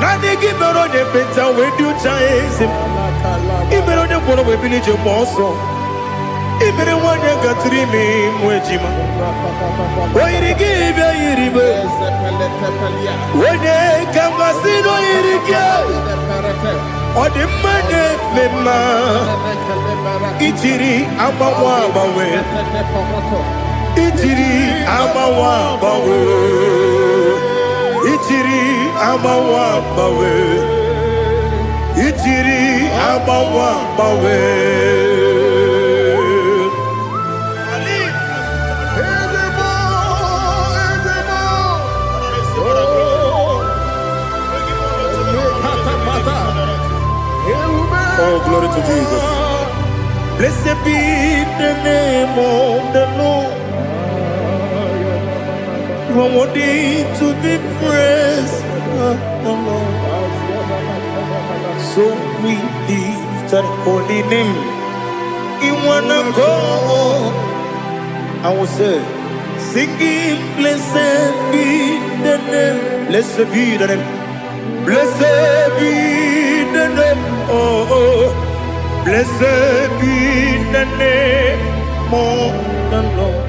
Speaker 1: Nani gibero ne benta wedu chaizim Ibero ne kworo webili je moso Ibere wane gatrimi mwejima Wairigi bia iribe Wene kangasino irige Odimane mema Ichiri amawa bawe Ichiri amawa bawe Ichiri amawa bawe Ichiri amawa bawe Oh, glory to Jesus. Blessed be the name of the Lord. You are worthy to be praised, Lord. So we lift that holy name. You wanna go? I will say, singing, blessed be the name. Blessed be the name. Blessed be the name. Oh, blessed be the name of the Lord.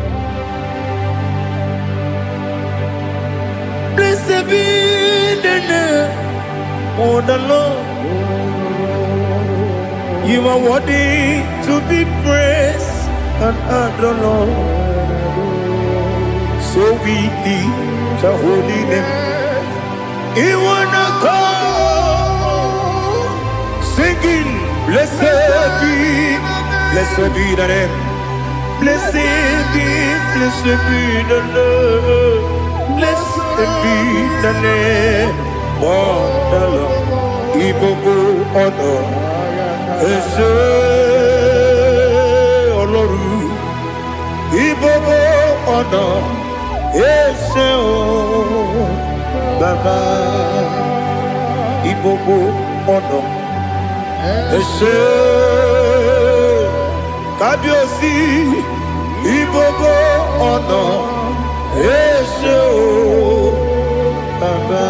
Speaker 1: Blessed be the name of the Lord. You are worthy to be praised and adored, Lord. So we lift the holy name. You wanna call, singing, blessed be the name. Blessed be the Lord. Blessed be the name of the Lord. Ibogo honor, Ese Oloru. Ibogo honor, Ese O Baba. Ibogo honor, Ese Kabiosi. Ibogo honor, Ese O Baba.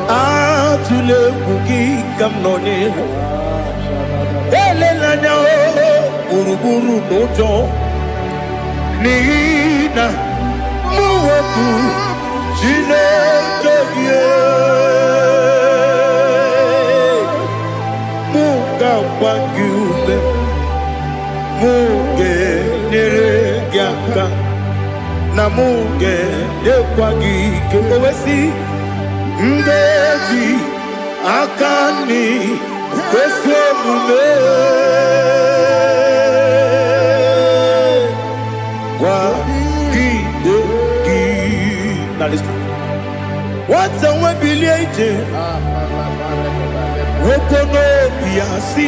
Speaker 1: Atule kuki kamnoni elelanya gburugburu n'ụjọ n'ihi na mụ wepụ Chineke gị mụ ga-agba gị ume mụ ga-enyere gị aka na mụ ga-enyekwa gị ike owesi ngaji aka nri kwesị omume gwagide gị na lista nwata nwe bilie ije nwoke n'obi ya si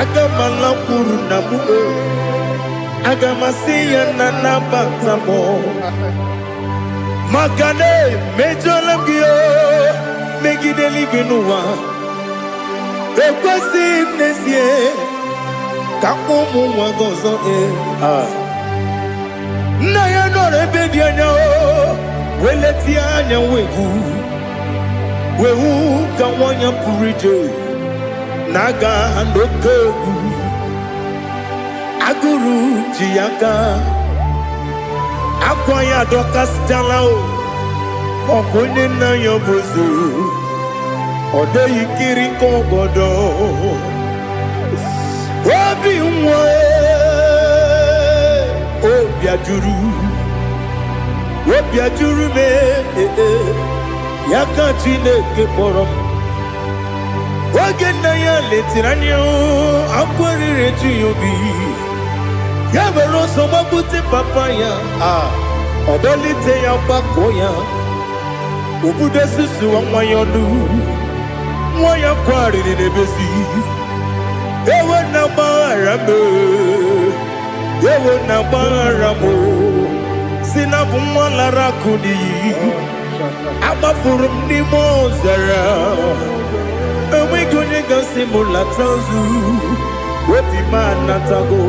Speaker 1: aga m alakwuru na mụ aga m asị ya na nabata m maka na emejuola m gị megide eluigwe n'ụwa ekwesịghị m n'ezie ka ụmụ nwa gị ọzọ nna ya nọrọ ebe dị anya weletie anya wehu ka nwanyị pụrụ ije na-aga n'oke egwu agụrụ ji ya gaa akwa ya dọkasịchala ọkụ onye nna ya bụzo ọ dịghị kiri ka ọgọdọ obi nwa obi ajuru m ya ka Chineke kpọrọ m oge nna ya letiri anya akwa riri eju ya obi ya mere ọsọ gbapute papa ya ọ dọlite ya gbakọ ya obodo susu nwa ya ọnụ nwa ya kwarịrị n'ebezi ewe na gbaghara m ewe na gbaghara m si na bụ nwa lara akụ n'iyi agbafuru m n'ime ọzara enweghị onye ga-asị m lata ozu obi m anatago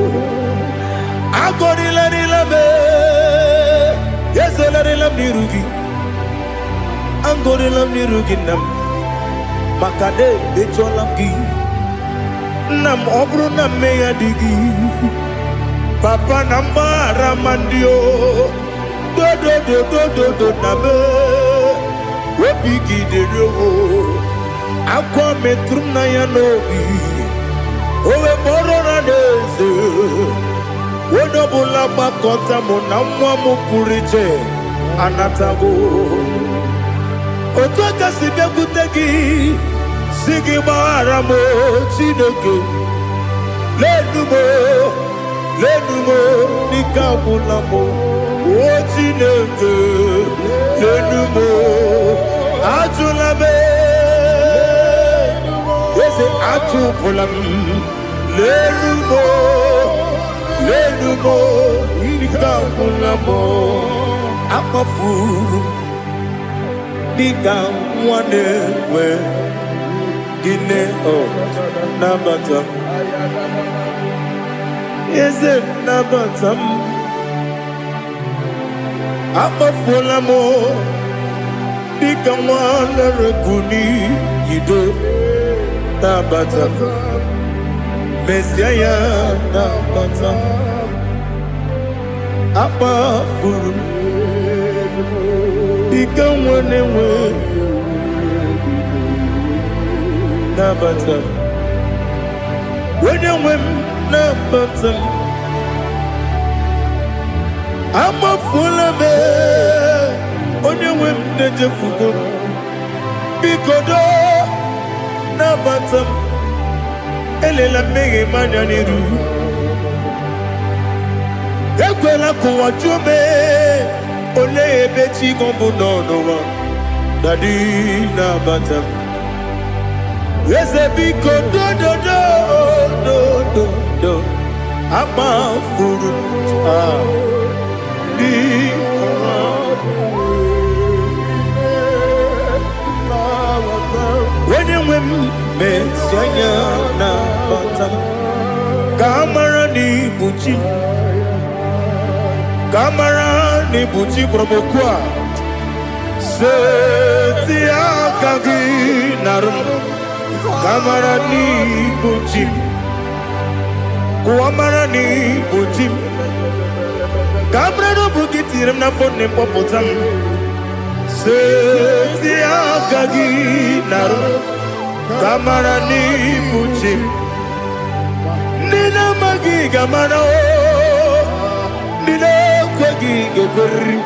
Speaker 1: agọrịlarịla m ezelarịla m n'iru gị agọrịla m n'iru gị nna m maka na emechuola m gị nna m ọ bụrụ na mmehie dị gị papa na mgbaghara ma ndị dodododododo na be obi gị dịrị owo akwa metụrụ m na ya n'obi owe kpọrọ na n'eze onye ọbụla gbakọta mụ na nwa m pụrụ iche anatago otu aka si bịakwute gị si gị gbaghara m Chineke lenumo n'ike agwụla m o Chineke lenumo ajụla m eze ajụpụla m lenumo n'ike agwụla m akpafuru dịka nwa na-enwe gịnị nabata m eze nabata m akpafuola m dịka nwa na-ereku n'iyido nabata m mesia ya nabata m akpafuru dịka nwa na-enwe nabata m onye nwe m nabata m amafuola m onye nwe m na-ejefugo m biko nabata m elela mmehie m anya n'iru ekwela ka ụwa jụọ m olee ebe chi gị bụ n'ụwa dadi nabata m eze biko do akpafuru onye nwe m mesi anya nabata m ka amara n'ibu chi ka amara n'ibu chi gwara m okwu a seti aka gị narụ m ka amara n'ibu chi Kuamarani Bujim Cabrano Bukitiram na phone Popotam Setia Gagi Naru Kamarani Bujim Nina Magi Gamano Nina Kwagi Gaguri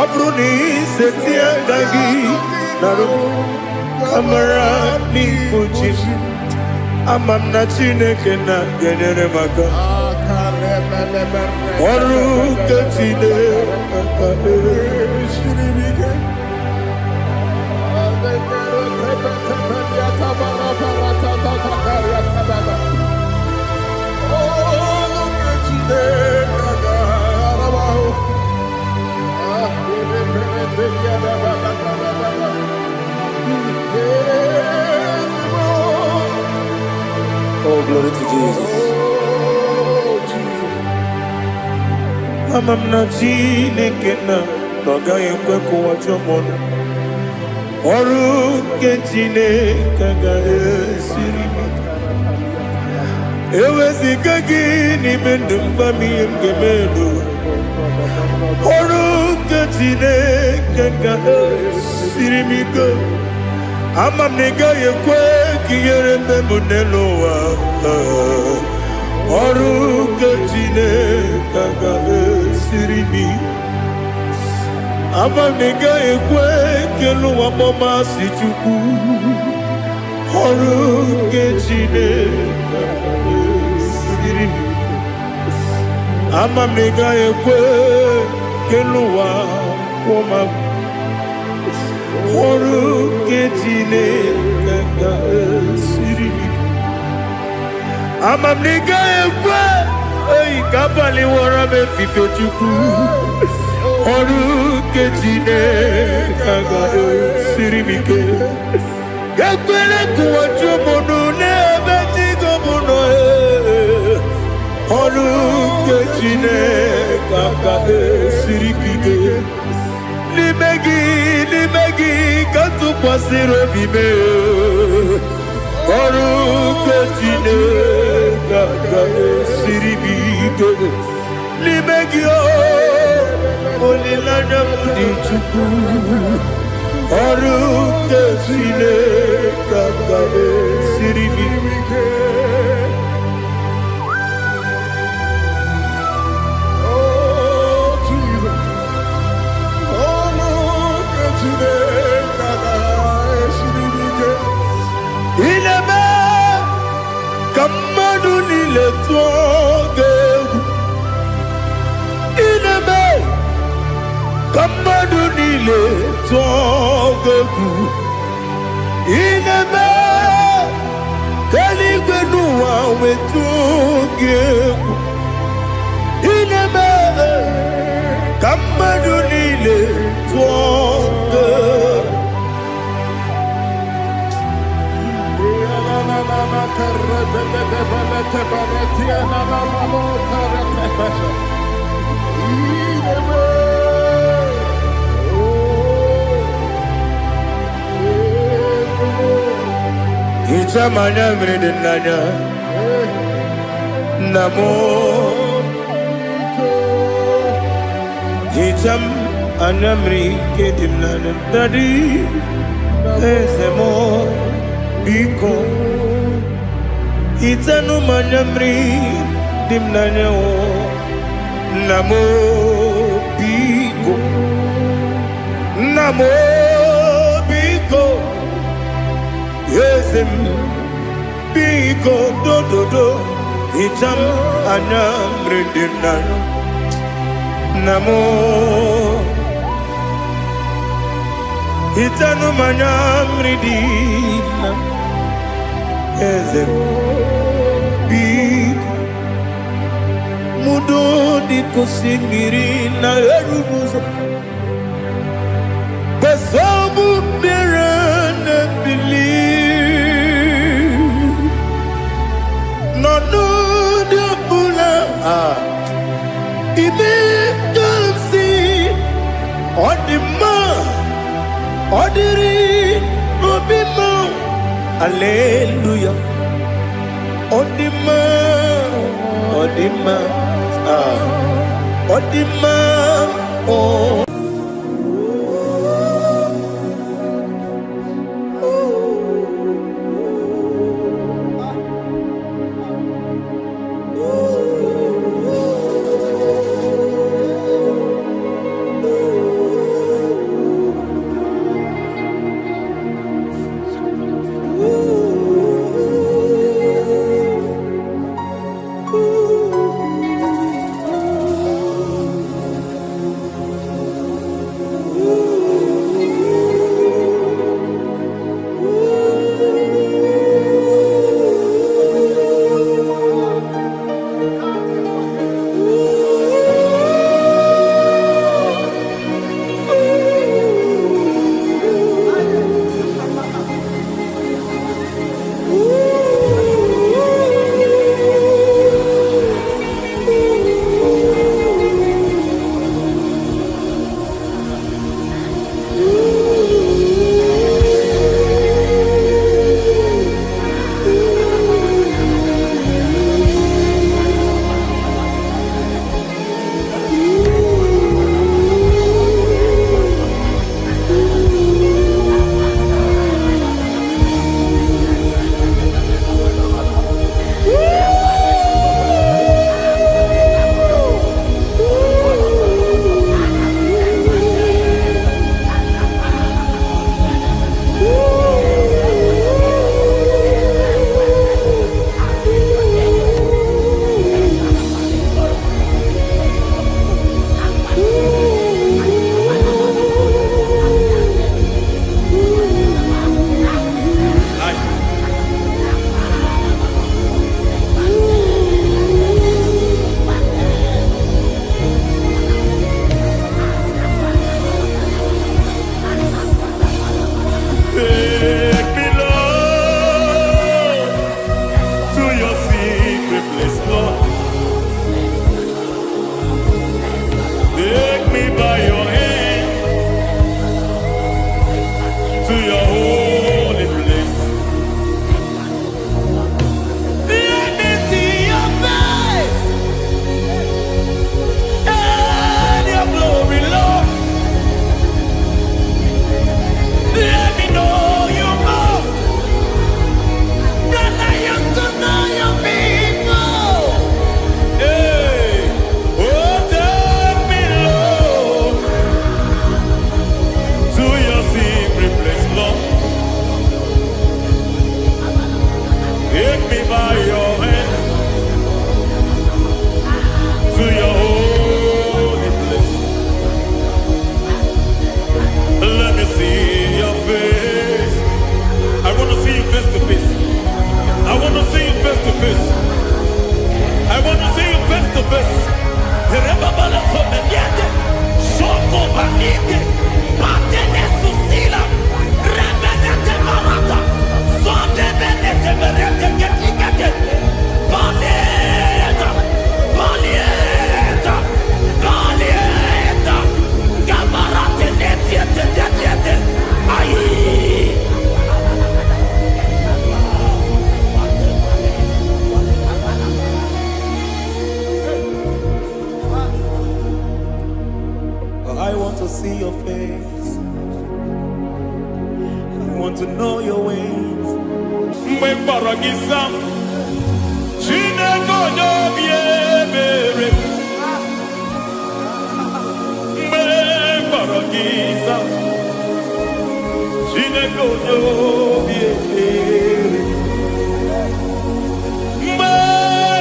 Speaker 1: Abruni Setia Gagi Naru Kamarani Bujim Amam na Chineke na genere maka Oru kachine Oh, glory to Jesus. Amam na Chineke na noga ekwe kuwa chomono. Oru ke Chineke ga esiri mi. Ewezi kagi ni mendumba mi emgemelo. Oru ke Chineke ga esiri mi go. Amam nega ekwe kiyere memunelo wa. Oru ke Chineke ga esiri mi. Amam nega ekwe kelu wa mama si chuku. Oru ke Chineke ga esiri mi. Amam nega ekwe kelu wa mama. Oru ke Chineke ga esiri mi. Amam nega ekwe ei kabali wara me fifo chuku. Oru ke Chineke ga esiri mi ke. Ekwele kuwa chumono nebe tigo mono Oru ke Chineke ga esiri mi ke. Limegi kantu pasiro bime Oru ke Chineke ga esiri mi ke. Limegi olilanya mudi chuku. Oru ke Chineke ga esiri mi ke. Ineme kamadu nile tuogegu. Ineme kamadu nile tuogegu. Ineme kaligwenu wawe tuogegu. Ineme kamadu nile tuogegu. Ichamanya mredinanya Namo Icham anamri kedimnana Dadi Ezemo Biko Itanu manyamri dimnanya o Namo Biko Namo Biko Yesem Biko do do do Icham anamri dimnanya Namo Itanu manyamri dimnanya Yesem Biko Mudo di kusingiri na erumuzo Besobu birane believe No di bula Ime kamsi Odima Odiri Obima Hallelujah Odima Odima, Odima, oh.
Speaker 3: I want to see your face. I want to know your ways. Mgbe mkpọrọ gị sam, Chineke onye obi ebere. Mgbe mkpọrọ gị sam, Chineke onye obi ebere. Mgbe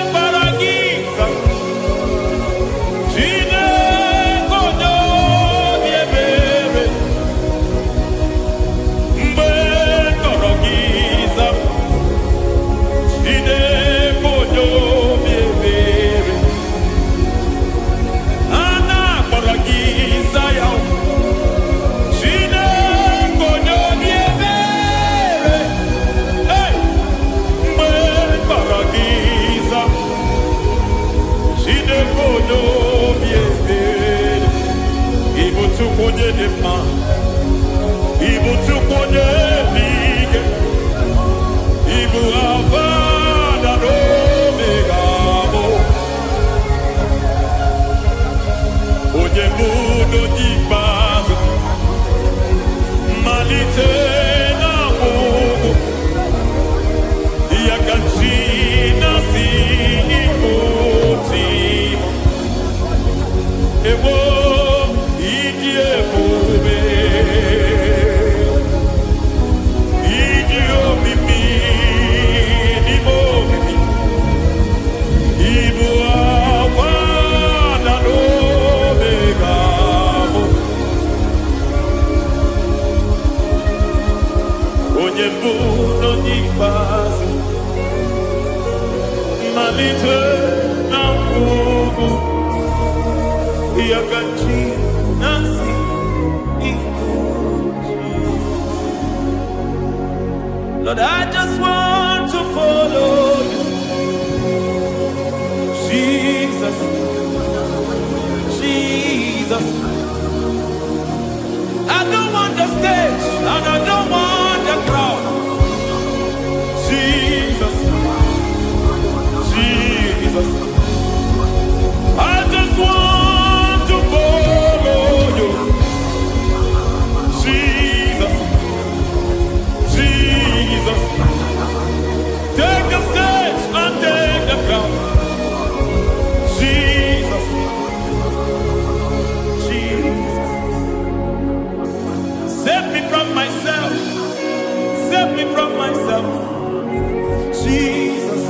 Speaker 3: mkpọrọ gị sam,
Speaker 1: Yebuno Nipazi Malite Namugu Yagachi Nasi Ikuchi. Lord, I just want to follow you, Jesus, Jesus. I don't want the stage and I don't want the crowd. Jesus, Jesus. I just want to follow you. Jesus, Jesus. Take the stage and take the crown. Jesus, Jesus. Save me from myself. Save me from myself. Jesus,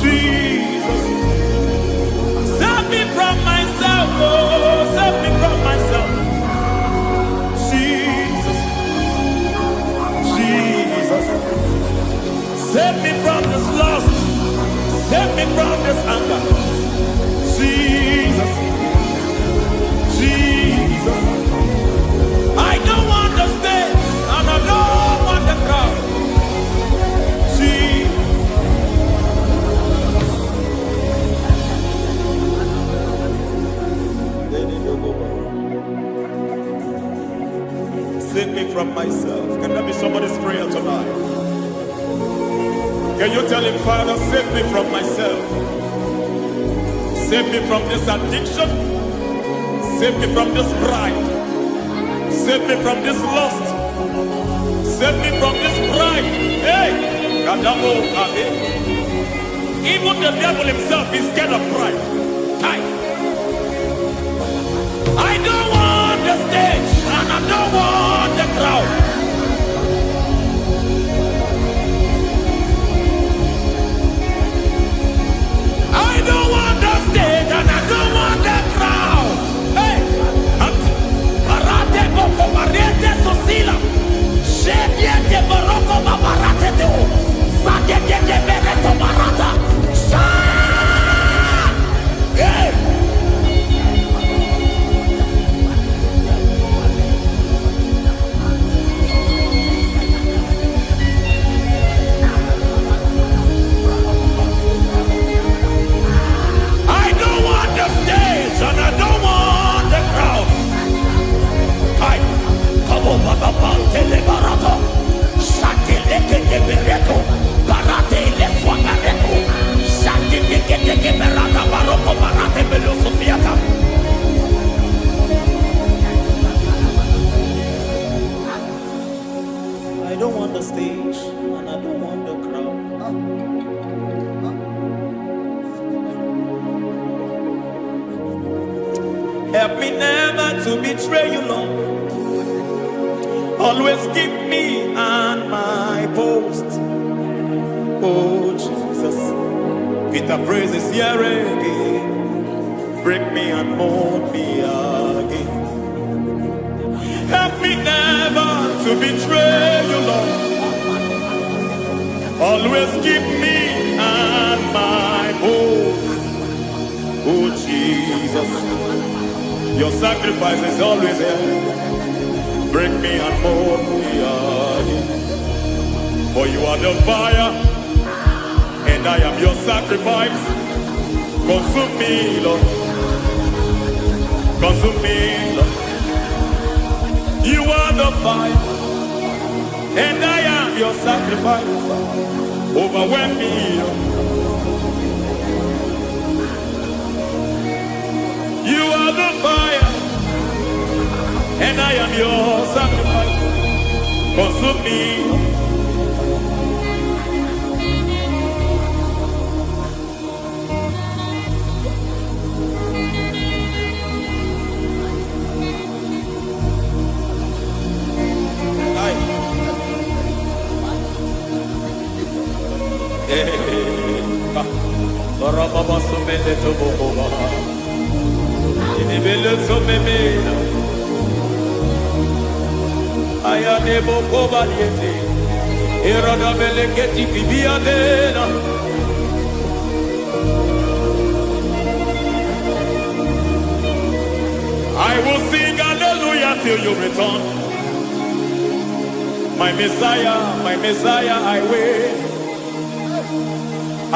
Speaker 1: Jesus. Save me from myself. Oh, save me from myself. Jesus, Jesus. Save me from this lust. Save me from this anger. Jesus, Jesus. I don't want the stage and I don't want the crowd. Jesus. Save me from myself. Can that be somebody's prayer tonight? Can you tell him, Father, save me from myself. Save me from this addiction. Save me from this pride. Save me from this lust. Save me from this pride. Hey! Kadamo Kabe. Even the devil himself is scared of pride. I don't want the stage and I don't want the crowd. I don't want the stage and I don't want the crowd. Hey! Barate boko barete sosila. Shebiete baroko babarate teo. Sadete bereto barata. Hey! And I don't want the crowd. Hi, come on, Baba, Telebarata, Shatileke de Bereto, Barate, Leswagareto, Shatileke de Berata, Baroko, Barate, Belosofiata. I don't want the stage, and I don't want the crowd. Help me never to betray you, Lord. Always keep me on my post. Oh, Jesus. Peter praises here again. Break me and mold me again. Help me never to betray you, Lord. Always keep me on my post. Oh, Jesus. Your sacrifice is always here. Break me and mold me again. For you are the fire, and I am your sacrifice. Consume me, Lord. Consume me, Lord. You are the fire, and I am your sacrifice. Overwhelm me, Lord. You are the fire, and I am your sacrifice. Consume me.
Speaker 3: nebo kobaliete. Eroda beleketi bibiadena. I will sing hallelujah till you return. My Messiah, I wait.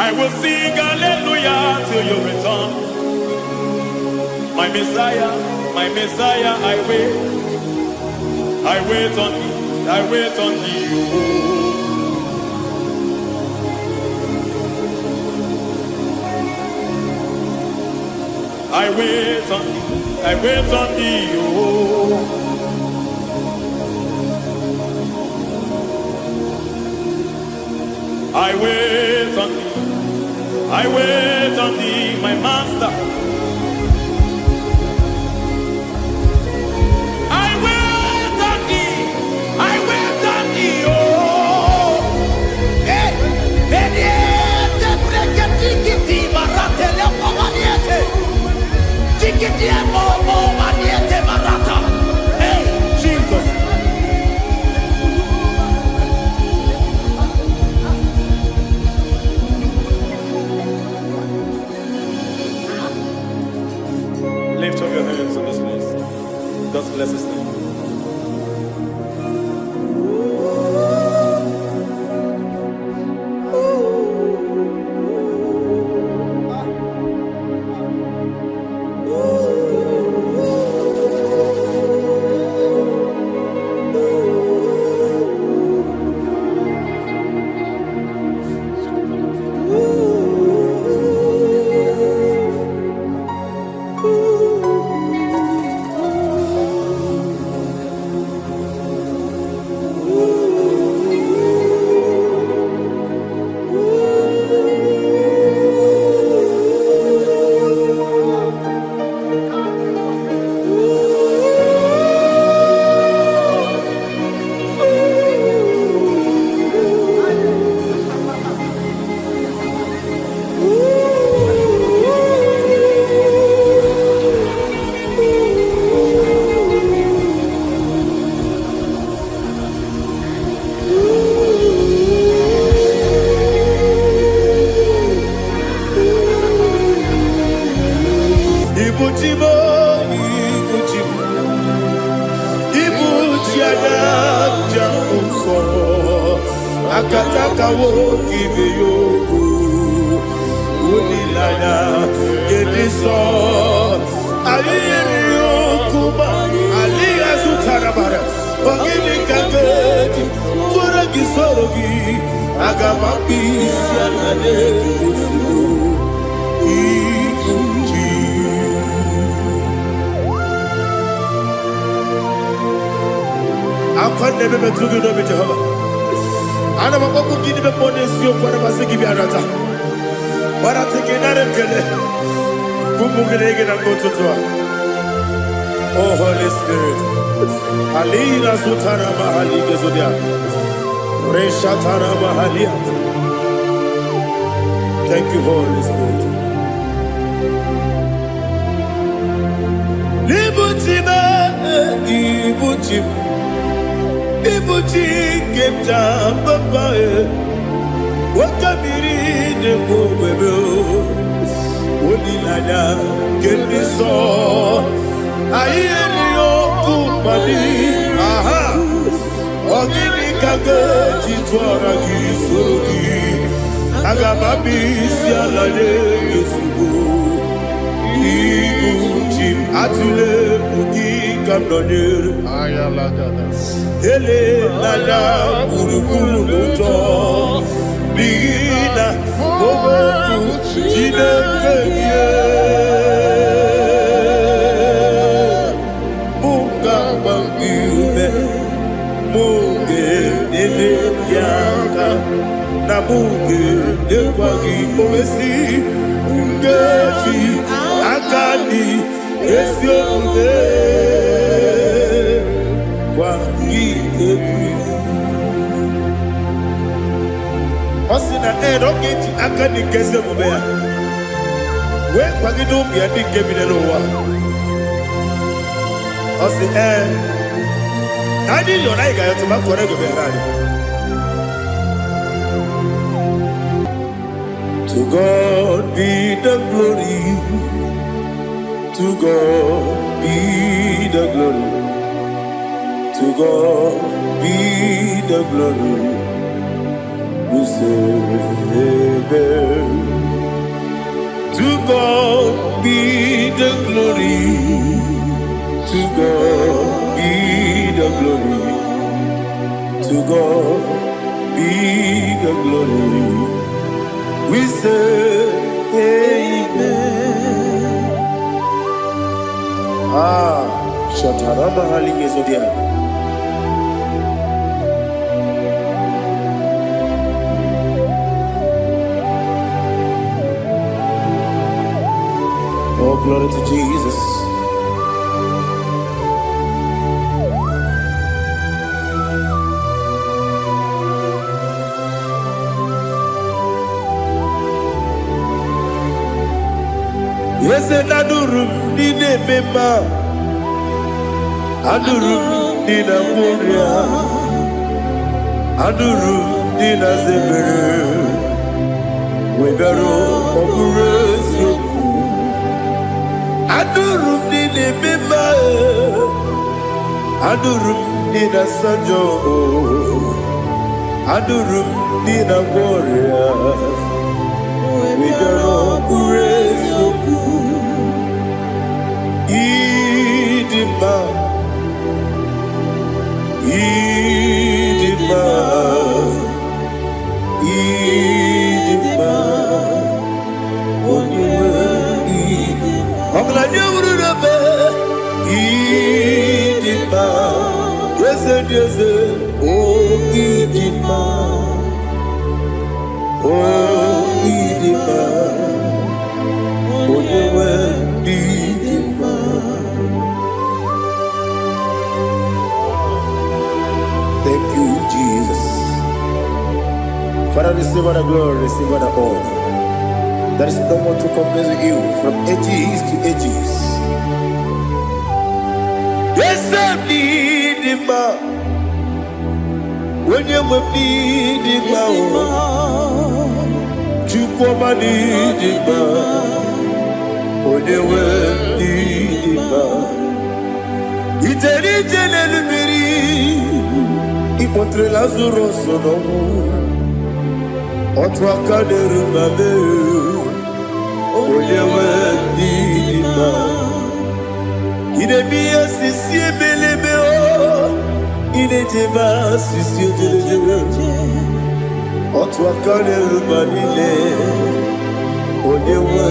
Speaker 3: I will sing hallelujah till you return. My Messiah, I wait. I wait on thee, I wait on thee. I wait on thee, I wait on thee. Oh. I wait on thee, I wait on thee, my master. I wait on thee, I wait on thee, oh. Hey, Bediete, Breketi, Marate, Lepo Maniete, Tikiti, Momo, Maniete, Marata. Hey, Jesus. Lift up your hands in this place. Just bless his name. Akataka wo give yoku unilada gediso ayiri yoku ba ali azutarabara ogini kangeti tura gisorogi agama pisia nade kufu ikuji akwande bebe tugido be Jehova. Ana maboku gini be monesio kwa nabasiki bi arata. Bara tekenare kele. Kumugirege na kototwa. Oh Holy Spirit. Alira sutana mahali gezodia. Reshatana mahalia. Thank you, Holy Spirit. Libutime, ibutime. Ibuchi kemja papa wakamiri de bobebe onilada kendiso ayeni okupani aha ogini kage jitwara gisorogi agababisi alade yesugo ibuchi atule ugi kamdonere ayalagada ele nada buruburu luto bina oboku jinekeye munga bangiume munge nele yaka na munge nekwagi owesi ungefi akani esiomude Osina rokeji akani keze mubea. We kwagido bi adi kebine lowa. Osi
Speaker 1: Adi yona igaya to makore go berani. To God be the glory. To God be the glory. To God be the glory. We say amen. To God be the glory. To God be the glory. To God be the glory. We say amen. Shataraba halinge zodia. Oh, glory to Jesus. Yes, and Adurum did a member. Adurum did a warrior. Adurum did a zebra. We got all Adurum did a member. Adurum did a sanjo. Adurum did a warrior. We got all Idima, Idima, Idima, Idima, yes, yes, oh, Idima, oh, Idima, oh, Idima. Thank you, Jesus. Father, receive all the glory, receive all the honor. There is no one to compare with you from ages to ages. Yes, I need him. When you need him, you come and need him. When you need him, it's a little bit. Ipotre Lazaro sonomu Otwa kaderu mabe Oyewe dima Idemiya sisi ebelebe o Idejeba sisi ojelejebe Otwa kaderu manile Oyewe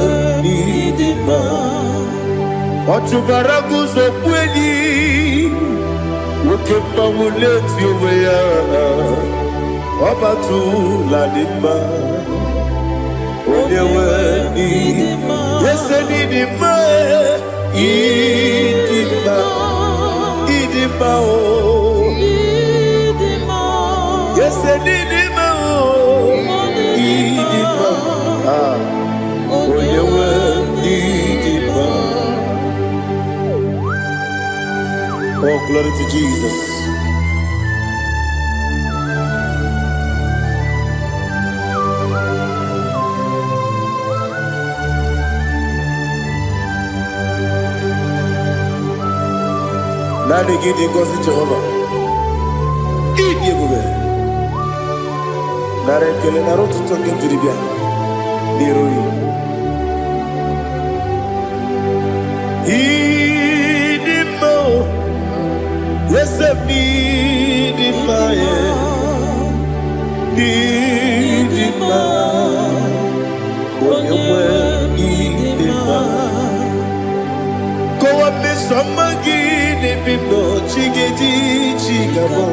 Speaker 1: dima Otubaraku zokweni Wokemba muleti oweya Obatu ladima Oyewe nidima Yese nidima Idima Idima o Yese nidima o Idima Oyewe nidima. Oh, glory to Jesus. Nani gidi ngozi Jehovah. Idi gube. Nare kele naro tutoke njuribia. Niroi. Idimo. Yes, I need in my need in my when you were in my go up me some again if you know chigeti chigamo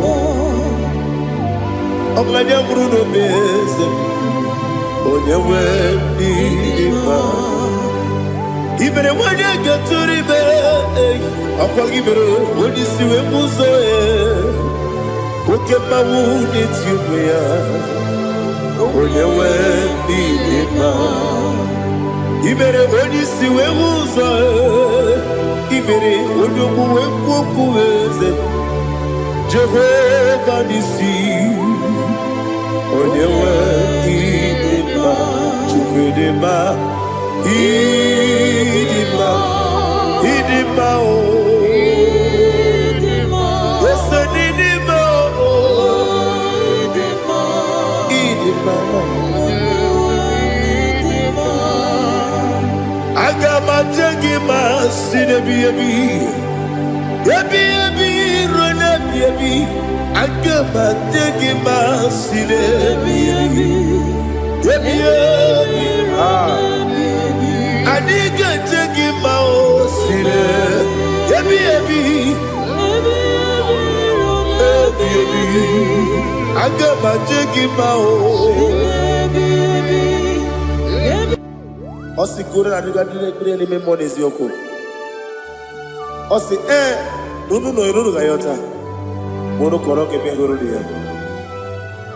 Speaker 1: I'm like a Bruno Bez when you were in my even when you get to the bed Akwagibero, when you see a muzo, Okema wound it's you, when you went in my. Ibere, when you see a muzo, Ibere, when you go and Jehovah Nisi, Onyewe Idima, Chukwudema, Idima, Idima, yes, Idima, Idima, Agama Jagima, Sinebi, Ebi, Rona, Ebi, Agama Jagima, Sinebi, Adiga Jagima, Sinebi, Ebi, Agama Jagima, Osi kura na diga dire ni me monezi yoko. Osi nunu gayota. Mono koroke me guru dia.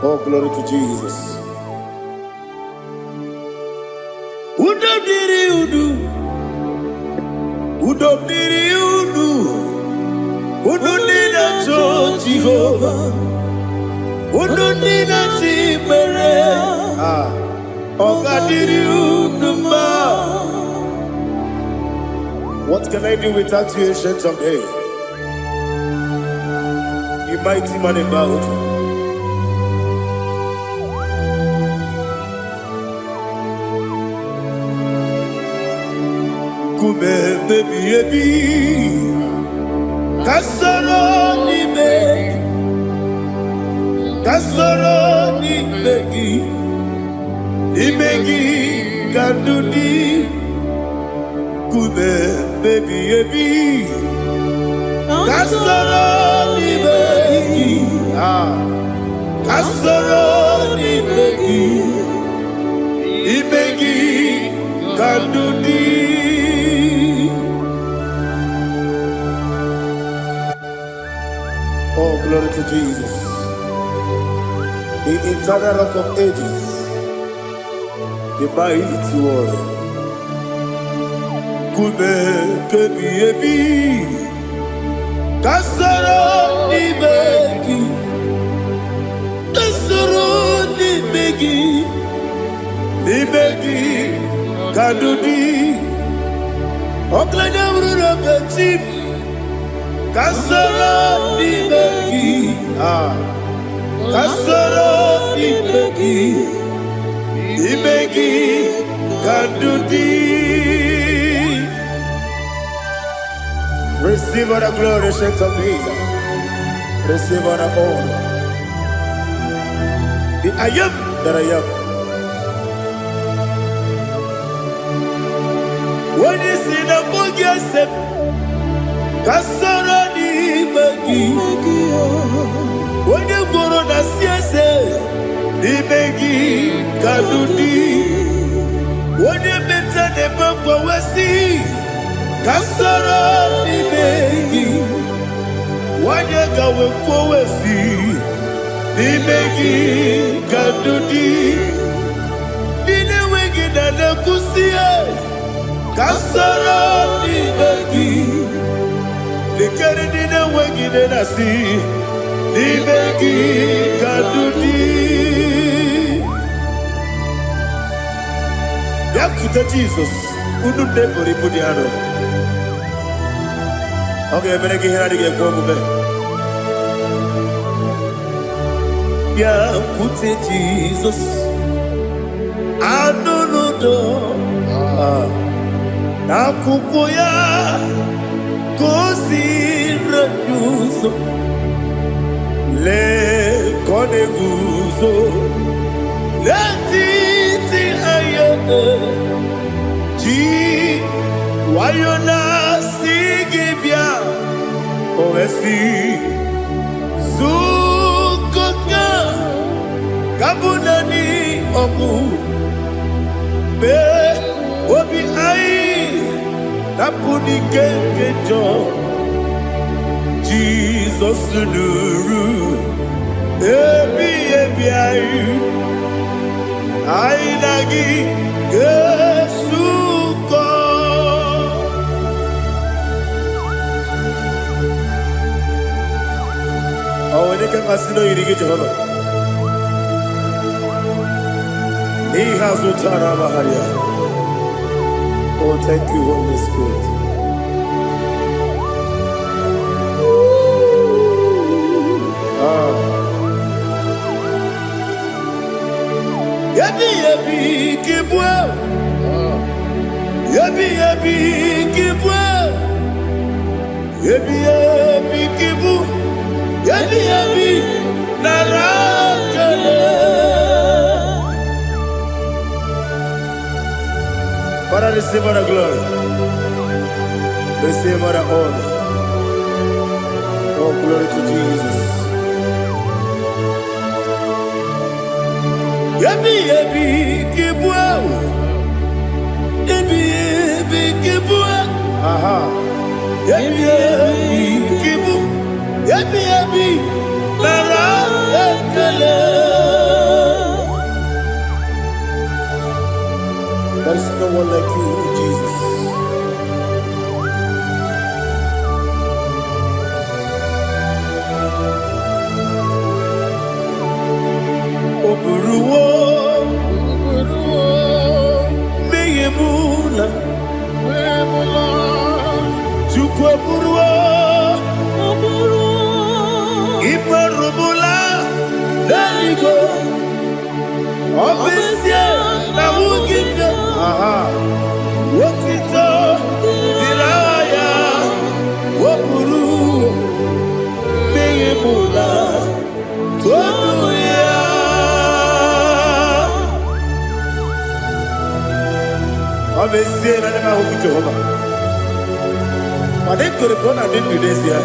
Speaker 1: Oh, glory to Jesus. Udo diri udu. Udo nina to Jehovah. Udo nina tibere. What can I do without you, ancient of days? You mighty man about. Kume baby, kasoro ni begi. Imegi kandudi kube baby kasoro ni begi kasoro ni begi imegi kandudi. Oh, glory to Jesus, the eternal rock of ages, the mighty one. Kube kebi kasoro ni begi kadudi oklanya brura beti kasoro ni begi kasoro ni begi kadudi. Receive all the glory, shake of Jesus. Receive all the honor. The I am that I am. When you see the book, you say, Kasara ni begi. When you go on the siese, ni begi kadudi. When you mention the book, we see. Kasara ni begi, wanyega wekowesi, ni begi kadudi, nine wegi na kusie. Kasara ni begi, nikere nine wegi na nasi, ni begi kadudi. Yakuta Jesus, unu debori pudiano. Okay, better get here to get going with it. Yeah, put it Jesus. I don't know. Nakukoya kosi reduso le koneguzo le titi ayane ji wayona sigibia oesi zukoka kabunani oku be obi ai napuni kenkejo Jesus nuru ebi ai ai nagi Yesuko. Oh, when you can casino, you get Jehovah. He has Utara Maharia. Oh, thank you, Holy Spirit. Yabi yabi kibwa, yabi yabi kibwa, yabi yabi kibu, yabi yabi narakale. Father, receive our glory, receive our honor. Oh, glory to Jesus. Yabi yabi kibwa, yabi yabi kibwa, aha. Yabi yabi kibu, yabi yabi nara ekele. There is no one like you, Jesus. Oburuwo, meyemula, chukwu oburuwo, imarumula, leligo, obesie na wugide, wotito, dilaya, oburuwo, meyemula, tonuya. Obviously, I never hope to Jehovah. But they could have gone and did this year.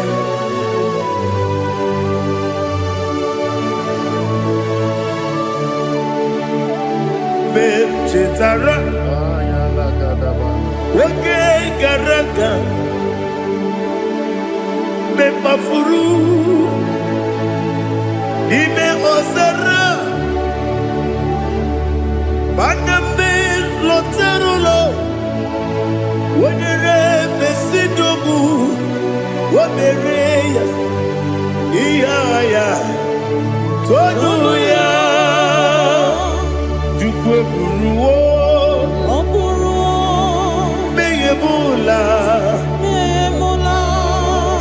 Speaker 1: Chetara, okay, Garaga, Mepafuru, Ime Osara, Bandambe. Loterulo, Wenere Mesidobu, Wamereya, Iyaya, Tonuya, Jukwe Buruo, Meyemula,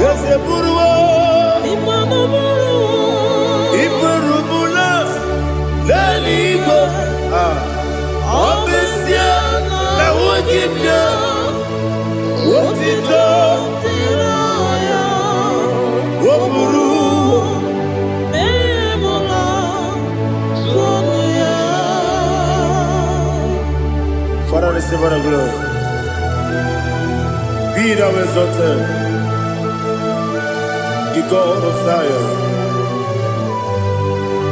Speaker 1: Yaseburuo, Ibarumula, Laligo, Obesia, la wogibia, wotito, woburu,
Speaker 5: memola, sonia.
Speaker 1: Father, receive our glory. Be thou exalted, the God of Zion,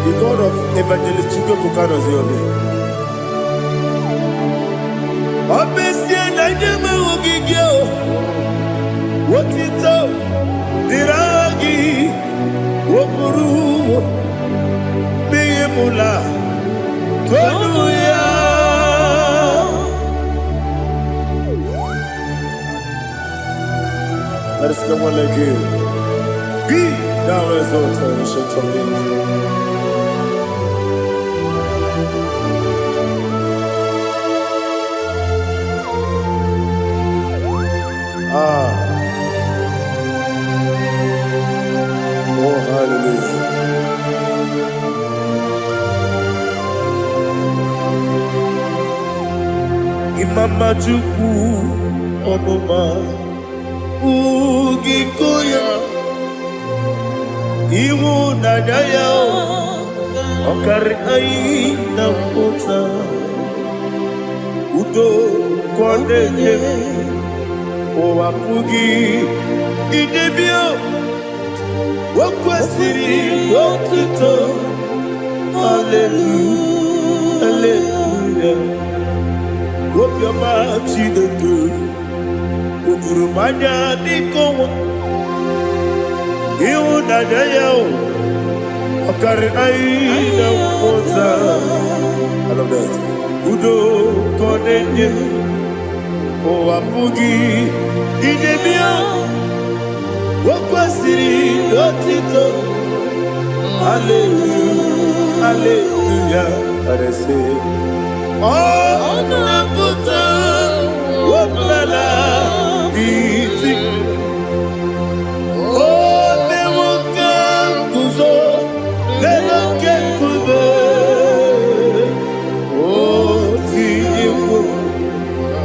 Speaker 1: the God of Evangelist Chukwu Bukano Ziobe. Obesia na nyama wogigio, wotito, diragi, woburu, meyemula, tonuya. There is no one like you. Be thou exalted, ancient of days. Oh, hallelujah. Imama Chukwu Onuma Ugikoya Iwu Nadaya Okari Aina Mota Udo Kondeye Owapugi Idebio Wakwasiri Wotito Hallelujah Hallelujah Wopiama Chinedu Ukurumanya Nikowa Iwu Nadaya Okari Aina Mota I love that Udo Kondeye Owapugi Idebio Wakwasiri Wotito Hallelujah, hallelujah. Let us say, oh, Nabuta, what Lala, Biti, oh, Nemuka, Kuzo, Lelo Kekube, oh, Tibu,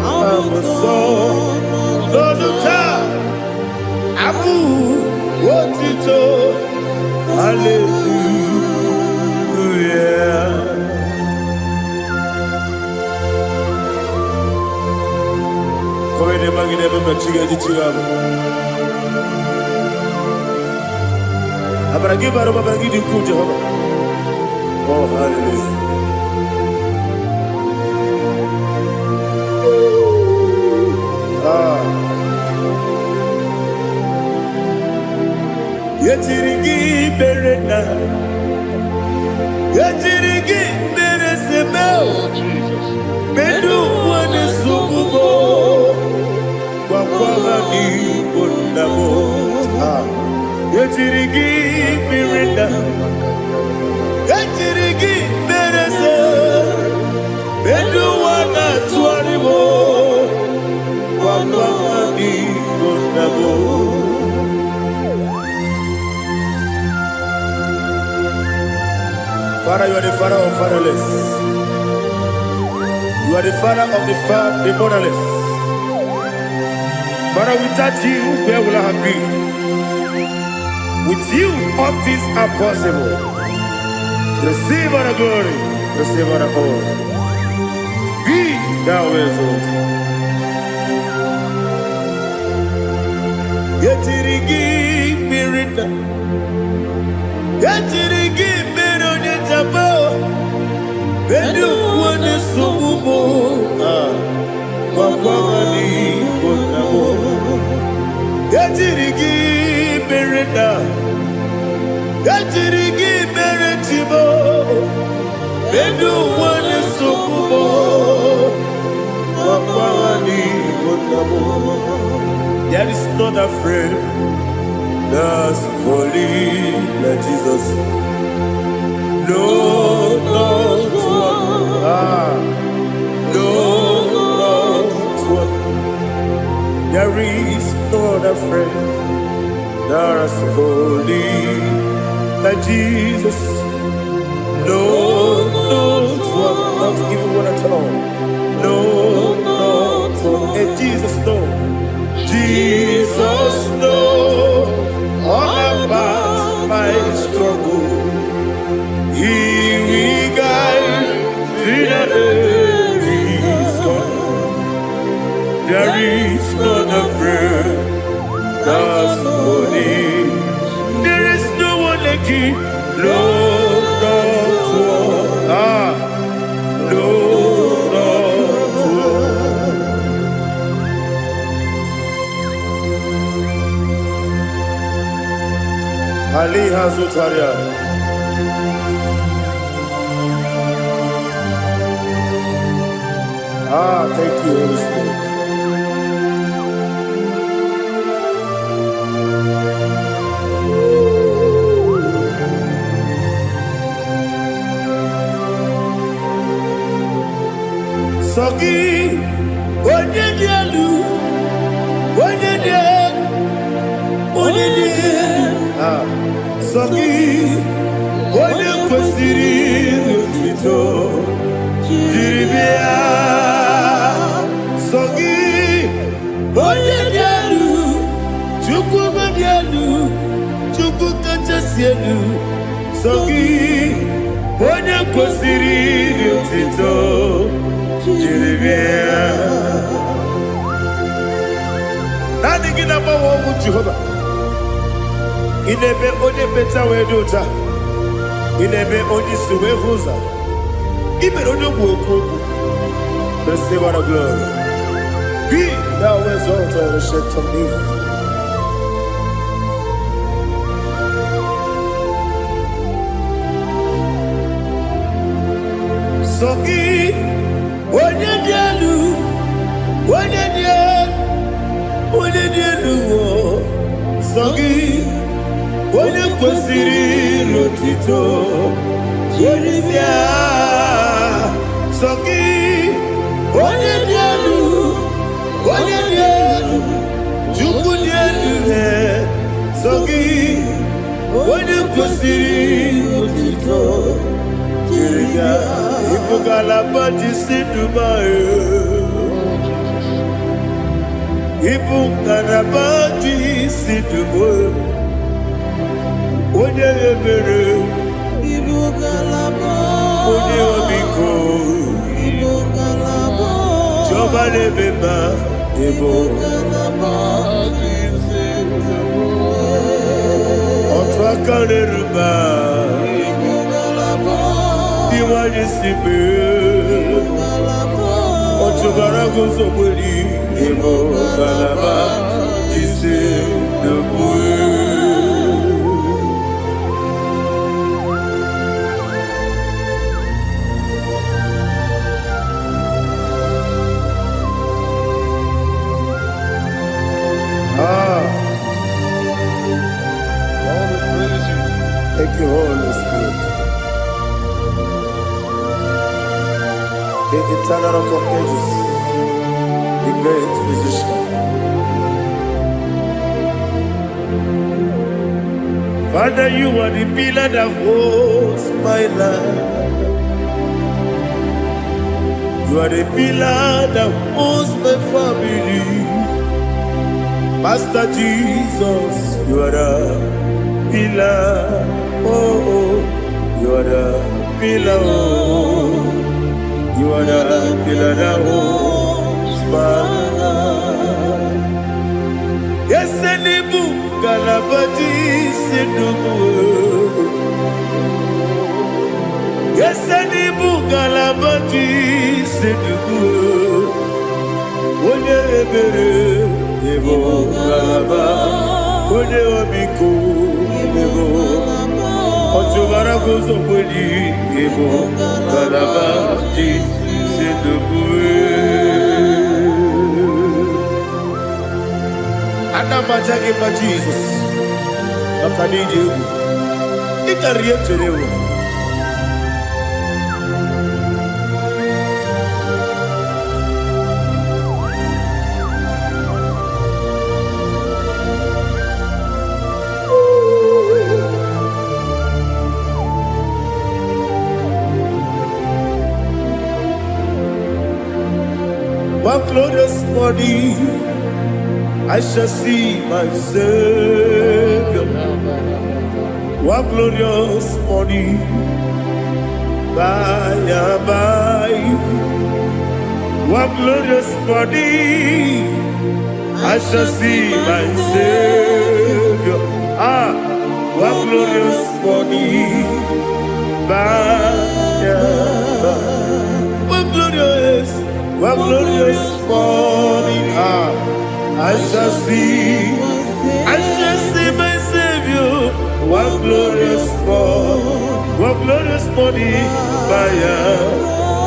Speaker 1: Amaso, Loduta, Abu, Wotito, hallelujah. Come ne mangi ne bamba chiga di chigabo. Abragi baro babragi di ku Jehovah. Oh hallelujah. Ah. Yetirigi berena. Yetirigi beresebel. Bedu wane sububo. Wakwala ni bondabo. Ah. Yetirigi berena. Yetirigi berese. Bedu wana tuaribo. Wakwala ni bondabo. Father, you are the father of fatherless. You are the father of the motherless. Father, without you, where will I have been? With you, all things are possible. Receive all the glory, receive all the honor. Be thou exalted. Yetirigi mirina, yetirigi mirona jabo, bedu wane sububo, wakwani bonabo. Yetirigi mirina, yetirigi miretibo, bedu wane sububo, wakwani bonabo. There is not a friend that's holy like Jesus. No, no, no, one. There is no other friend that's holy like Jesus. No, one. Not even one at all. No, one. And Jesus, no. Jesus knows all about my struggle. He will guide me there is gone. There is not a friend that's holy. There is no one like him. No, not one. No, not one. Ali Hazutaria. Thank you, Holy Spirit. Sogi, Onyedialu, Sogi, Onye kwesịrị otuto, jiri bịa. Sogi, Onye dị elu, Chukwu dị elu, Chukwu kachasị elu. Sogi, Onye kwesịrị otuto, jiri bịa. Naanị gị na-agbanwe ọgwụ Jehova. Inebe onye beta wee dị ụta. Inebe onye isi wee hụ ụzọ. Imere onye ogwu okwu okwu. Receive all the glory. Be thou exalted and shed to me. Sogi, onye dị elu, onye dị elu, onye dị elu. Sogi, onye kwesịrị otito jirisia sọ gị onye dị elu Chukwu dị elu sọ gị onye kwesịrị otito jirisia ịbụ ngalaba jisi Dubai ịbụ ngalaba jisi Dubai onye ebere onye omiko Chioma na-emeba ebo otu aka na-eruba diwanye si mee ọchụbara guzo gberi ebo ngalaba jisi Dubai. Thank you, Holy Spirit. The eternal rock of ages, the great physician. Father, you are the pillar that holds my life. You are the pillar that holds my family. Master Jesus, you are the pillar. Oh, you are the pillar. Oh, you are the pillar that holds my life. Yes, Enibu Galabati Sidubu. Yes, Enibu Galabati Sidubu. Onye ebere Ebo Galaba. Onye omiko Ebo. Ochubara gozo kweli Ebo Galaba Jisi Dubai. Anamajage pa Jesus Nakanije Ikariye terewo One glorious morning, I shall see my Savior. One glorious morning, by and by. One glorious morning, I shall see my Savior. One glorious morning, by and by. One glorious morning, I shall see my Savior. One glorious morning,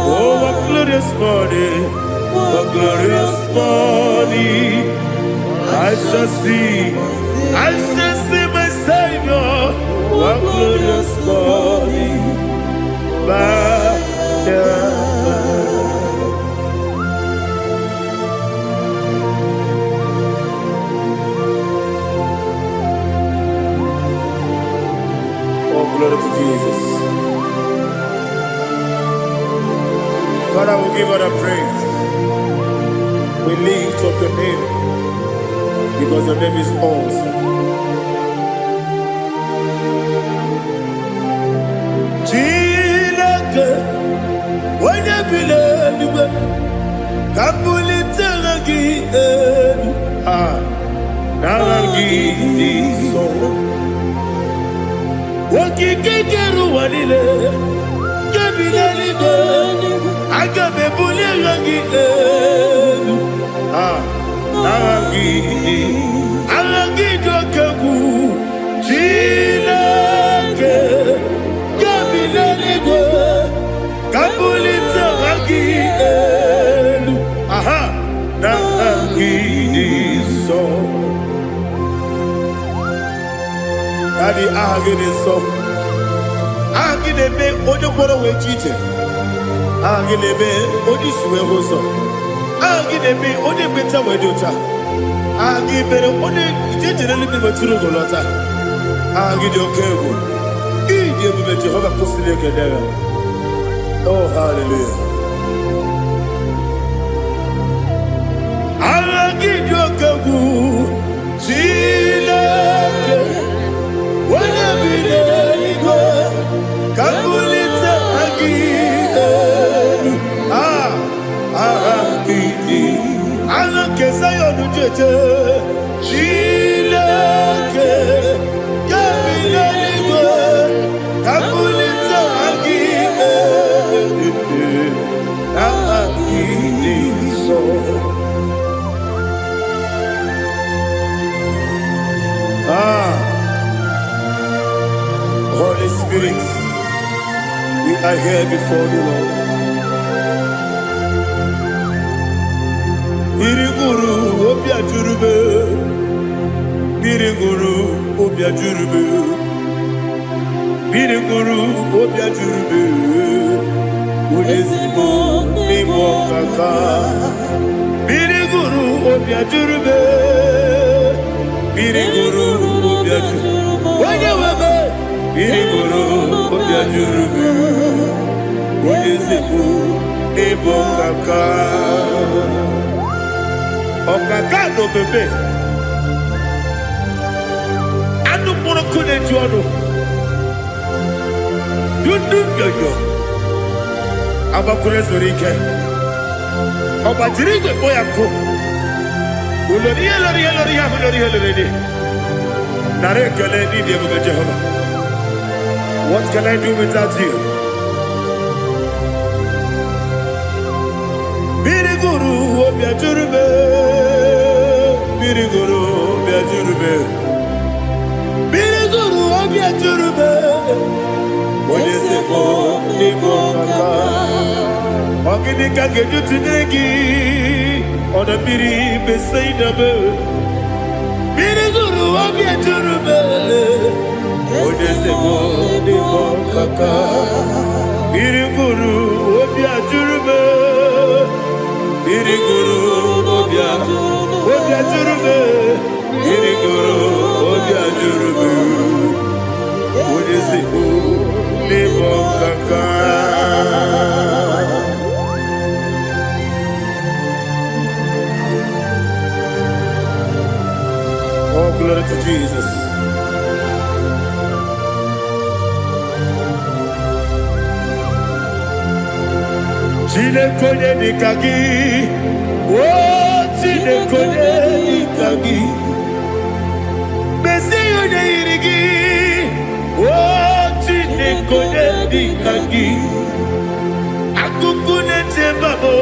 Speaker 1: oh, one glorious morning, I shall see my Savior. One glorious morning, glory to Jesus. Father, we give all the praise. We lift up your name because your name is awesome. Chilake, when you believe, Kabuli Telagi, Naragi, so. Wakikekeru wanile Kebileligo Agabe buli rangi Arangi dokeku Chilake Kebileligo Kabuli rangi Narangi so Daddy, gị aha gị dị nsọ. Aha gị na-eme onye mkpọrọ wee ji ije. Aha gị na-eme onye isi wee hụ ụzọ. Aha gị na-eme onye ekpenta wee dị ụcha. Aha gị mere onye ije jere eluigwe wetụrụ ụgwọ lọta. Aha gị dị oke egwu. Ịdị ebube Jehova kwụsịrị ekele ya. Oh, hallelujah. Aha gị dị oke egwu. Chineke onye bi n'eluigwe ka mbulite gị elu. Aha gị dị aha nke Zayọn jeje. Chineke ka bi n'eluigwe ka mbulite gị elu. Aha gị dị nsọ. Holy Spirit, we are here before you, Lord. Biriguru obia jurube, biriguru obia jurube, biriguru obia jurube. Ulezimo nimo kaka, biriguru obia jurube, biriguru obia jurube. Wanyewebe. Biriguru obia jurube, ulezimo nimo kaka. Okaka no bebe. Anu moro kune juono. Dundu yoyo. Abakure zorike. Obajirige boyako. Uloriya loriya. Nare kele ni de Jehovah. What can I do without you? Biriguru obia jurube, biriguru obia jurube, biriguru obia jurube. Olezemo nimo kaka. Ogini kangeju tinegi, ona biri besaidabe. Biriguru obia jurube. Olezemo nimo kaka. Biriguru obia jurube. Biriguru obia jurube. Biriguru obia jurube. Olezemo nimo kaka. Oh, glory to Jesus. Chinekonye nikagi, oh chinekonye nikagi, Mesiyo ne irigi, oh chinekonye nikagi, Akukune tembabo,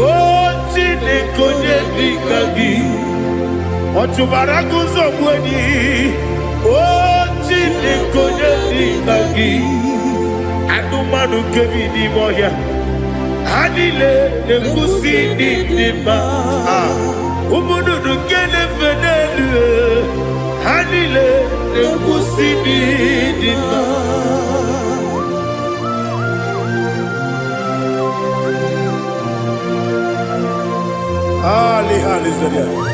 Speaker 1: oh chinekonye nikagi, Otubaragu zomweni, oh chinekonye nikagi, Adumanu kebi ni moya. Hanile nekusi nidima, umududu kene fenelu. Hanile nekusi nidima. Hallelujah.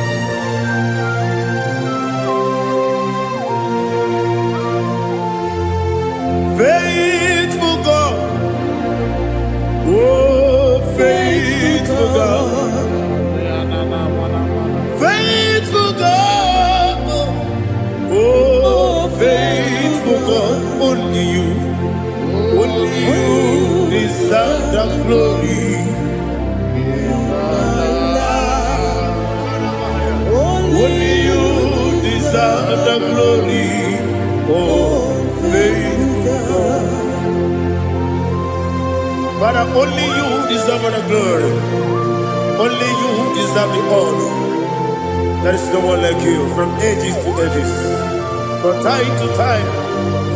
Speaker 1: Faithful God, oh faithful God, faithful God, oh faithful God, only you deserve the glory. Only you deserve the glory, oh faithful God. Father, only you deserve the glory. Only you deserve the honor. There is no one like you from ages to ages, from time to time,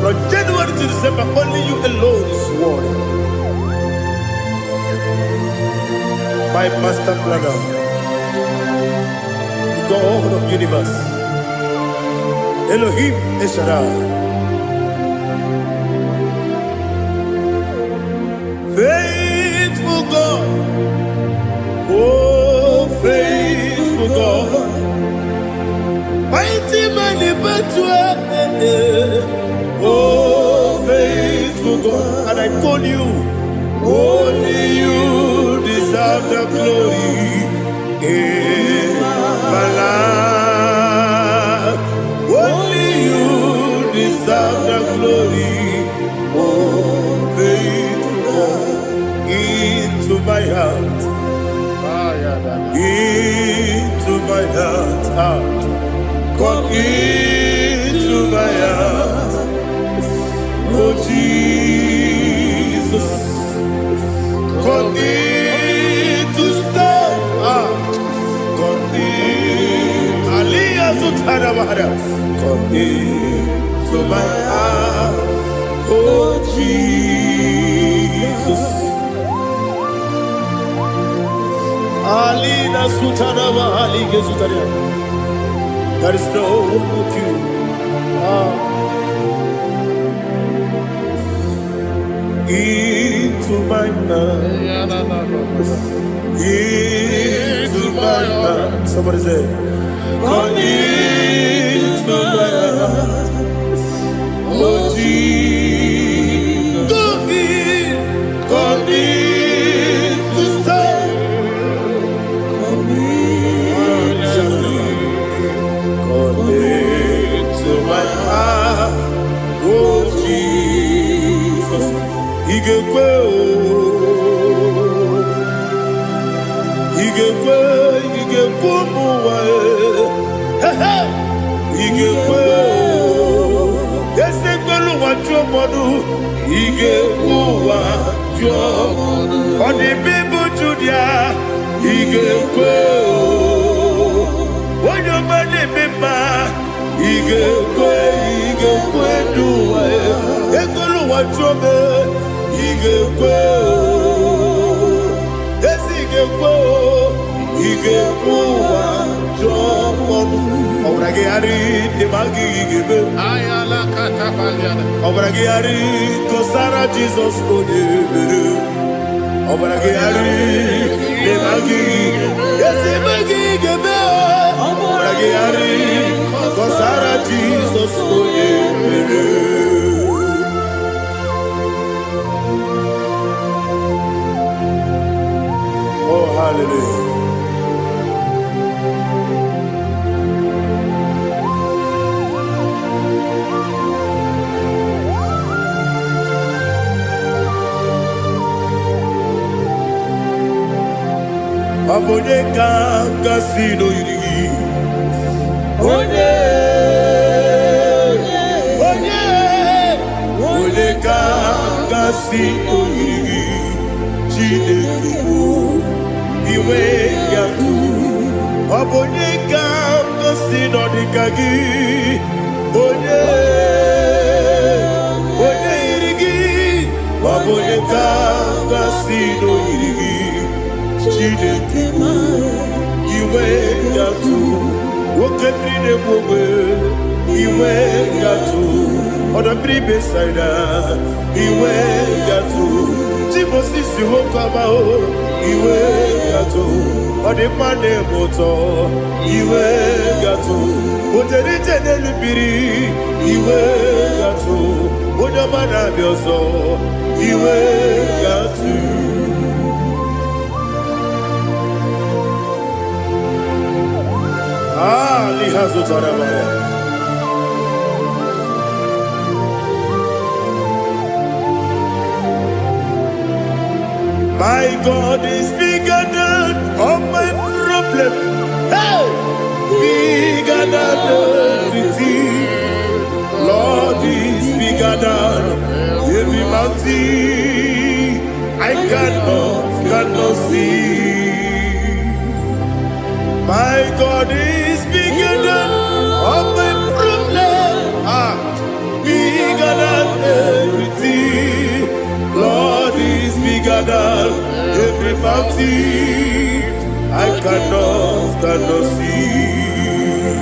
Speaker 1: from January to December. Only you alone is worthy. My master planner, the God of the universe, Elohim Eshadai. Faithful God, oh faithful God, mighty man in battle, oh faithful God, and I call you, only you deserve the glory in my life, only you deserve the glory, oh faithful God. Into my heart, into my heart, come into my heart, oh Jesus, come in to stay, come in, Aliyah Zutanabara, come into my heart, oh Jesus. Alina Sutanaba Ali Gesutaria. There is no one like you. Into my heart. Into my heart. Somebody say, come into my heart. Oh Jesus. Come in to stay. To my heart, oh Jesus, Igekwe, muwa, Igekwe, Esekwelu wajomodu, Igekwe wajomodu, Odi bibu Judia, Igekwe, Wanyomane mema. Igekwe duwa Ekolu wajobe Igekwe Igekwe wajobe Obrage ari Demagi igebe
Speaker 2: Ayala katapaliana.
Speaker 1: Obrage ari Kosara Jesus odebere Obrage ari Demagi igebe Obrage ari Kosara Jesus odebere. Oh hallelujah. Abone kanga sino yirigi. Onye kanga sino yirigi. Chineke bụ iwe yatu. Abone kanga sino dikagi. Onye yirigi. Abone kanga sino yirigi. Chineke bụ iwe yatu. Woke bride mwe iwe yatu. Oda bribe saida iwe yatu. Timosisi wokama o iwe yatu. Ode mane moto iwe yatu. Ode jene lubiri iwe yatu. Ode mana bioso iwe yatu. Lihazo Tarabaya. My God is bigger than all my problem. Hey, bigger than everything. Lord is bigger than every mountain I cannot see. My God is bigger than all my problem. Bigger than everything. Lord is bigger than every mountain I cannot see.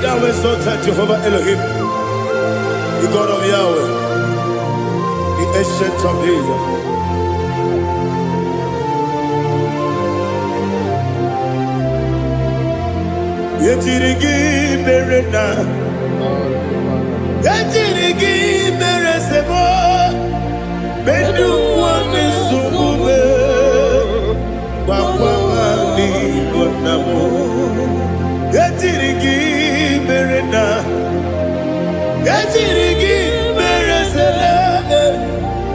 Speaker 1: thou exalted Jehovah Elohim, the God of Yahweh, the ancient of days. Yetirigi berena, yetirigi beresemo, bedu wane sumube, wakwa ni gonamo. Yetirigi berena, yetirigi beresele,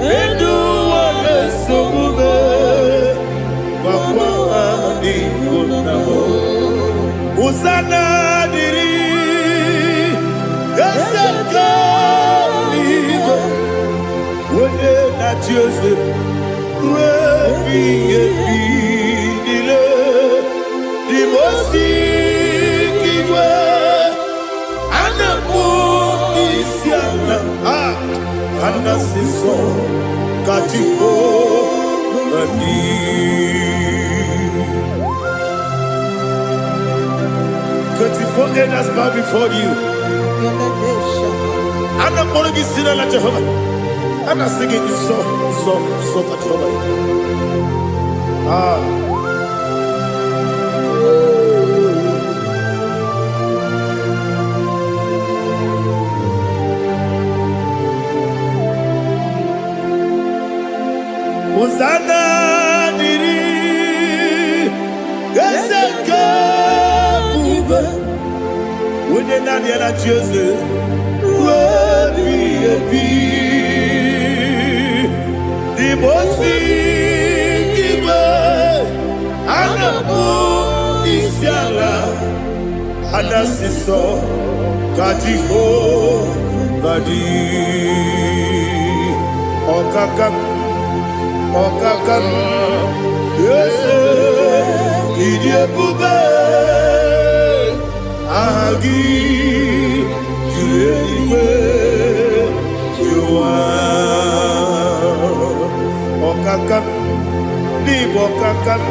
Speaker 1: bedu wane sumube, wakwa ni gonamo. Usana diri, esaka ligo, wone na Joseph, rebi dile, di mosi kiwe, anamu isiana, anasiso katiko ani. 24 elders bow before you. I'm not going to sit like Jehovah. I'm not singing this song like Jehovah. Hosanna diri, Eseka. When you're not here, that's just it. The most giver, and the moon is yalla, and that's the song. Kajiho, Vadi, Okakam, yes, Idiot Bube. Agi, Juliwe, Jua, Okakam, Nibo Kakam,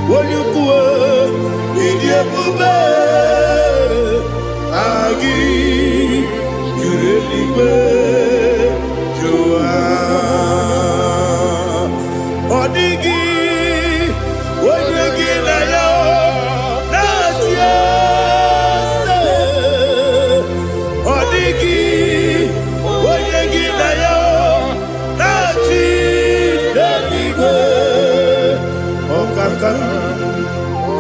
Speaker 1: Wonyukue, Idiabube, Agi, Juliwe, Jua, Odigi, Wonyuki na yo, Natia.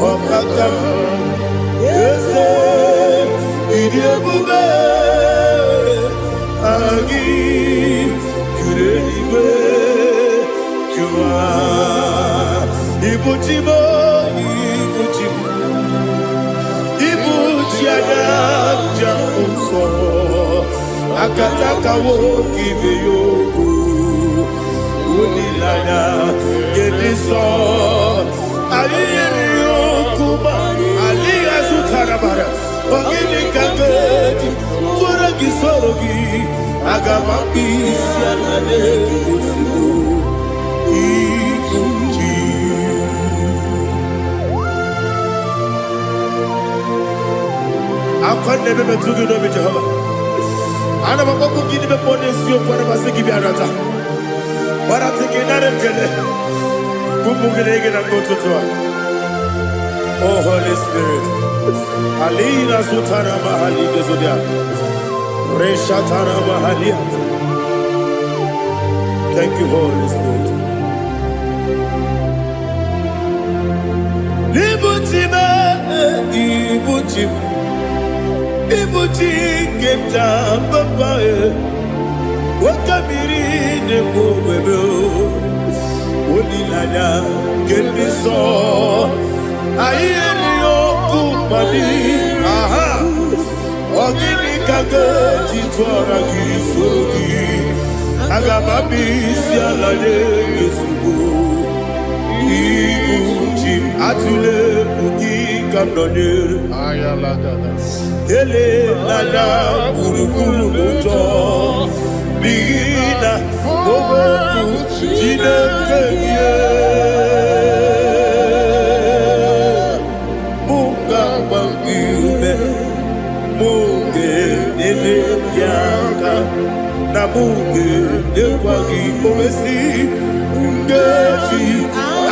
Speaker 1: Okakam, yes, Idiabube, Agi, Kureliwe, Jua, Ibuchimo, Ibuchiana, Jamuso, Akataka woki beyoku, Unilana, Gediso, Aliya Sutarabara, Ogini Kageti, Turagi Sorogi, Agamapi, Sianade, Ikuchi. I can't never to you know Jehovah. I never go give the bonus you for a Masiki Biarata. But I think another Kele, Kumugregin and go to Tua. Oh, Holy Spirit. Alina Sutara Mahali Gezudia. Reshatara Mahalia. Thank you, Holy Spirit. Libutime, Ibutim. Ibuti Keta Babae. Wakamiri de Bobebo. Unilada, get me so. Ayeri okupali, aha. Ogini kageti twara gisogi, agamabi sialale gesugo. Ibuchi atule buki kamdoner. Ele nada burukuru muto, bigina oboku jinekeye. yaka na buge ekwagi omesi ngeji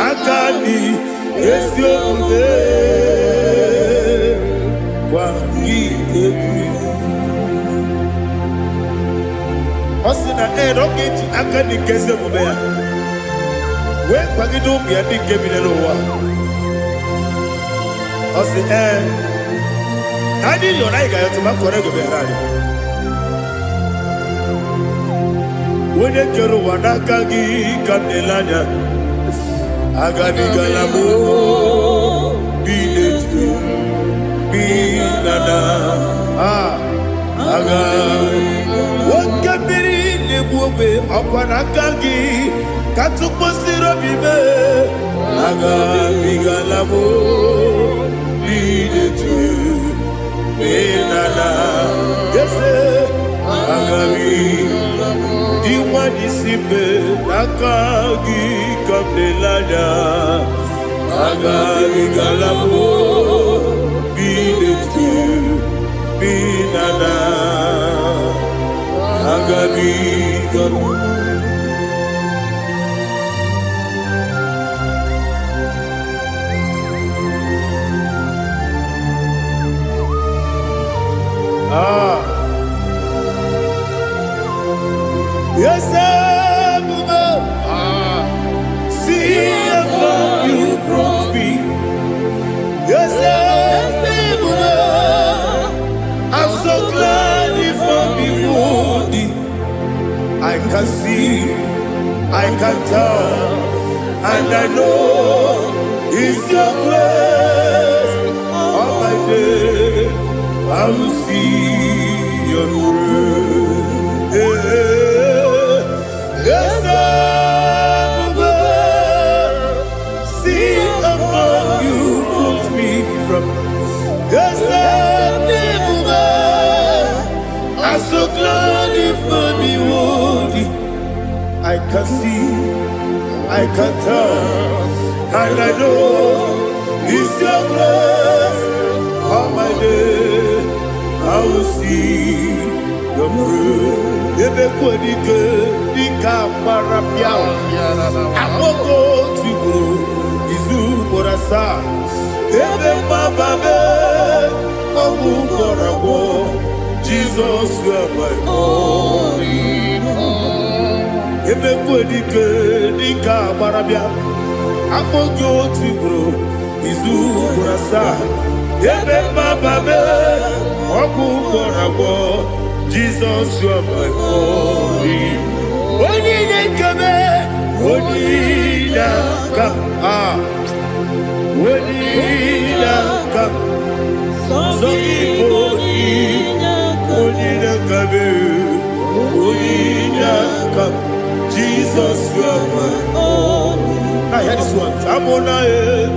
Speaker 1: akani esi omume kwagi ebi osina erogeji akani keze omume ya we kwagi do bi adi kebile lo wa osi adi yo na igayo to makore go be rari wene kero wanakagi kanelanya agadi galamo biletu binana aga wakabiri lebuobe akwanakagi katuposiro bibe agadi galamo biletu binana yese agadi Diwani simbe nakagi kamdelanya agari galamo biletu binana agari galamo Yes, see how you brought me. Yes, I'm so glad you found me wounded. I can see, I can tell, and I know it's your grace. On my day, I will see your grace. Yeah. Yes, see above you put me from. Yes, I'm so glad you found me worthy. I can see, I can tell, and I know it's your grace. On my day, I will see your grace. Ebe kwenike dika marapia Amoko tiburo izu morasa Ebe mababe Obu korabo Jesus you are my only Ebe kwenike dika marapia Amoko tiburo izu morasa Ebe mababe Obu korabo Jesus, you are my only. Only come, only come, only come. So only come. Jesus, you are my only. I hear this one. Tamona,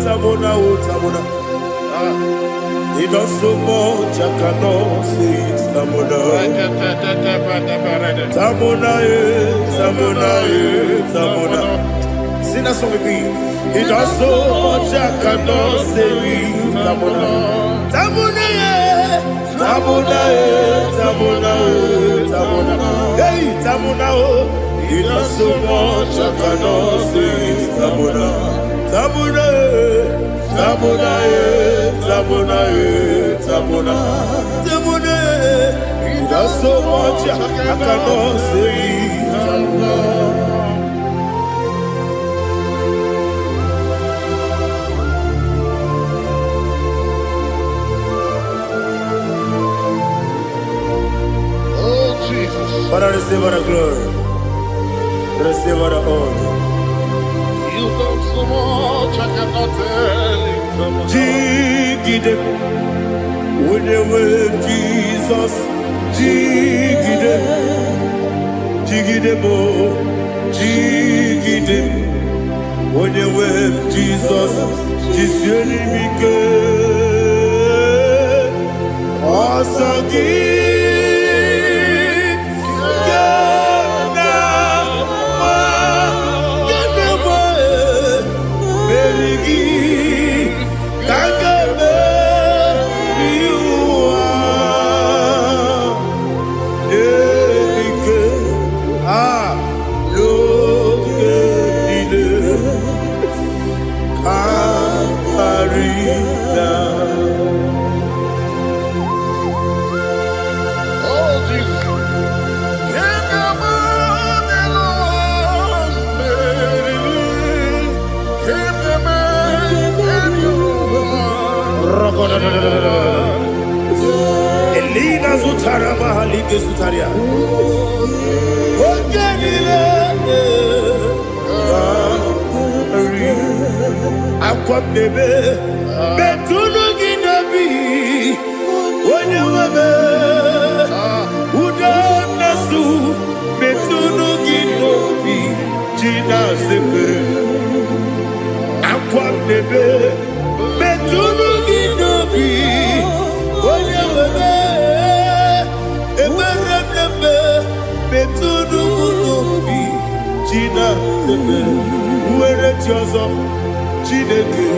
Speaker 1: Tamona, Tamona. He does so much, I cannot say it. Tamona, Tamona, Tamona, Tamona. Sing that song with me. He does so much, I cannot say it. Tamona, Tamona, Tamona, Tamona, Tamona. Hey, Tamona, he does so much, I cannot say it. Tamona, Tamona. Tamona, Tamona, Tamona, Tamona. He does so much I cannot say. Tamona.
Speaker 2: Oh Jesus.
Speaker 1: Father, receive all the glory. Receive all the honor.
Speaker 2: You done so much I cannot tell it.
Speaker 1: Jigide, when you were Jesus, Jigide, Jigide bo, Jigide, when you were Jesus, Jisyelimike, Asagi. Lina zutara mahalike zutaria. Ogenile. Akwam nebe. Betunu ginabi. Onye webe. Uda nasu. Betunu ginobi. Jina sepere. Akwam nebe. Betunu ginobi. Onye webe. Ebere nebe. Betunu ginobi. Jina sepere. Uwere tiozo. Chineke.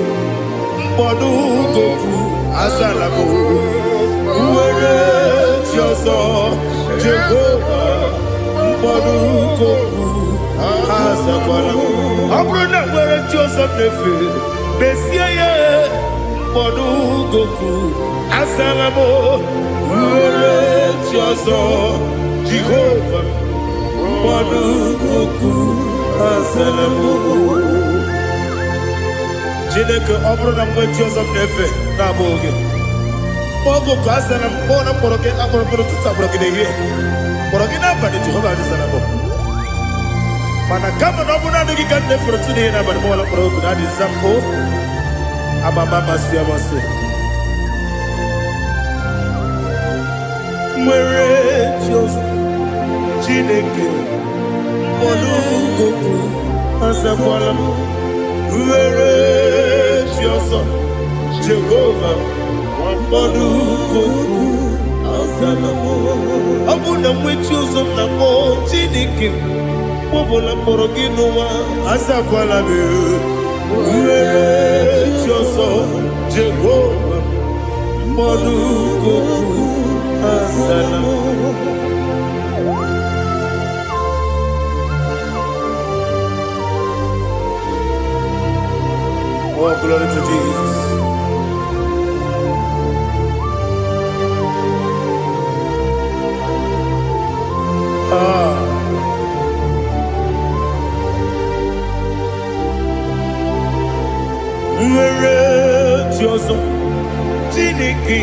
Speaker 1: Mbodu goku. Azalamo. Uwere tiozo. Jehovah. Mbodu goku. Azakwalamo. Abrona uwere tiozo nefe. Besiye. Mbodu goku. Azalamo. Uwere tiozo. Jehovah. Mbodu goku. Azalamo. Chineke ọ bụrụ na mgbe Jizọs na-efe na-abụ oge ogo ka a sara mkpọ na mkpọrọ gị akpọrọ mkpọrọ tutu akpọrọ gị n'ehihie mkpọrọ gị n'abalị Jehova adịzara bụ mana kama na ọ bụ naanị gị ka nne fere tụ n'ihe n'abalị mụọla mkpọrọ ogu na adịza mpụ amama masị amasị nwere Jizọs Chineke mkpọrọ ogu azakwala m Uwere Jioso Jehovah Mbodu goku Azalamo Abuna mwechi uzo mnamo Chineke Mbobola mboro ginuwa Azakwala me Uwere Jioso Jehovah Mbodu goku Azalamo Oh, glory to Jesus. Nwere Jioso Chineke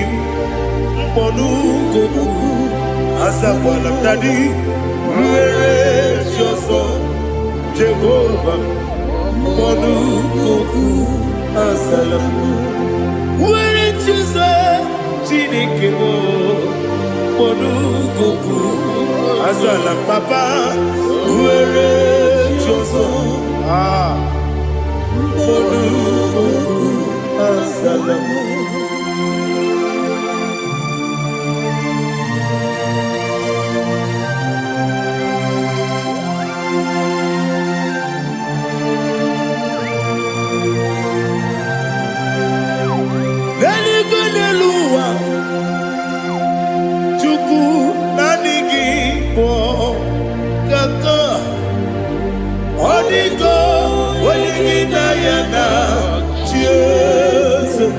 Speaker 1: mkpọnụ goku azakwala m dadi nwere Jioso Jehovah mkpọnụ goku Azalamo nwere Jioso Chineke mkpọnụ goku Azalam papa nwere Jioso mkpọnụ goku Azalamo Yana Jesus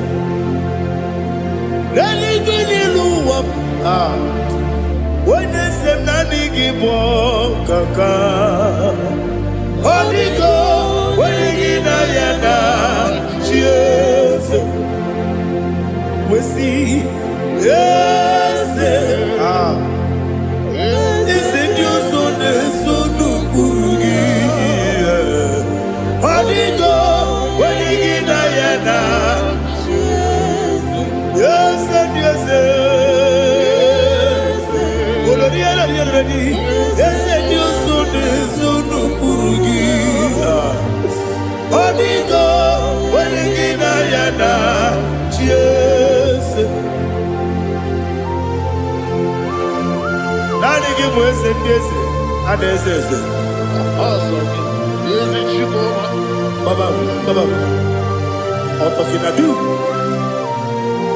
Speaker 1: Nani gini luwa Wene sem nani gibo kaka Odigo Wene gina yana Jesus Wesi Yes Ise Dioso ne sonu burugi Odigo Yes, yes,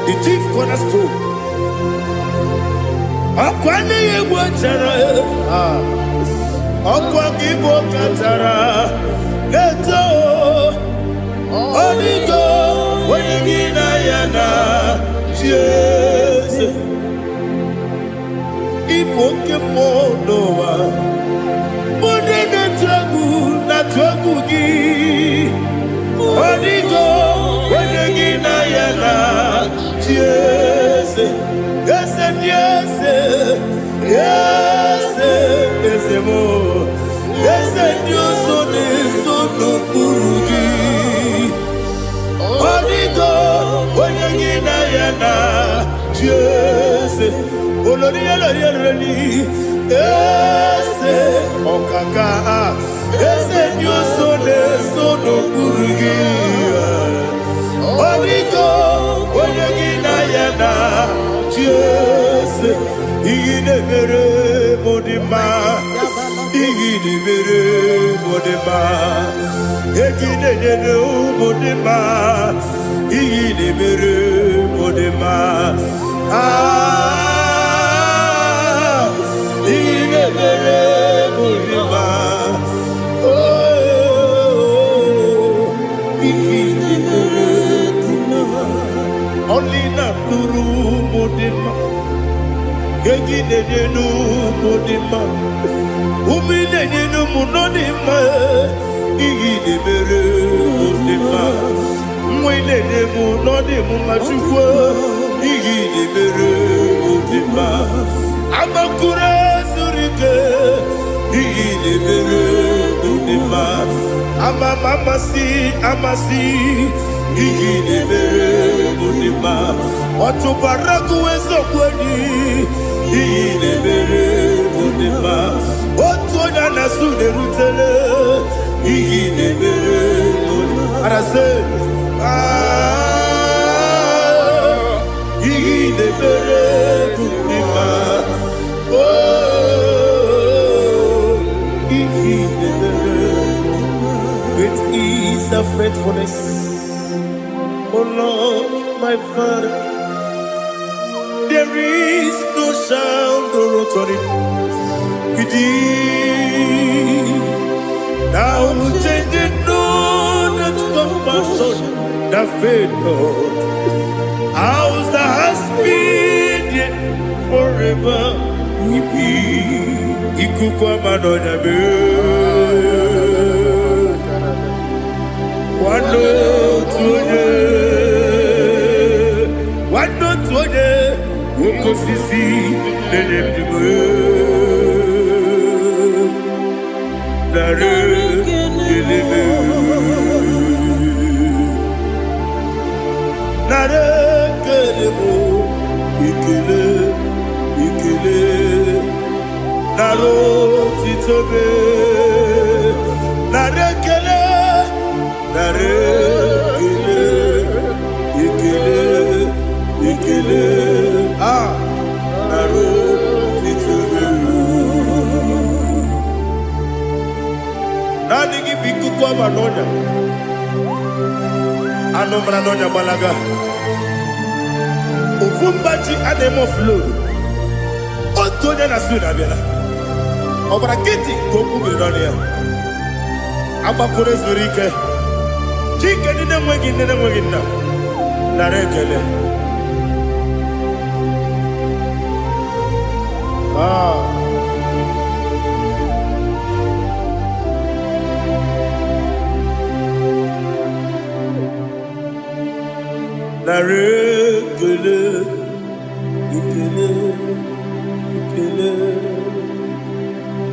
Speaker 1: the chief cornerstone. Akwani yegbo chara, akwani yegbo katara. Leto, onigo, wenigina yana, Jesus. Ipoke monowa, mone na tragu gi. Onigo, wenigina yana, Jesus. Only not Nuru Modima. Geginenu Modima. Uminenu Munodima. Igide Mere Modima. Mwinene Munodimu Machukwa. Igide Mere Modima. Amakure Surike. Igide Mere Modima. Amasi. Igide Mere Modima. Watu baraku wezo kweni. Igide Mere Modima. Watu onyana sude rutele. Igide Mere Modima. Arase. Igide Mere Modima. Igide Mere Modima. Great is the faithfulness. Oh Lord, my Father, there is no sound or authority within. Thou changest not that compassion, that faith, Lord. Ours that has been yet forever. Ikukwa Madonna be. Wando tuone. Ukosisi nenemdiwe nare kelebe nare kelebo ikele naro titobe nare kele ikele naro titobe nani gibiku kwa manonya anomra nonya balaga ufumbaji anemo flow otonya na suna bela obra kiti koku bironia abakure zurike chike nene mwegi na narekele narekele ikele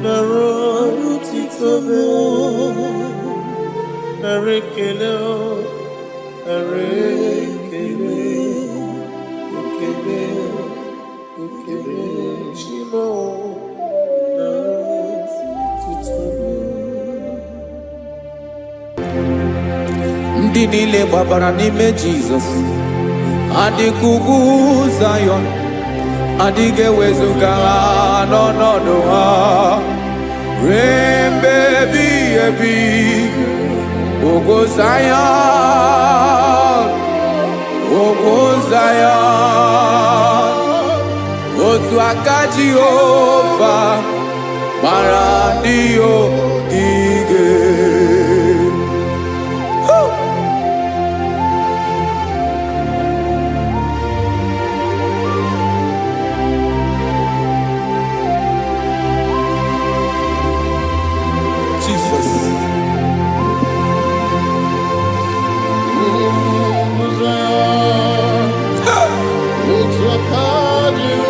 Speaker 1: narotitobe narekele Shimo narotitobe.
Speaker 3: Ndị niile gbabara n'ime Jizọs adịkugwu Zayọn adịghị ewezuga ha n'ọnọdụ ha ruo mgbe ebighị ebi. Ogo Zayọn otu aka Jehova gbara ndị ogige.
Speaker 2: Looks like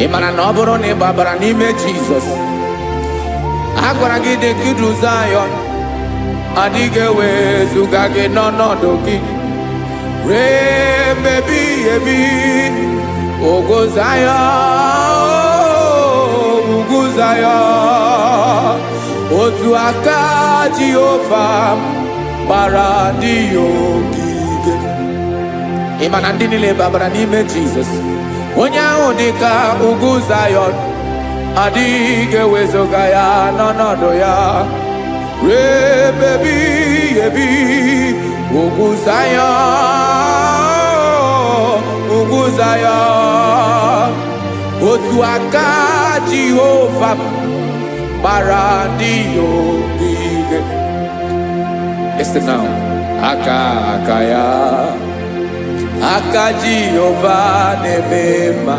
Speaker 3: ị mara na ọ bụrụ na ị gbabara n'ime Jizọs, a gwara gị dị ka idu Zayọn, adịghị ewezuga gị n'ọnọdụ gị ree mmebi ebi. Ugwu Zayọn, ugwu Zayọn, otu aka Jehova gbara ndị ya ogige. Ị ma na ndị niile babara n'ime Jizọs, onye ahụ dị ka ugwu Zayọn, adịghị ewezuga ya n'ọnọdụ ya ree mmebi ebi. Ugwu Zayọn, ugwu Zayọn, otu aka Jehova gbara ndị ya ogige. Listen now. Aka ya, aka Jehova na-eme mma.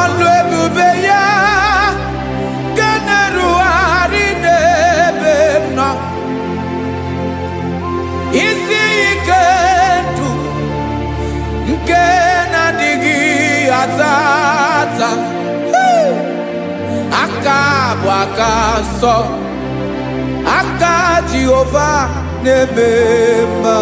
Speaker 3: Ọlụ ebube ya ga na-erugharị n'ebe m nọ. Isi ike ndụ nke na-adịghị ata ata. Aka bụ aka nsọ, aka Jehova na-eme mma.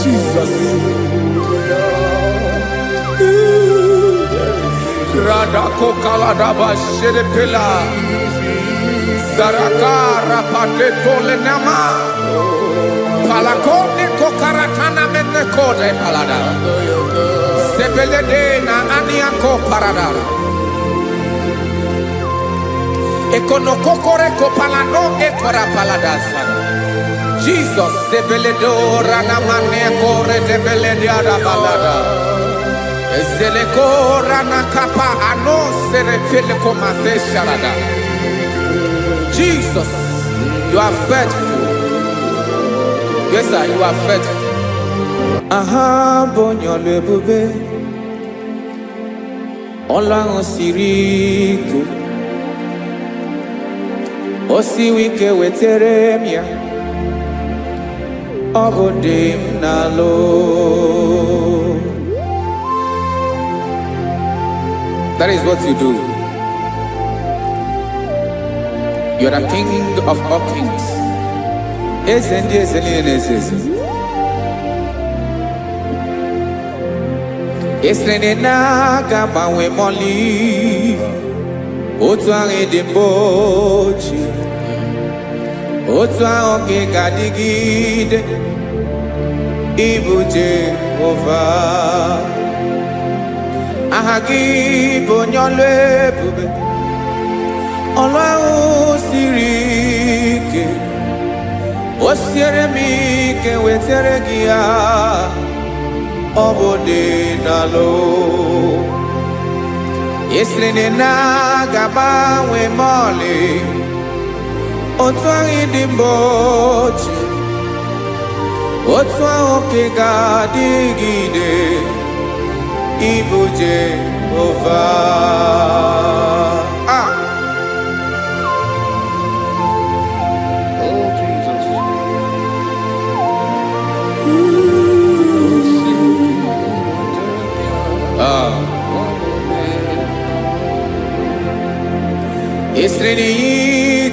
Speaker 3: Jesus. Radako kaladaba sherepela Zarakara pateto lenama Palakone kokaratana mene kode palada Sebelede na aniako paradara Ekonokokore kopalano ekora paladasa Jesus sebeledo rana mane kore debeledia balada Ezeleko rana kapa ano serepele komate sharada. Jesus, you are faithful. Yes, sir, you are faithful. Aha, bonyo lebube. Ola osiriku. Osi wike weteremia. Obodim nalo. That is what you do. You are the King of all kings. Esrene na gabawe moli. Otu ange dembochi. Otu ange gadigide. Ibu Jehovah. Ahagi bonyolo ebube Ọlọ́run siri ike o siere m ike wetere gị ya ọ bụ dị n'alụ esiri na ga-agbanwe m ọlị otu ahụ dị mgbe ochie otu ahụ ka ga-adịgide Ibu Jehovah.
Speaker 2: Oh, Jesus.
Speaker 3: Esreni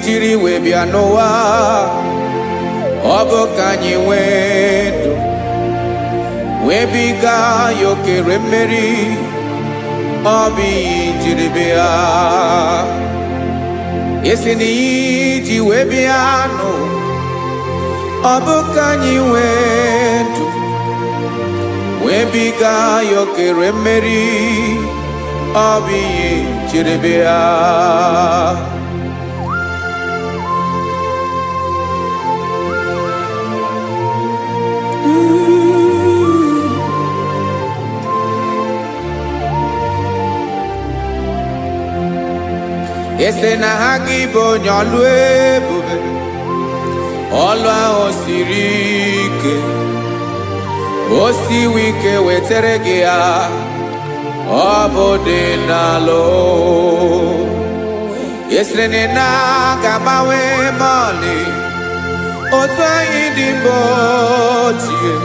Speaker 3: jiri wee bịa n'ụwa ọ bụ ka anyị nwee ndụ webiga ya okere mmeri ọ bụ ihe jiri bịa esi na iji wee bịa nụ ọ bụ ka anyị nwee ndụ webiga ya okere mmeri ọ bụ ihe jiri bịa Ese na ha gị bụ onye ọlụ ebube ọlụ ahụ siri ike o siwe ike wetere gị ya ọ bụ dị n'alụ Esrene na gabawe mali otu anyị dị mgbe ochie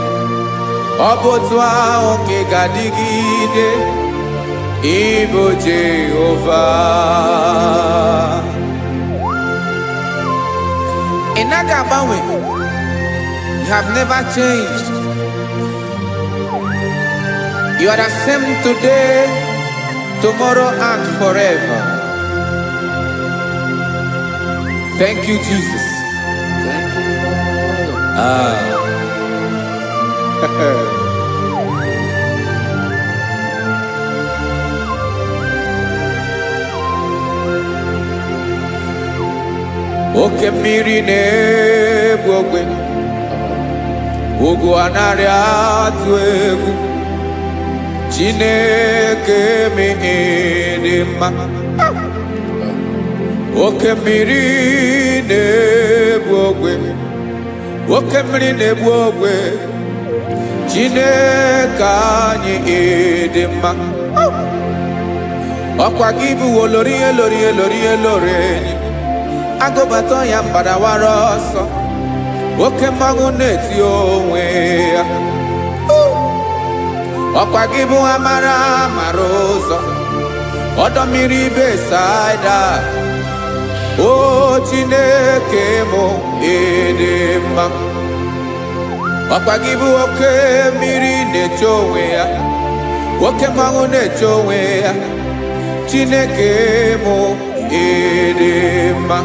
Speaker 3: ọ bụ otu ahụ ka ị ga-adịgide ịbụ Jehova. Ị naghị agbanwe. You have never changed. You are the same today, tomorrow and forever. Thank you, Jesus.
Speaker 2: Thank you, Lord.
Speaker 3: Oke mmiri na-egbu ogwe, ugwu anaghị atụ egwu. Chineke mi dị mma. Oke mmiri na-egbu ogwe, oke mmiri na-egbu ogwe. Chineke anyị dị mma. Ọkwa gị bụ olori elori elori elori enyi. Agụbata ya mbadawara ọsọ. Oke mmanwụ na-eti onwe ya. Ọkwa gị bụ amara amara ụzọ. Ọdọ mmiri Besaida. O Chineke mụ dị mma. Ọkwa gị bụ oke mmiri na-eche onwe ya. Oke mmanwụ na-eche onwe ya. Chineke mụ dị mma.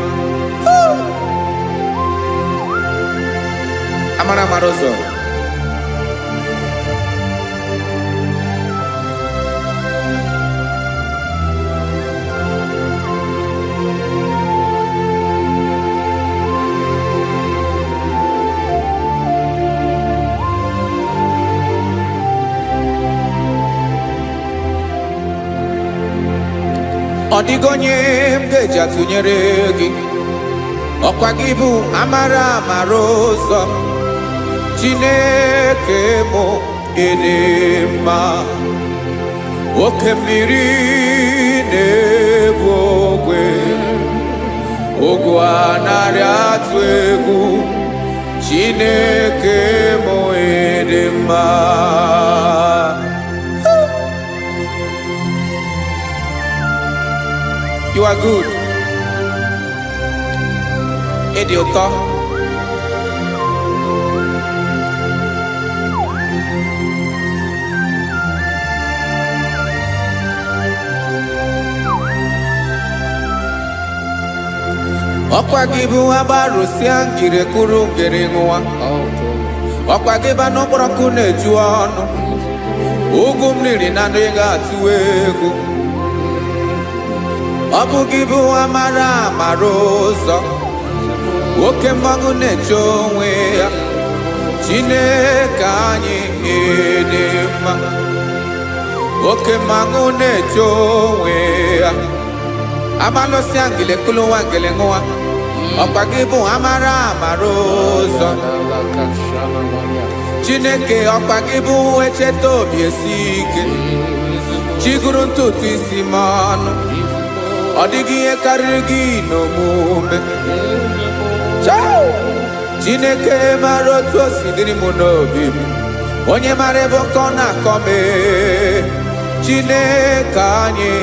Speaker 3: Amara amara ụzọ. Ọ dịghị onye m ga-eji atụnyere gị. Ọkwa gị bụ amara amara ụzọ. Chineke mụ dị mma. Oke mmiri na-egbu ogwe, ugwu anaghị atụ egwu. Chineke mụ dị mma. You are good. Ịdị ụtọ. Ọkwa gị bụ agbarụsịa ngire kwuru ngere nwa. Ọkwa gị bụ n'ụkpọrọkụ na-eju ọnụ. Ugwu mmiri na adịghị atụ egwu. Ọ bụ gị bụ amara amara ụzọ. Oke mmanwụ na-eche onwe ya. Chineke anyị dị mma. Oke mmanwụ na-eche onwe ya. Amalụsịa ngile kulu nwa ngele nwa. Ọkwa gị bụ amara amara ụzọ. Chineke ọkwa gị bụ echeta obi esi ike. Chiguru ntutu isi m ọnụ. Ọ dịghị ihe karịrị gị n'omume. Chineke mara otu o si dịrị m n'obi m. Onye mara ebe ọkọ na-akọ m. Chineke anyị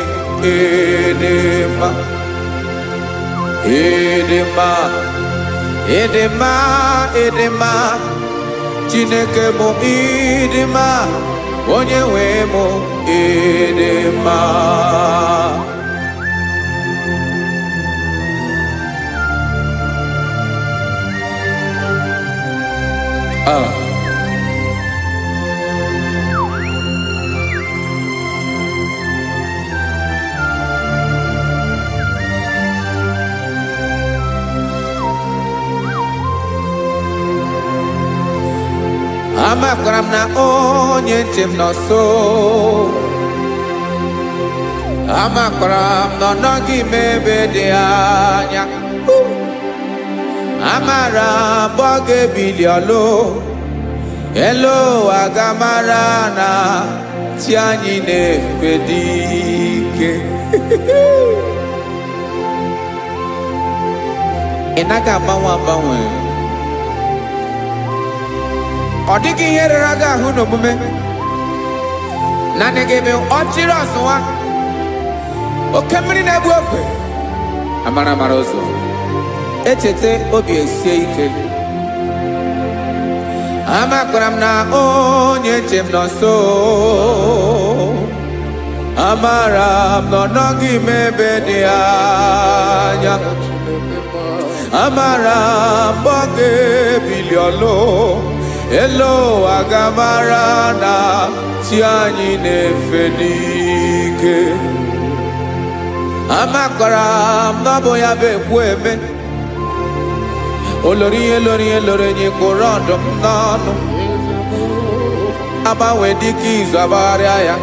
Speaker 3: dị mma. Dị mma. Dị mma. Dị mma. Chineke mụ dị mma. Onye nwe mụ dị mma. Amakwara m na onye nche m nọ nso. Amakwara m na ọ nọghị m ebe dị anya. Amara m ọ ga-ebili ọlụ. Elu aga mara na chi anyị na-efe dị ike. naghị agbanwe. Ọ dịghị ihe rere gị ahụ n'omume. Naanị gị bụ ọchịrị ọzụwa. Oke mmiri na-egbu ogwe. Amara ụzọ. Echete obi esie ike. Amakwara m na onye nche m nọ nso. Amara m na ọ nọghị m ebe dị anya. Amara m ọ ga-ebili ọlụ. Elo agamara na chi anyị na-efe n'ike. Amakwara m na ọ bụ ya bụ ekwu eme. Olori enyi kpụrụ ọdụm n'ọnụ. Agbanwe dịka izu agbagharịa ya.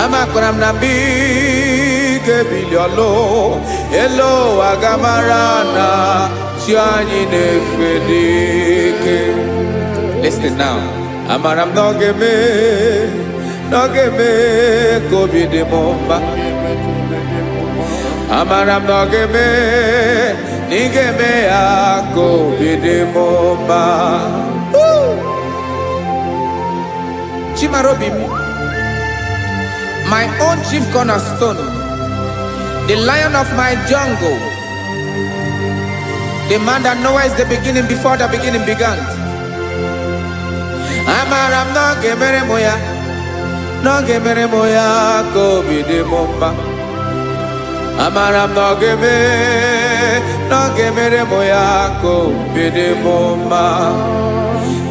Speaker 3: Amakwara m na mgbe ị ga-ebili ọlụ. Elo agamara na chi anyị na-efe n'ike. Listen now. Amara m na ọ ga-eme ka obi dị m mma. Amara m na ọ ga-eme na ị ga-eme ya ka obi dị m mma. Chimara obi m, my own chief cornerstone, the lion of my jungle, the man that knows the beginning before the beginning began. Amara m na ọ ga-emere m ya, ka obi dị m mma. Amara m na ọ ga-emere m ya ka obi dị m mma.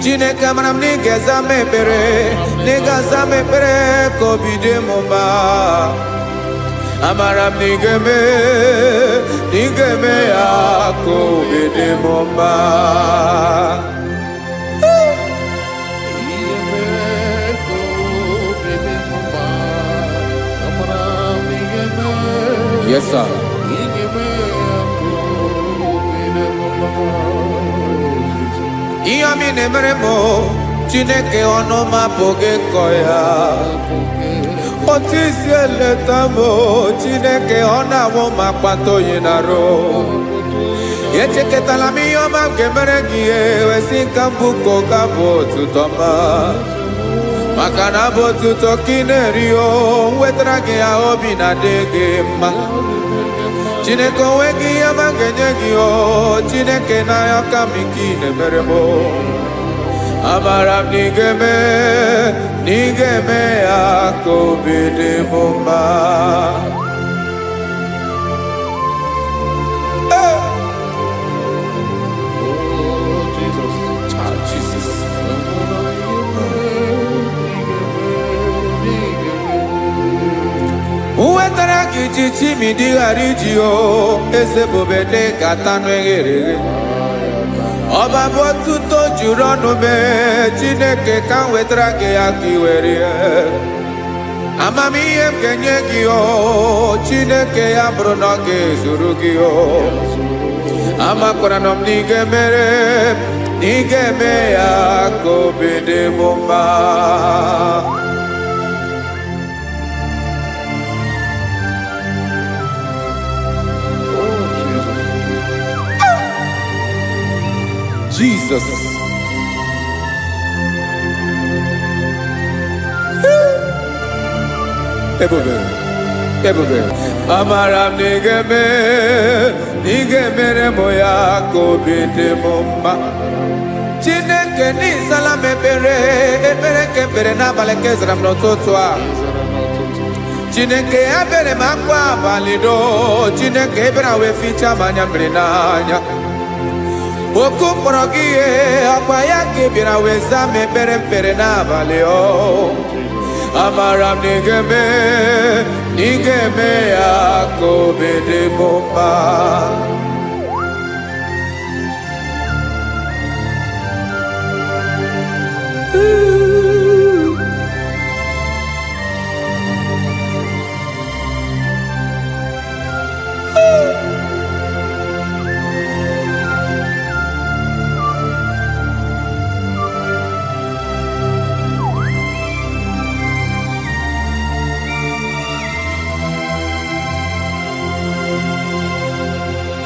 Speaker 3: Chineke amara m na ị ga-aza m ekpere, ka obi dị m mma. Amara m na ị ga-eme ya ka obi dị m mma. Yes, sir. Ihe ọmị na-emere m Chineke ọnụ m apụghị ịkọ ya. Otu isi eleta m Chineke ọ na-awụ m akpata oyi n'arụ. Echeketala m ihe ọma m ga-emere gị wesị ka m bụkọ ga bụ otuto ma. Maka na bụ otuto ka ị na-eri wetara gị ya obi na-adị gị mma. Chineke onwe gị ihe ọma ga-enye gị Chineke n'anya ka m ike ị na-emere m. Amara m na ị ga-eme ya ka obi dị m mma. Wetara gị chichi mi dịghara iji eze bobede gata n'eghere. Ọba bụ otuto juru ọnụ mee Chineke ka m wetara gị ya ka ị were. Amamihe m ga-enye gị Chineke ya bụrụ na ọ ga-ezuru gị. Amakwara na m na ị ga-eme ya ka obi dị m mma. Jesus. Ebube. Amara m na ị ga-emere m ya ka obi dị m mma. Chineke n'ịzala m ekpere ka ekpere n'abalị ka ezara m n'ụtụtụ a. Chineke ya bere m akwa abalị do. Chineke ebere wee ficha m anya mmiri n'anya. Oku mkpọrọ gị ihe akwa ya ka ị bịara wee zaa m ekpere n'abalị. Amara m na ị ga-eme ya ka obi dị m mma.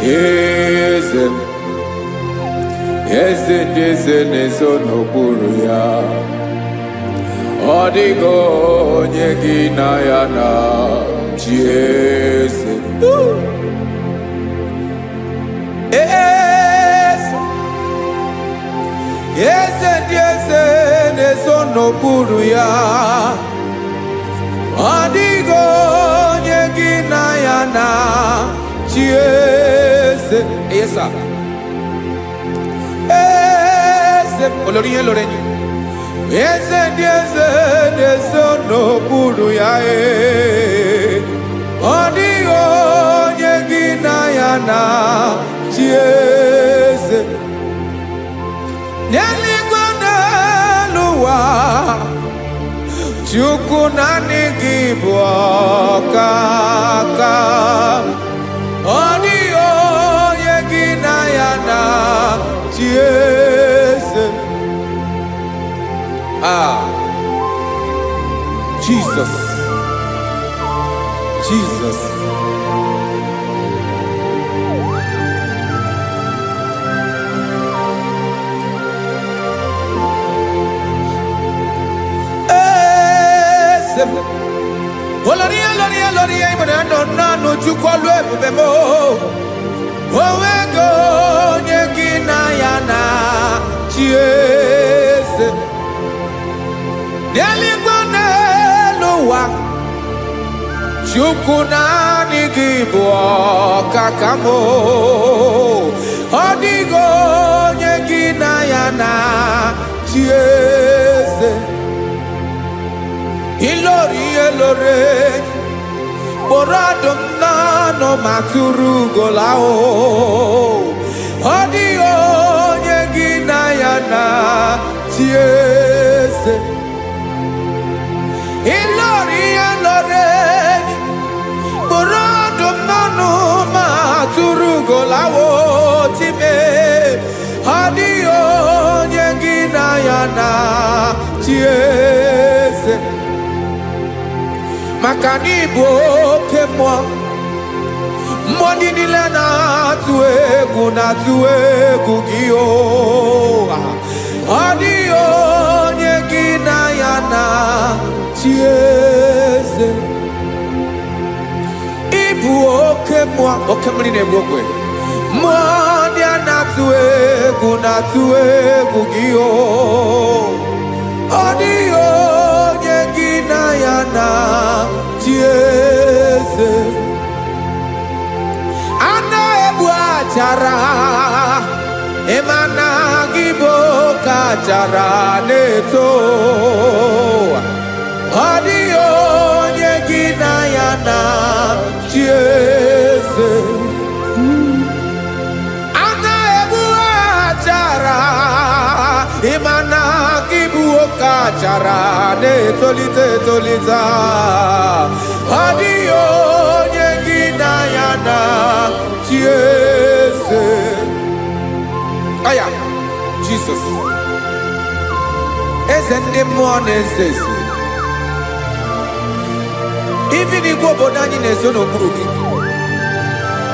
Speaker 3: Eze eze m. Eze ndị eze na-ezo n'okpuru ya. Ọ dịghị onye gị na ya na-achị eze. Eze ndị eze na-ezo n'okpuru ya. Ọ dịghị onye gị na ya na-achị eze. Yes, sir. Eze olórí yẹn lórí ẹni. Eze ndị eze na-ezo n'okpuru ya. Ọ dịghị onye gị na ya na-achị eze. N'eluigwe n'elu ụwa, Chukwu naanị gị bụ ọkaka. Ọ dịghị onye gị na ya na-achị eze. Jesus. Jesus. Olórí ìmọ̀nà nánú Chukwu ọlụ ebube m. Onwego onye gị na ya na-achị eze. N'eluigwe n'elu ụwa, Chukwu naanị gị bụ ọkaka m. Ọ dịghị onye gị na ya na-achị eze. Ilori elore kpọrọ ọdụm n'ọnụ ma tụrụ ugola o. Ọ dịghị onye gị na ya na-achị eze. Ilori elore kpọrọ ọdụm n'ọnụ ma tụrụ ugola o time. Ọ dịghị onye gị na ya na-achị eze. Maka na ị bụ oke mmụọ, mmụọ ndị niile na-atụ egwu gị o. Ọ dịghị onye gị na ya na-achị eze. Ị bụ oke mmụọ, oke mmiri na-egbu ogwe. Mmụọ ndị a na-atụ egwu gị o. Ọ dịghị onye gị na ya na-achị eze. A na-egbu achara, ịma na gị bụ ka achara na-eto. Ọ dịghị onye gị na ya na-achị eze. A na-egbu achara, ịma na gị bụ ka achara na-etolite etolite. Ọ dịghị onye gị na ya na-achị eze. Aya, Jesus. Eze ndị mmụọ na-eze eze. Ibi n'igwe obodo anyị na-ezo n'okpuru gị.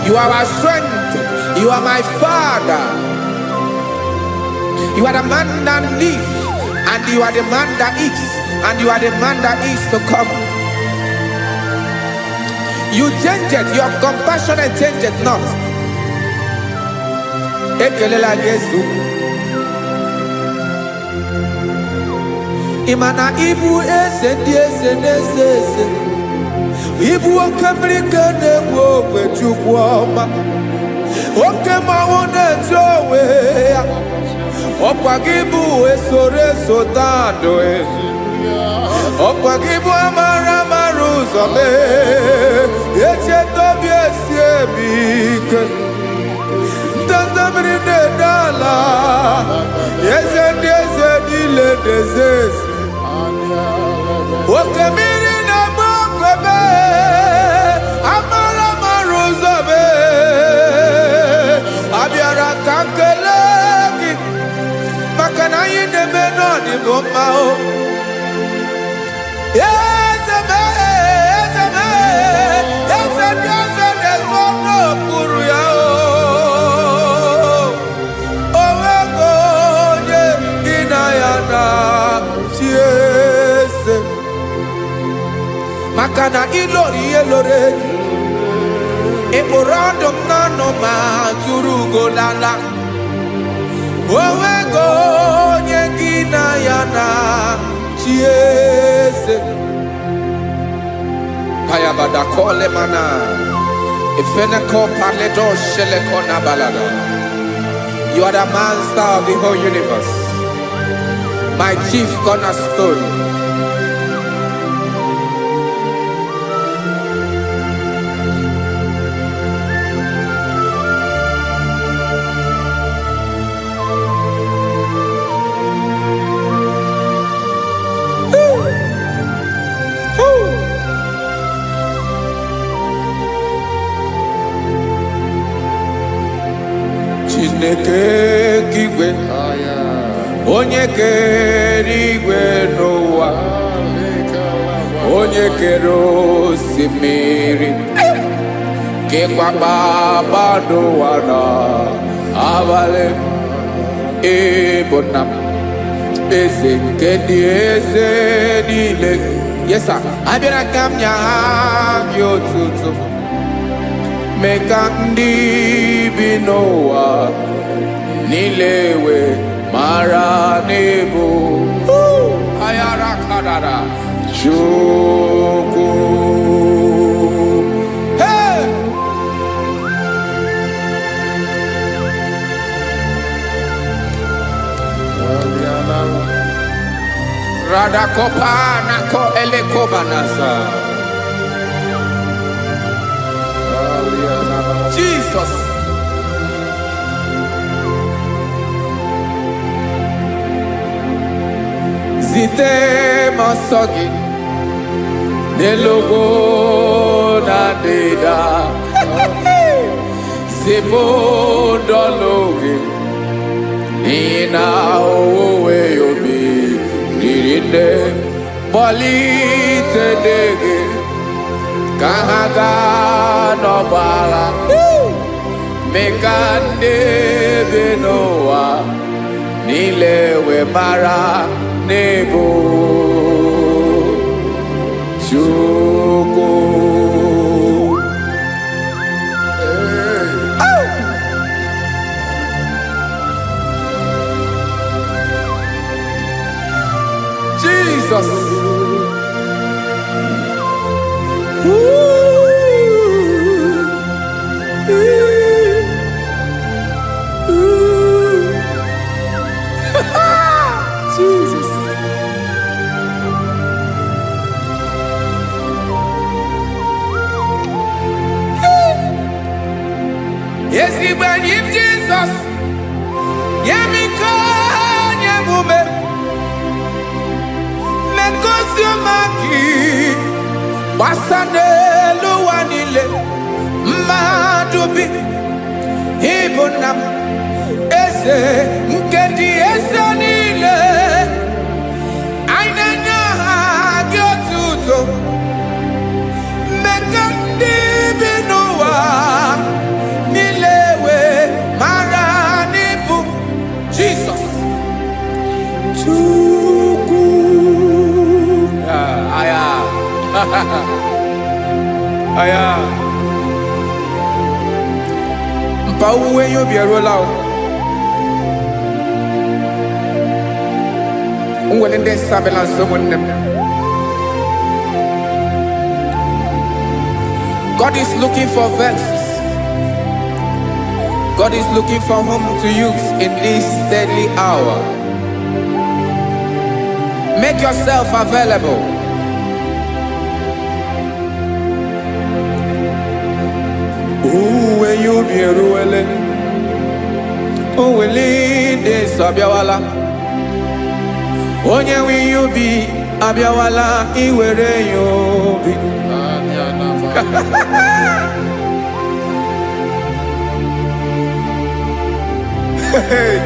Speaker 3: You are our strength. You are my Father. You are the man that lives, and you are the man that eats, and you are the man that is to come. You change it, your compassion change it not. Ekelela Jesu. Imana ibu eze ndị eze na-eze eze. Ibu oke mmiri ka na-egbu ogwe Chukwu ọma. Oke mmanwụ na-eche onwe ya. Ọkwa gị bụ esoro esota ndụ. Ọkwa gị bụ amara amara ụzọ mee. Echeta obi esi ebi ike. Ndanda mmiri na-ede ala. Eze ndị eze niile na-eze eze. Oke mmiri na-agba ogwe mee. Amara amara ụzọ mee. Abịara ka nkele gị. Maka na anyị na-eme n'ọdịbụ mma o. Eze mee, eze mee, eze ndị eze na-ezo n'okpuru ya o. Eborondom nano ma turugo lala. Owego nyegina yana chiese. Kayabada kole mana. Ifeneko paledo sheleko nabalada. You are the master of the whole universe. My chief cornerstone. Chineke kigwe onye kere igwe n'ụwa onye kere osimiri kekwa kpakpando ụwa na abalị ịbụ nna m eze nke ndị eze niile. Yes sir, abịara ka m nya gị otuto mee ka ndị bi n'ụwa niile wee mara n'ebu ayara kadara Chukwu. Hey! Radakopa nako elekobanasa. Jesus. Zite masogi nelogo na deda Zibo dologe nina owe yobi nirinde bolite dege kahaga no bala mekande benoa nilewe mara nebo Chukwu. Jesus. Jesus. Yes, he when him Jesus. Yemiko nyemume. Mekosio maki. Wasane luwanile. Madubi. Ibunam. Ese nkedi ese nile. Ainanya gyotuto. Mekandi binuwa. Nilewe maranibu. Jesus. Chukwu. Aya. Aya. Mpa uwe yo bierola o. Unwelende sabela someone. God is looking for verses. God is looking for whom to use in this deadly hour. Make yourself available. Uwe you be ruele. Uwe linde sabiawala. Onye wi you be abiawala iwere you be.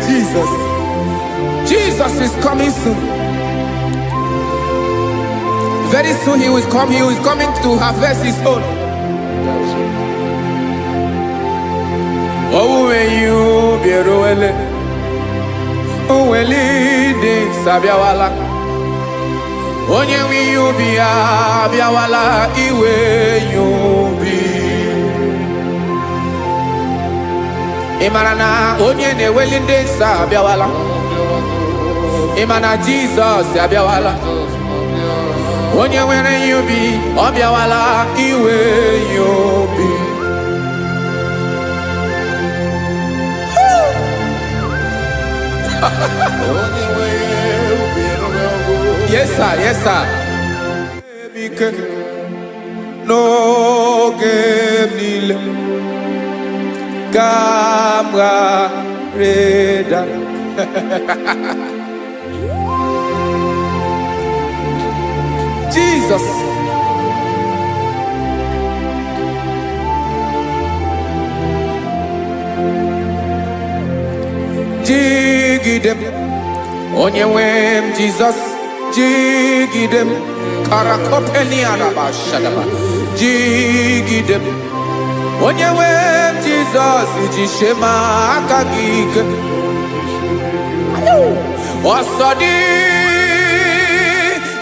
Speaker 3: Jesus. Jesus is coming soon. Very soon he will come. He is coming to harvest his own. Oh, when you be roele, oh, when leading sabiawala, onye when you be abiawala, iwe you be. Imana na onye na-eweli ndị nsọ abịawala. Imana Jizọs abịawala. Onye nwere ihe ubi ọ bịawala iwe ihe ubi. Yes sir, yes sir. N'oge niile ka m ga-reda. Jesus. Jigidem, onye nwe m Jesus, jigidem, karakopeni araba shadaba, jigidem, onye nwe m Jesus, jishema aka gị ike. Ọsọdị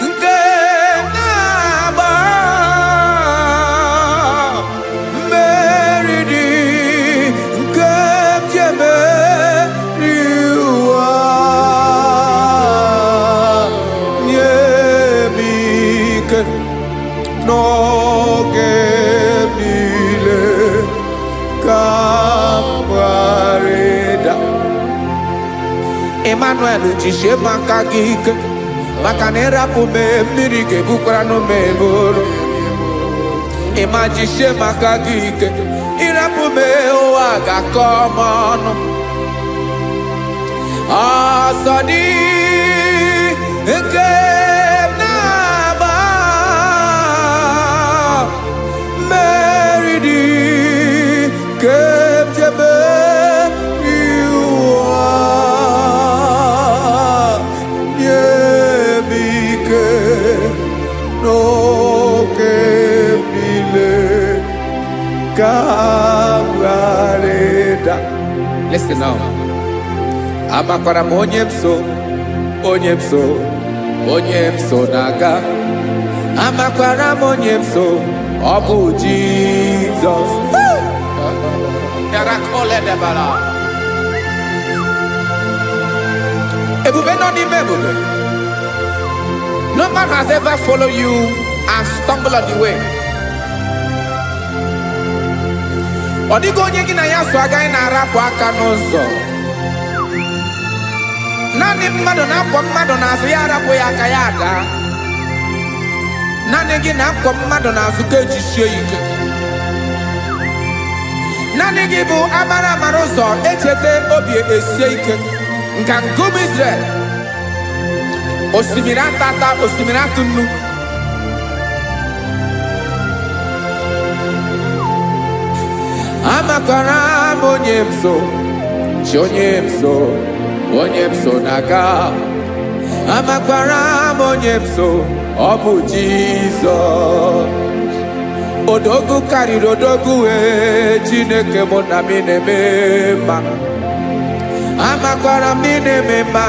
Speaker 3: nke na-agba mmeri dị nke jemeri ụwa nye m ike n'oge niile ka m gharịda. Emmanuel jisie maka gị ike maka na ịrapụ m mmiri ga-ebukwara n'ume eboro. Ịma jisie maka gị ike ịrapụ m ụwa ga-akọ m ọnụ. Ọsọ dị nke na-agba mmeri dị nke jebe Listen now. Amakwara m onye m so na-aga. Amakwara m onye m so, ọ bụ Jizọs. Ebube nọ n'ime ebube. No man has ever followed you and stumbled on the way. Ọ dịghị onye gị na ya so agaghị na-arapụ aka n'ụzọ. Naanị mmadụ na-akwọ mmadụ n'azụ ya arapụ ya aka ya ada. Naanị gị na-akwọ mmadụ n'azụ ka ejisie ike. Naanị gị bụ amara ụzọ echete obi esie ike. Nka ngụm Israel. Osimiri atata, osimiri atụ nnu. Amakwara m onye m so, onye m so na-aga. Amakwara m onye m so, ọ bụ Jizọs. Odogwu karịrị odogwu Chineke mụ na m na-eme mma. Amakwara m na-eme mma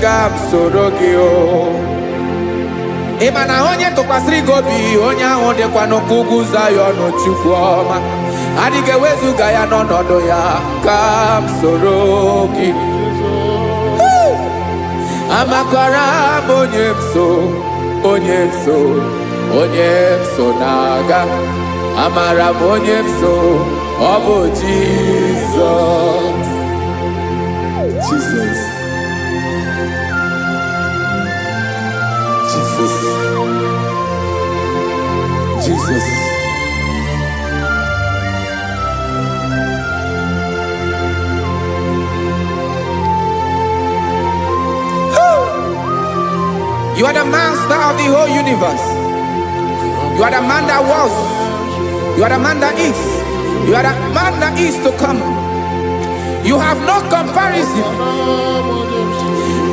Speaker 3: ka m soro gị o. Ị ma na onye tụkwasịrị gị obi onye ahụ dịkwa n'ụkwụ ugwu Zayọn Chukwu ọma. Adịghị ewezuga ya n'ọnọdụ ya ka m soro gị. Amakwara m onye m so na-aga. Amara m onye m so, ọ bụ Jizọs. Jesus. You are the master of the whole universe. You are the man that was. You are the man that is. You are the man that is to come. You have no comparison.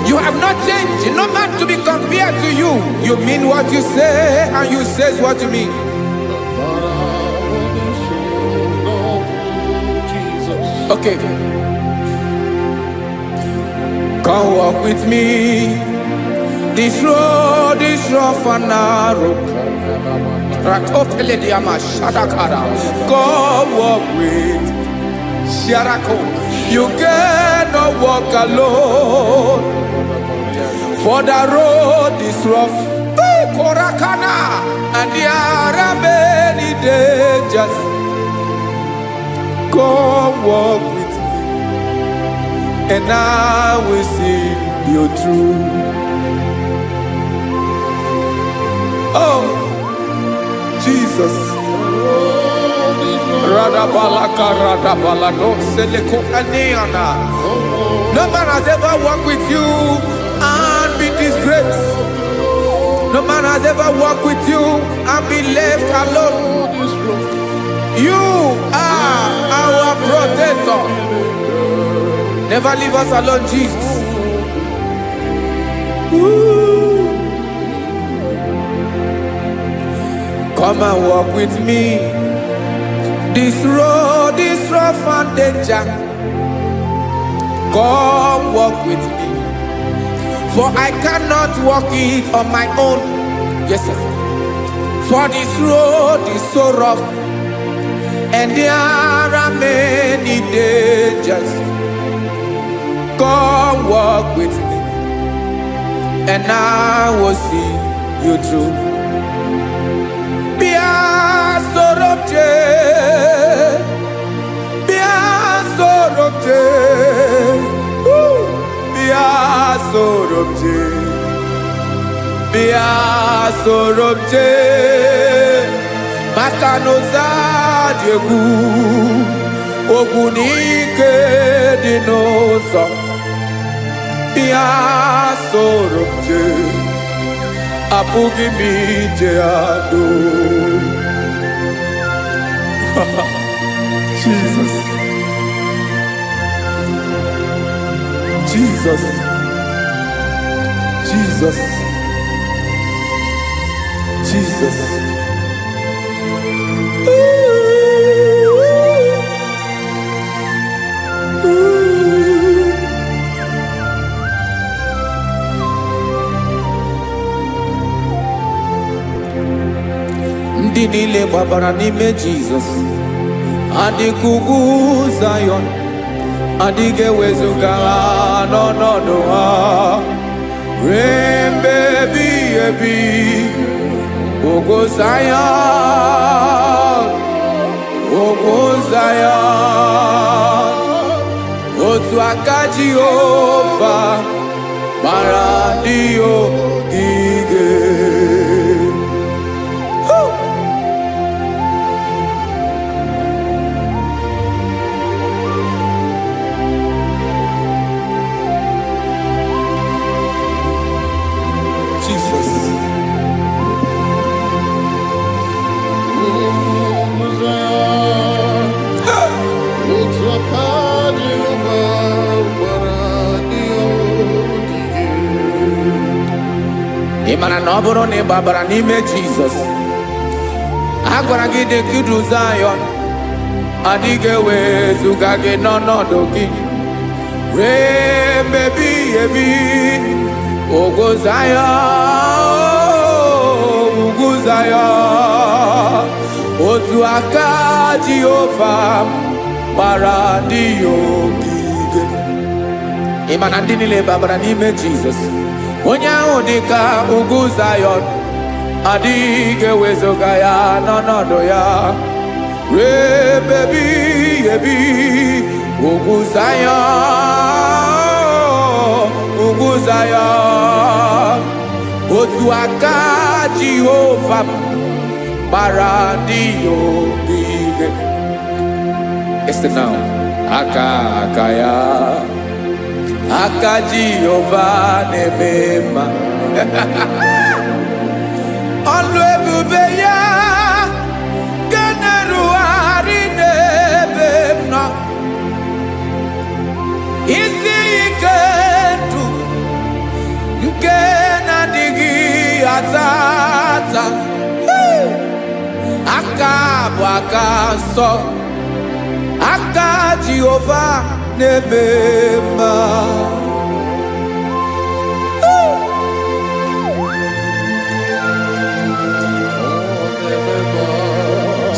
Speaker 3: You have not changed. No man to be compared to you. You mean what you say and you say what you mean. Okay. Come walk with me. This road is rough and narrow. Come walk with Sharako. You cannot walk alone, for the road is rough. Hey, Korakana, and there are many dangers. Come walk with me, and I will see you through. Oh, Jesus. No man has ever walked with you and been disgraced. No man has ever walked with you and been left alone. You are our protector. Never leave us alone, Jesus. Ooh. Come and walk with me. This road is rough and danger. Come walk with me, for I cannot walk it on my own. Yes, sir. For this road is so rough, and there are many dangers. Come walk with me, and I will see you through. Sorobje Makanoza Diegu Ogunike Dinosa Bia Sorobje Apugi Mijeado. Jesus, Jesus, Jesus, Jesus. Ndị niile gbabara n'ime Jesus, adịghị ugwu Zion, adịghị ewezuga ha n'ọnọdụ ha ruo mgbe ebighị ebi. Ugwu Zion, ugwu Zion, otu aka Jehova mara ndị ogige. Imana na ọ bụrụ na ị gbabara n'ime Jizọs, a gwara gị dị ka idu Zion, adịghị ewezuga gị n'ọnọdụ gị ruo mgbe ebighị ebi. Ugwu Zion, ugwu Zion, otu aka Jehova gbara ndị ogige. Imana ndị niile gbabara n'ime Jizọs, onye ahụ dị ka ugwu Zion, adịghị ewezuga ya n'ọnọdụ ya ruo mgbe ebighị ebi. Ugwu Zion, ugwu Zion, otu aka Jehova gbara ndị ogige. Listen now, aka ya, aka Jehova na-eme mma. Ọlụ ebube ya ga na-erugharị n'ebe m nọ. Isi ike ndụ nke na-adịghị ata ata. Aka bụ aka nsọ, aka Jehova na-eme mma.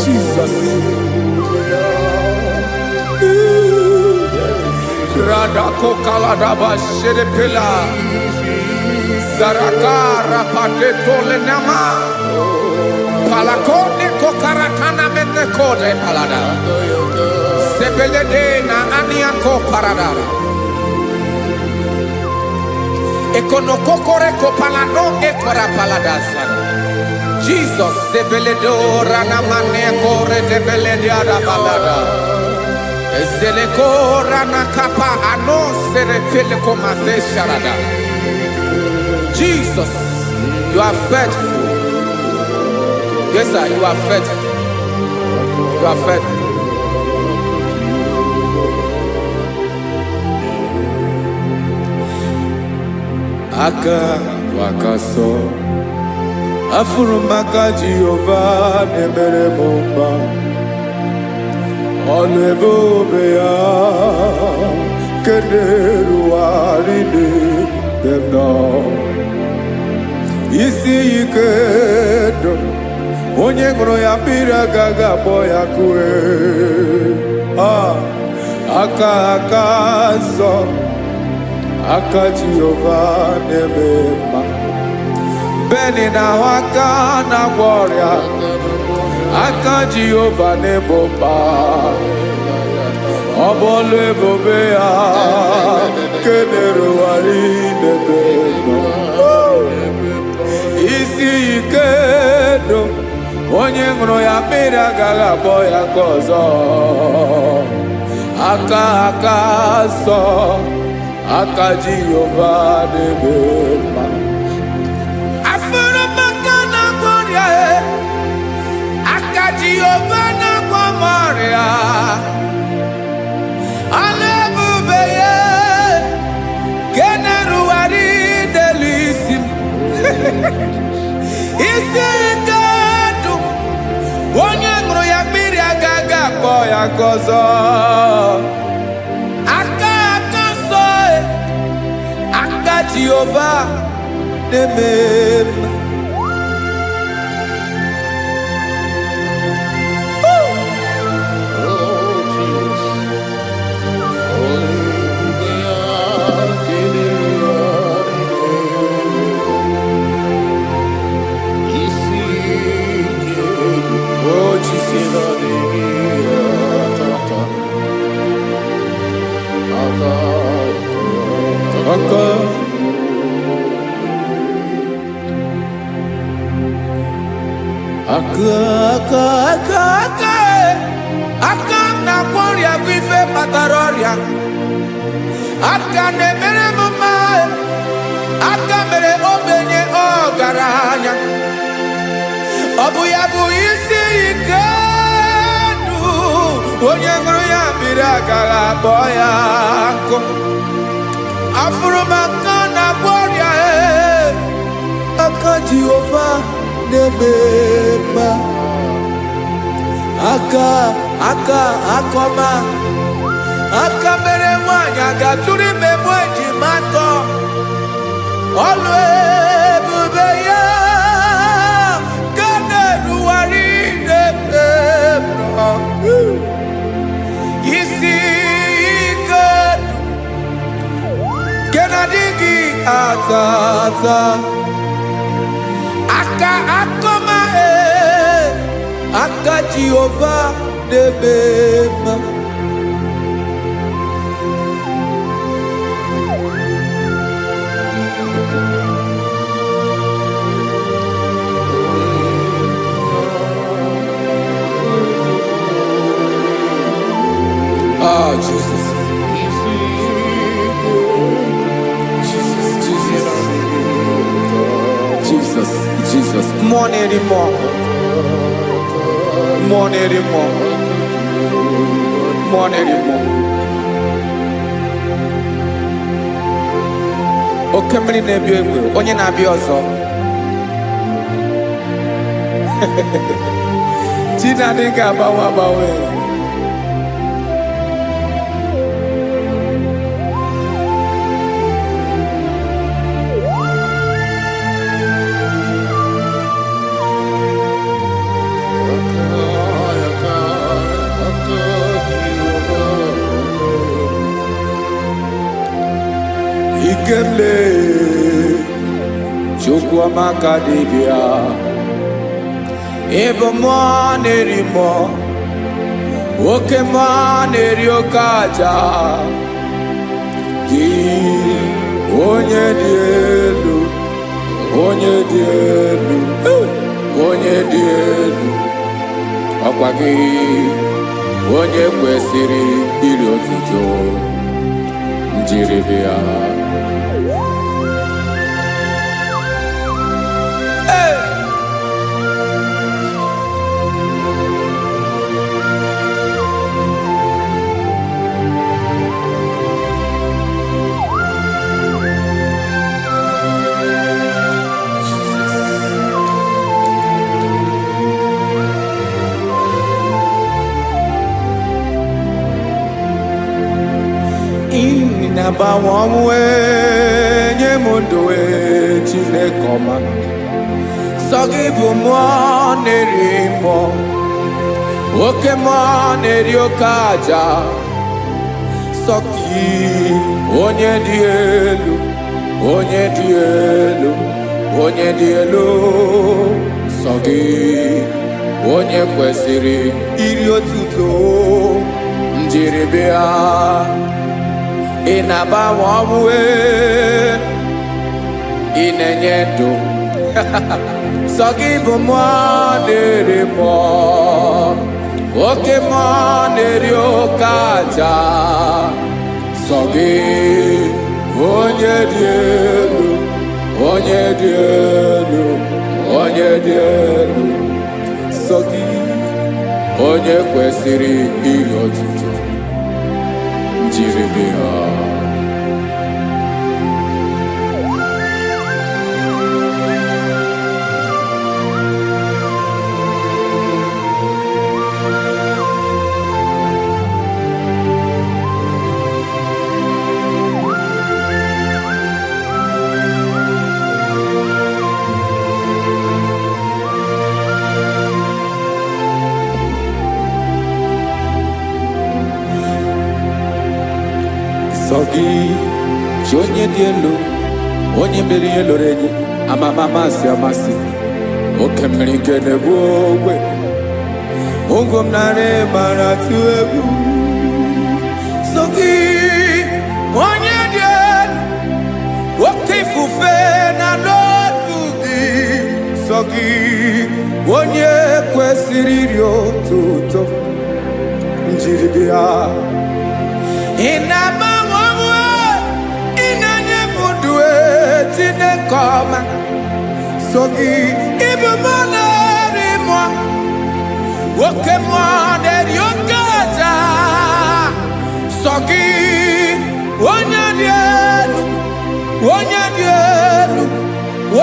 Speaker 3: Jesus. Radako kaladaba sherepela. Zarakara pateto lenama. Palakone kokaratana mene kode palada. Sebelede na aniako paradara. Ekonokokore kopalano ekora paladasa. Jesus sebeledo rana mane kore debeledia balada. Eseleko rana kapa ano serepele komate sharada. Jesus, you are faithful. Yes, sir, you are faithful. You are faithful. Aka wakaso afurumaka Jehovah nemere momba olebobe ya kederu aride demno isi ikedo onye ngoro ya mbira gaga boya kue aka so aka Jehovah nemema beni na waka na gloria aka Jehovah nemoma obole bobea keneru wari nebeno isi ikedo onye ngoro ya mira gaga boya kozo aka so aka Jehovah nemema afuru makana gloria aka Jehovah na gloria alebubeye keneru wari delisim isi ikadu onye ngoro ya mmiri agaga boya kozo Jehovah nemema aka na gloria vive pataroria aka ne mere mama aka mere obenye ogaranya obu ya bu isi ikedu onye ngoro ya mbiri agara boya nko afuru maka na gloria aka Jehovah nemema akoma aka mere nwanyị agatụrụ ime mweji matọ ọlụ ebube ya kaneruwari nemema isi ike kenadigi atata akoma aka Jehovah nemema Jesus. Jesus. More anymore. Okemri na-ebi egbe, onye na-abịa ọzọ. Chinadị ga-agbanwe. Ikemle Chukwamaka dibia Ebo mwa neri mo Oke mwa neri okaja Ki onye di elu Onye di elu Onye di elu Ọkwa gị onye kwesịrị iri otuto njiribịa Nabawanwe nye mundoe Chineke ọma sọ gị bụ mmụọ na-eri mmụọ oke mmụọ na-eri oke aja sọ gị onye dị elu onye dị elu onye dị elu sọ gị onye kwesịrị iri otuto njiribịa Inabawa ọmụwe inenye ndụ sọ gị bụ mmụọ na-eri mmụọ oke mmụọ na-eri oke aja sọ gị onye dị elu onye dị elu onye dị elu sọ gị onye kwesịrị iri otuto njiribịa Sogi, onye dị elu, onye mmeri ihe lụrụ enyi, amama amasị amasị, oke mmiri nke na-egbu ogwe, ụgwọ m narị mara atụ egwu. Sogi, onye dị elu, oke ifufe na n'ọdụ gị. Sogi, onye kwesịrị iri otuto, njiribịa. Chineke ọma sọ gị ịbụ mmụọ na-eri mmụọ oke mmụọ na-eri oke aja sọ gị onye dị elu onye dị elu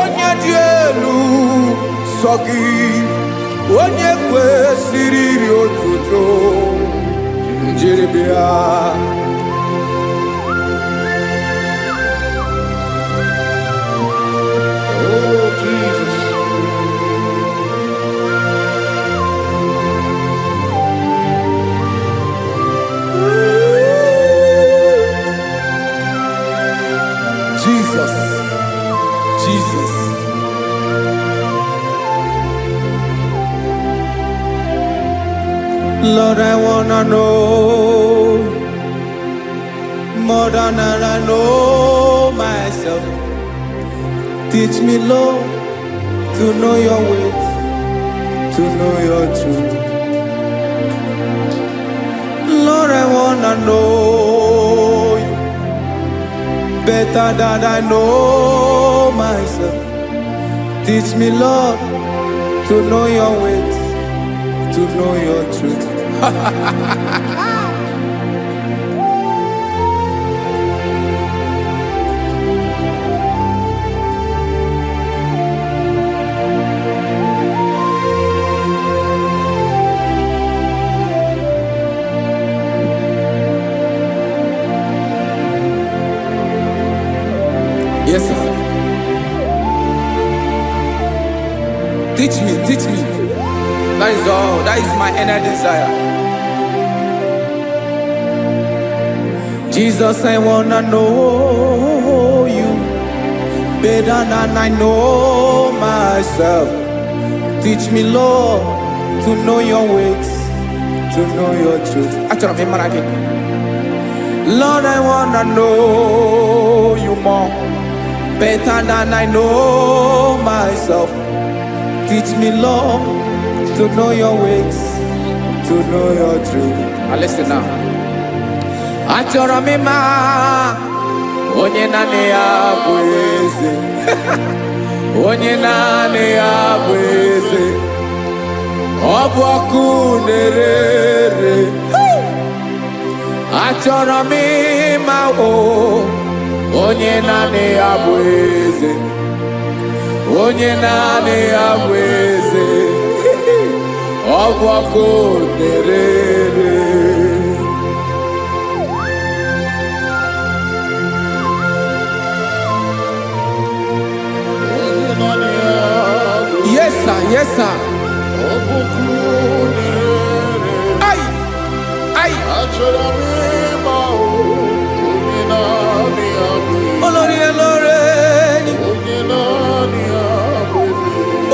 Speaker 3: onye dị elu sọ gị onye kwesịrị iri otuto njiribịa Jesus. Lord, I wanna know more than I know myself. Teach me, Lord, to know your ways, to know your truth. Lord, I wanna know you better than I know myself. Teach me, Lord, to know your ways, to know your truth. Yes, sir. Teach me, teach me. That is all. That is my inner desire. Jesus, I wanna know better than I know myself. Teach me, Lord, to know your ways, to know your truth. Actually, I'm again. Lord, I wanna know you more, better than I know myself. Teach me, Lord, to know your ways, to know your truth. Listen now. Achọrọ m ịma onye naanị ya bụ eze. Onye naanị ya bụ eze. Ọ bụ ọkụ na-ere. Achọrọ m ịma onye naanị ya bụ eze. Onye naanị ya bụ eze. Ọ bụ ọkụ na-ere. Yes, sir. Yes, sir. Ay, ay. Olórí Olórí.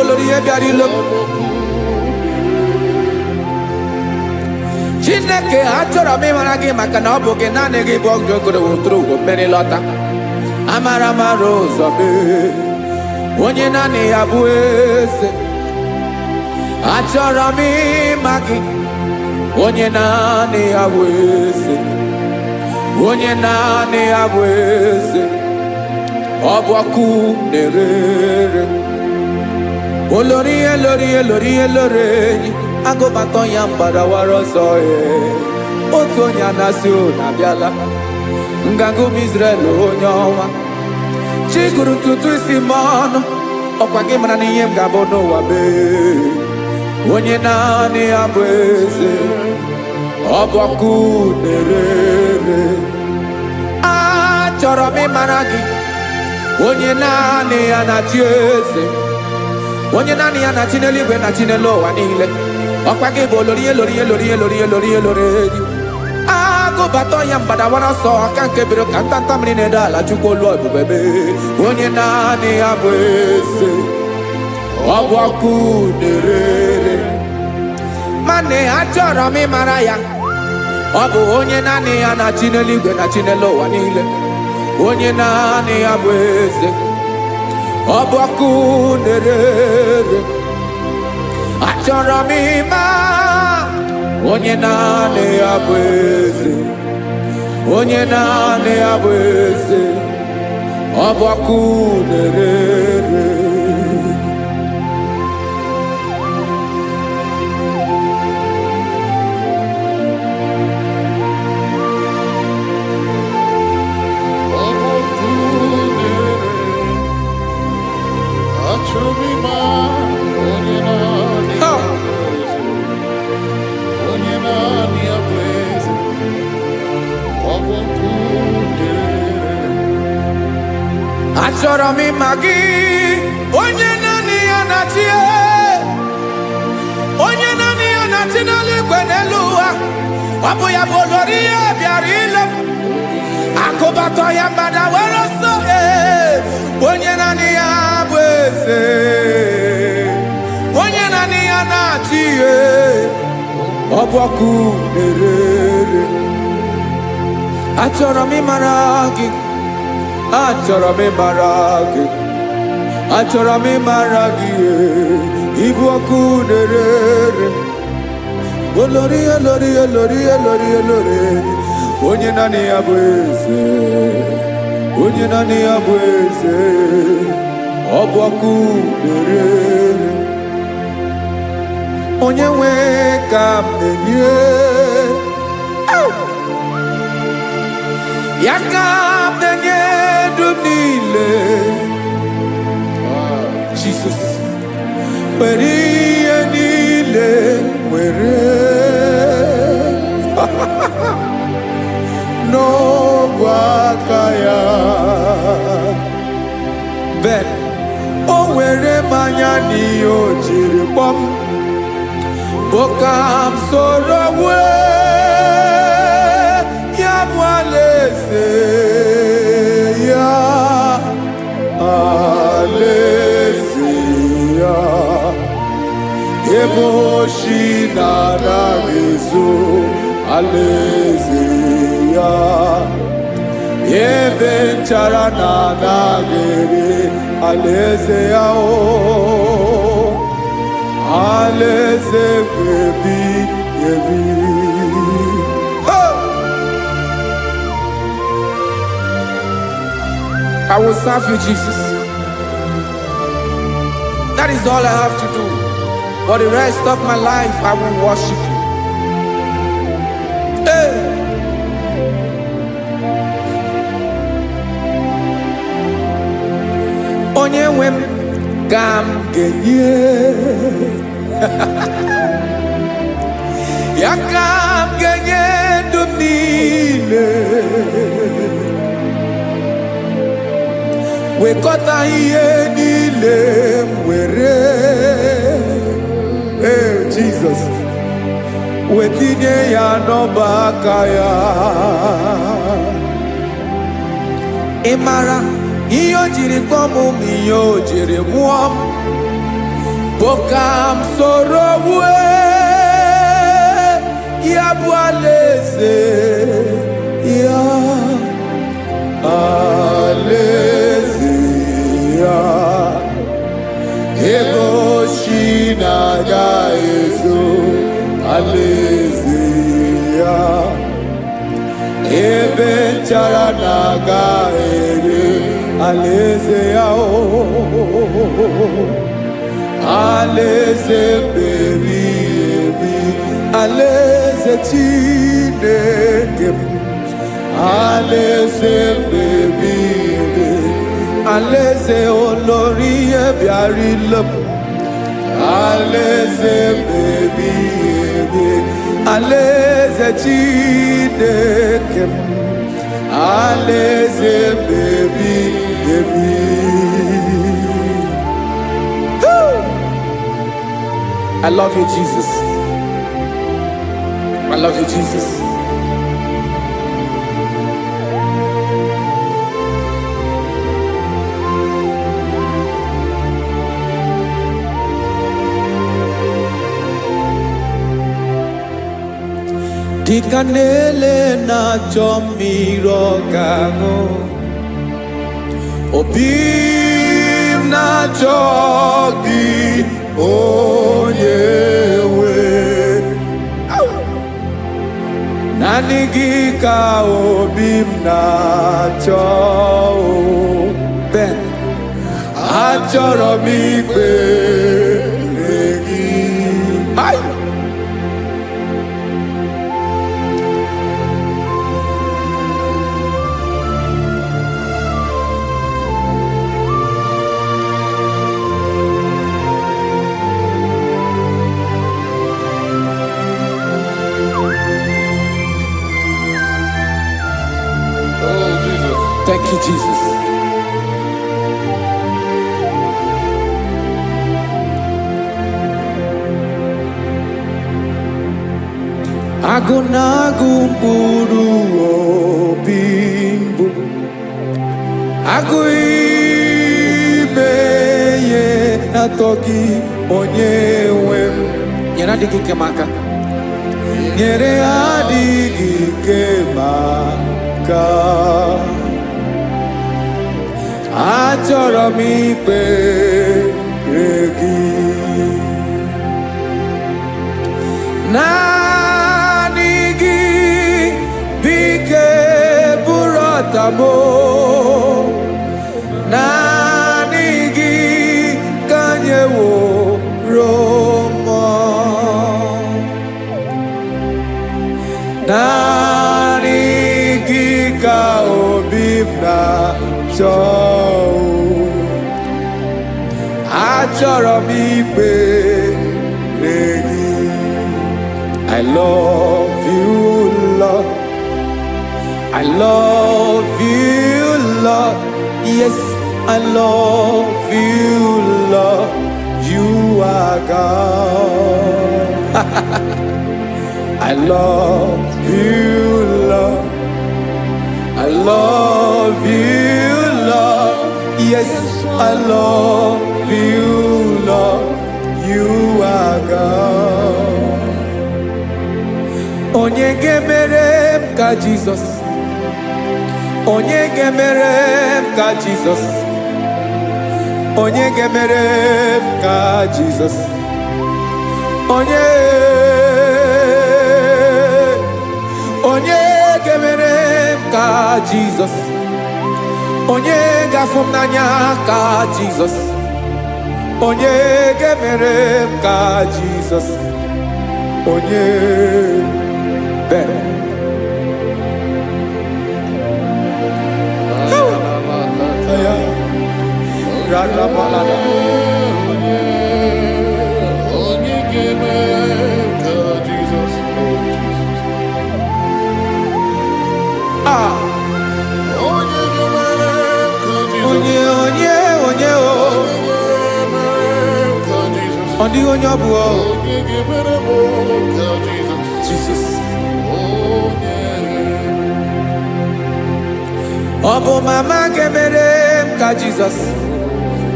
Speaker 3: Olórí Ebiarilo. Chineke achọrọ m ịmara gị maka na ọ bụ gị naanị gị bụ ọgụgụ wụtụrụ ụgwọ mmeri lọta. Amara mara ụzọ mee. Onye naanị ya bụ eze. Achọrọ m ịma gị. Onye naanị ya bụ eze. Onye naanị ya bụ eze. Ọ bụ ọkụ na-ere. Olórí Olórí Olórí Olórí. Agụbatọ ya mgbadawara ọsọ ya. Otu onye anasị na abịala. Nganga ụmụ Izrel onye ọma. Chiguru ntutu isi m ọnụ. Ọkwa gị mara na ihe m ga-abụ n'ụwa mee. Onye naanị ya bụ eze. Ọ bụ ọkụ na-ere. Achọrọ m ịmara gị. Onye naanị ya na-achị eze. Onye naanị ya na-achị n'eluigwe na-achị n'elu ụwa niile. Ọkwa gị bụ Olórí Olórí Olórí Olórí Olórí Olórí. Agụbatọ ya mgbadawara ọsọ aka nke biri ka ntanta mmiri na-ede ala Chukwu olu ebube mee. Onye naanị ya bụ eze. Ọ bụ ọkụ na-ere. Mane achọrọ m ịmara ya. Ọ bụ onye naanị ya na-achị n'eluigwe na-achị n'elu ụwa niile. Onye naanị ya bụ eze. Ọ bụ ọkụ na-ere. Achọrọ m ịma onye naanị ya bụ eze. Onye naanị ya bụ eze. Ọ bụ ọkụ na-ere. Achọrọ m ịma gị. Onye naanị ya na-achị. Onye naanị ya na-achị n'eluigwe n'elu ụwa. Ọ bụ ya bụ Olórí Ebiarilo. Agụbatọ ya mgbadawara ọsọ. Onye naanị ya bụ eze. Onye naanị ya na-achị. Ọ bụ ọkụ na-ere. Achọrọ m ịmara gị. Achọrọ m ịmara gị. Achọrọ m ịmara gị. Ịbụ ọkụ na-ere. Olórí Olórí Olórí Olórí Olórí. Onye naanị ya bụ eze. Onye naanị ya bụ eze. Ọ bụ ọkụ na-ere. Onye nwe ka m na-enye. Ya ka m na-enye dum niile. Jesus. Were ihe niile were. N'ọbụ aka ya. Ben, o were mmanya n'ihe o jiri kpọọ m. Boka m soro wee. Ya bụ alaeze ya. alaeze ya. Ebe nchara na-agaghịrị alaeze ya o. Alaeze ebi ebi. I will serve you, Jesus. That is all I have to do. For the rest of my life, I will worship you. Hey. Onye nwe m ka m ga-enye ya, ka m ga-enye ndụ m niile, wekọta ihe niile m were, Jesus, wetinye ya n'ọba aka ya. Ị mara ihe o jiri kpọọ m, ihe o jiri mụọ m, bụ ka m soro wue ya bụ alaeze ya. Alaeze ya, ebe ochi na-aga ezo. Alaeze ya, ebe nchara na-aga ere. Alaeze ya o. Alaeze ebi ebi. Alaeze Chineke m. Alaeze ebi ebi. Alaeze olórí ebiarila m. Alaeze ebi ebi. Alaeze Chineke m. Alaeze ebi ebi. I love you, Jesus. I love you, Jesus. Dịka na-ele na-achọ mmiri ọ ga-aṅụ, obi m na-achọ gị onye nwe. Naanị gị ka obi m na-achọ. Ben, achọrọ m ikpere gị. Thank you, Jesus. Agụ na-agụ mkpụrụ obi mbụ, agụ ime ihe na-atọ gị onye nwe m. Nyere adịghị ike m aka, nyere adịghị ike m aka. Achọrọ m ikpere gị. Naanị gị bike bụrụ ọtabo. Naanị gị ka nyeworo m. Naanị gị ka obi m na-achọ. Achọrọ m ikpere gị. I love you, Lord. I love you, Lord. Yes, I love you, Lord. You are God. I love you, Lord. I love you, Lord. Yes, I love you, Lord. You are God. onye ga-emere m ka Jizọs, onye ga-emere m ka Jizọs, onye ga-emere m ka Jizọs, onye ga-emere m ka Jizọs, onye ga-afụ m n'anya ka Jizọs, onye ga-emere m ka Jizọs, onye bere. Only on your boy, Jesus. Obo mama gemerem ka Jesus.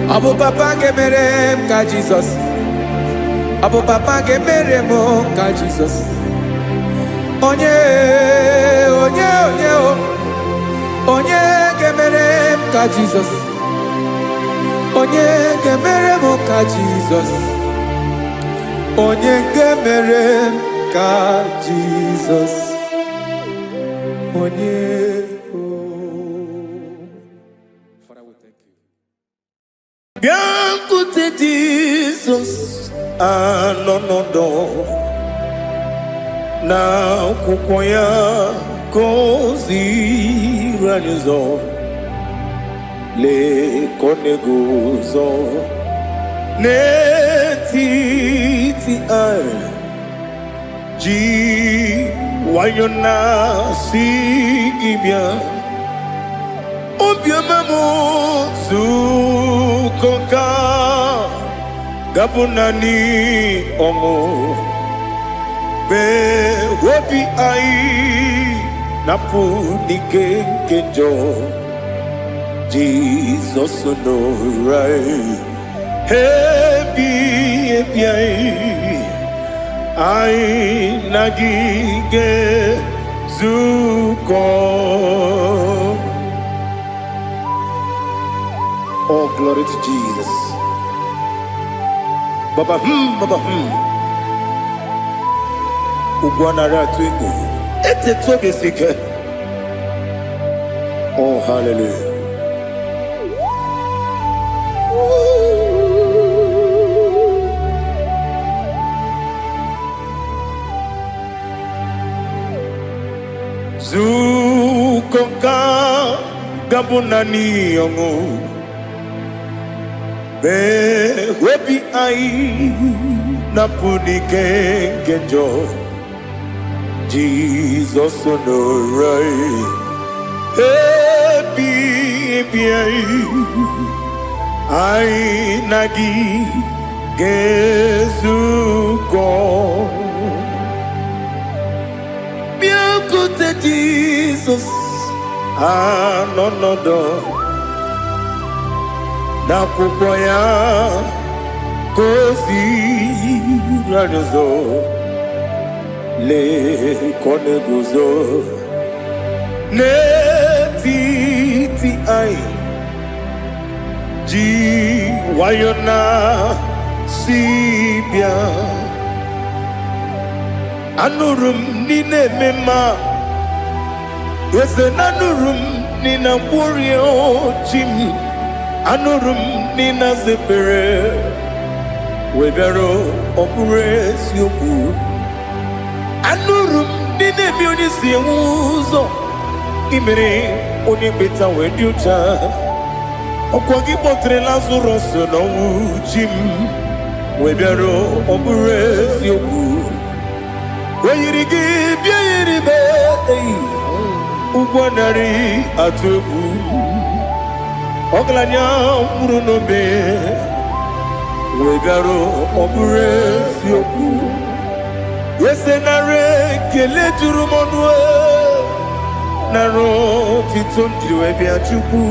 Speaker 3: Obo papa gemerem ka Jesus. Obo papa gemerem ka Jesus. Onye gemerem ka Jesus. Onye gemerem ka Jesus. Onye gemerem ka Jesus. Onye. Father, we thank you.
Speaker 1: Biankute Jesus, anonodo na kukoya kozi ranizo le koneguzo netiti ai ji wayona sigibia obiamamu zukoka gabunani omo be wobi ai napu nikenjo Jesus no right happy ai nagige zuko. Oh, glory to Jesus. Baba Ugwanara twingo. Ete toge sike. Oh, hallelujah. Zukoka gabunani yongo. Be webi ai napuni kenjo Jesus no right happy ai nagi gezuko biakute Jesus anonodo na kukoya kozi ranizo le koneguzo netiti ai ji wayona sibia anurum nine mema yese nanurum nina burio chim anurum nina zepere webero opure sioku anurum nine mioni siuzo imere oni beta wediucha okwagi potre Lazarus no chim webero opure sioku weyirigi biayiribe ugwanari atubu Oglanya murunobe wegaro obure sioku yesenare kele jurumonwe naro titondi webi achuku